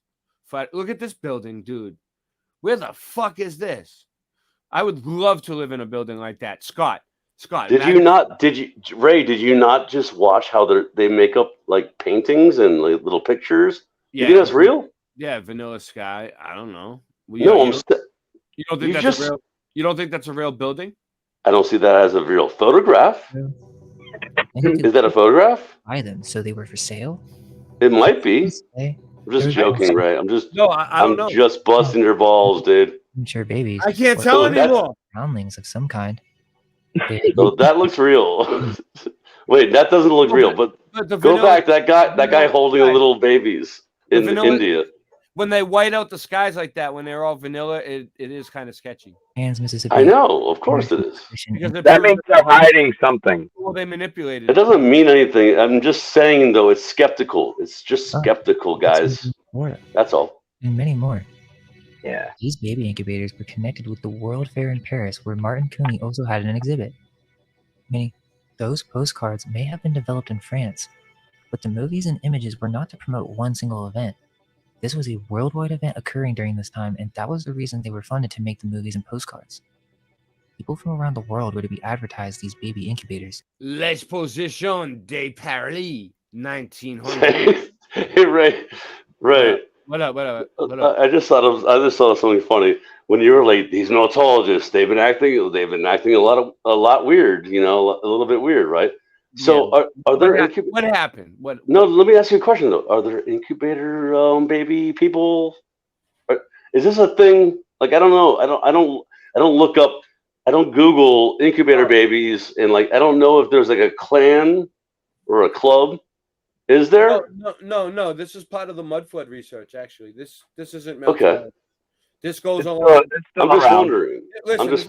Look at this building, dude. Where the fuck is this? I would love to live in a building like that. Scott. Did you not just watch how they make up like paintings and like little pictures? Yeah. You think that's real? Yeah, Vanilla Sky. I don't know. You don't think that's a real building? I don't see that as a real photograph. Is that a photograph? Buy them, so they were for sale. It might be. I'm just joking, Ray. I'm just No, I don't know. I'm just busting your balls, dude. Premature babies. I can't or tell anymore. Groundlings of some kind. So that looks real. Wait, that doesn't look real. But the go vanilla- back. That guy holding the little babies in vanilla- India. When they white out the skies like that, when they're all vanilla, it is kind of sketchy. Hands, Mississippi. I know, of course it is. Because That means they're hiding something. Well, they manipulated It doesn't mean anything. I'm just saying, though, it's skeptical. It's just skeptical, guys. That's all. And many more. Yeah. These baby incubators were connected with the World Fair in Paris, where Martin Cooney also had an exhibit. Meaning, those postcards may have been developed in France, but the movies and images were not to promote one single event. This was a worldwide event occurring during this time, and that was the reason they were funded to make the movies and postcards. People from around the world were to be advertised these baby incubators. L'Exposition de Paris, 1900. Right. What up? I just thought of something funny when you were like, these neurologists, they've been acting a lot weird, a little bit weird, right? So are there what happened? No, let me ask you a question though. Are there incubator baby people? Is this a thing? Like I don't know. I don't look up. I don't Google incubator babies, and like I don't know if there's like a clan or a club. Is there? No. This is part of the mud flood research. Actually, this isn't. Okay. This goes on. I'm just wondering. Listen, this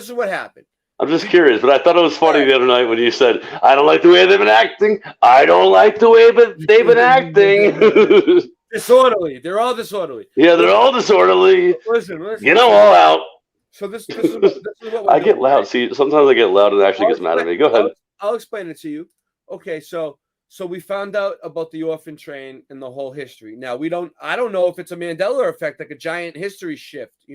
is what happened. I'm just curious, but I thought it was funny the other night when you said, "I don't like the way they've been acting. I don't like the way they've been acting." Disorderly. They're all disorderly. Yeah, they're all disorderly. Listen. Get them all out. So this is what we're I get doing. loud. See, sometimes I get loud and it actually gets mad at me. Go ahead. I'll explain it to you. Okay, so we found out about the orphan train and the whole history. Now I don't know if it's a Mandela effect, like a giant history shift,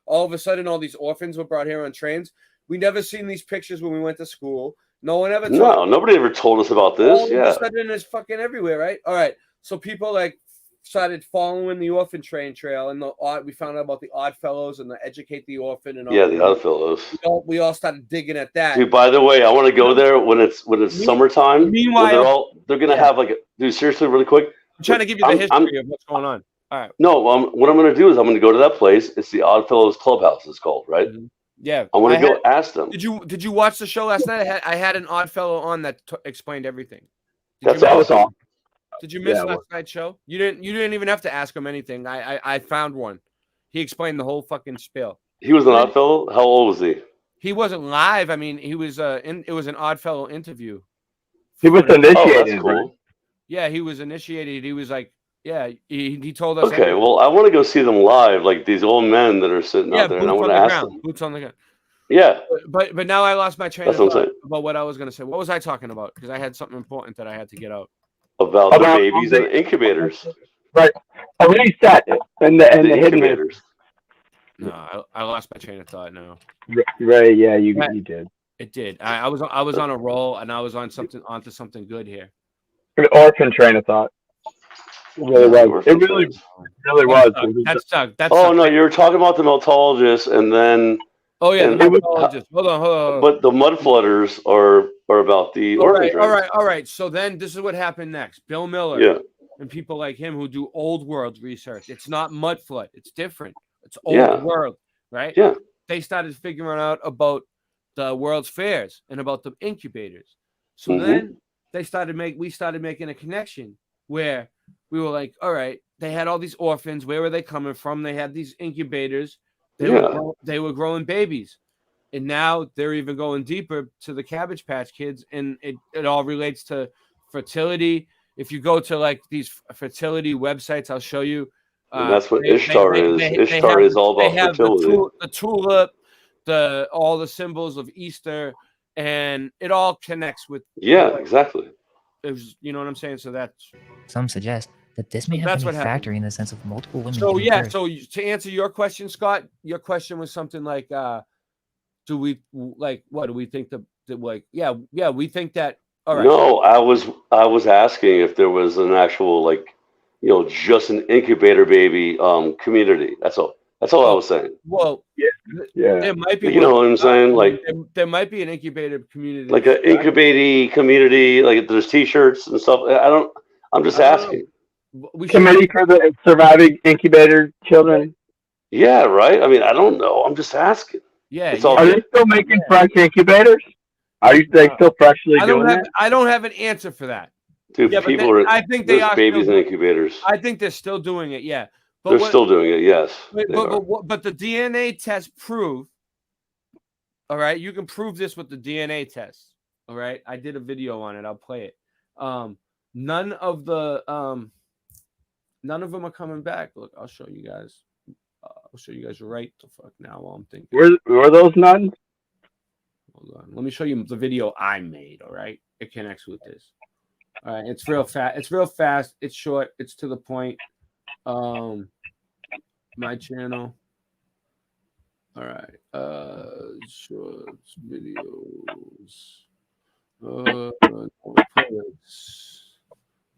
All of a sudden all these orphans were brought here on trains. We never seen these pictures when we went to school. No one ever told nobody ever told us about this. All yeah. of a sudden it's fucking everywhere, right? All right. So people like started following the orphan train trail, and we found out about the Odd Fellows and the Educate the Orphan and all. Yeah, the Odd Fellows. We all started digging at that. Dude, by the way, I want to go there when it's summertime. Meanwhile, they're gonna have like dude, seriously, really quick. I'm trying to give you the history of what's going on. All right. No, what I'm gonna do is I'm gonna go to that place. It's the Odd Fellows Clubhouse. It's called, right? Mm-hmm. Yeah. I want to go ask them. Did you watch the show last night? I had an Odd Fellow on that explained everything. That's awesome. Did you miss last night's show? You didn't even have to ask him anything. I found one. He explained the whole fucking spiel. He was an Odd Fellow? How old was he? He wasn't live. I mean, he was it was an Odd Fellow interview. He was initiated. Oh, that's cool. Right? Yeah, he was initiated. He was like, yeah, he told us. Okay, everything. well, I want to go see them live, like these old men that are sitting out there, and I want to ask them. Boots on the ground. Yeah. But now I lost my train of That's what I'm thought saying. about what I was going to say. What was I talking about? Because I had something important that I had to get out. About the babies and incubators. Right. A reset and the hidden incubators. No, I lost my train of thought now. Right, yeah, you did. It did. I was on a roll, and I was onto something good here. An orphan train of thought. It really was. It really was. That's Doug. No, you were talking about the meltologists, and then. Oh yeah, and the meltologist. Hold on. But the mud flooders are about the orphan trains. All right. So then this is what happened next. Bill Miller and people like him who do old world research. It's not mud flood. It's different. It's old world, right? Yeah. They started figuring out about the World's Fairs and about the incubators. So then we started making a connection where we were like, all right, they had all these orphans. Where were they coming from? They had these incubators. They were growing babies. And now they're even going deeper to the Cabbage Patch Kids. And it all relates to fertility. If you go to like these fertility websites, I'll show you. And that's what Ishtar is. Ishtar is all about fertility. The tulip, all the symbols of Easter, and it all connects with. Yeah, exactly. You know what I'm saying? So that's. Some suggest that this may have been a factor in the sense of multiple women. So giving birth. so to answer your question, Scott, your question was something like, do we like what do we think we think that. All right. No, I was asking if there was an actual just an incubator baby community. That's all I was saying. Well, yeah. There might be. You know what I'm saying? Like there might be an incubator community. Like an incubating community. Like there's T-shirts and stuff. I'm just asking. we committee for the surviving incubator children. Yeah, right. I mean, I don't know. I'm just asking. Yeah, It's all Are good. they still making fresh incubators? Are they still freshly doing it? I don't have an answer for that. Dude, Yeah, but people are. I think they there's are babies still in doing- incubators. I think they're still doing it. Yeah, They're still doing it. Yes. they are. but the DNA test prove. All right, you can prove this with the DNA test. All right, I did a video on it. I'll play it. None of them are coming back. Look, I'll show you guys. I'll show you guys right the fuck now while I'm thinking. Were those nuns? Hold on. Let me show you the video I made. All right, it connects with this. All right, it's real fast. It's real fast. It's short. It's to the point. My channel. All right. Shorts, videos.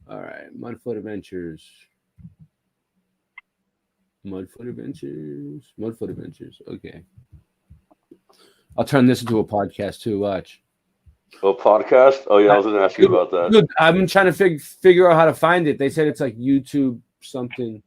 All right. Mudfoot Adventures. Mudfoot Adventures. Okay. I'll turn this into a podcast too. Watch. A podcast? Oh yeah, I was gonna ask you about that. Dude, I've been trying to figure out how to find it. They said it's like YouTube something,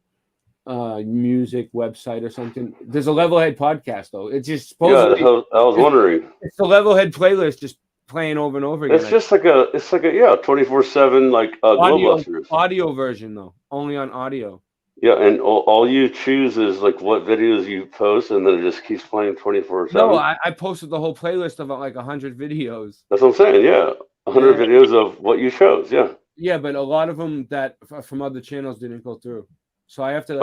music website or something. There's a Levelhead podcast though. It's just supposedly. Yeah, I was wondering. It's the Levelhead playlist just playing over and over again. It's just like a 24/7 like Glowbusters. audio version though, only on audio. Yeah, and all you choose is like what videos you post, and then it just keeps playing 24/7. No, I posted the whole playlist of like 100 videos. That's what I'm saying. Yeah, 100 videos of what you chose. Yeah. Yeah, but a lot of them that from other channels didn't go through. So I have to.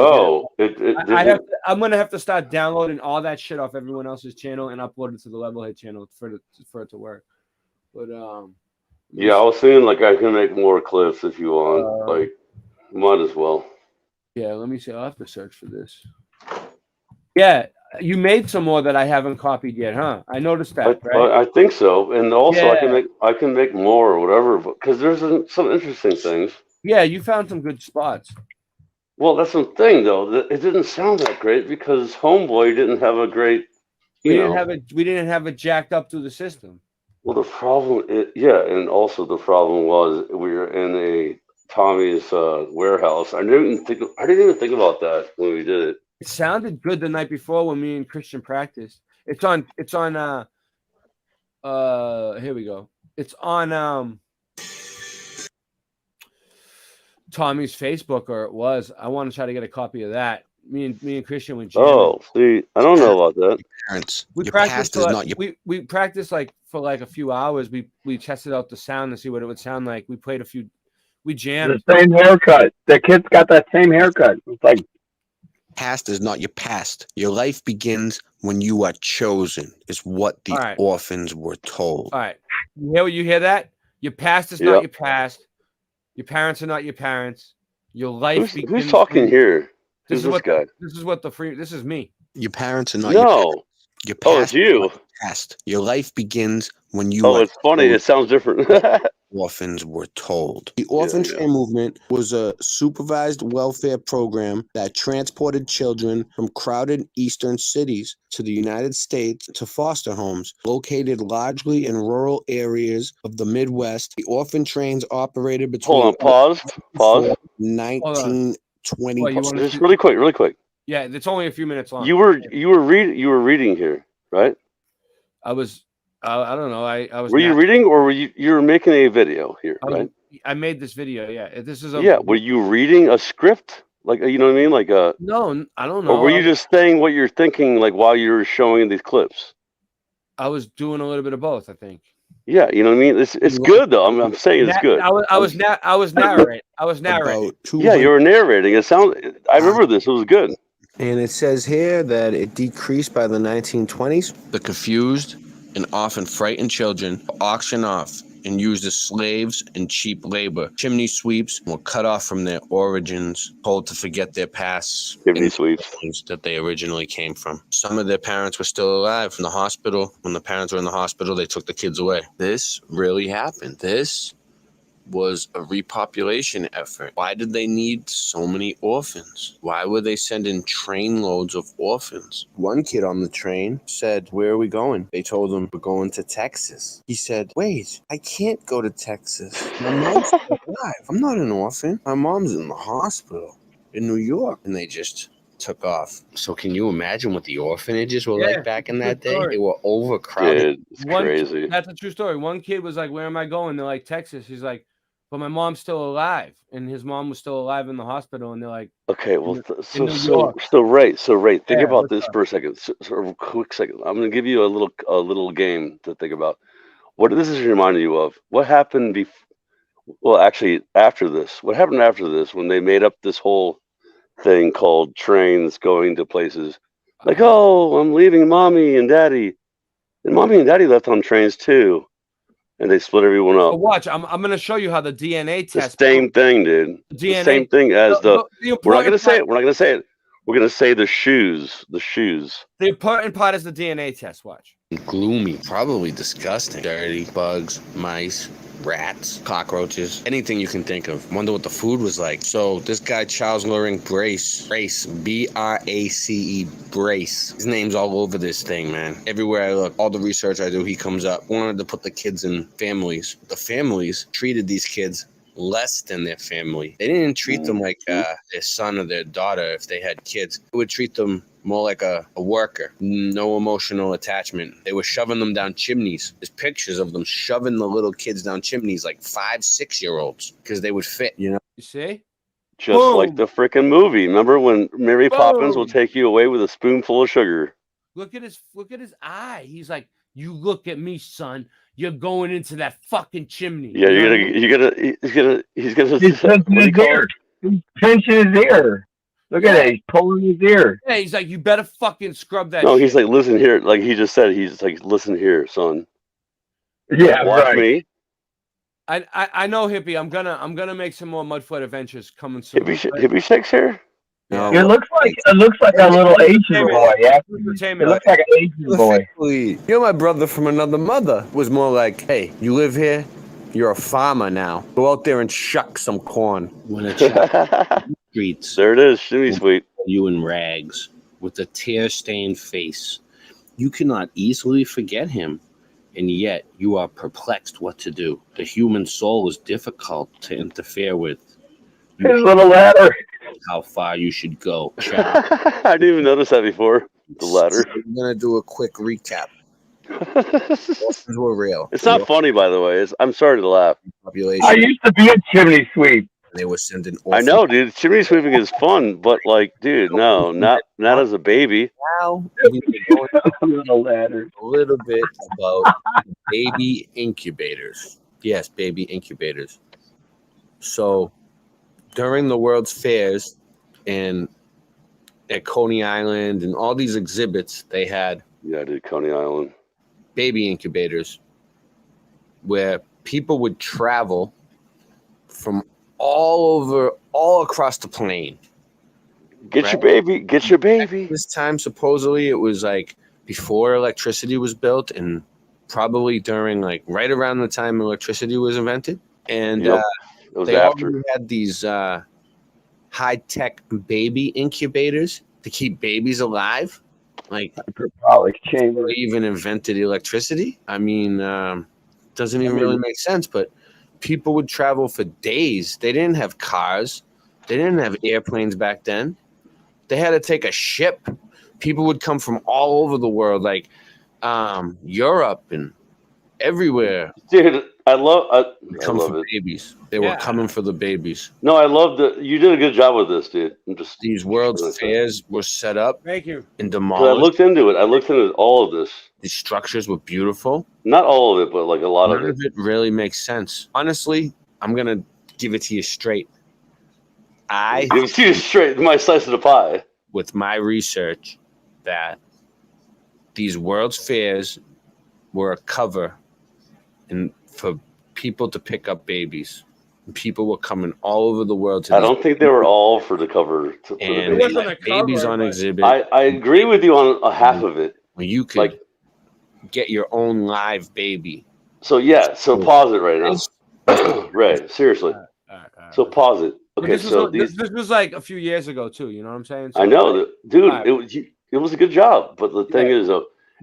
I'm gonna have to start downloading all that shit off everyone else's channel and upload it to the Levelhead channel for it to work. But yeah, I was saying like I can make more clips if you want. Like, might as well. Yeah, let me see. I'll have to search for this. Yeah, you made some more that I haven't copied yet, huh? I noticed that, right? I think so, and also Yeah. I can make more or whatever, because there's some interesting things. Yeah, you found some good spots. Well, that's the thing though. It didn't sound that great because Homeboy didn't have a great. We didn't have it jacked up through the system. Well, the problem, and also the problem was we were in a Tommy's warehouse. I didn't even think about that when we did it. It sounded good the night before when me and Christian practiced. It's on here we go. It's on Tommy's Facebook, or it was. I want to try to get a copy of that. Me and Christian went jamming. Oh, see, I don't know about that. Parents, We your practiced past is not your we practiced like for like a few hours. We tested out the sound to see what it would sound like. We played a few. We jammed. The same haircut. The kid's got that same haircut. It's like past is not your past. Your life begins when you are chosen, is what the All right. orphans were told. All right. You hear that? Your past is not your past. Your parents are not your parents. Your life begins. Who's talking here? This Who's is what this guy? This is what this is me. Your parents are not your No. parents. Your Oh, past it's you. is not your past. Your life begins when you Oh, are it's funny. chosen. It sounds different. Orphans were told. The orphan train movement was a supervised welfare program that transported children from crowded eastern cities to the United States to foster homes located largely in rural areas of the Midwest. The orphan trains operated between Hold on. Pause. 1920. Well, you wanna Just see- really quick. Yeah, it's only a few minutes long. You were reading here, right? I was. I don't know. I was. Were you reading, or were you were making a video here, right? I made this video. Yeah, this is. Yeah. Were you reading a script, like you know what I mean, like a? No, I don't know. Or were you just saying what you're thinking, like while you were showing these clips? I was doing a little bit of both. I think. Yeah, you know what I mean. It's good though. I'm saying it's good. I was narrating. I was narrating. Yeah, you were narrating. It sounded. I remember this. It was good. And it says here that it decreased by the 1920s. The confused and often frightened children were auctioned off and used as slaves and cheap labor. Chimney sweeps were cut off from their origins, told to forget their pasts. Chimney sweeps. That they originally came from. Some of their parents were still alive from the hospital. When the parents were in the hospital, they took the kids away. This really happened. This was a repopulation effort. Why did they need so many orphans? Why were they sending train loads of orphans? One kid on the train said, "Where are we going?" They told him, "We're going to Texas." He said, "Wait, I can't go to Texas. My mom's still alive. I'm not an orphan. My mom's in the hospital in New York." And they just took off. So can you imagine what the orphanages were like back in that day? They were overcrowded. Dude, it's crazy. That's a true story. One kid was like, "Where am I going?" They're like, "Texas." He's like, "But my mom's still alive," and his mom was still alive in the hospital. And they're like, "Okay, well, in New York." so Ray, think about this for a second. So a quick second. I'm going to give you a little game to think about. What this is reminding you of? What happened after this? What happened after this when they made up this whole thing called trains going to places? Like, oh, I'm leaving mommy and daddy, and mommy and daddy left on trains too. And they split everyone up. Watch, I'm going to show you how the DNA test. The same thing, dude. DNA, the same thing as the we're not going to say it. We're not going to say it. We're going to say the shoes. The shoes. The important part is the DNA test. Watch. Gloomy, probably disgusting. Dirty, bugs, mice, rats, cockroaches, anything you can think of. Wonder what the food was like. So this guy, Charles Loring Brace, B-R-A-C-E, Brace. His name's all over this thing, man. Everywhere I look, all the research I do, he comes up. Wanted to put the kids in families. The families treated these kids less than their family. They didn't treat them like their son or their daughter if they had kids. They would treat them more like a worker. No emotional attachment. They were shoving them down chimneys. There's pictures of them shoving the little kids down chimneys like 5-6-year-olds because they would fit, you know? You see? Just like the freaking movie. Remember when Mary Poppins will take you away with a spoonful of sugar? Look at his eye. He's like, "You look at me, son. You're going into that fucking chimney." Yeah, he's pinching his ear. He's pinching his ear. Look at that. He's pulling his ear. Yeah, he's like, "You better fucking scrub that." No, shit. he's like, "Listen here." Like he just said, he's like, "Listen here, son." Yeah, watch me. I know, Hippie. I'm gonna make some more Mudfoot adventures coming soon. Hippie Shakes here. No. It looks like a little Asian boy. Yeah, it looks like an Asian boy. You're my brother from another mother. Was more like, "Hey, you live here. You're a farmer now. Go out there and shuck some corn." When it's streets. There it is, shimmy sweet. You in rags with a tear-stained face. You cannot easily forget him, and yet you are perplexed what to do. The human soul is difficult to interfere with. His little ladder. How far you should go. I didn't even notice that before. The ladder. I'm gonna do a quick recap. Orphans were real. It's not funny, by the way. I'm sorry to laugh. Population. I used to be a chimney sweep. They were sending I know, dude. Chimney sweeping is fun, but like, dude, no, not as a baby. Now, a little bit about baby incubators. Yes, baby incubators. So, during the World's Fairs and at Coney Island and all these exhibits, they had Coney Island baby incubators where people would travel from all across the plane. Get your baby. This time, supposedly, it was like before electricity was built and probably during like right around the time electricity was invented. And it was they after. already had these high-tech baby incubators to keep babies alive. Like hyperbolic chamber. They even invented electricity. I mean, doesn't even really make sense, but people would travel for days. They didn't have cars. They didn't have airplanes back then. They had to take a ship. People would come from all over the world, like Europe and everywhere. Dude, I love for babies. They were coming for the babies. No, I love you did a good job with this, dude. These World's Fairs were set up. Thank you. And demolished. I looked into it. I looked into all of this. The structures were beautiful. Not all of it, but like a lot of it. None of it really makes sense. Honestly, I'm gonna give it to you straight. Give it to you straight. My slice of the pie. With my research, that these World's Fairs were a cover, and for people to pick up babies. And people were coming all over the world to. I don't think they were all for the cover. For the babies on exhibit. I agree with you on a half of it. When you could get your own live baby. So pause it right now. Right, seriously. So pause it. But Okay, so this was like a few years ago too. You know what I'm saying? So I know, like, dude. alright. It was a good job, but the thing is,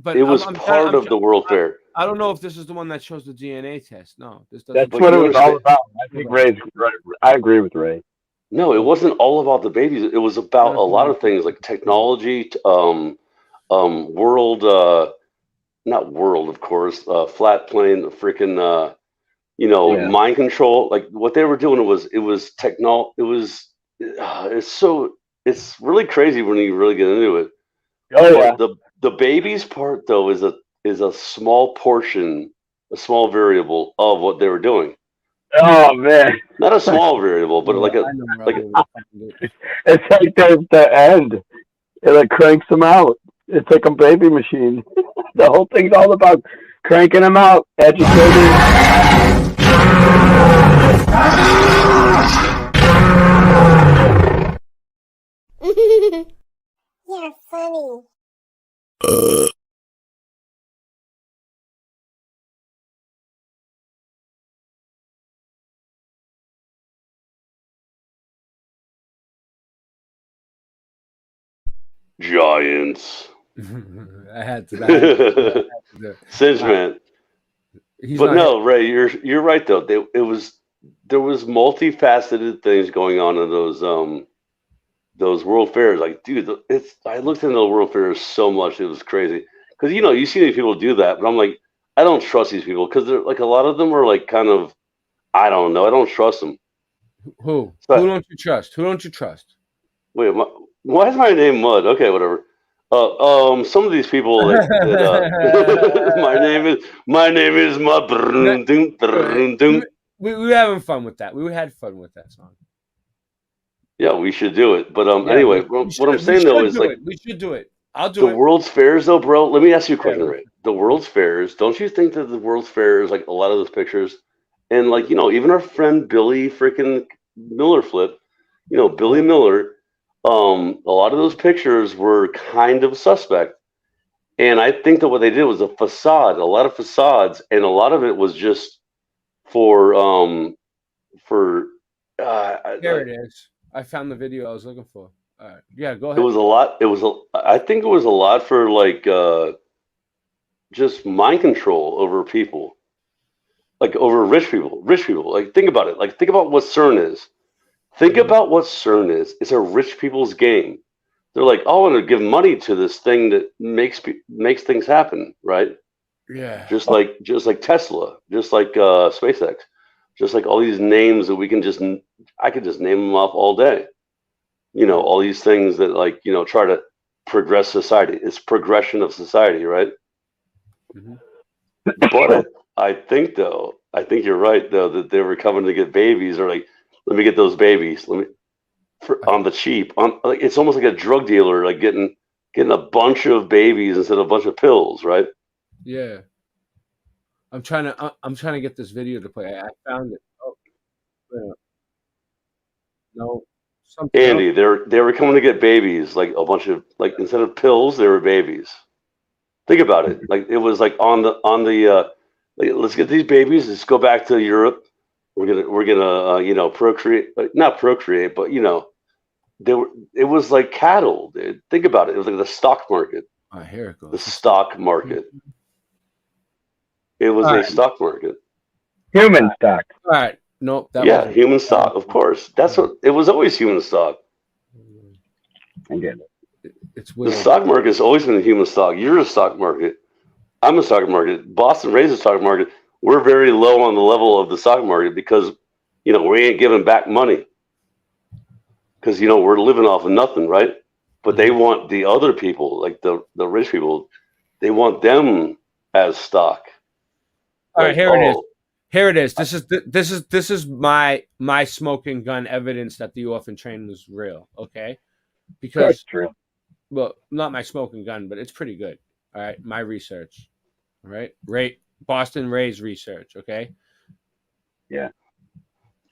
But it was I'm part of the World Fair. I don't know if this is the one that shows the DNA test. No, this doesn't. That's But what it you was all understand- about. I think Ray's right. I agree with Ray. No, it wasn't all about the babies. It was about a lot of things like technology, world, not world, of course, flat plane, the freaking, mind control. Like what they were doing was it's really crazy when you really get into it. Oh yeah. But the babies part though is a small portion, a small variable of what they were doing. Oh man. Not a small variable, but it's like the end. It like cranks them out. It's like a baby machine. The whole thing's all about cranking them out, educating. You're funny. Giants. I had to. Singe man. But no, Ray, you're right though. There was multifaceted things going on in those world fairs. Like, dude, I looked into the world fairs so much, it was crazy. Because you see these people do that, but I'm like, I don't trust these people because they're like a lot of them are like kind of, I don't know, I don't trust them. Who? Who don't you trust? Who don't you trust? Wait, why is my name Mud? Okay, whatever. Some of these people my name is Mud. We were having fun with that. We had fun with that song. Yeah, we should do it. But anyway, what I'm saying though is like we should do it. I'll do it. The World's Fairs though, bro. Let me ask you a question, Ray. The World's Fairs. Don't you think that the World's Fairs, like a lot of those pictures, and like even our friend Billy freaking Miller Flip, Billy Miller. A lot of those pictures were kind of suspect, and I think that what they did was a facade, a lot of facades, and a lot of it was just for. There it is. I found the video I was looking for. All right, yeah, go ahead. It was a lot. I think it was a lot for like just mind control over people, like over rich people. Rich people. Like think about it. Like think about what CERN is. Think about what CERN is. It's a rich people's game. They're like, oh, I'm going to give money to this thing that makes things happen, right? Yeah. Just like Tesla, just like SpaceX, just like all these names that I could just name them off all day. All these things that like try to progress society. It's progression of society, right? Mm-hmm. But I think you're right though that they were coming to get babies or like. Let me get those babies. On the cheap. It's almost like a drug dealer, like getting a bunch of babies instead of a bunch of pills, right? Yeah. I'm trying to get this video to play. I found it. Oh, yeah. No. Andy, they were coming to get babies, like a bunch of like instead of pills, they were babies. Think about it. Like it was like on the like, let's get these babies. Let's go back to Europe. We're gonna procreate, not procreate, but it was like cattle, dude. Think about it. It was like the stock market. Here it goes. The stock market. It was a stock market. Human stock. All right. Nope. Human stock, of course. That's what it was. Always human stock. I get it. It's weird. The stock market has always been a human stock. You're a stock market. I'm a stock market. Boston Ray's a stock market. We're very low on the level of the stock market because, we ain't giving back money. Because, we're living off of nothing, right? But they want the other people, like the rich people, they want them as stock. All right, here it is. Here it is. This is my smoking gun evidence that the orphan train was real. Okay, because that's true. Well, not my smoking gun, but it's pretty good. All right, my research. All right, Boston Ray's research. Okay. Yeah.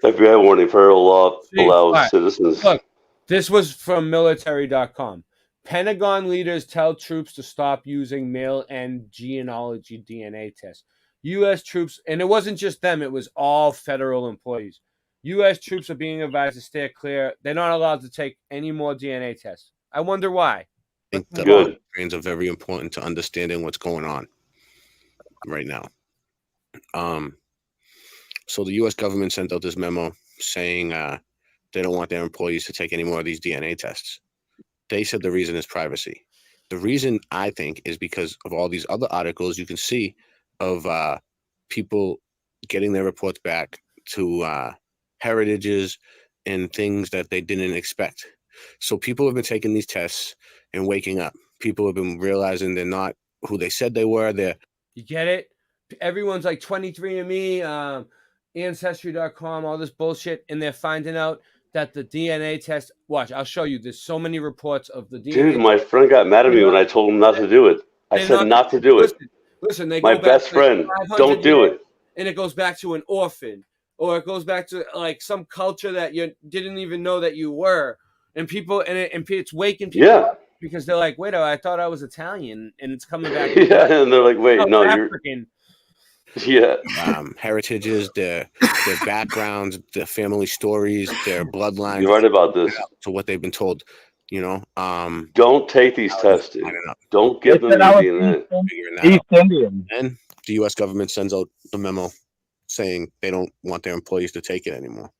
FBI warning: federal law allows citizens. Look, this was from military.com. Pentagon leaders tell troops to stop using male and genealogy DNA tests. U.S. troops, and it wasn't just them, it was all federal employees. U.S. troops are being advised to stay clear. They're not allowed to take any more DNA tests. I wonder why. I think the trains are very important to understanding what's going on right now. So the U.S. government sent out this memo saying they don't want their employees to take any more of these DNA tests. They said the reason is privacy. The reason, I think, is because of all these other articles you can see of people getting their reports back to heritages and things that they didn't expect. So people have been taking these tests and waking up. People have been realizing they're not who they said they were. You get it? Everyone's like 23andMe, Ancestry.com, all this bullshit, and they're finding out that the DNA test. Watch, I'll show you. There's so many reports of the DNA. Dude, my friend got mad at me when I told him not to do it. I said not to do it. Listen, they my go best friend, don't do it. And it goes back to an orphan, or it goes back to like some culture that you didn't even know that you were, and people, and it's waking people up because they're like, wait, I thought I was Italian, and it's coming back. Yeah, and they're like, wait, no, African. Yeah. Heritages, their backgrounds, their family stories, their bloodlines. You're right about this. To what they've been told, you know. Don't take these tests, dude. Don't give them the DNA. East Indian. And the U.S. government sends out the memo saying they don't want their employees to take it anymore,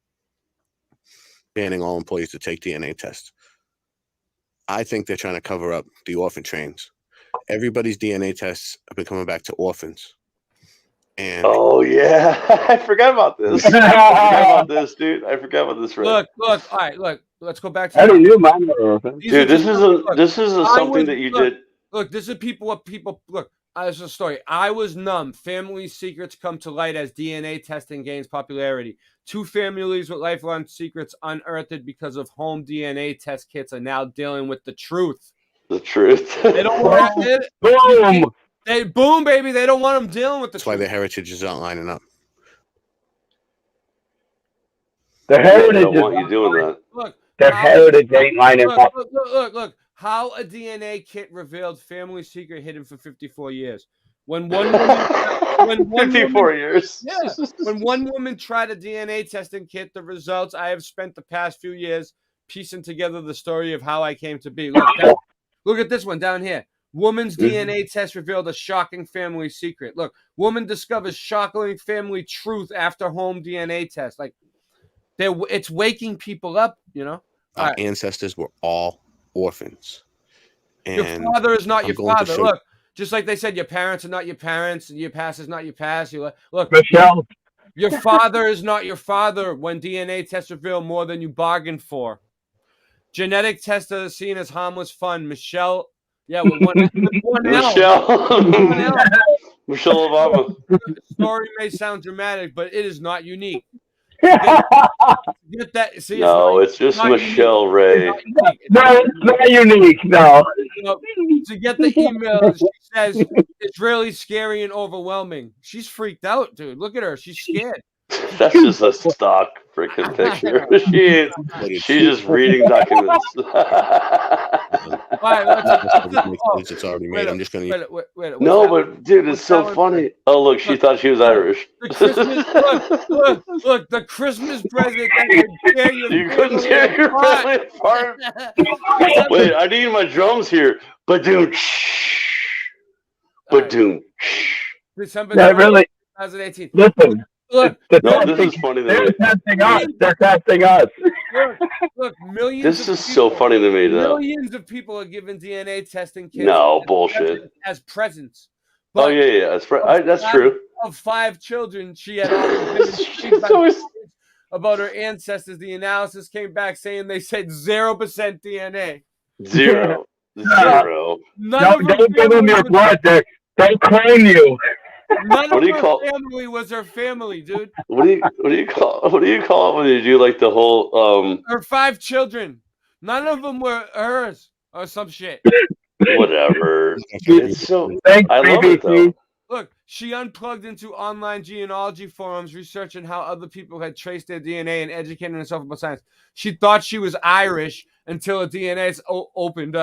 banning all employees to take DNA tests. I think they're trying to cover up the orphan trains. Everybody's DNA tests have been coming back to orphans. And oh yeah, I forgot about this. I forgot about this, dude. I forgot about this. Look. All right, look. Let's go back to. How do you mind orphans? Dude, this is something that you did. Look, this is what people look. There's a story. I was numb. Family secrets come to light as DNA testing gains popularity. 2 families with lifelong secrets unearthed because of home DNA test kits are now dealing with the truth. The truth. They don't want it. Boom. Boom, baby. They don't want them dealing with the. That's why the heritage is not lining up. The heritage don't want you doing that. Look, their heritage ain't lining up. Look. How a DNA kit revealed family secret hidden for 54 years. When one woman, 54 years. Yeah. When one woman tried a DNA testing kit, the results I have spent the past few years piecing together the story of how I came to be. Look at this one down here. Woman's DNA test revealed a shocking family secret. Look, woman discovers shocking family truth after home DNA test. Like, it's waking people up, you know. Our ancestors were all orphans. And your father is not your father. Look, just like they said, your parents are not your parents, and your past is not your past. Look, Michelle. Your father is not your father when DNA tests reveal more than you bargained for. Genetic tests are seen as harmless fun. Michelle. Yeah, with one Michelle. Michelle Obama. The story may sound dramatic, but it is not unique. Get that? See, it's just Michelle Ray. No, it's not unique. No. To get the email, she says it's really scary and overwhelming. She's freaked out, dude. Look at her. She's scared. That's just a stock freaking picture. She's just reading documents. It's already made. I'm just going to. No, but dude, it's so funny. Oh, look, she thought she was Irish. Look, the Christmas present. You couldn't tear your family apart. Wait, I need my drums here. Ba-doom. Ba-doom. December 2018. Listen. Look, no, this is funny to me. They're testing us. Look, millions. This is so funny to me, though. Millions of people are given DNA testing kits. No bullshit. As presents. But yeah. That's true. Of 5 children, she had about her ancestors. The analysis came back saying they said 0% DNA. Zero. Don't give them your blood. They claim you. None of her family was her family, dude. What do you call it when you do like the whole her 5 children? None of them were hers or some shit. Whatever. It's so I love it though. Look, she unplugged into online genealogy forums, researching how other people had traced their DNA and educating herself about science. She thought she was Irish until her DNA opened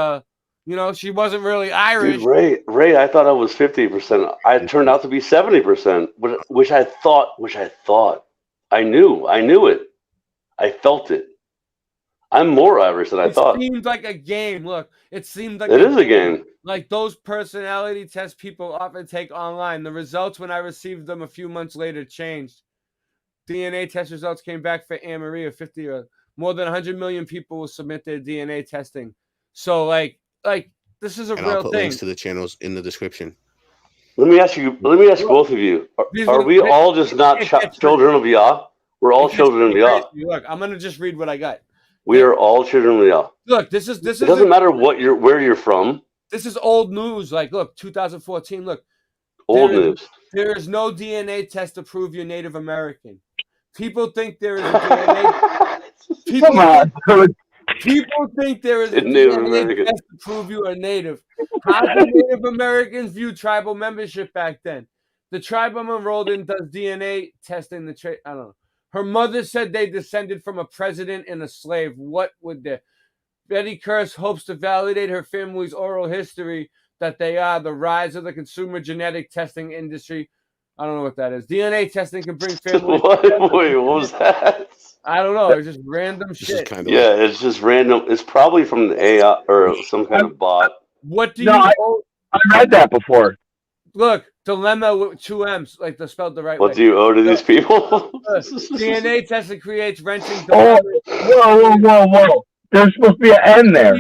You know, she wasn't really Irish. Dude, Ray, I thought I was 50%. I turned out to be 70%, which I thought. I knew it. I felt it. I'm more Irish than I thought. It seemed like a game. Look, it seemed like it is a game. Like those personality tests people often take online. The results, when I received them a few months later, changed. DNA test results came back for Anne Marie of 50. More than 100 million people will submit their DNA testing. So, like this is a and real I'll put thing. links to the channels in the description. Let me ask both of you: Are we all just not children of Yah? We're all children of Yah. Look, I'm gonna just read what I got. We are all children of Yah. Look, this is. It doesn't matter where you're from. This is old news. Like, look, 2014. Look, old news. There is no DNA test to prove you're Native American. People think there is a DNA. People think there is a DNA test to prove you are Native. How did Native Americans view tribal membership back then? The tribe I'm enrolled in does DNA testing. I don't know. Her mother said they descended from a president and a slave. What would they? Betty Kurz hopes to validate her family's oral history that they are. The rise of the consumer genetic testing industry. I don't know what that is. DNA testing can bring families. Wait, what was that? I don't know. It's just random shit. Yeah, it's just random. It's probably from the AI or some kind of bot. What do I read that before. Look, dilemma with 2 M's, like they're spelled the right way. What do you owe to these people? DNA testing creates wrenching dilemmas. Whoa. There's supposed to be an N there.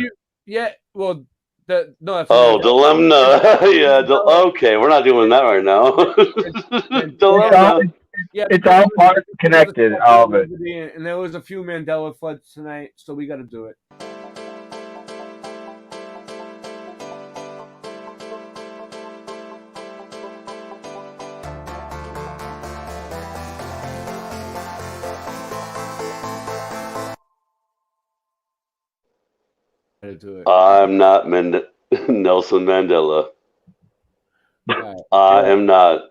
Well, no. That's dilemma. Yeah. Okay, we're not doing that right now. Dilemma. It's all part connected, all of it. And there was a few Mandela floods tonight, so we got to do it. I'm not Nelson Mandela. Right. I am not.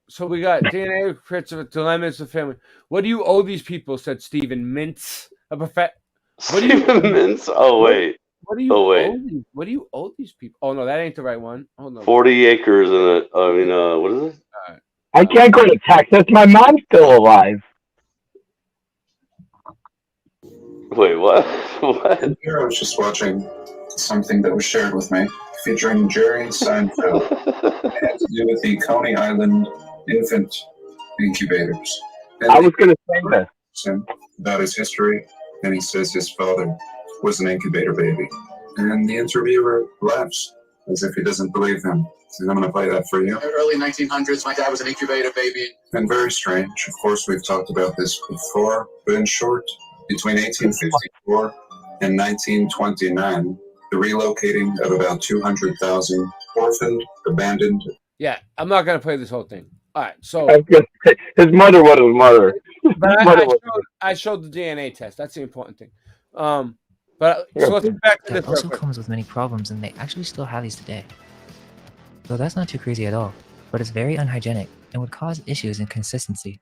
So we got DNA creates dilemmas of family. What do you owe these people? Said Stephen Mintz. Stephen Mintz? Oh wait. What do you owe these people? Oh no, that ain't the right one. Hold on. 40 acres in it. I mean, what is it? I can't go to Texas. My mom's still alive. Wait, what? What? Here I was just watching something that was shared with me featuring Jerry Seinfeld. It had to do with the Coney Island infant incubators. And I was going to say this. About his history, and he says his father was an incubator baby. And the interviewer laughs as if he doesn't believe him. So I'm going to play that for you. In the early 1900s, my dad was an incubator baby. And very strange. Of course, we've talked about this before, but in short, between 1854 and 1929, the relocating of about 200,000 orphaned, abandoned. Yeah, I'm not going to play this whole thing. All right, so his mother was his mother. But I showed the DNA test. That's the important thing. But so let's get back to this. That also comes with many problems, and they actually still have these today. So that's not too crazy at all, but it's very unhygienic and would cause issues in consistency.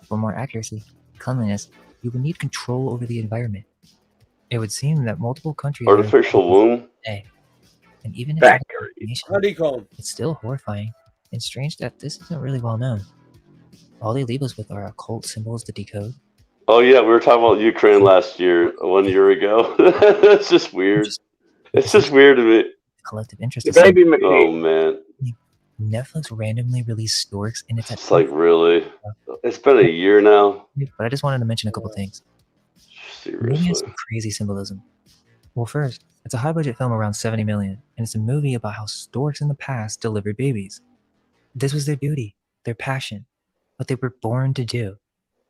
For more accuracy, cleanliness, you would need control over the environment. It would seem that multiple countries artificial womb today, and even in honeycomb, it's still horrifying and strange that this isn't really well known. All they leave us with are occult symbols to decode. Oh yeah, we were talking about Ukraine 1 year ago. It's just weird. It's just weird to me. Collective interest. Oh man. Netflix randomly released storks in its. It's like really. It's been a year now. But I just wanted to mention a couple things. Seriously. The movie has some crazy symbolism. Well, first, it's a high-budget film around $70 million, and it's a movie about how storks in the past delivered babies. This was their duty, their passion, what they were born to do.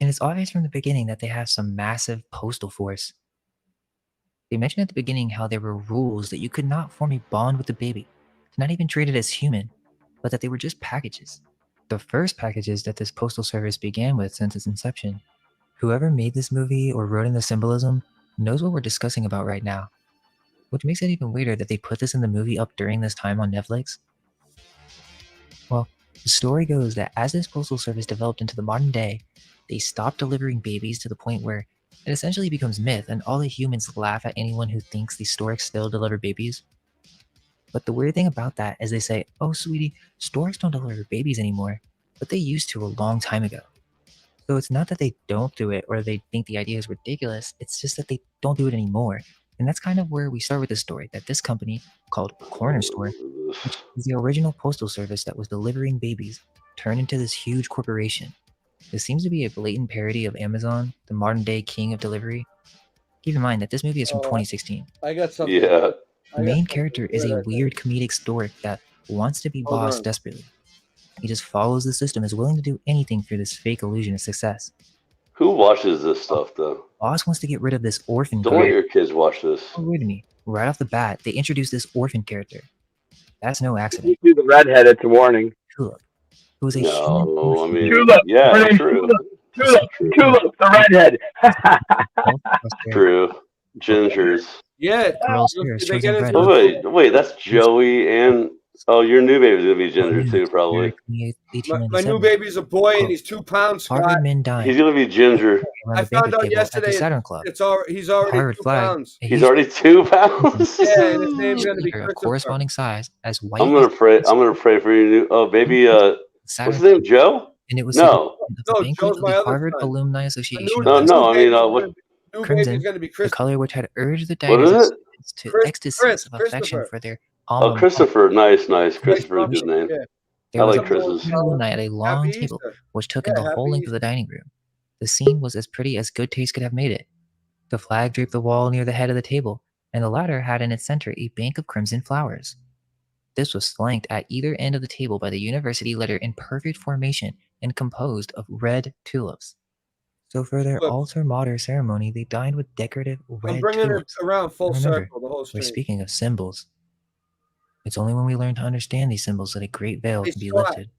And it's obvious from the beginning that they have some massive postal force. They mentioned at the beginning how there were rules that you could not form a bond with the baby, not even treated as human, but that they were just packages. The first packages that this postal service began with since its inception. Whoever made this movie or wrote in the symbolism knows what we're discussing about right now. Which makes it even weirder that they put this in the movie up during this time on Netflix. Well, the story goes that as this postal service developed into the modern day, they stopped delivering babies to the point where it essentially becomes myth and all the humans laugh at anyone who thinks these storks still deliver babies. But the weird thing about that is they say, oh, sweetie, storks don't deliver babies anymore, but they used to a long time ago. So it's not that they don't do it or they think the idea is ridiculous. It's just that they don't do it anymore. And that's kind of where we start with the story, that this company called Corner Store, which is the original postal service that was delivering babies, turned into this huge corporation. This seems to be a blatant parody of Amazon, the modern day king of delivery. Keep in mind that this movie is from 2016. I got something. Yeah. The main character is a weird comedic stork that wants to be boss desperately. He just follows the system, is willing to do anything for this fake illusion of success. Who watches this stuff, though? Boss wants to get rid of this orphan Don't let your kids watch this. Oh, wait a minute. Right off the bat, they introduce this orphan character. That's no accident. You see the redhead, it's a warning. Tulip, who is a No, I mean, Tulip. yeah, Her name's true. Tulip, the redhead. True. Gingers. Yeah. Girls here shows in red. Oh, wait, that's Joey and your new baby's gonna be ginger too, probably. My new baby's a boy and he's 2 pounds. Scott. Harvard men died. He's gonna be ginger. I found out yesterday. Saturn Club. He's already Harvard 2 flag. pounds. He's already 2 pounds. Yeah, and his name's gonna be A Christopher. corresponding size as white. I'm gonna pray for your new. Oh, baby. What's his name? Joe? And it was No. the banquet of the Harvard Alumni Association. No. I mean, what? New Crimson, baby's gonna be the Chris. color which had urged the What is diners it? to Chris- ecstasies of affection Christopher. for their Oh, alma mater. Christopher. Nice. Christopher is a good name. Yeah. There I was like a Chris's. alumni at a long Happy table, Easter. which took Yeah, in the whole happy length of the dining room. The scene was as pretty as good taste could have made it. The flag draped the wall near the head of the table, and the latter had in its center a bank of crimson flowers. This was flanked at either end of the table by the university letter in perfect formation and composed of red tulips. So for their Look. altar mater ceremony, they dined with decorative I'm red bringing it tulips. around full Remember, circle. The whole we're stream. speaking of symbols. It's only when we learn to understand these symbols that a great veil Hey, can be Scott, lifted.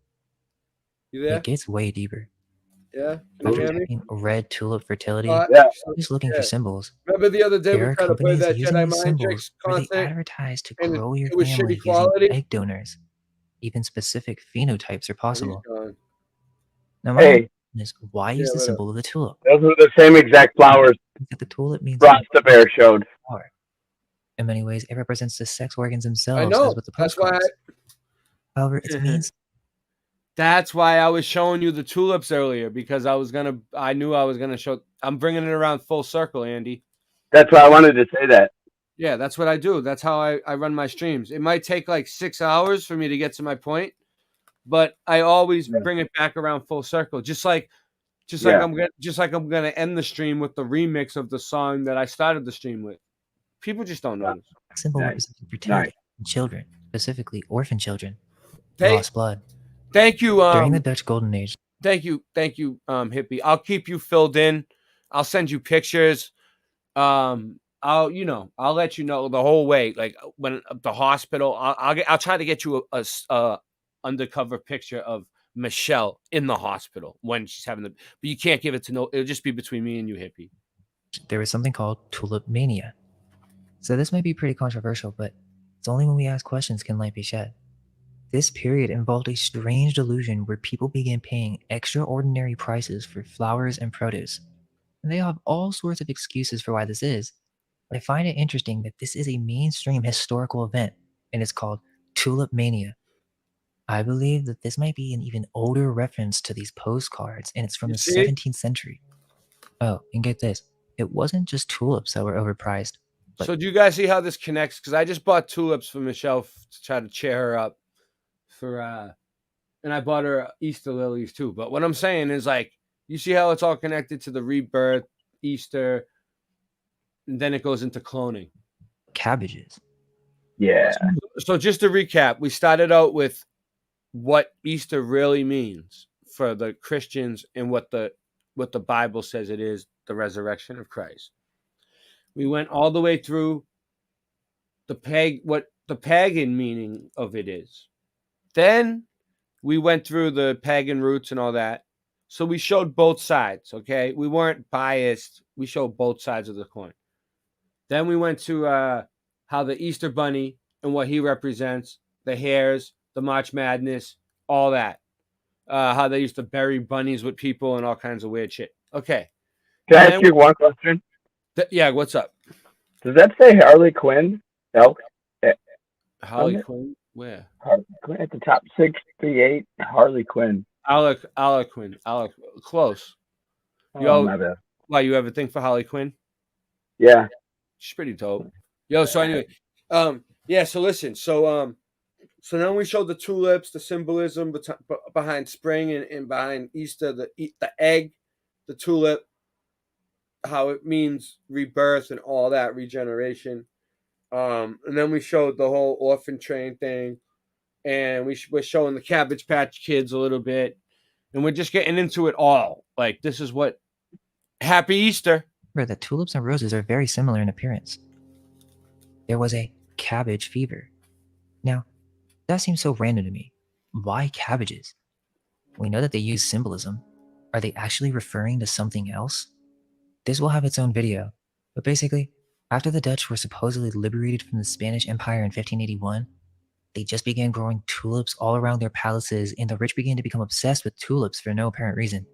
You there? It gets way deeper. Yeah. Can you hear me? Typing red tulip fertility. Yeah. Just looking Yeah. for symbols. Remember the other day There we are tried to play companies that using Jedi these Mind symbols Tricks where they content, advertise to and grow your it was family shitty quality. using egg donors. Even specific phenotypes are possible. gone. Now, my Hey. question is, why use Yeah, the what up? symbol of the tulip? Those are the same exact flowers That the tulip means Ross the Bear showed. flower. In many ways, it represents the sex organs themselves, I know. as with the That's why. postcards. However, it means That's why I was showing you the tulips earlier because I knew I was gonna show. I'm bringing it around full circle, Andy. That's why I wanted to say that. Yeah, that's what I do. That's how I run my streams. It might take like 6 hours for me to get to my point, but I always bring it back around full circle. Just like Yeah. I'm gonna end the stream with the remix of the song that I started the stream with. People just don't know. symbol represents fertility in children, specifically orphan children, Hey, lost blood. Thank you. During the Dutch Golden Age, Thank you, Hippie. I'll keep you filled in. I'll send you pictures. I'll let you know the whole way. Like when at the hospital, I'll try to get you a undercover picture of Michelle in the hospital when she's having the. But you can't give it to no. It'll just be between me and you, Hippie. there was something called tulip mania. So this may be pretty controversial, but it's only when we ask questions can light be shed. This period involved a strange delusion where people began paying extraordinary prices for flowers and produce. And they have all sorts of excuses for why this is, but I find it interesting that this is a mainstream historical event, and it's called tulip mania. I believe that this might be an even older reference to these postcards, and it's from You the see? 17th century. Oh, and get this, it wasn't just tulips that were overpriced. But So do you guys see how this connects? Because I just bought tulips for Michelle to try to cheer her up for and I bought her Easter lilies too. But what I'm saying is like you see how it's all connected to the rebirth, Easter, and then it goes into cloning. cabbages. Yeah. So just to recap, we started out with what Easter really means for the Christians and what the Bible says it is, the resurrection of Christ. We went all the way through what the pagan meaning of it is. Then we went through the pagan roots and all that. So we showed both sides, okay? We weren't biased. We showed both sides of the coin. Then we went to how the Easter Bunny and what he represents, the hares, the March Madness, all that. How they used to bury bunnies with people and all kinds of weird shit. Okay. Can I And ask then you one question? yeah, what's up? Does that say Harley Quinn? No. Harley Quinn? Where? Harley Quinn at the top 68. Harley Quinn. Alec Quinn. Close. Oh, Yo, my bad. why you have a thing for Harley Quinn? Yeah. She's pretty dope. Yo, so anyway, yeah. So listen, so now we showed the tulips, the symbolism behind spring and behind Easter, the egg, the tulip, how it means rebirth and all that, regeneration. And then we showed the whole orphan train thing, and we're showing the Cabbage Patch Kids a little bit, and we're just getting into it all. Like, this is what Happy Easter. Remember that tulips and roses are very similar in appearance. There was a cabbage fever. Now, that seems so random to me. Why cabbages? We know that they use symbolism. Are they actually referring to something else? This will have its own video, but basically, after the Dutch were supposedly liberated from the Spanish Empire in 1581, they just began growing tulips all around their palaces, and the rich began to become obsessed with tulips for no apparent reason.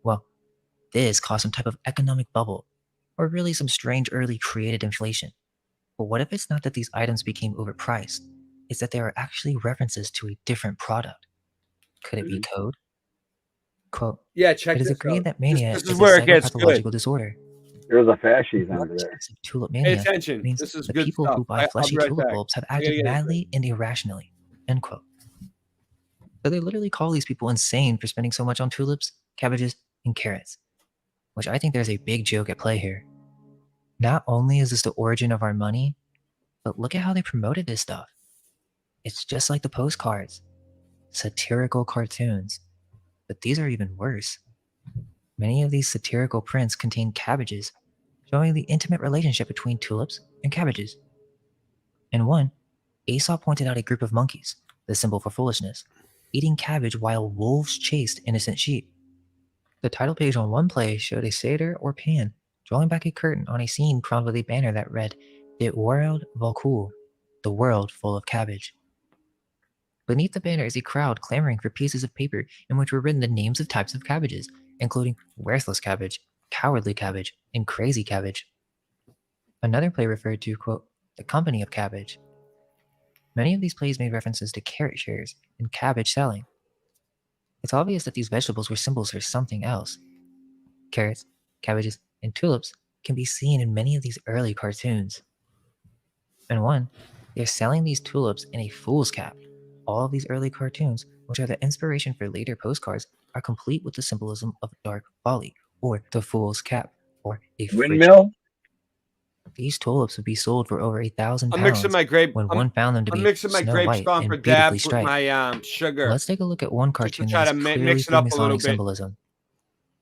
Well, this caused some type of economic bubble, or really some strange early created inflation. But what if it's not that these items became overpriced? It's that there are actually references to a different product. Could it be code? Quote, yeah, check it is this agreed out. that mania This is is a where it gets psychopathological good. disorder. There's a fascist under there. Tulip Pay mania attention. means This is the good people stuff. who buy I'll fleshy be right tulip back. bulbs have I gotta acted get madly and irrationally. End quote. So they literally call these people insane for spending so much on tulips, cabbages, and carrots, which I think there's a big joke at play here. Not only is this the origin of our money, but look at how they promoted this stuff. It's just like the postcards, satirical cartoons, but these are even worse. Many of these satirical prints contain cabbages, showing the intimate relationship between tulips and cabbages. In one, Aesop pointed out a group of monkeys, the symbol for foolishness, eating cabbage while wolves chased innocent sheep. The title page on one play showed a satyr or pan drawing back a curtain on a scene crowned with a banner that read, "Dit world vol cool," the world full of cabbage. Beneath the banner is a crowd clamoring for pieces of paper in which were written the names of types of cabbages, including worthless cabbage, cowardly cabbage, and crazy cabbage. Another play referred to, quote, the company of cabbage. Many of these plays made references to carrot shares and cabbage selling. It's obvious that these vegetables were symbols for something else. Carrots, cabbages, and tulips can be seen in many of these early cartoons. In one, they're selling these tulips in a fool's cap. All of these early cartoons, which are the inspiration for later postcards, are complete with the symbolism of dark folly, or the fool's cap, or a windmill. These tulips would be sold for over £1,000 I'm mixing my grape. when one found them to I'm be mixing my snow grape white stomper and dab beautifully with striped. my sugar. Let's take a look at one cartoon try that to is mix clearly it up a little Freemasonic bit. symbolism.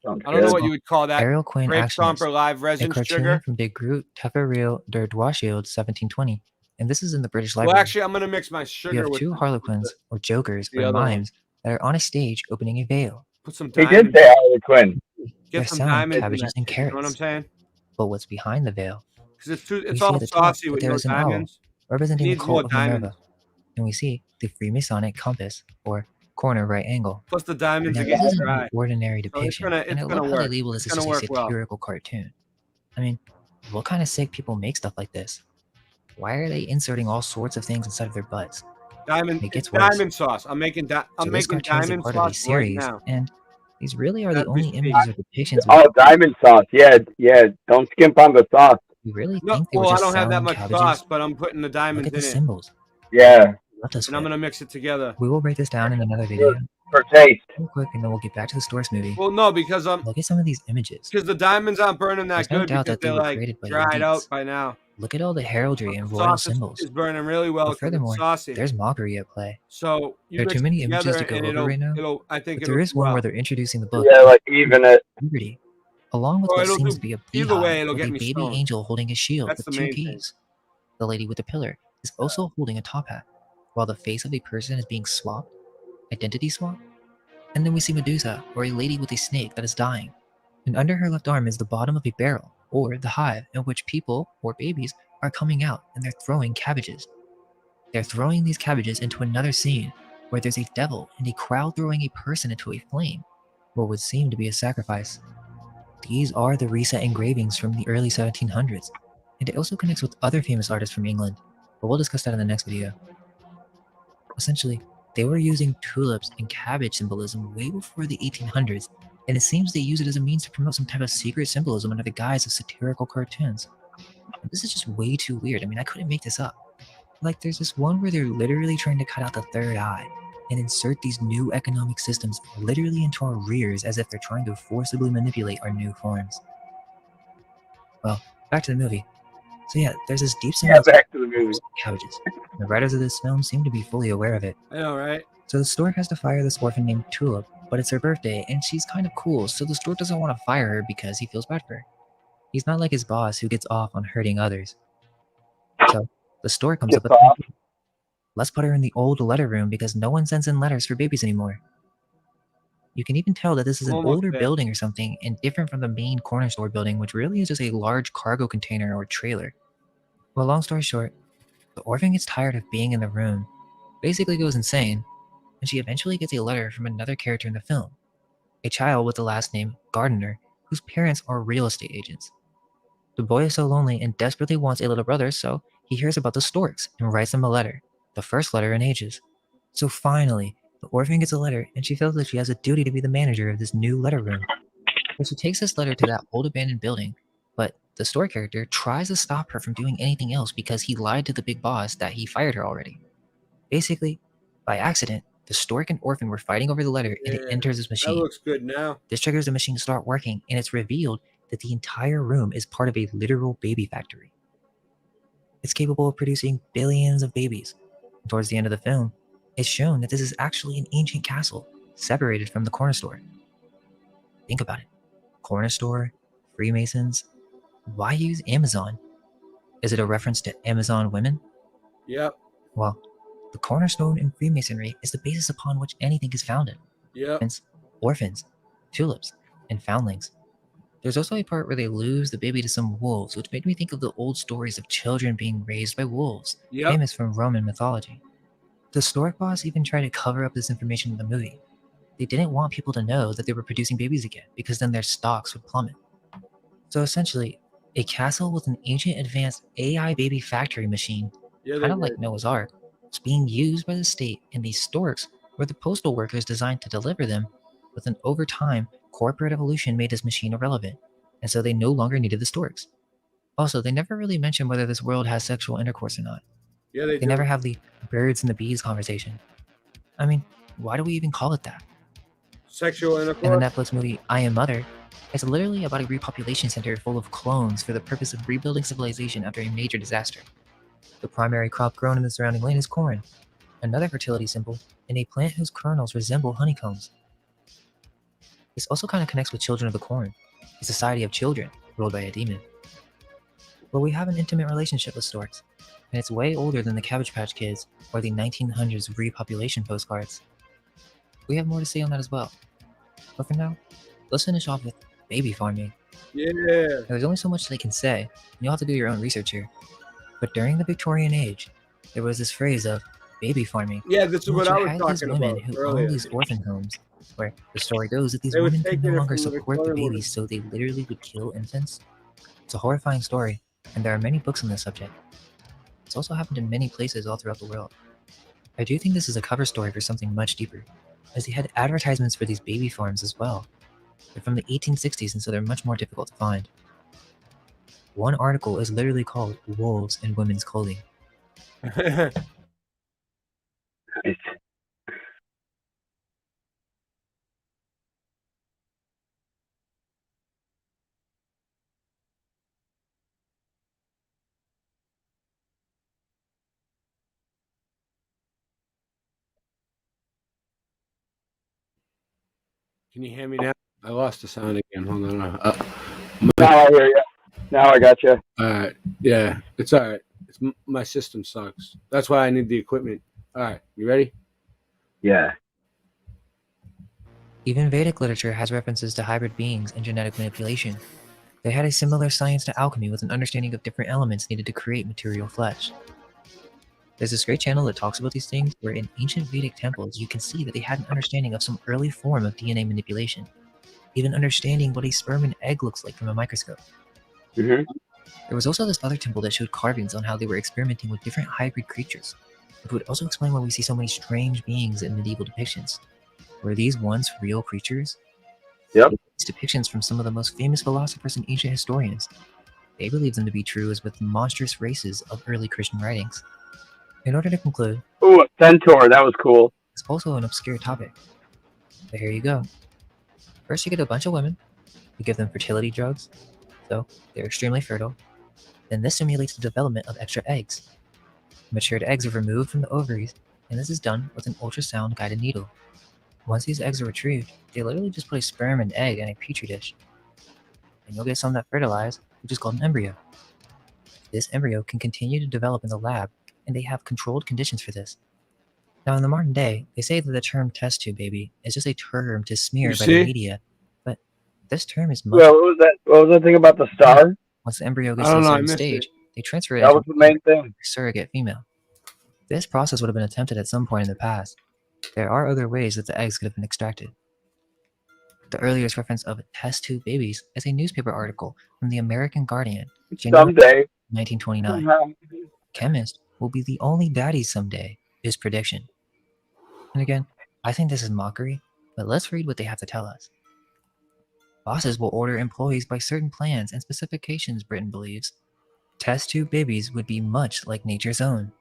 I don't know what you would call that. Ariel Quinn Grape Actionist, stomper live a resin cartoon sugar. from De Groot Tefereel der Dwarschild 1720, and this is in the British Well, Library. actually, I'm gonna mix my sugar You have with two harlequins, or jokers, the or other one. mimes, that are on a stage opening a veil. Put some He diamonds. did say Harley Quinn. They're Get some selling diamonds in cabbages that and shit, you know what I'm carrots. saying? But what's behind the veil? Because We it's see all at the top saucy that with there no is an owl, diamonds. It representing the needs more cult of Minerva. diamonds. And we see the Freemasonic compass, or corner right angle. Plus the diamonds Now, are this getting isn't dry. an ordinary So it's depiction, gonna and I love how work. they label this It's as gonna just a work well. satirical cartoon. I mean, what kind of sick people make stuff like this? Why are they inserting all sorts of things inside of their butts? Diamond, It it's gets worse. diamond sauce. I'm making So I'm this making cartoon is a diamond part of a sauce right series, now. and these really are the As we only speak. images or depictions Oh, diamond sauce. Yeah. Don't skimp on the sauce. we really No, think they were well, I just don't have that selling much cabbages. sauce, but I'm putting the Look diamonds at the in it, symbols. Yeah. Left us and I'm with. gonna mix it together. We will break this down in another video. For taste. Real quick, and then we'll get back to the Storks movie. Well, no, because Look at some of these images. the diamonds aren't burning that There's no good doubt because that they they're were like created by dried elites. out by now. Look at all the heraldry and The royal sauce symbols. is burning really well But because it's furthermore, saucy. there's mockery at play. So you There are mix too it many images together to go and over right now, it'll I think but it'll there is do one well. where they're introducing the book, Yeah, like even it. Liberty, along with Or what it'll seems do to be a either way. beehive It'll with get a me baby stoned. angel holding a shield That's with the two main thing. keys. The lady with the pillar is also holding a top hat, while the face of a person is being swapped, identity swapped. And then we see Medusa, or a lady with a snake that is dying. And under her left arm is the bottom of a barrel, or the hive, in which people, or babies, are coming out and they're throwing cabbages. They're throwing these cabbages into another scene, where there's a devil and a crowd throwing a person into a flame, what would seem to be a sacrifice. These are the reset engravings from the early 1700s, and it also connects with other famous artists from England. but we'll discuss that in the next video. Essentially, they were using tulips and cabbage symbolism way before the 1800s, and it seems they use it as a means to promote some type of secret symbolism under the guise of satirical cartoons. And this is just way too weird. I mean, I couldn't make this up. Like, there's this one where they're literally trying to cut out the third eye and insert these new economic systems literally into our rears as if they're trying to forcibly manipulate our new forms. Well, back to the movie. So yeah, there's this deep symbolism back to the movie. Cabbages. The writers of this film seem to be fully aware of it. I know, right? So the stork has to fire this orphan named Tulip, but it's her birthday, and she's kind of cool, so the stork doesn't want to fire her because he feels bad for her. He's not like his boss who gets off on hurting others. So the stork comes up with, let's put her in the old letter room because no one sends in letters for babies anymore. You can even tell that this is an older building or something and different from the main corner store building, which really is just a large cargo container or trailer. Well, long story short, the orphan gets tired of being in the room, basically goes insane, and she eventually gets a letter from another character in the film, a child with the last name Gardner, whose parents are real estate agents. The boy is so lonely and desperately wants a little brother, so he hears about the storks and writes them a letter, the first letter in ages. So finally, the orphan gets a letter, and she feels that she has a duty to be the manager of this new letter room. So she takes this letter to that old abandoned building, but the stork character tries to stop her from doing anything else because he lied to the big boss that he fired her already. Basically, by accident, the stork and orphan were fighting over the letter, and it enters this machine. That looks good now. This triggers the machine to start working, and it's revealed that the entire room is part of a literal baby factory. It's capable of producing billions of babies. And towards the end of the film, it's shown that this is actually an ancient castle, separated from the corner store. Think about it. Corner store, Freemasons. Why use Amazon? Is it a reference to Amazon women? Yep. Well, the cornerstone in Freemasonry is the basis upon which anything is founded. Yep. Hence, orphans, tulips, and foundlings. There's also a part where they lose the baby to some wolves, which made me think of the old stories of children being raised by wolves, famous from Roman mythology. The stork boss even tried to cover up this information in the movie. They didn't want people to know that they were producing babies again, because then their stocks would plummet. So essentially, a castle with an ancient advanced AI baby factory machine, kind of like Noah's Ark, was being used by the state, and these storks were the postal workers designed to deliver them, but then over time, corporate evolution made this machine irrelevant, and so they no longer needed the storks. Also, they never really mention whether this world has sexual intercourse or not. Yeah, They never have the birds and the bees conversation. I mean, why do we even call it that? Sexual In intercourse. the Netflix movie I Am Mother, it's literally about a repopulation center full of clones for the purpose of rebuilding civilization after a major disaster. The primary crop grown in the surrounding land is corn, another fertility symbol, and a plant whose kernels resemble honeycombs. This also kind of connects with Children of the Corn, a society of children ruled by a demon. But we have an intimate relationship with storks, and it's way older than the Cabbage Patch Kids or the 1900s repopulation postcards. We have more to say on that as well. But for now, let's finish off with baby farming. Yeah. Now, there's only so much they can say, and you'll have to do your own research here. But during the Victorian age, there was this phrase of baby farming. Yeah, this is what I was had talking these women about who earlier. owned these orphan homes, where the story goes that these They were women could taking no it longer from the support the Victorian babies, so they literally would kill infants. It's a horrifying story, and there are many books on this subject. It's also happened in many places all throughout the world. I do think this is a cover story for something much deeper, as they had advertisements for these baby farms as well. They're from the 1860s, and so they're much more difficult to find. One article is literally called Wolves in Women's Clothing. Can you hear me now? I lost the sound again. Hold on. Now I hear you. Now I got you. All right. Yeah, it's all right. My system sucks. That's why I need the equipment. All right. You ready? Yeah. Even Vedic literature has references to hybrid beings and genetic manipulation. They had a similar science to alchemy with an understanding of different elements needed to create material flesh. There's this great channel that talks about these things where in ancient Vedic temples you can see that they had an understanding of some early form of DNA manipulation, even understanding what a sperm and egg looks like from a microscope. Mm-hmm. There was also this other temple that showed carvings on how they were experimenting with different hybrid creatures, which would also explain why we see so many strange beings in medieval depictions. Were these once real creatures? Yep. These depictions from some of the most famous philosophers and ancient historians. They believed them to be true as with monstrous races of early Christian writings. In order to conclude, Ooh, a centaur. That was cool. it's also an obscure topic. But here you go. First, you get a bunch of women. You give them fertility drugs, so they're extremely fertile. Then this simulates the development of extra eggs. Matured eggs are removed from the ovaries, and this is done with an ultrasound-guided needle. Once these eggs are retrieved, they literally just put a sperm and egg in a petri dish. And you'll get some that fertilize, which is called an embryo. This embryo can continue to develop in the lab, and they have controlled conditions for this. Now, in the modern day, they say that the term test tube baby is just a term to smear by the media, but this term is much. Well, what was that thing about the star? Once the embryo gets to a certain stage, they transfer it That into was the main thing. a surrogate female. This process would have been attempted at some point in the past. There are other ways that the eggs could have been extracted. The earliest reference of test tube babies is a newspaper article from the American Guardian, January Someday. 1929. Chemists will be the only daddies someday, is prediction. And again, I think this is mockery, but let's read what they have to tell us. Bosses will order employees by certain plans and specifications, Britain believes. Test tube babies would be much like nature's own.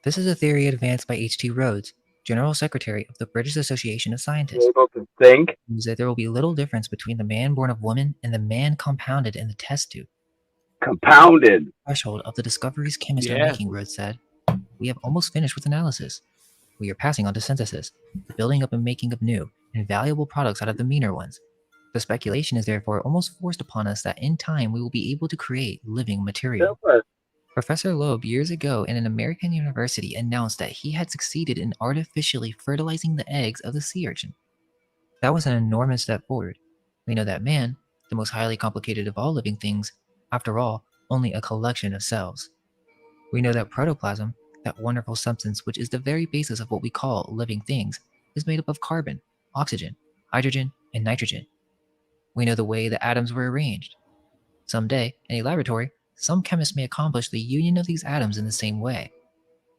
This is a theory advanced by H.T. Rhodes, General Secretary of the British Association of Scientists. Able to think. Means that there will be little difference between the man born of woman and the man compounded in the test tube. Compounded. Threshold of the discoveries chemists are Yeah. making, Rhodes said. We have almost finished with analysis. We are passing on to synthesis, building up and making of new and valuable products out of the meaner ones. The speculation is therefore almost forced upon us that in time we will be able to create living material. Professor Loeb years ago in an American university announced that he had succeeded in artificially fertilizing the eggs of the sea urchin. That was an enormous step forward. We know that man, the most highly complicated of all living things, after all, only a collection of cells. We know that protoplasm, that wonderful substance which is the very basis of what we call living things, is made up of carbon, oxygen, hydrogen, and nitrogen. We know the way the atoms were arranged. Someday, in a laboratory, some chemist may accomplish the union of these atoms in the same way.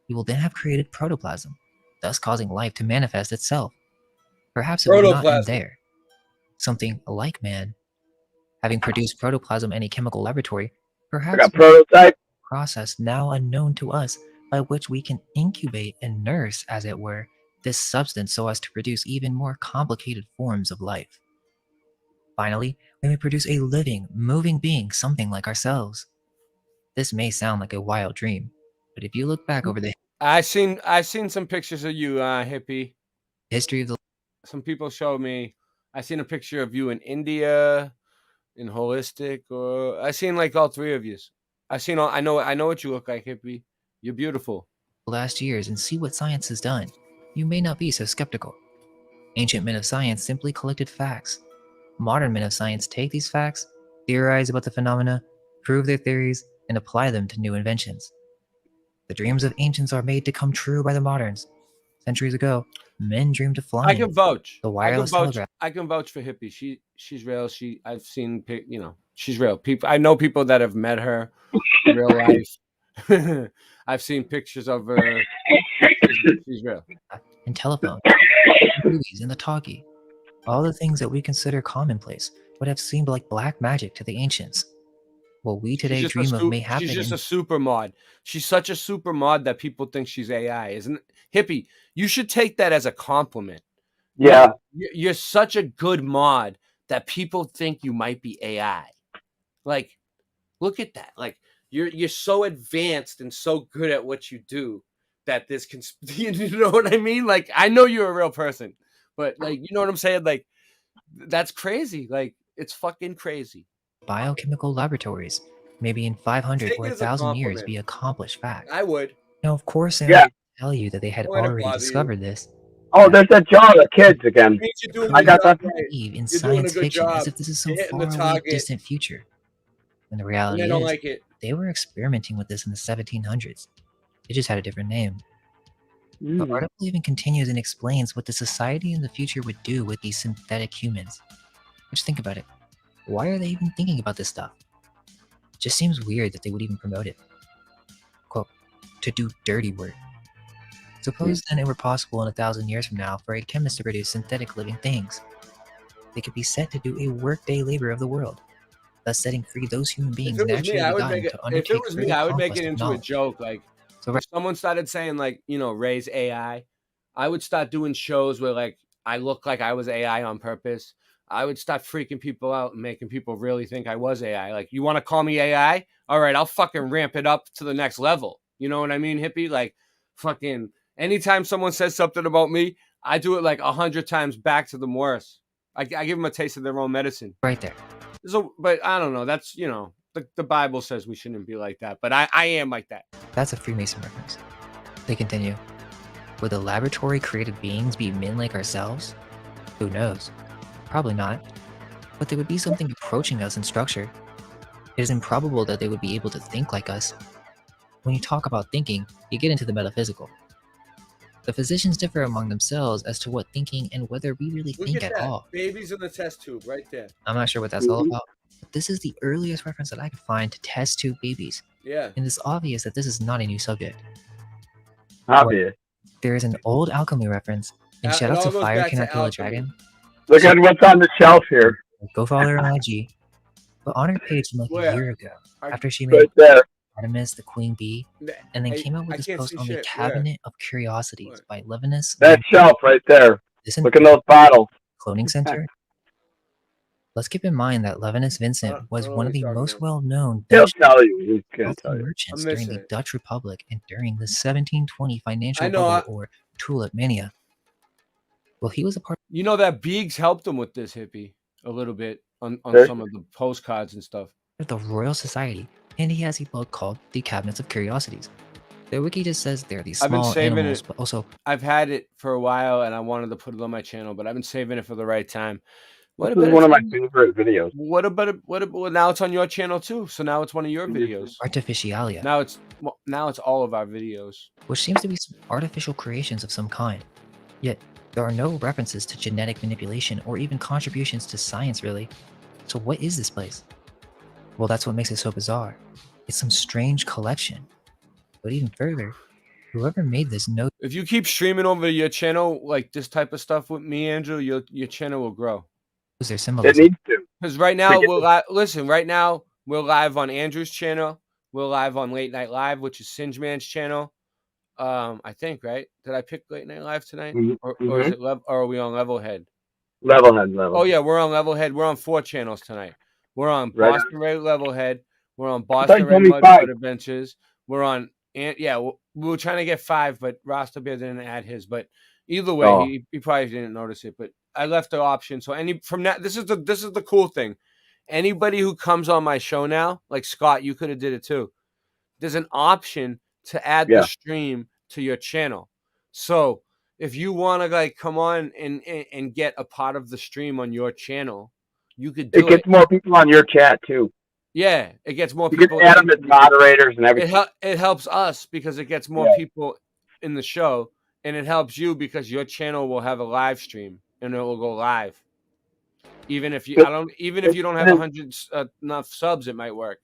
We will then have created protoplasm, thus causing life to manifest itself. Perhaps it will not end there. Something like man. Having produced protoplasm in a chemical laboratory, perhaps prototype process now unknown to us by which we can incubate and nurse, as it were, this substance so as to produce even more complicated forms of life. Finally, we may produce a living, moving being, something like ourselves. This may sound like a wild dream, but if you look back over the I seen some pictures of you, hippie. history of the Some people showed me. I seen a picture of you in India, in holistic, or I seen like all three of you. I seen all. I know what you look like, hippie. You're beautiful. last years and see what science has done, you may not be so skeptical. Ancient men of science simply collected facts. Modern men of science take these facts, theorize about the phenomena, prove their theories, and apply them to new inventions. The dreams of ancients are made to come true by the moderns. Centuries ago, men dreamed of flying. I can vouch. The wireless telegraph. I can vouch for hippie. She's real. I've seen she's real. People. I know people that have met her in real life. I've seen pictures of her. She's real. And telephone, movies, and the talkie. All the things that we consider commonplace would have seemed like black magic to the ancients. What we today dream of may happen. She's just a super mod. She's such a super mod that people think she's AI, isn't it? Hippie, you should take that as a compliment. Yeah. You're such a good mod that people think you might be AI. Like, look at that. Like, you're so advanced and so good at what you do that this can, you know what I mean? Like, I know you're a real person, but like, you know what I'm saying? Like, that's crazy. Like, it's fucking crazy. Biochemical laboratories, maybe in 500 or 1,000 years, be accomplished fact. I would. Now, of course, they would tell you that they had already discovered this. Oh, there's that John, the kids again. I got that. Believe in science fiction as if this is some faraway, distant future. And the reality I don't is, like it. they were experimenting with this in the 1700s. They just had a different name. The article even continues and explains what the society in the future would do with these synthetic humans. Just think about it. Why are they even thinking about this stuff? It just seems weird that they would even promote it. Quote, to do dirty work. Suppose then it were possible in 1,000 years from now for a chemist to produce synthetic living things. They could be set to do a workday labor of the world, thus setting free those human beings If it was naturally me, I would begotten make it. to If undertake it was me, further I would make conquest it of into a knowledge. joke. Like, So if someone started saying, like, you know, raise AI, I would start doing shows where, like, I look like I was AI on purpose. I would start freaking people out and making people really think I was AI. Like, you want to call me AI? All right, I'll fucking ramp it up to the next level. You know what I mean, hippie? Like, fucking anytime someone says something about me, I do it like 100 times back to them worse. I give them a taste of their own medicine. Right there. So, but I don't know. That's, you know, the Bible says we shouldn't be like that. But I am like that. That's a Freemason reference. They continue. Would the laboratory created beings be men like ourselves? Who knows? Probably not. But they would be something approaching us in structure. It is improbable that they would be able to think like us. When you talk about thinking, you get into the metaphysical. The physicians differ among themselves as to what thinking and whether we really Look think at at that. all. Babies in the test tube right there. I'm not sure what that's all about, but this is the earliest reference that I could find to test tube babies. Yeah. And it's obvious that this is not a new subject. Obvious. There is an old alchemy reference, and shout out it to all goes Fire back to Cannot Kill a alchemy. Dragon. Look at what's on the shelf here. Go follow her on IG. But on her page from like Where? a year ago, I- after she Right made there. Artemis the Queen Bee, and then came out with I this can't post see on the shit. Where? Cabinet of Curiosities by Levinus. That shelf right there. Listen, Look at those bottles. Cloning Center. Let's keep in mind that Levinus Vincent was one of the most well-known He'll Dutch tell you. He's gonna wealthy tell you. merchants I'm during the missing it. Dutch Republic and during the 1720 financial I know, bubble or tulip mania. Well, he was a part You know that Biggs helped him with this, hippie, a little bit on Hey. some of the postcards and stuff. of the Royal Society, and he has a book called The Cabinets of Curiosities. The wiki just says they're these I've been small saving animals, it. but also I've had it for a while, and I wanted to put it on my channel, but I've been saving it for the right time. What This is about one of my it? favorite videos. What about it? Well, now it's on your channel too. So now it's one of your videos. Artificialia, Now it's all of our videos. which seems to be some artificial creations of some kind. Yet, there are no references to genetic manipulation or even contributions to science, really. So what is this place? Well, that's what makes it so bizarre. It's some strange collection. But even further, whoever made this knows If you keep streaming over your channel like this type of stuff with me, Andrew, your channel will grow. their It symbolism. needs to. Because right now Forget we're listen. Right now we're live on Andrew's channel. We're live on Late Night Live, which is Singe Man's channel. I think, right? Did I pick Late Night Live tonight, or is it or are we on Levelhead? Level. Oh yeah, we're on Levelhead. We're on 4 channels tonight. We're on Right. Boston Ray Levelhead. We're on thought Boston you Ray told me Mudboard 5. Adventures. We're on, and yeah, we were trying to get 5, but Rasta Bear didn't add his. But either way, Oh. he probably didn't notice it. But I left the option. So from that, this is the cool thing. Anybody who comes on my show now, like Scott, you could have did it too. There's an option to add Yeah. the stream to your channel. So if you want to like come on and get a part of the stream on your channel, you could do It gets more people on your chat too. Yeah, it gets more You people. can add them as moderators and everything. It helps us because it gets more Yeah. people in the show, and it helps you because your channel will have a live stream and it will go live. Even if you don't have 100 enough subs, it might work.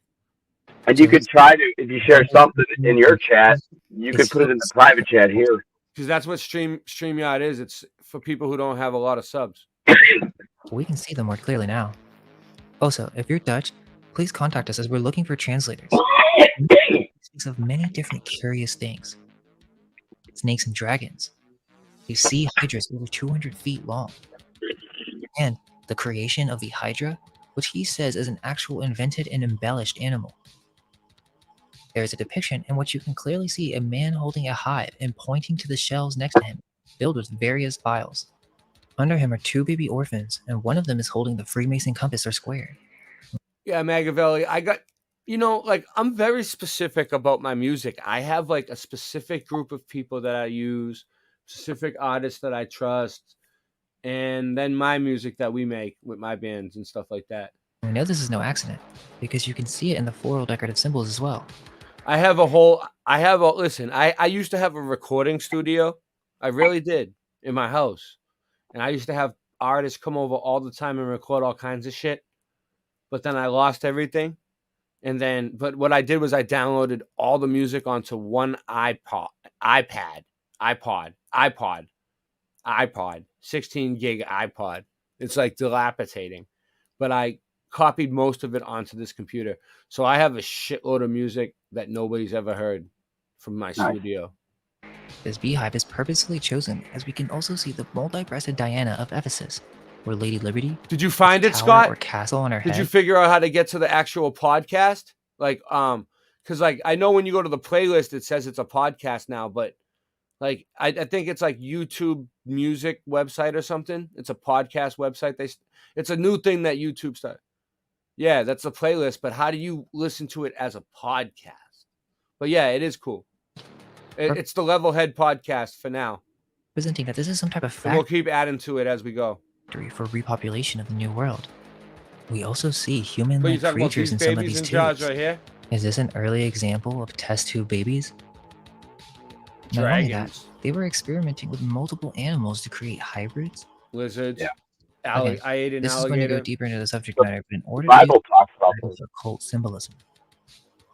And you could try to, if you share something in your chat, you could put it in the private chat here. Because that's what StreamYard is. It's for people who don't have a lot of subs. we can see them more clearly now. Also, if you're Dutch, please contact us as we're looking for translators. It speaks of many different curious things. Snakes and dragons. A sea hydras over 200 feet long. And the creation of the hydra, which he says is an actual invented and embellished animal. There is a depiction in which you can clearly see a man holding a hive and pointing to the shelves next to him, filled with various vials. Under him are 2 baby orphans, and one of them is holding the Freemason compass or square. Yeah, Magavelli, I'm very specific about my music. I have like a specific group of people that I use, specific artists that I trust, and then my music that we make with my bands and stuff like that. We know this is no accident, because you can see it in the floral decorative symbols as well. I used to have a recording studio. I really did, in my house. And I used to have artists come over all the time and record all kinds of shit. But then I lost everything. And then, but what I did was I downloaded all the music onto one iPod, 16 gig iPod. It's like dilapidating, but I copied most of it onto this computer. So I have a shitload of music that nobody's ever heard from my studio. This beehive is purposely chosen as we can also see the multi-breasted Diana of Ephesus, or Lady Liberty. Did you find it, tower Scott? Or castle on her head. Did you figure out how to get to the actual podcast? Like, because like I know when you go to the playlist, it says it's a podcast now, but like I think it's like YouTube Music website or something. It's a podcast website. It's a new thing that YouTube started. Yeah, that's the playlist. But how do you listen to it as a podcast? But yeah, it is cool. It's the Levelhead podcast for now. Presenting that this is some type of And we'll keep adding to it as we go. factory for repopulation of the new world. We also see human-like creatures in some of these tubes. Right here? Is this an early example of test tube babies? Not only that, Dragons. they were experimenting with multiple animals to create hybrids. Lizards. Again, I ate an this alligator. is going to go deeper into the subject matter, but in order Bible to talks about use occult symbolism.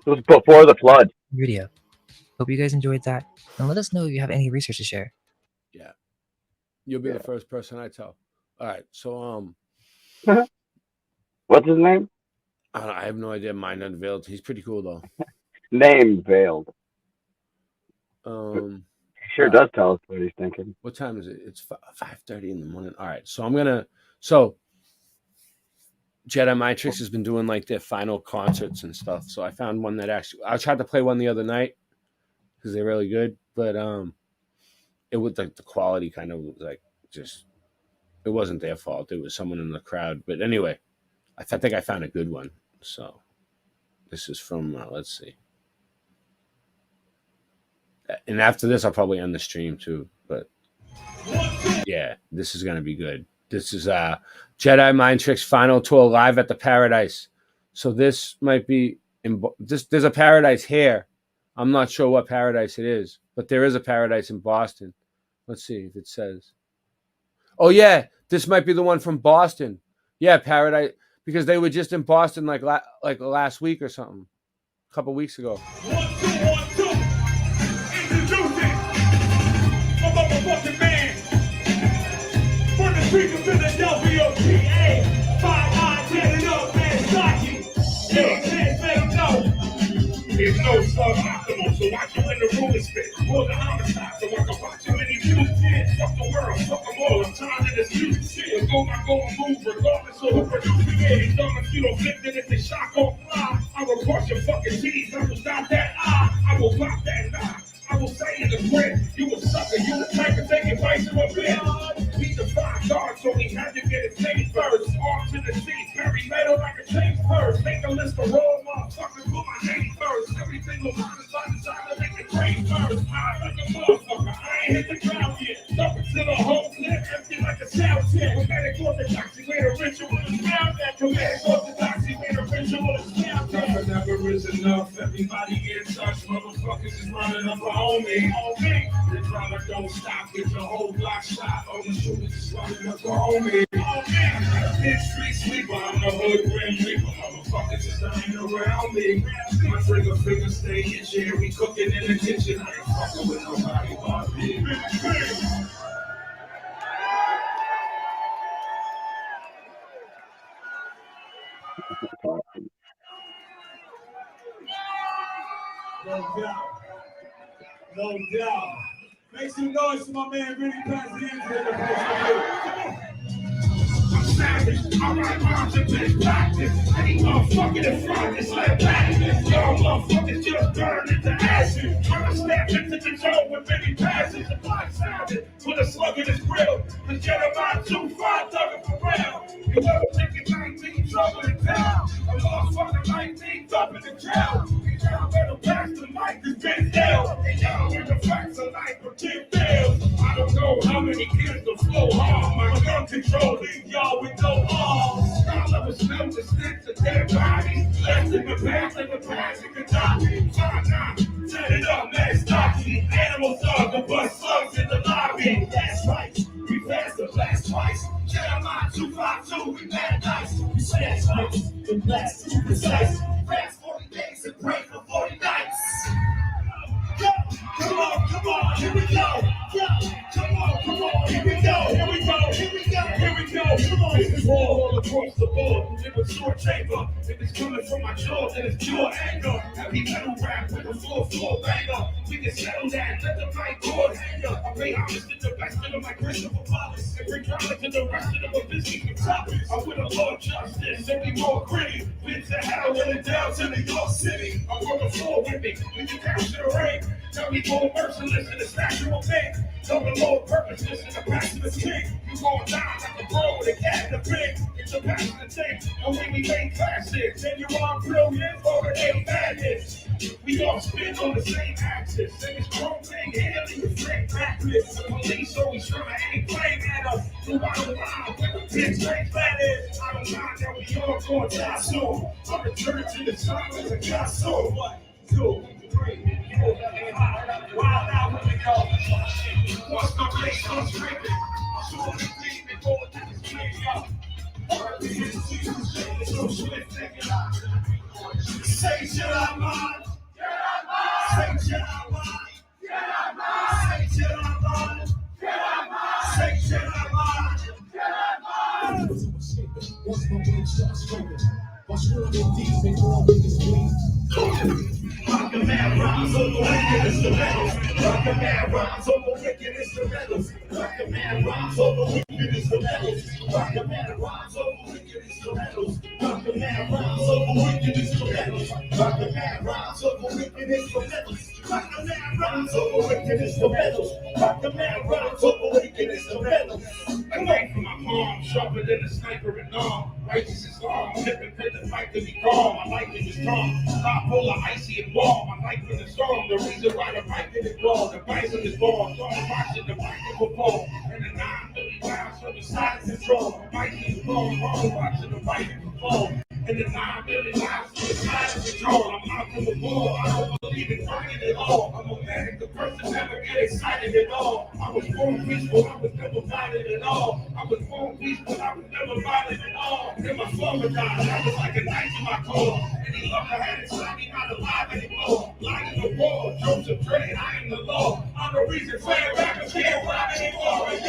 It was before the flood. Video. Hope you guys enjoyed that, and let us know if you have any research to share. Yeah. You'll be the first person I tell. All right. So What's his name? I have no idea. Mind Unveiled. He's pretty cool though. Name veiled. He sure does tell us what he's thinking. What time is it? It's 5:30 in the morning. All right. So Jedi Mind Tricks has been doing like their final concerts and stuff. So I found one that actually I tried to play one the other night because they're really good, but it was like the quality kind of was like just it wasn't their fault. It was someone in the crowd. But anyway, I think I found a good one. So this is from let's see. And after this, I'll probably end the stream too. But yeah, this is gonna be good. This is Jedi Mind Tricks final tour live at the Paradise. So this might be there's a Paradise here. I'm not sure what Paradise it is, but there is a Paradise in Boston. Let's see if it says. Oh yeah, this might be the one from Boston. Yeah, Paradise, because they were just in Boston like last week or something, a couple weeks ago. Motherfucking man from the streets of Philadelphia, PA. 5 eyes headed up, man, Saki. Yeah, can't let him know. There's no suboptimal, so watch you in the room and spit. Or the homicide, so I can watch you in these views. Fuck the world, fuck them all. I'm tired of this music shit. Go my go and move, regardless of who producing it. Dumb if you don't flip it, if the shock on fly. I will crush your fucking teeth. I will stop that I will pop that lie. I will say in the print, you a sucker, you the type to take advice from a bitch. We defy God, so we had to get it saved first. Off to the seat, carry metal like a chain purse. Make a list of roll motherfuckers, put my name first. Everything was honest, I decided to make it train first. I like a motherfucker, I ain't hit the ground yet. Stuck to the whole clip, empty like a sound jet. Comedic orthodoxy, made a ritual is found that. Comedic orthodoxy, made a ritual is found that. Never is enough, everybody get touched. Motherfuckers is running up on me. The drama don't stop, get your whole block shot. All the shooters is running up on me. This street sleeper, I'm the hood grim reaper. Motherfuckers is dying around me. My trigger finger stay itchy. We cooking in the kitchen. I ain't fucking with nobody but me. No doubt. No doubt. Make some noise for my man Vinny Pazienza in the place. I'm savage. I write rhymes and been practice. Any motherfucker that front is like that. Y'all motherfuckers just burn into ashes. Trying to snap into the jaw with Vinny Pazienza. The black sounded with a slug in his grill. The Jedi 2-5 thugging for real. You ever taking 19 trouble in town? A motherfucker 19 up in the jail. Y'all better pass the mic, it's been hell. And y'all in the facts of life for 10 bills. I don't know how many kids will flow hard. My gun control leave y'all with no arms. Y'all ever smell the stench of dead bodies? Left in the past, you can die. 5-9, set it up, man, stocky. Animals are the bust slugs in the lobby. That's right, we passed the blast twice. Jeremiah 252, we mad nice. We smash nice, the blast too precise. Fast 40. Come on, here we go. Come on, here we go. Here we go. Here we go. Here we go. Come on, this is all across the board. It was short chamber. If it's coming from my jaw, then it's pure anger. Heavy metal rap with a full banger. We can settle that. Let the mic cord hang up. I pay homage to the best of my Christopher Wallace and bring drama to the rest of the Bavisky topics. I'm with a Lord Justice and be more gritty. Been to hell and down to New York City. I'm on the floor with me. When you capture the ring, tell me more merciless in the statue of thing. Tell the Lord purposeless in the passionate king. You going down like a bro with a cat and a pig. It's a passionate thing. And when we make classics, and you are brilliant or it ain't madness. We all spin on the same axis. And it's wrong thing handling the same practice. The police always trying to aim blame at us. So I don't mind where the pitch like that is. I don't mind that we all going to die soon. I return to the sun as a god soul. 1, 2, 3, 4, 5. Wild out when we go. Once my place comes screaming, I'm sure the thing before this clean up. Say shit out mind. Say shit out mind. Say shit out mind. Say shit out mind. Once my brain starts screaming, my spirit is deep and all niggas bleed. Rockin' mad rhymes over wicked instrumentals. Rockin' mad rhymes over wicked instrumentals. Rockin' mad rhymes over wicked instrumentals. Rockin' mad rhymes over wicked instrumentals. Rockin' mad rhymes over wicked instrumentals. Rockin' mad rhymes over wicked instrumentals. Rockin' mad rhymes over wicked instrumentals. Rockin' mad rhymes over wicked instrumentals. I wait for my palm, sharper than a sniper in arm. Righteous is long, tipping pin the fight to be calm. My life is strong, bipolar, icy and warm. My life is a storm, the reason why the mic is born. The bison is born, so I'm watching the mic will fall. And the 9 really rounds from the side of control. The mic is born, I'm watching the mic will fall. And the 9 really rounds from the side of control. I'm out from the ball, I don't believe in fighting at all. I'm a manic, the person never get excited at all. I was born peaceful, I was never violent at all. I was born peaceful, I was never violent at all. And my father died, I was like a knife in my core. And he loved to have it, so I'm not alive anymore. Lying in the wall, Joseph Dre, I am the law. I'm the reason playing rappers can't rap anymore. And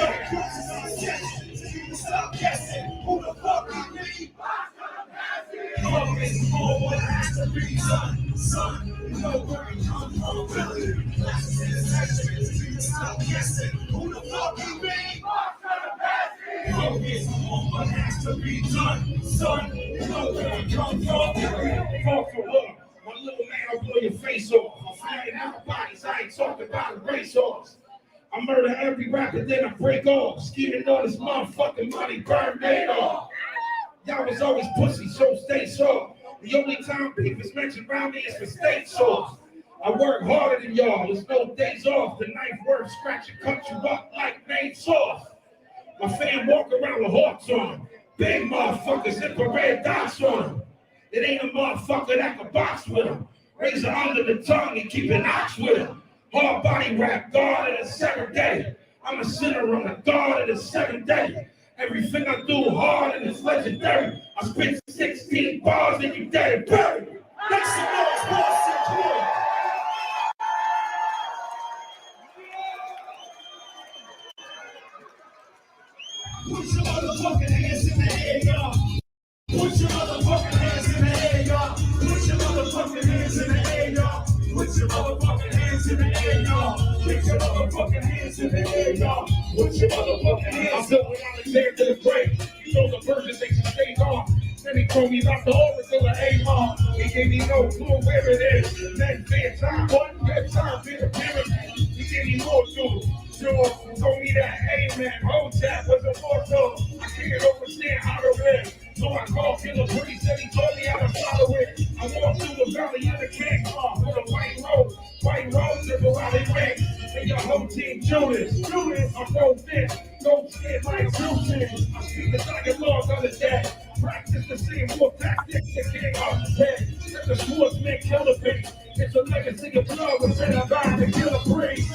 yo, stop guessing, who the fuck I mean? Always more what has to be done, son. You know where we come from, really. Stop guessing, who the fuck you mean? Always more what has to be done, son. You know where we come from, really. Talk for love. One little man, I'll blow your face off. I'm flying out bodies, I ain't talking about a racehorse. I murder every rapper, then I break off. Scheming all this motherfucking money, burn made off. Y'all was always pussy, so stay soft. The only time beef is mentioned around me is for state sauce. I work harder than y'all, there's no days off. The knife work, scratch and cut you up like main sauce. My fam walk around with hawks on them. Big motherfuckers, infrared dots on them. It ain't a motherfucker that can box with him. Razor under the tongue and keep an ox with him. Hard body rap, God of the 7th day. I'm a sinner on the God of the 7th day. Everything I do hard and it's legendary. I spit 16 bars and you dead and buried. Make some noise, Boston, come on. Put your motherfucking hands in the air, y'all. Put your motherfucking hands in the air, y'all. Put your motherfucking hands in the air, y'all. Put your motherfucking hands in the air, y'all. Put your motherfucking hands in the air, y'all. Put your motherfucking hands. I'm built with Alexander the Great. You know the version makes you stay on. Then he told me about the oracle of Amon. He gave me no clue where it is. Then bedtime, one bedtime, been a pyramid. He gave me more tools. Sure, told me that Amen, Hotep was a mortal. I can't understand how to live. So I called Killer Priest and he told me how to follow it. I walked through the valley of the king with a white rose and a rally ring. And your whole team Judas, I'm both in, don't stand like Judas. I speak the tiger laws of the dead. Practice the same war tactics that came off the head. Let the swordsman kill the beast. It's a legacy of blood within a vine to kill a priest.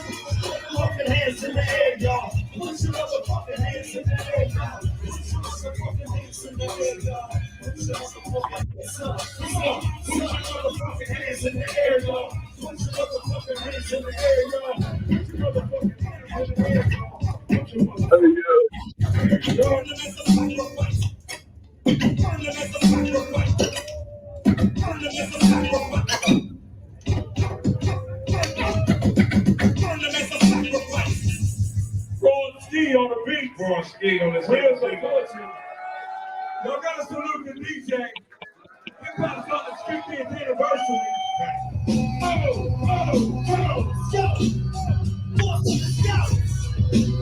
Fucking hands in the air, y'all. Put your motherfucking hands in the air, y'all. Put your motherfucking hands in the air, y'all. Put your motherfucking hands in the air, y'all. Put your motherfucking hands in the air, y'all. beat. Bronski on his heels of fortune. Y'all gotta salute the DJ. Hip hop's on the 50th anniversary.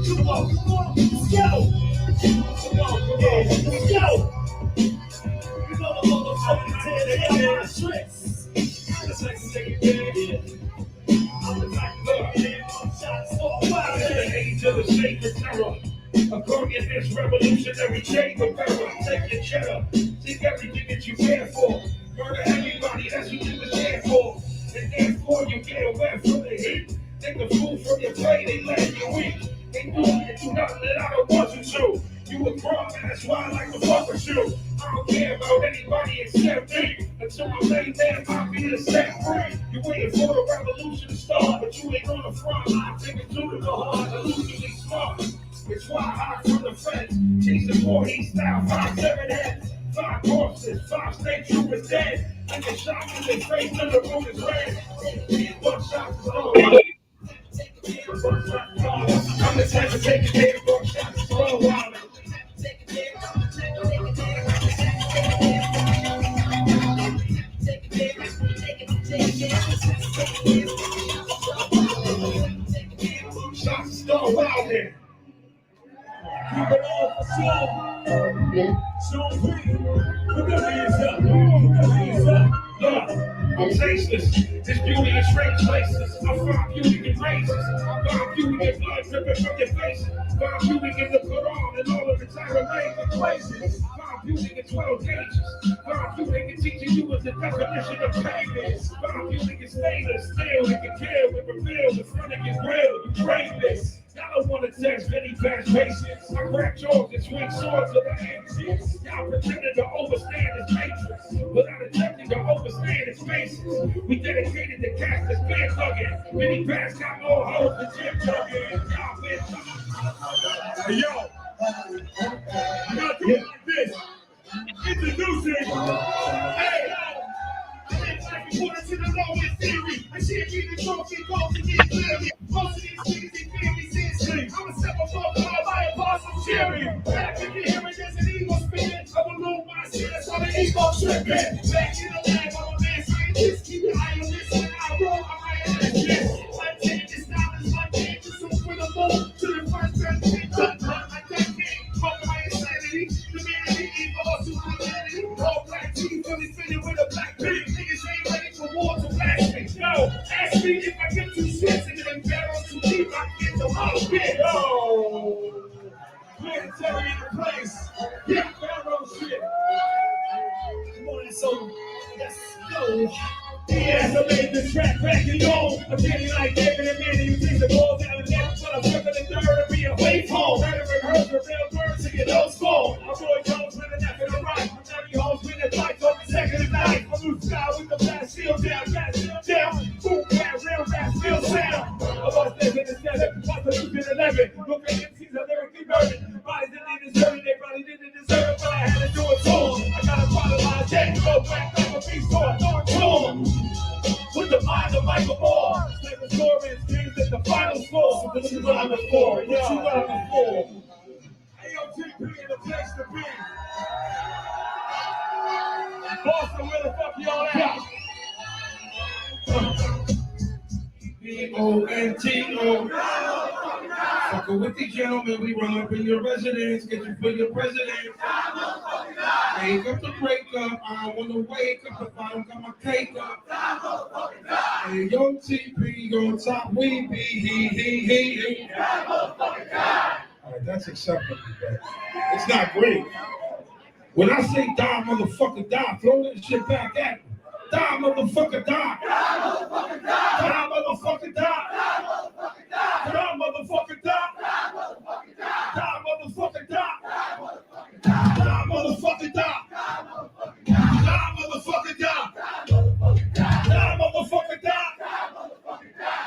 Come on, let's go. You know the motherfucking 10 a.m. tricks. Let's take it back. I'm the type of shots all wild. The age of the sacred terror. A glorious revolutionary chamber bearer. Take your cheddar. Take everything that you care for. Murder everybody, that's what you was there for. And therefore you get away from the heat. Take the food from your plate, they let you eat. They do nothing that I don't want you to. You a grown man, that's why I like to fuck with you. I don't care about anybody except me. Until my late man might be the set free. You waiting for the revolution to start, but you ain't on the front line. Thinking to the hard, illusionally smart. It's why I hide from the fence. Chasing 4 style, 5-7 heads. 5 corpses, 5 state troopers dead. I get shot in the face and the room is red. 1 shot is all. I'm the type of take it there, 1 shot is all wild. Shots is all wild there. Keep it all for slow. Show me. Put the hands up. Put the hands up. Look, I'm tasteless. This beauty in strange places. I find beauty in races. I find beauty in blood dripping from your faces. Find beauty in the Quran and all of its Aramaic places. Find beauty in 12 pages. Find beauty in teaching you what the definition of pain is. Find beauty in stainless steel. It can kill and reveal in front of your grill. You crave this. Y'all don't want to test any past patience. I crack jaws and swing swords to the axes. Y'all pretending to overstand this matrix without attempting to overstand its faces. We dedicated to cast this band thugging. Many past got more hoes than Jim Duggan. Y'all been hey, yo. Y'all do it like this. Introducing. Hey, yo. According to the law and theory, I can't be the trophy goal to get clearly. Most of these niggas they fear me seriously. I'm a step above all by apostle cheering. Back in the hearing, there's an ego spinning. I will lose my shit, that's how the ego tripping. Back in the lab, I'm a man scientist. Keep your eye on this when I roll, I'm my analyst. One take this knowledge, one take this from the moon to the first president. Cut my decade, fuck my insanity. The man in the ego, to humanity. All black team, fully fitted with a black pig. Niggas ain't ready for war to blast me. Yo, ask me if I get 2 shits and then barrels too deep, I can get the whole bit. Yo, planetary in the place. Yeah, barrel shit. Morning, so let's go. Yes, I made this track back and on. I'm getting like David and Manny. You take the ball down the net, but I'm flipping the third and be a wave home. Better rehearse for real words to get those fall. I'm Roy Jones with an F and a right. I'm Terry Holmes with a fight on the second and night. I'm Luke Sky with the blast shield down, blast shield down. Boom, bam, real rap, real sound. I'm on stage in the 7, watch the Luke in 11. Look at MCs, I'm lyrically murdered. Bodies that they deserted, they probably didn't deserve it, but I had to do it for them. I got a bottle of jet, go back like a beast sword, throw it to them. With the mind of Michael Moore, like the score is games at the final score. So this is what I'm looking for. What you looking for? AOTP in the place to be. Boston, where the fuck y'all at? B-O-N-T-O. Fucking with these gentlemen, we run up in your residence, get you for your president. Wake up to break up, I don't wanna wake up if I don't got my cake up. Hey, yo, TP, on top, we be, he. Alright, that's acceptable, but it's not great. When I say die, motherfucker, die, throw that shit back at me. Die, motherfucker, die. Die, motherfucker, die. Die, motherfucker, die. Die, motherfucker, die. Die, motherfucker, die. Die, motherfucker, die. Die, motherfucker, die. Die, motherfucker, die.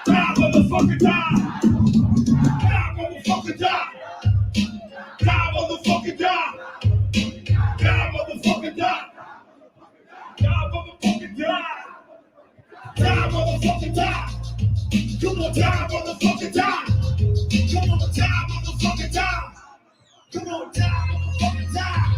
Die, motherfucker, die. Die, motherfucker, die. Die, motherfucker, die. Die, motherfucker, die. Die, motherfucker, die. Die, motherfucker, die. Come on, die, motherfucker, die. Come on, die, motherfucker, die. gon' die, motherfucker, die.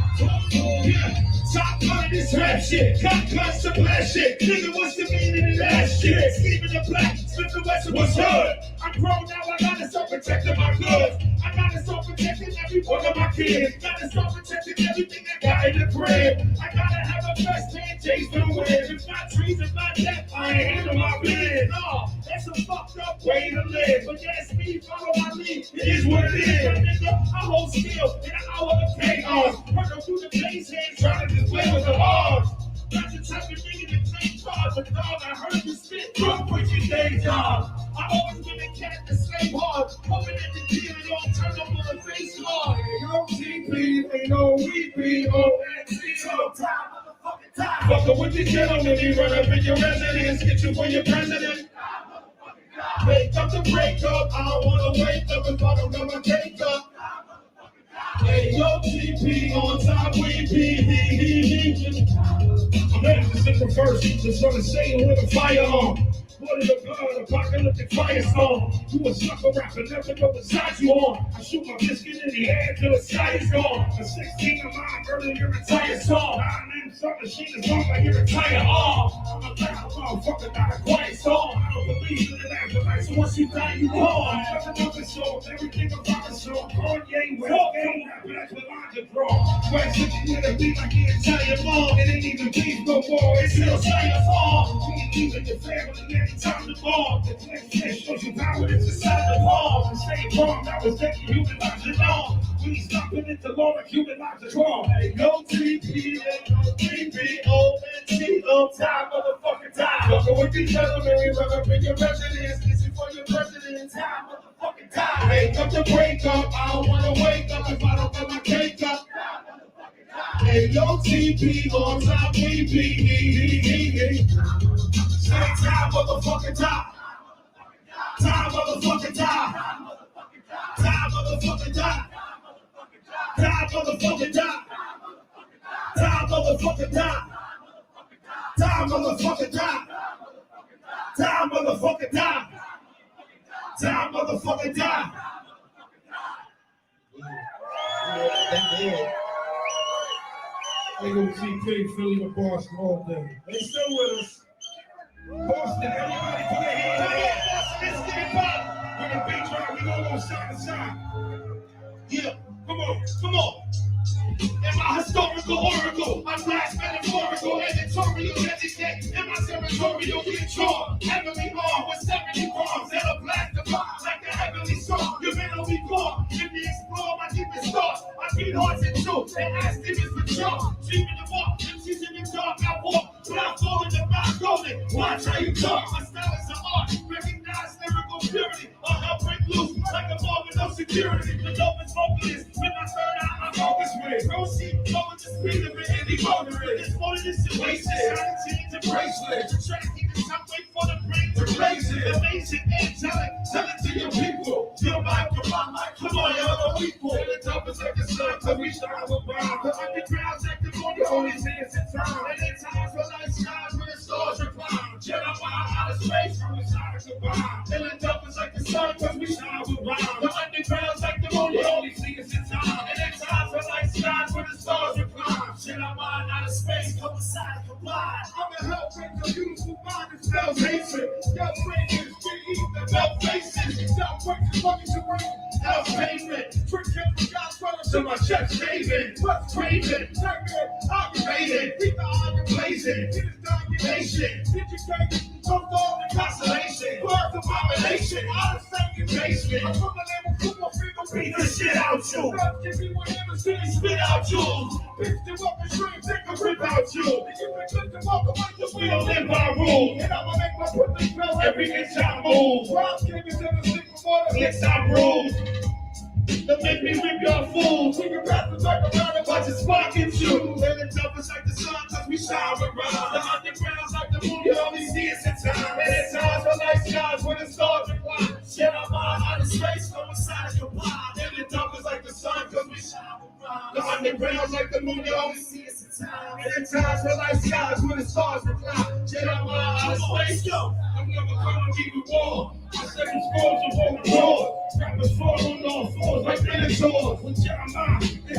Yeah, top gun this rap shit. Got guns to blast shit. Nigga, what's the meaning of that shit? Sleeping the black, slip the west, what's good? I'm grown now, I gotta start protecting my goods. I gotta start protecting every one of my kids. Gotta start protecting everything I got in the crib. I gotta have a best man chase for the win. If not trees, if not death, I ain't handle my business. No, that's a fucked up way to live. But that's me, follow my lead. It is what it is. Nigga, I hold still in an hour of chaos. Working through the base hands, trying to display with the odds. Not the type of nigga that take charge, but dog, I heard you spit. Don't quit your day job. I always been a cat that slave hard. Hoping that the deal don't turn up on the face hard. No TP, ain't no VP, ONC, so time, motherfucking time. Fucking with the gentleman, he run up in your residence, get you for your president. Wake up to break up, I don't wanna wake up if I don't got my cake up. Hey, yo, TP, on top, we be. I'm ready to sing the verse, just trying to say with a firearm. What is the blood, apocalyptic firestorm? You a sucker rapper, never know what side you on. I shoot my biscuit in the head till the sky is gone. A 16 of mine, early your entire song. I'm in some machine is on like your entire arm. I'm a loud motherfucker, not a quiet song. I don't believe in the afterlife, so once you die, you gone. Nothing of the soul, everything about the soul. Kanye, well, game, that's what I just draw. Question with a beat like the entire mom. It ain't even beef no more, it's still styrofoam. We ain't leaving your family. Time to bomb. The next day shows you power that's inside the bomb. And stay wrong, that was taking human lives along. We stopping it to lower human lives is wrong. Hey, no TP, no TP, ONT, no time, motherfucking time. Fucking with these gentlemen, we run up in your residence. This is for your president, time, motherfucking time. Hey, come to break up, I don't wanna wake up if I don't get my cake up. Hey, no TP, on time, we be. Say time, motherfucking time. Time, motherfucking time. Time, motherfucking time. Time, motherfucking time. Time, motherfucking time. Time, motherfucking time. Time, motherfucking time. Time, motherfucking time. They gonna see Philly, Philly to Boston all day. They still with us. Boston, everybody put their hands up. Boston, let's get it back. When the beat drop, we gonna go side to side. Yeah, come on, come on. Am I historical oracle? I'm last metaphorical, editorial, educate. Am I territorial, get torn? Heavenly arm with 70 bombs that'll blast the bomb like a heavenly song. Your men will be born. If you explore my deepest thoughts, I beat hearts in truth and ask demons for sure. Dreaming the walk, MCs in the dark, I walk. When I fall in the back, golden. Watch how you talk. My style is an art. Recognize lyrical purity. I'll break loose like a ball with no security. The dopest vocalist. With my third eye, I'm focused with. Proceed, over the speed of an any motorist. This morning is situation. Shining chains and bracelets. Attracting the top, wait for the brain to raise it. Amazing, angelic. Tell it to your people. Your mic, come on, y'all are equal. And the top is like the sun, so we shine with bomb. The underground's active on your only hands in time. And in times when light shines, when the stars recline. Jedi mind out of space, from the side to bomb. And the top is like the sun, cause we shine with bomb. The underground's like the moon, you only see us in time. And in times when light shines, when the stars recline. Jedi mind out of space, come aside, combine. I'm a help with the beautiful mind that spells hatred. Your friend is free, the belt faces. Don't work the money to bring out payment. Trick him for God's brother to my chest, David. What's craving? Turkey, aggravated. Keep the iron blazing. Get his domination. Educated. Come on the constellation. Birth abomination. Out of second basement. I'm from the level football field. Beat the shit out you. Give me one hand and spit out you. Bitch them up and scream, take a rip out you. If you been good to walk away, just we don't live by rules. And I'ma make my foot smell every inch I move. Rob gave me to the sleep before the licks I bruise. That make me rip your fools. We can wrap the back around a bunch of sparking shoes. And the top is like the sun, cause we shine around. The underground's like the moon, you only see us in time. And at times the light skies when the stars recline. Shit, I'm out of space, no inside of your mind. And the top is like the sun, cause we shine around. The underground's like the moon, you only see us in time. And at times the light skies when the stars recline. Shit, I'm out of space, yo. I'm never gonna give you war. I said the scores of open doors. Rappers fall on all fours like dinosaurs. With Jeremiah, the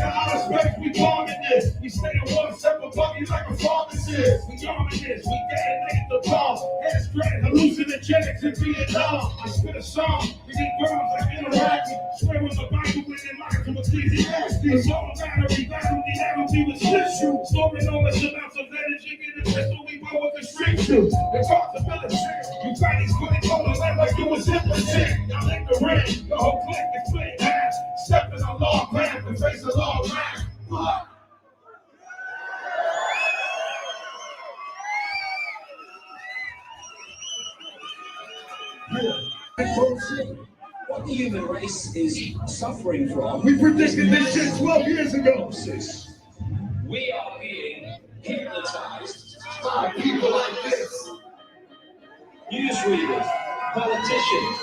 is. We ominous, we detonate the bomb. Head spread, hallucinogenics in Vietnam. I spit a song, we get girls like interacting. Swear on the Bible when they lie to Ecclesiastes. It's all battery, battle the energy with tissue. Storing enormous amounts of energy in the crystal, we roll with the straight shoes. The possibility, you fight these quick on the left like you was impotent. Y'all in the ring, the whole clique is split in half. Step in a long path and face a long wrath. What the human race is suffering from. We predicted this shit 12 years ago. We are being hypnotized by people like this. Newsreaders, politicians,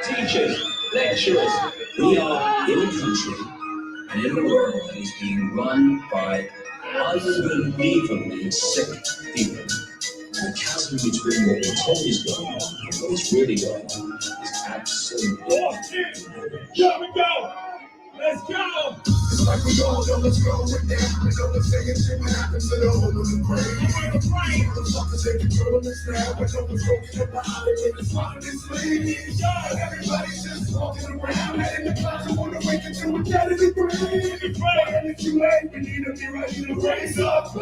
teachers, lecturers. We are in a country and in a world that is being run by unbelievably sick people. The chasm between what we're told is going on and what is really going on is absolutely. Here we go. Let's go. It's like we all know what's going down. We know the saying shit what happens to the hole in the brain. Motherfuckers ain't controlling this now. But no one's broken up behind it when it's flying in sleeves. Everybody's just walking around. And in the clouds, I wanna wake up to a dead in the grave. And it's too late. We need to be ready to raise up.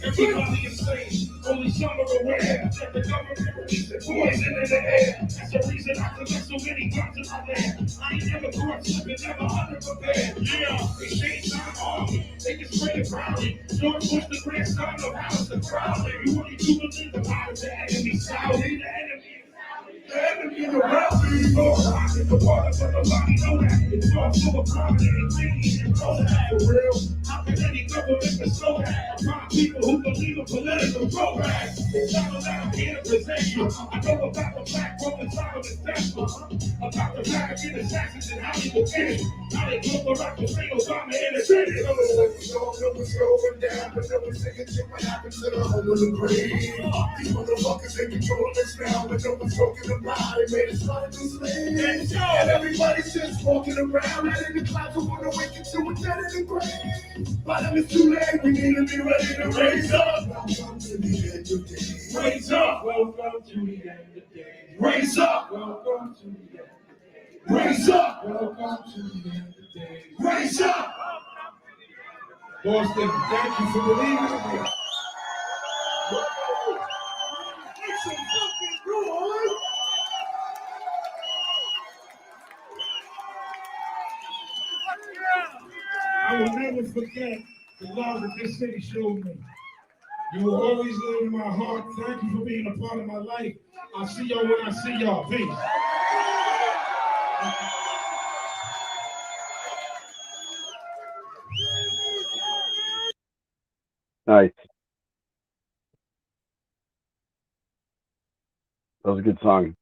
Everybody is safe. Only some are aware that the government releases poison in the air. That's the reason I collect so many guns in my land. I ain't never caught slipping, never underprepared. Yeah, they say time army. They can spray it brownie. George Bush, the grandson of House the Crowley. You only do believe about the enemy. Saudi, the enemy. The enemy around me. In the water, but nobody know that. It's all so prominent and clean and know that. For real, how can any government bestow that upon people who believe in political programs? It's not that I'm here to present you. I know about the Black Roman Solomon's death. About the Vatican assassins and how they were finished. How they took Barack Hussein Obama in the city. We all know what's going down, but no one's saying shit what happens to the hole in the brain. These motherfuckers ain't controlling us now, but no one's talking about it. Made us run into sleep. And everybody's just walking around. And in the clouds, we wanna wake up to a dead in the grave. By then it's too late, we need to be ready to raise up. Welcome to the end of days. Raise up. Welcome to the end of days. Raise up. Welcome to the end of days. Raise up. Welcome to the end of days. Raise up. Boston, thank you for believing in me. Make some fucking noise. I will never forget the love that this city showed me. You will always live in my heart. Thank you for being a part of my life. I'll see y'all when I see y'all. Peace. Nice. That was a good song.